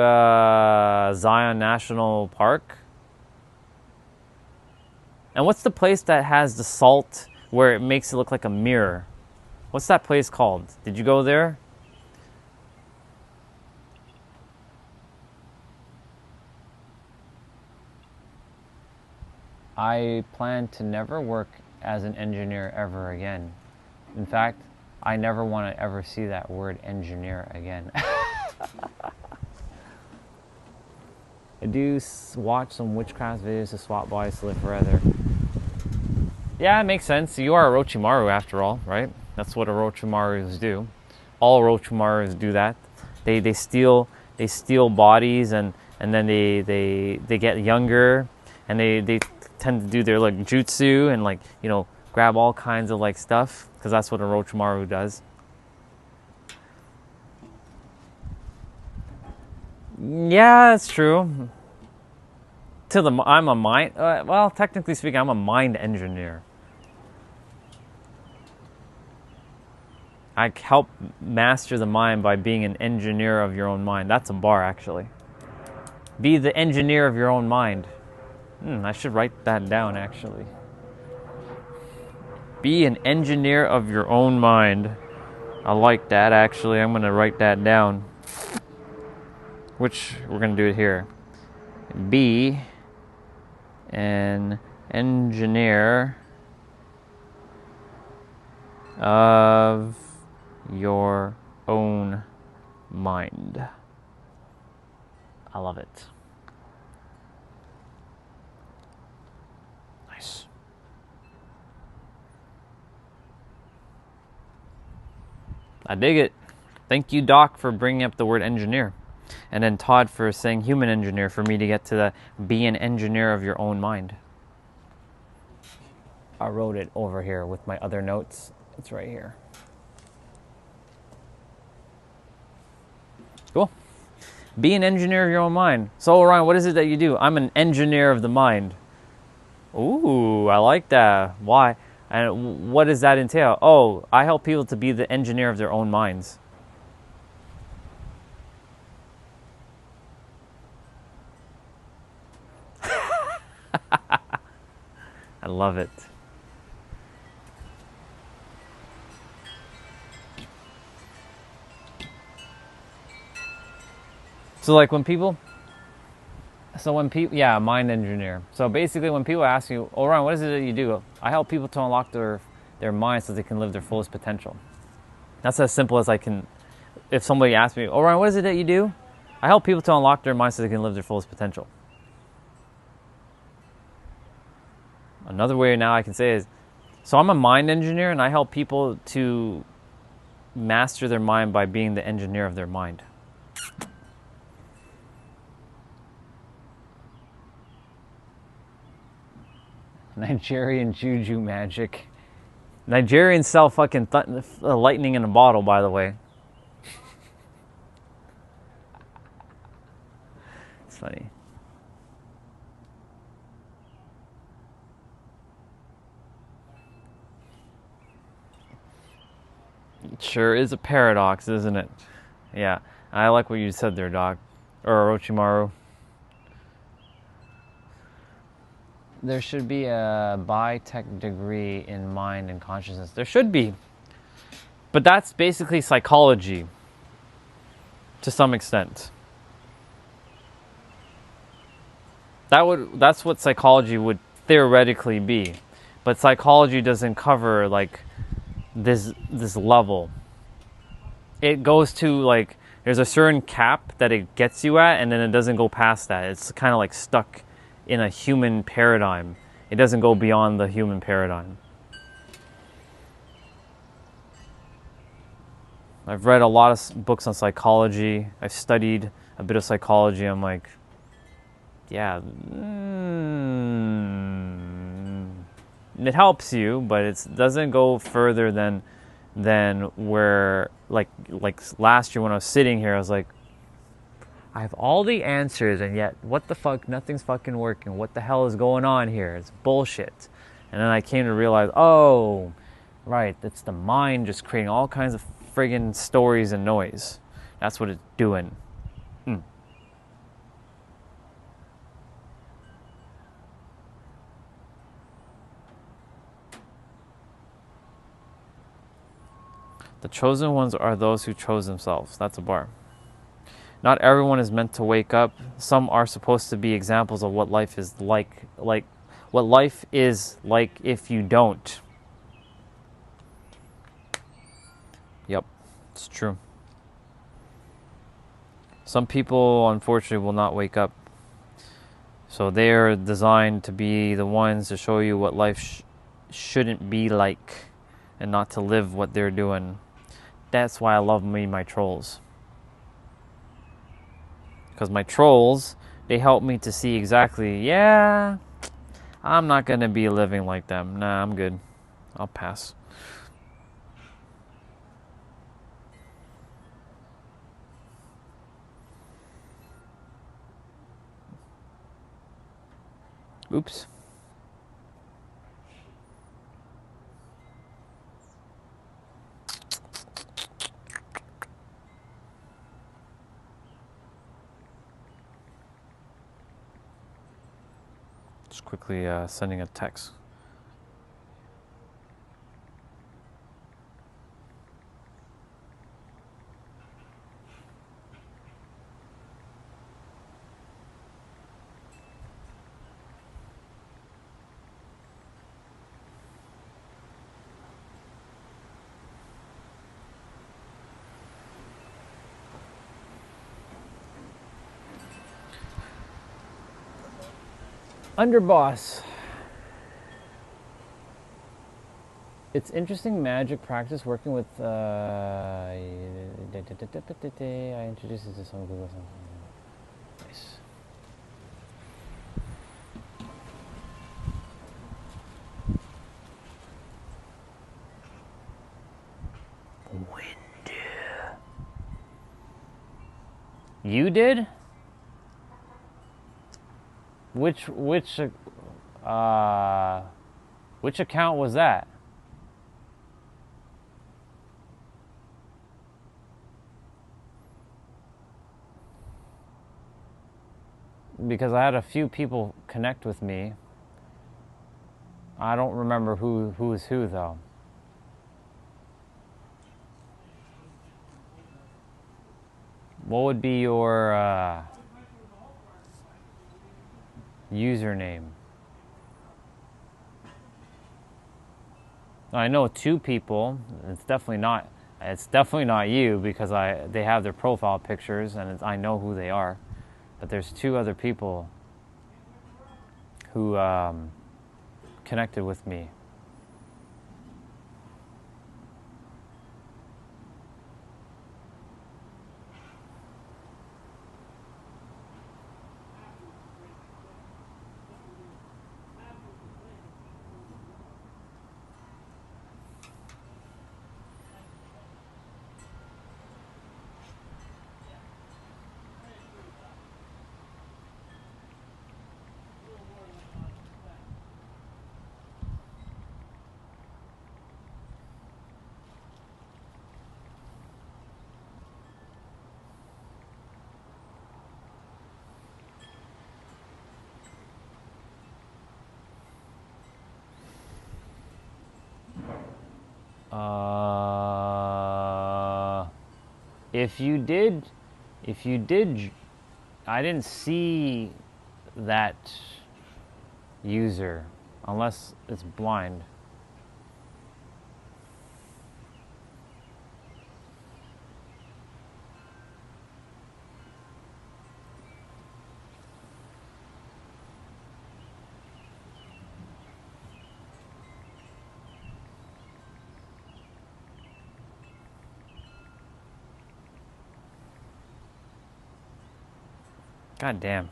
Zion National Park? And what's the place that has the salt where it makes it look like a mirror? What's that place called? Did you go there? I plan to never work as an engineer ever again. In fact, I never want to ever see that word engineer again. I do watch some witchcraft videos to swap bodies to live forever. Yeah, it makes sense. You are a Orochimaru after all, right? That's what Orochimarus do. All Orochimarus do that. They steal bodies and then they get younger and they tend to do their like jutsu and like grab all kinds of like stuff because that's what Orochimaru does. Yeah, that's true. I'm a mind. Well, technically speaking, I'm a mind engineer. I help master the mind by being an engineer of your own mind. That's a bar, actually. Be the engineer of your own mind. I should write that down, actually. Be an engineer of your own mind. I like that, actually. I'm going to write that down. Which we're going to do it here. Be an engineer of your own mind. I love it. Nice. I dig it. Thank you, Doc, for bringing up the word engineer. And then Todd for saying human engineer for me to get to the be an engineer of your own mind. I wrote it over here with my other notes. It's right here. Cool. Be an engineer of your own mind. So, Orion, what is it that you do? I'm an engineer of the mind. Ooh, I like that. Why? And what does that entail? Oh, I help people to be the engineer of their own minds. I love it. So like when people, yeah, mind engineer. So basically when people ask you, oh, Ryan, what is it that you do? I help people to unlock their minds so they can live their fullest potential. That's as simple as I can. If somebody asks me, oh, Ryan, what is it that you do? I help people to unlock their minds so they can live their fullest potential. Another way now I can say is, so I'm a mind engineer and I help people to master their mind by being the engineer of their mind. Nigerian juju magic. Nigerians sell fucking lightning in a bottle, by the way. It's funny. It sure is a paradox, isn't it? Yeah, I like what you said there, Doc. Or Orochimaru. There should be a biotech degree in mind and consciousness. There should be. But that's basically psychology. To some extent. That's what psychology would theoretically be. But psychology doesn't cover like this level. It goes to like there's a certain cap that it gets you at and then it doesn't go past that. It's kind of like stuck in a human paradigm. It doesn't go beyond the human paradigm. I've read a lot of books on psychology. I've studied a bit of psychology. I'm like, yeah, it helps you, but it doesn't go further than where, like last year when I was sitting here, I was like, I have all the answers, and yet what the fuck, nothing's fucking working. What the hell is going on here? It's bullshit. And then I came to realize, oh, right, it's the mind just creating all kinds of friggin' stories and noise. That's what it's doing. The chosen ones are those who chose themselves. That's a bar. Not everyone is meant to wake up. Some are supposed to be examples of what life is like what life is like if you don't. Yep, it's true. Some people, unfortunately, will not wake up. So they are designed to be the ones to show you what life shouldn't be like and not to live what they're doing. That's why I love my trolls. Because my trolls, they help me to see exactly, yeah, I'm not going to be living like them. Nah, I'm good. I'll pass. Oops. Just quickly sending a text. Underboss. It's interesting magic practice working with. I introduced it to some Google. Nice. Wind. You did? Which account was that? Because I had a few people connect with me. I don't remember who is who though. What would be your username? I know two people. It's definitely not you because they have their profile pictures and I know who they are. But there's two other people who connected with me. If you did, I didn't see that user unless it's blind. God damn.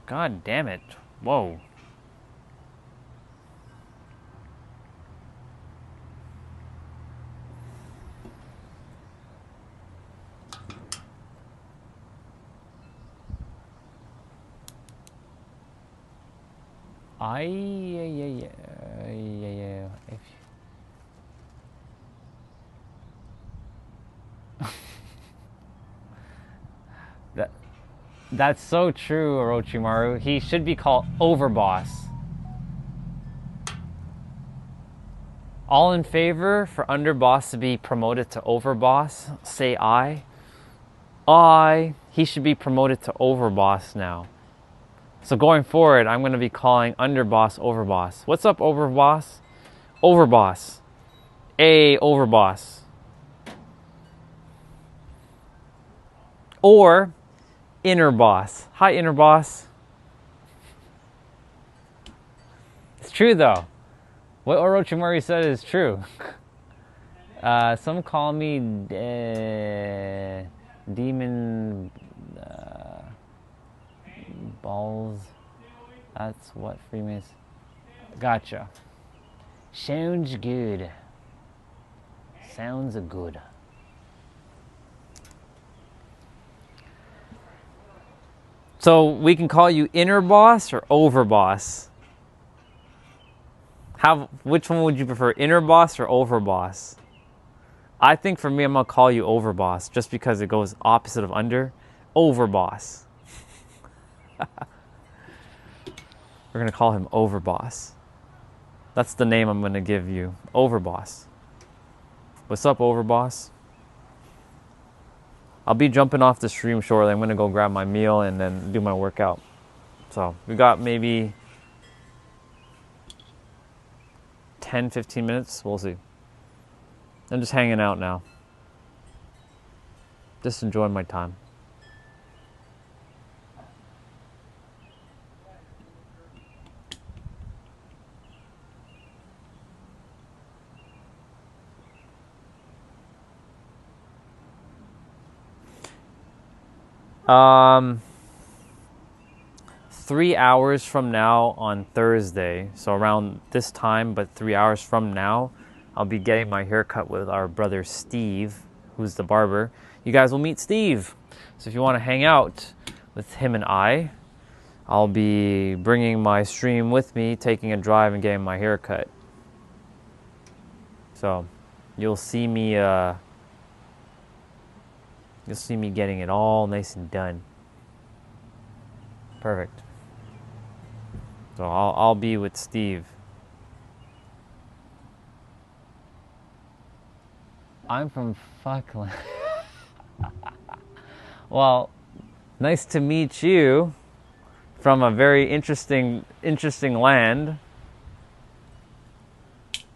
God damn it. Whoa. Yeah. That's so true, Orochimaru. He should be called Overboss. All in favor for Underboss to be promoted to Overboss? Say aye. Aye. He should be promoted to Overboss now. So going forward, I'm going to be calling Underboss Overboss. What's up, Overboss? Overboss. Hey, Overboss. Or Inner Boss. Hi, Inner Boss. It's true, though. What Orochimaru said is true. Some call me Demon Balls. That's what Freeman's. Gotcha. Sounds good. Sounds good. So we can call you Inner Boss or Overboss. Which one would you prefer, Inner Boss or Overboss? I think for me, I'm gonna call you Overboss just because it goes opposite of Under. Overboss. We're gonna call him Overboss. That's the name I'm gonna give you, Overboss. What's up, Overboss? I'll be jumping off the stream shortly. I'm gonna go grab my meal and then do my workout. So we got maybe 10, 15 minutes. We'll see. I'm just hanging out now. Just enjoying my time. Um, 3 hours from now on Thursday, so around this time, but 3 hours from now, I'll be getting my hair cut with our brother Steve, who's the barber. You guys will meet Steve. So if you want to hang out with him and I'll be bringing my stream with me, taking a drive and getting my hair cut. So you'll see me getting it all nice and done. Perfect. So I'll be with Steve. I'm from Falkland. Well, nice to meet you from a very interesting land.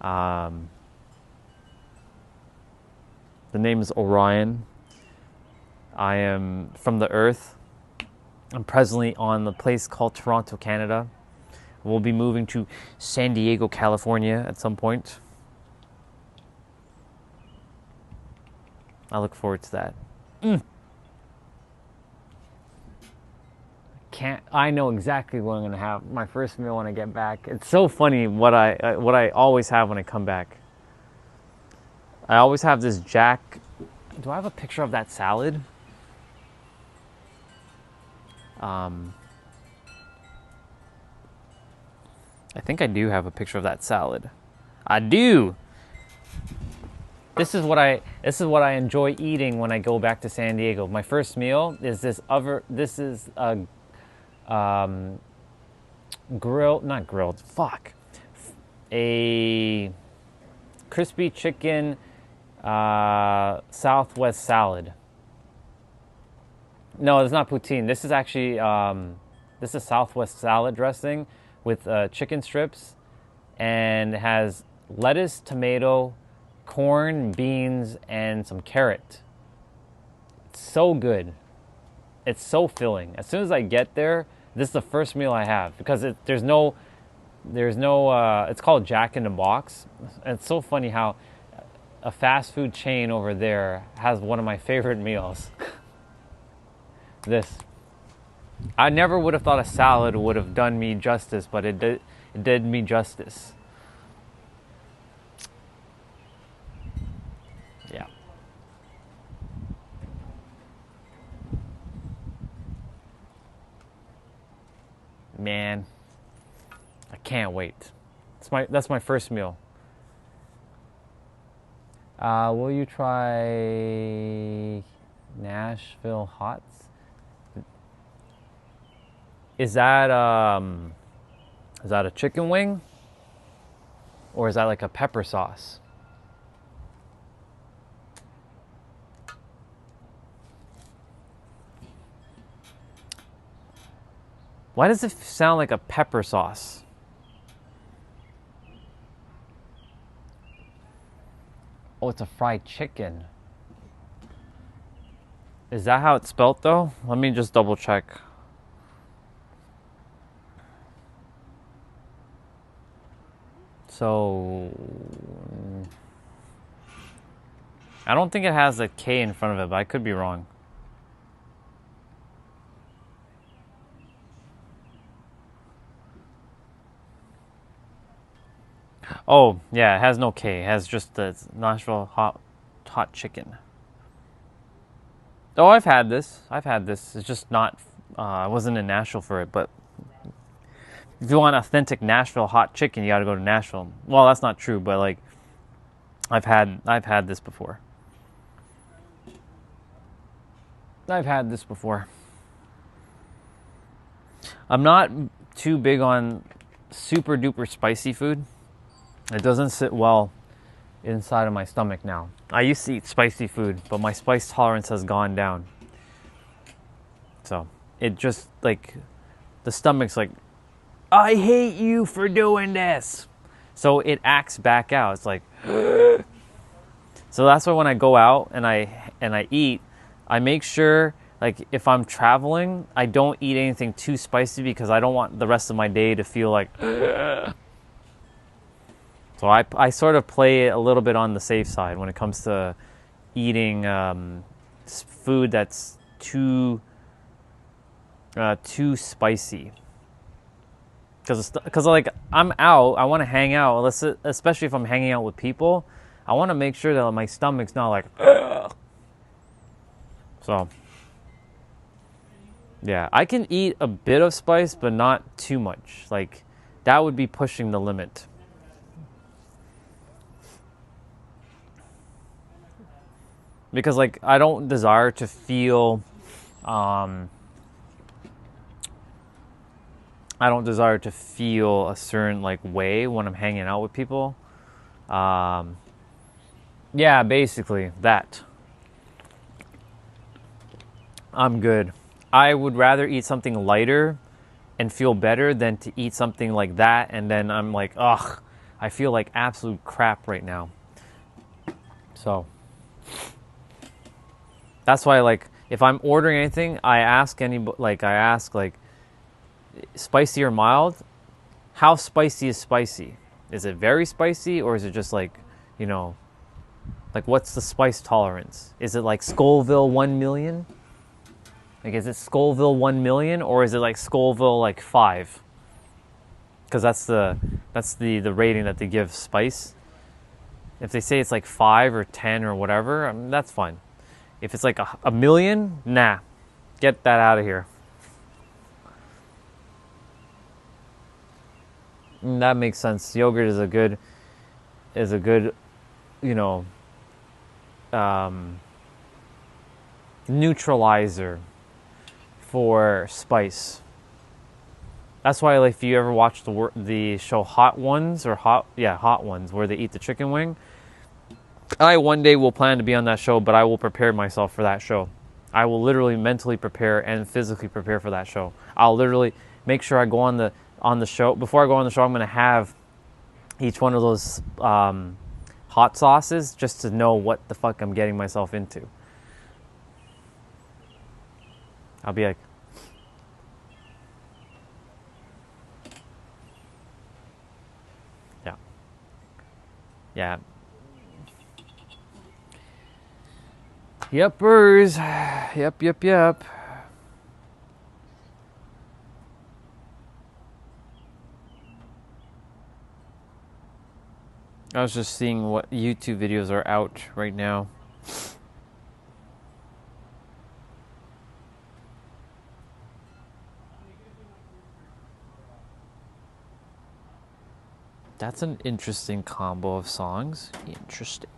The name is Orion. I am from the Earth. I'm presently on the place called Toronto, Canada. We'll be moving to San Diego, California at some point. I look forward to that. I know exactly what I'm going to have my first meal when I get back. It's so funny what I always have when I come back. I always have this Jack. Do I have a picture of that salad? I think I do have a picture of that salad. I do. This is what I enjoy eating when I go back to San Diego. My first meal is this is a a crispy chicken Southwest salad. No, it's not poutine. This is actually this is Southwest salad dressing with chicken strips, and it has lettuce, tomato, corn, beans, and some carrot. It's so good. It's so filling. As soon as I get there, this is the first meal I have because there's no it's called Jack in the Box. And it's so funny how a fast food chain over there has one of my favorite meals. This. I never would have thought a salad would have done me justice, but it did me justice. Yeah. Man, I can't wait. That's my first meal. Will you try Nashville Hots? Is that a chicken wing? Or is that like a pepper sauce? Why does it sound like a pepper sauce? Oh, it's a fried chicken. Is that how it's spelt though? Let me just double check. So, I don't think it has a K in front of it, but I could be wrong. Oh, yeah, it has no K. It has just the Nashville hot chicken. Oh, I've had this. It's just not, I wasn't in Nashville for it, but if you want authentic Nashville hot chicken, you got to go to Nashville. Well, that's not true, but like, I've had this before. I'm not too big on super duper spicy food. It doesn't sit well inside of my stomach now. I used to eat spicy food, but my spice tolerance has gone down. So it just like, the stomach's like, I hate you for doing this. So it acts back out. It's like, so that's why when I go out and I eat, I make sure, like, if I'm traveling, I don't eat anything too spicy because I don't want the rest of my day to feel like. So I sort of play a little bit on the safe side when it comes to eating food that's too spicy. Because like, I'm out, I want to hang out, especially if I'm hanging out with people. I want to make sure that my stomach's not like. So, yeah, I can eat a bit of spice, but not too much. Like, that would be pushing the limit. Because, like, I don't desire to feel, a certain, like, way when I'm hanging out with people. Yeah, basically, that. I'm good. I would rather eat something lighter and feel better than to eat something like that and then I'm like, ugh, I feel like absolute crap right now. So that's why, like, if I'm ordering anything, I ask spicy or mild. How spicy is spicy? Is it very spicy, or is it just like, like, what's the spice tolerance? Is it like Scoville 1 million? Like, is it Scoville 1 million, or is it like Scoville like 5? Because that's the rating that they give spice. If they say it's like 5 or 10 or whatever, that's fine. If it's like a million, nah, get that out of here. That makes sense. Yogurt is a good, neutralizer for spice. That's why, like, if you ever watch the show Hot Ones, Hot Ones, where they eat the chicken wing, I one day will plan to be on that show, but I will prepare myself for that show. I will literally mentally prepare and physically prepare for that show. I'll literally make sure I go on the show. Before I go on the show, I'm going to have each one of those hot sauces just to know what the fuck I'm getting myself into. I'll be like, yeah. Yepers. Yep. I was just seeing what YouTube videos are out right now. That's an interesting combo of songs. Interesting.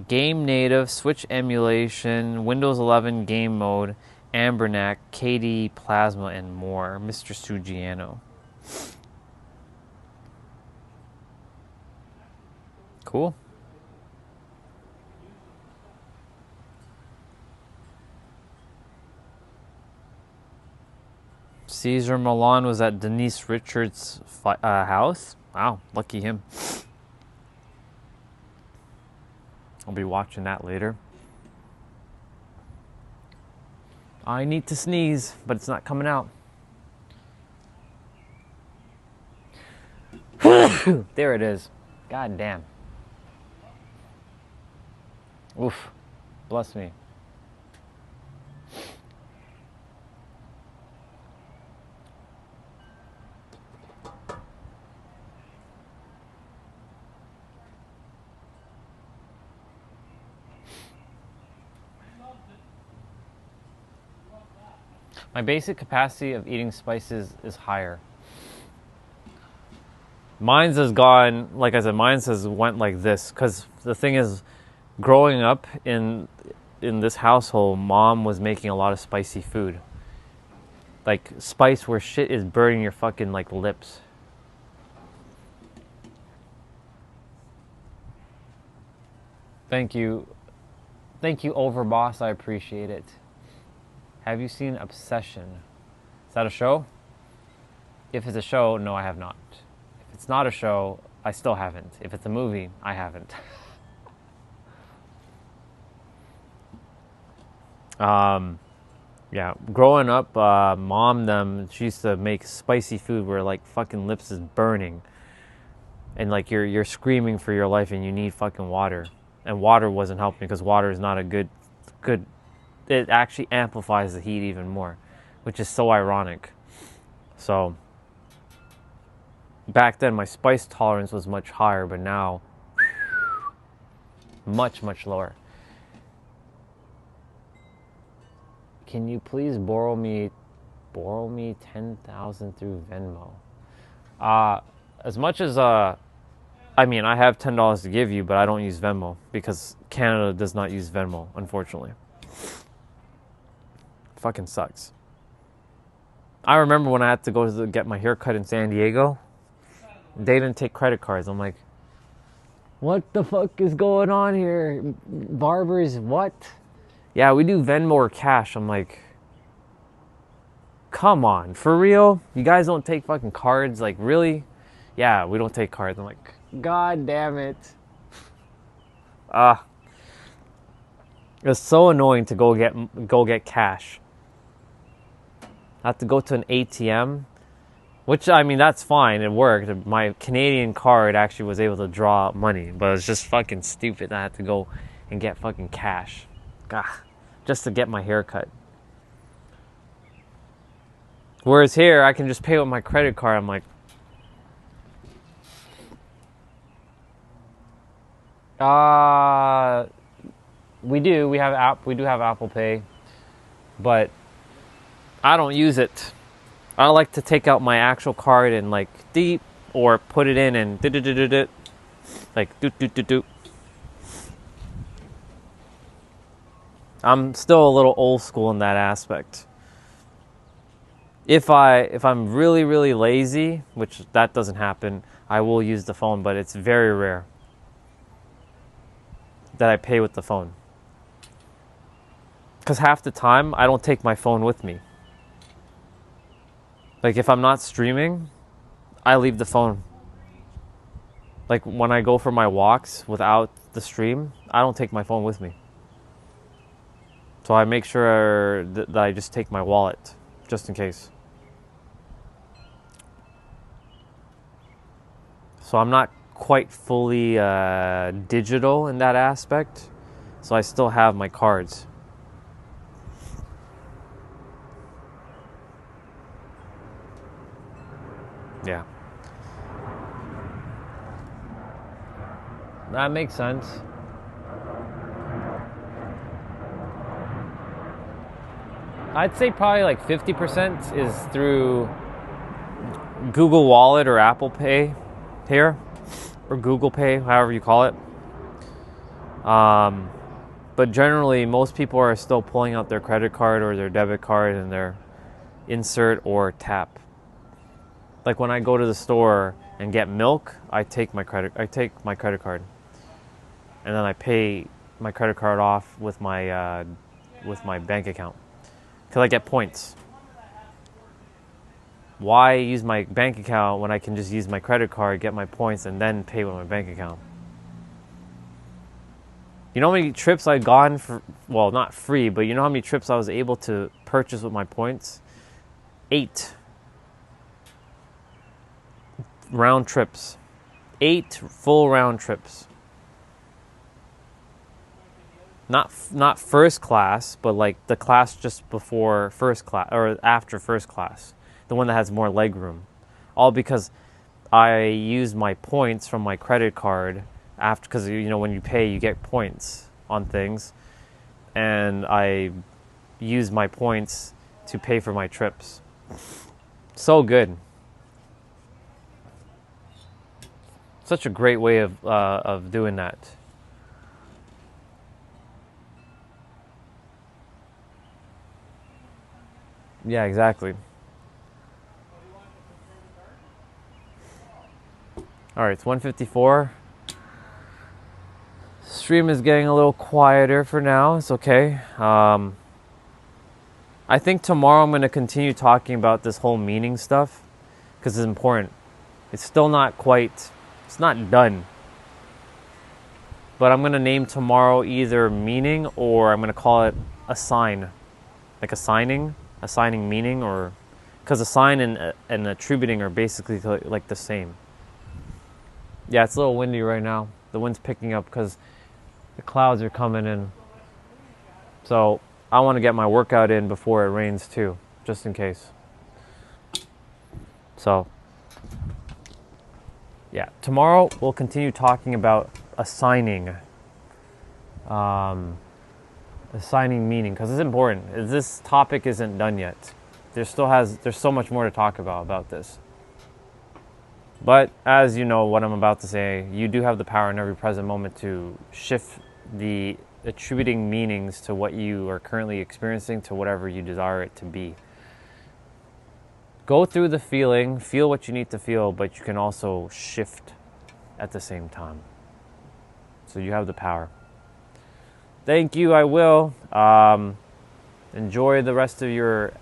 Game native, Switch emulation, Windows 11 game mode, Ambernac, KDE Plasma, and more. Mr. Sugiano. Cool. Cesar Millan was at Denise Richards' house. Wow, lucky him. I'll be watching that later. I need to sneeze, but it's not coming out. There it is. God damn. Oof. Bless me. My basic capacity of eating spices is higher. Mine's has gone, like I said, mine's has went like this. Because the thing is, growing up in this household, mom was making a lot of spicy food. Like spice where shit is burning your fucking like lips. Thank you, Overboss. I appreciate it. Have you seen Obsession? Is that a show? If it's a show, no, I have not. If it's not a show, I still haven't. If it's a movie, I haven't. Yeah, growing up, mom, she used to make spicy food where like fucking lips is burning, and like you're screaming for your life and you need fucking water, and water wasn't helping because water is not a good. It actually amplifies the heat even more, which is so ironic. So back then my spice tolerance was much higher, but now much lower. Can you please borrow me 10,000 through Venmo? As much as I mean, I have $10 to give you, but I don't use Venmo because Canada does not use Venmo, unfortunately. Fucking sucks. I remember when I had to go to get my hair cut in San Diego, they didn't take credit cards. I'm like, what the fuck is going on here? Barbers, what? Yeah, we do Venmo or cash. I'm like, come on, for real? You guys don't take fucking cards? Like, really? Yeah, we don't take cards. I'm like, god damn it. It's so annoying to go get cash. I have to go to an ATM, which, I mean, that's fine. It worked. My Canadian card actually was able to draw money, but it's just fucking stupid. I had to go and get fucking cash. God, just to get my hair cut. Whereas here, I can just pay with my credit card. I'm like, we do have Apple Pay, but I don't use it. I like to take out my actual card and like deep or put it in and like do. I'm still a little old school in that aspect. If I'm really lazy, which that doesn't happen, I will use the phone, but it's very rare that I pay with the phone. Because half the time, I don't take my phone with me. Like, if I'm not streaming, I leave the phone. Like, when I go for my walks without the stream, I don't take my phone with me. So I make sure that I just take my wallet, just in case. So I'm not quite fully digital in that aspect. So I still have my cards. Yeah. That makes sense. I'd say probably like 50% is through Google Wallet or Apple Pay here, or Google Pay, however you call it. But generally, most people are still pulling out their credit card or their debit card and their insert or tap. Like when I go to the store and get milk, I take my credit card, and then I pay my credit card off with my bank account, because I get points. Why use my bank account when I can just use my credit card, get my points, and then pay with my bank account? You know how many trips I've gone for, well, not free, but you know how many trips I was able to purchase with my points? 8 round trips. 8 full round trips. Not first class, but like the class just before first class or after first class. The one that has more leg room. All because I used my points from my credit card after, because you know when you pay you get points on things, and I used my points to pay for my trips. So good. Such a great way of doing that. Yeah, exactly. All right, it's 1:54. Stream is getting a little quieter for now. It's okay. I think tomorrow I'm going to continue talking about this whole meaning stuff because it's important. It's still not quite, it's not done. But I'm going to name tomorrow either meaning, or I'm going to call it a sign. Like assigning meaning, or because assign and attributing are basically like the same. Yeah, it's a little windy right now. The wind's picking up because the clouds are coming in. So I want to get my workout in before it rains too, just in case. So yeah, tomorrow we'll continue talking about assigning meaning, because it's important. This topic isn't done yet. There's so much more to talk about this. But as you know what I'm about to say, you do have the power in every present moment to shift the attributing meanings to what you are currently experiencing to whatever you desire it to be. Go through the feeling, feel what you need to feel, but you can also shift at the same time. So you have the power. Thank you, I will. Enjoy the rest of your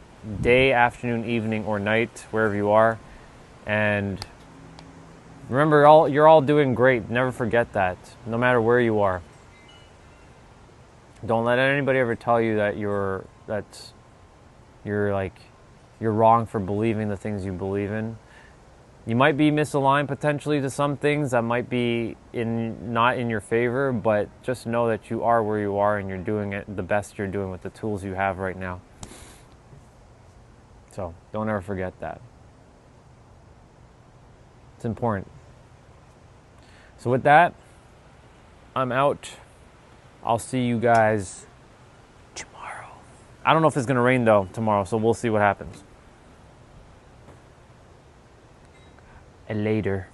day, afternoon, evening, or night, wherever you are. And remember, you're all doing great. Never forget that, no matter where you are. Don't let anybody ever tell you that you're wrong for believing the things you believe in. You might be misaligned potentially to some things that might be not in your favor, but just know that you are where you are and you're doing it the best you're doing with the tools you have right now. So don't ever forget that. It's important. So with that, I'm out. I'll see you guys tomorrow. I don't know if it's going to rain though tomorrow, so we'll see what happens. And later.